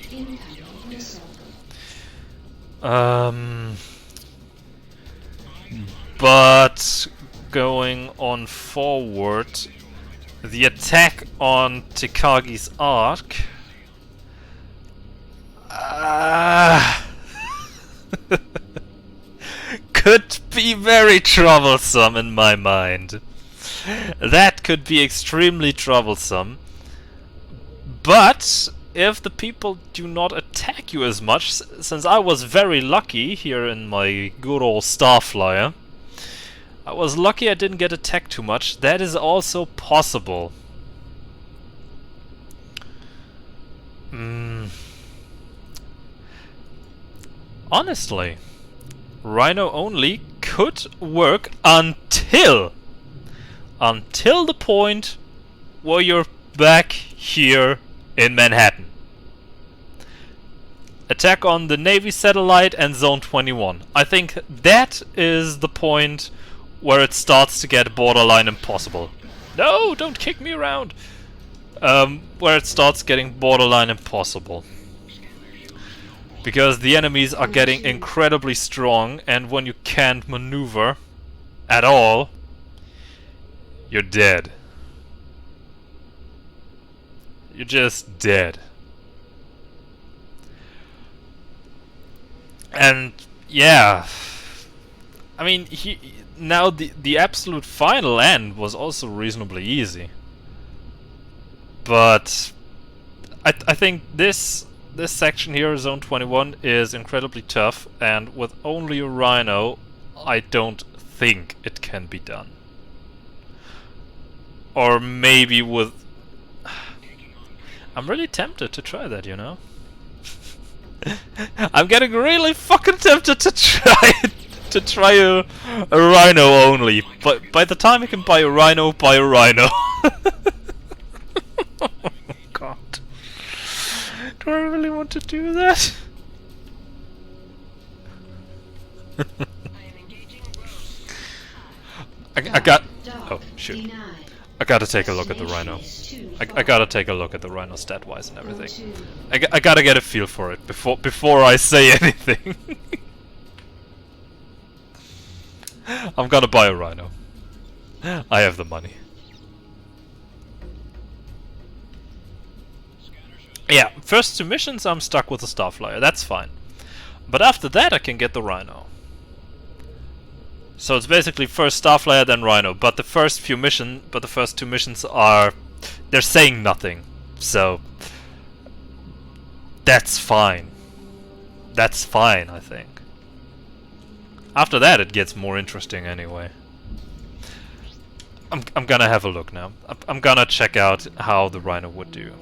But going on forward, the attack on Takagi's Ark could be very troublesome in my mind. That could be extremely troublesome. But if the people do not attack you as much, since I was very lucky here in my good old Starflier, I was lucky I didn't get attacked too much. That is also possible. Honestly, Rhino only could work until the point where you're back here in Manhattan. Attack on the Navy satellite and Zone 21. I think that is the point where it starts to get borderline impossible. No, don't kick me around! Where it starts getting borderline impossible. Because the enemies are getting incredibly strong, and when you can't maneuver at all, you're dead. You're just dead. And yeah, I mean, now the absolute final end was also reasonably easy. But I think this section here, Zone 21, is incredibly tough, and with only a Rhino, I don't think it can be done. Or maybe with... I'm really tempted to try that, you know? I'm getting really fucking tempted to try a Rhino only. But by the time I can buy a Rhino, buy a Rhino. Oh god. Do I really want to do that? I got... Oh, shoot. I gotta take a look at the Rhino. I gotta take a look at the Rhino stat-wise and everything. I gotta get a feel for it before I say anything. I'm gonna buy a Rhino. I have the money. Yeah, first 2 missions I'm stuck with the Starflier, that's fine. But after that I can get the Rhino. So it's basically first Starflier, then Rhino. But the first 2 missions are... they're saying nothing. So... that's fine. That's fine, I think. After that it gets more interesting anyway. I'm gonna have a look now. I'm gonna check out how the Rhino would do.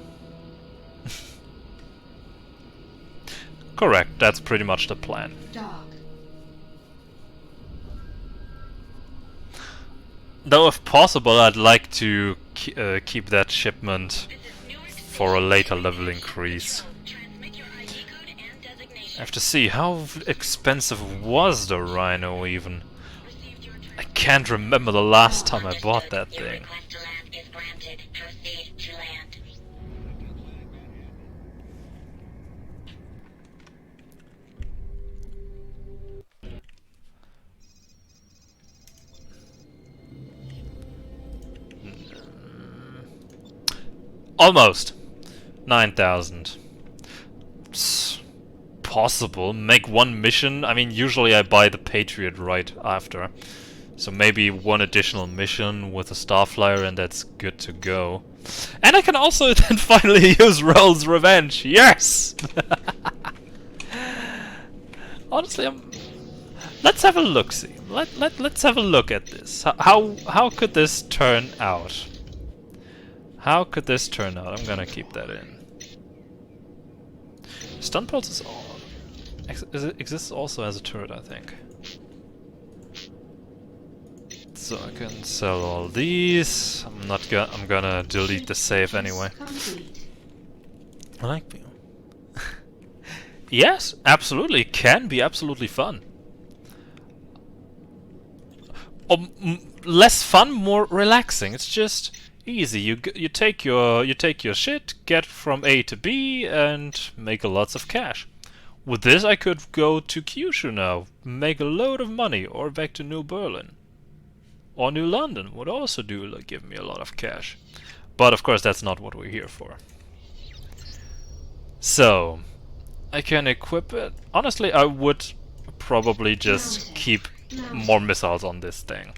Correct, that's pretty much the plan. Though if possible I'd like to keep that shipment for a later level increase. I have to see, how expensive was the Rhino even? I can't remember the last time I bought that thing. Almost 9,000. Possible. Make 1 mission. I mean, usually I buy the Patriot right after. So maybe 1 additional mission with a Starflier and that's good to go. And I can also then finally use Roll's Revenge. Yes! Honestly, let's have a look-see. Let's have a look at this. How could this turn out? How could this turn out? I'm gonna keep that in. Stun Pulse exists also as a turret, I think. So I can sell all these. I'm gonna delete the save anyway. I like people. Yes, absolutely. Can be absolutely fun. Less fun, more relaxing. It's just easy. You take your shit, get from A to B, and make lots of cash. With this, I could go to Kyushu now, make a load of money, or back to New Berlin, or New London would also give me a lot of cash. But of course, that's not what we're here for. So I can equip it. Honestly, I would probably just keep more missiles on this thing.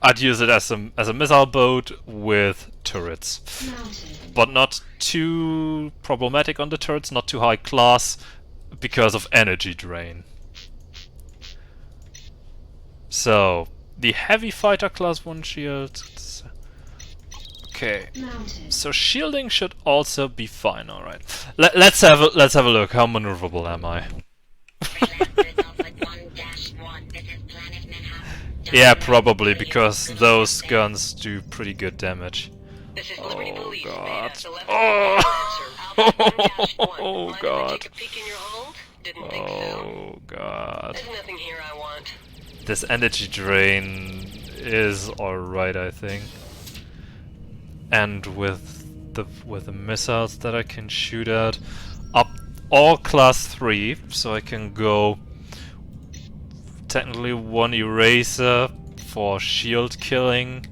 I'd use it as a missile boat with turrets, but not too problematic on the turrets, not too high class because of energy drain. So the heavy fighter class 1 shield. Okay, so shielding should also be fine. All right, let's have a look. How maneuverable am I? Yeah, probably, because those guns do pretty good damage. This is Liberty Police. God. Beta 11 Oh. Freelancer. Oh Mind God. if I take a peek in your hold? Didn't think so. Oh God. There's nothing here I want. This energy drain is alright, I think. And with the missiles that I can shoot at, up all class 3, so I can go technically 1 eraser for shield killing,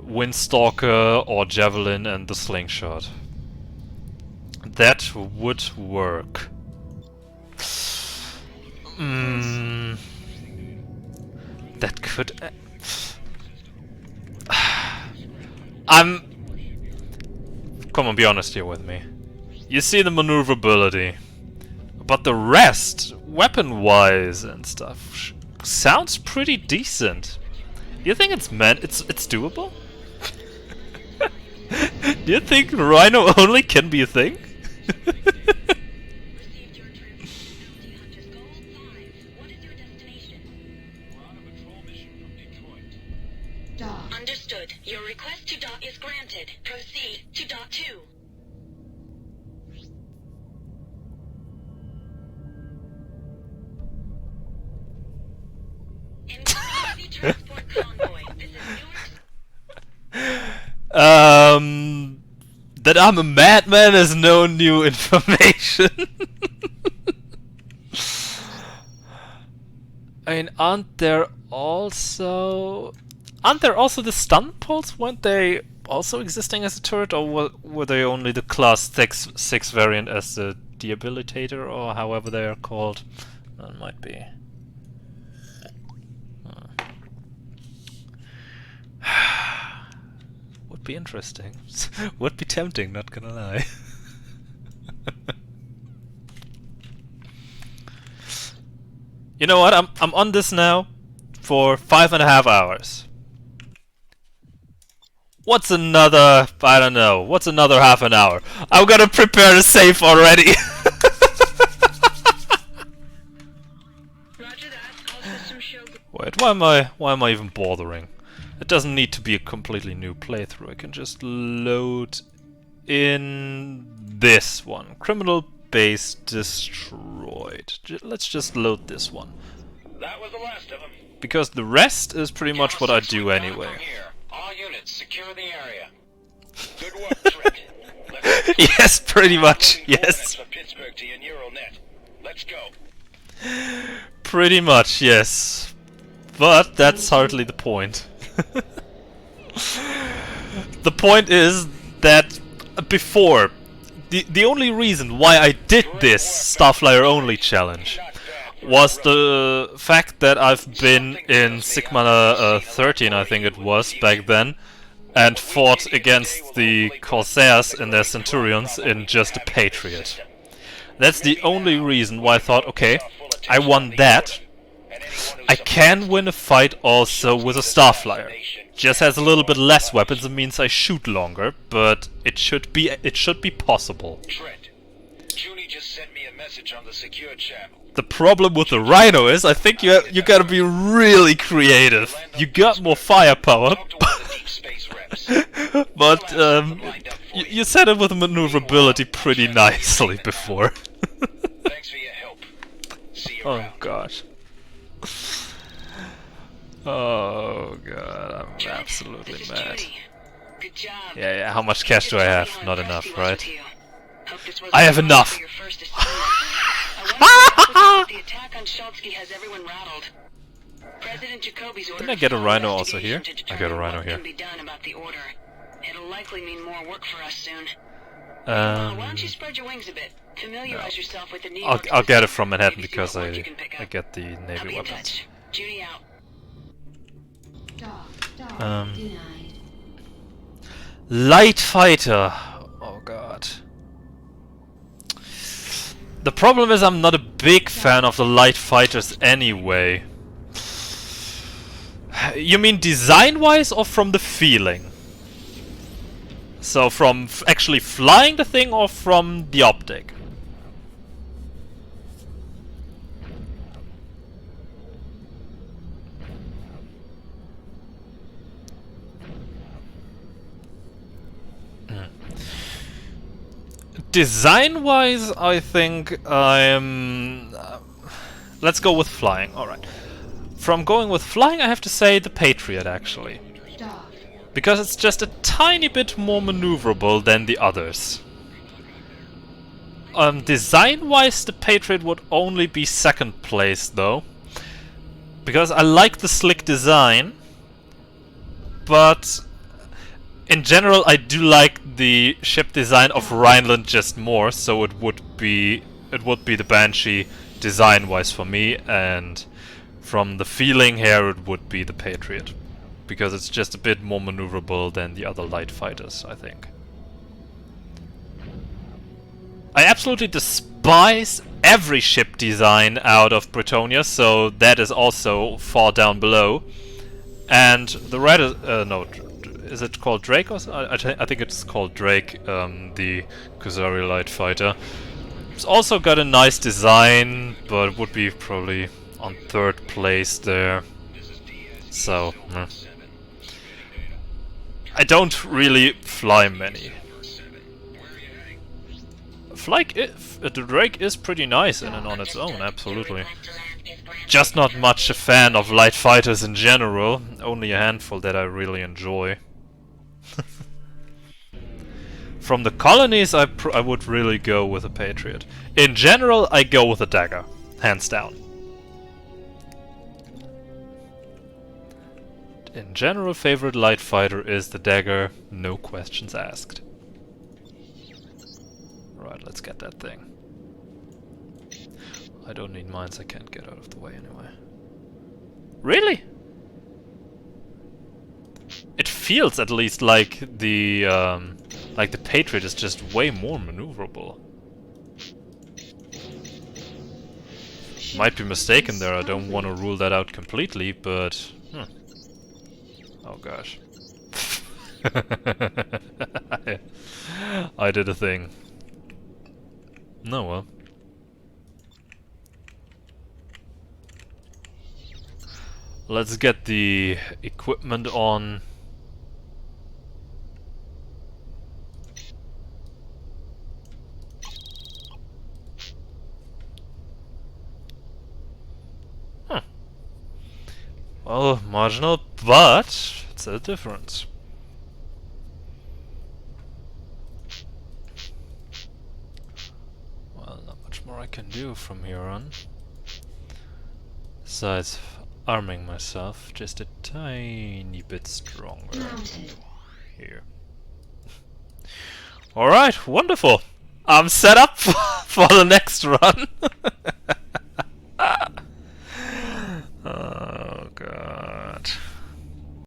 Windstalker or Javelin and the slingshot. That would work. That could... Come on, be honest here with me. You see the maneuverability. But the rest, weapon-wise and stuff, sounds pretty decent. Do you think it's doable? Do you think Rhino only can be a thing? Understood. Your request to dot is granted. Proceed to dot 2. Transport convoy. This is that I'm a madman is no new information. I mean, aren't there also the stun poles? Weren't they also existing as a turret, or were they only the class 6 variant as the debilitator, or however they are called? That might be. Would be interesting. Would be tempting, not gonna lie. You know what? I'm on this now for 5.5 hours. What's another, I don't know, what's another half an hour? I'm gonna prepare a save already. Wait, why am I even bothering? It doesn't need to be a completely new playthrough. I can just load in this one. Criminal base destroyed. Let's just load this one. That was the last of them. Because the rest is pretty much what I do anyway. All units, secure the area. Good work, Trent. Yes, pretty much. Yes. From Pittsburgh to your neural net. Let's go. Pretty much, yes. But that's hardly the point. The point is that before, the only reason why I did this Starflier only challenge was the fact that I've been in Sigma 13, I think it was, back then, and fought against the Corsairs and their Centurions in just a Patriot. That's the only reason why I thought, okay, I won that. I can win a fight also with a Starflier. Just has a little bit less weapons, it means I shoot longer, but it should be possible. Trent, Junie just sent me a message on the secure channel. The problem with the Rhino is, I think you gotta be really creative. You got more firepower, but you set it with maneuverability pretty nicely before. Thanks for your help. See you Oh around. gosh. Oh god, I'm absolutely mad. Good job. Yeah, how much cash do I have? Not enough, right? I have enough! The attack on Schultzky has everyone rattled. President Jacoby's order. Didn't I get a Rhino also here? I got a Rhino here. Can be done about the order. It'll likely mean more work for us soon. Why don't you spread your wings a bit? Familiarize yourself with the New York I'll get it system. from Manhattan Maybe see because what work I you can pick up. get the I'll Navy be in weapons. touch. Judy out. Light fighter. Oh god. The problem is I'm not a big fan of the light fighters anyway. You mean design-wise or from the feeling? So from actually flying the thing or from the optic? Design-wise, I think I'm... let's go with flying, alright. From going with flying, I have to say the Patriot, actually. Because it's just a tiny bit more maneuverable than the others. Design-wise, the Patriot would only be second place, though. Because I like the slick design, but in general I do like the ship design of Rhineland just more, so it would be the Banshee design-wise for me, and from the feeling here it would be the Patriot. Because it's just a bit more maneuverable than the other light fighters, I think. I absolutely despise every ship design out of Bretonia, so that is also far down below. And the red is, no, is it called Drake or I think it's called Drake, the Kusary light fighter. It's also got a nice design, but it would be probably on third place there. So, I don't really fly many. The Drake is pretty nice in and on its own, absolutely. Just not much a fan of light fighters in general, only a handful that I really enjoy. From the colonies, I would really go with a Patriot. In general, I go with a Dagger, hands down. In general, favorite light fighter is the Dagger, no questions asked. Right, let's get that thing. I don't need mines, I can't get out of the way anyway. Really? It feels at least like the Patriot is just way more maneuverable. Might be mistaken there, I don't want to rule that out completely, but... Oh gosh. I did a thing. No, well. Let's get the equipment on. Huh. Well, marginal, but it's a difference. I can do from here on. Besides arming myself just a tiny bit stronger here. Alright, wonderful. I'm set up for the next run.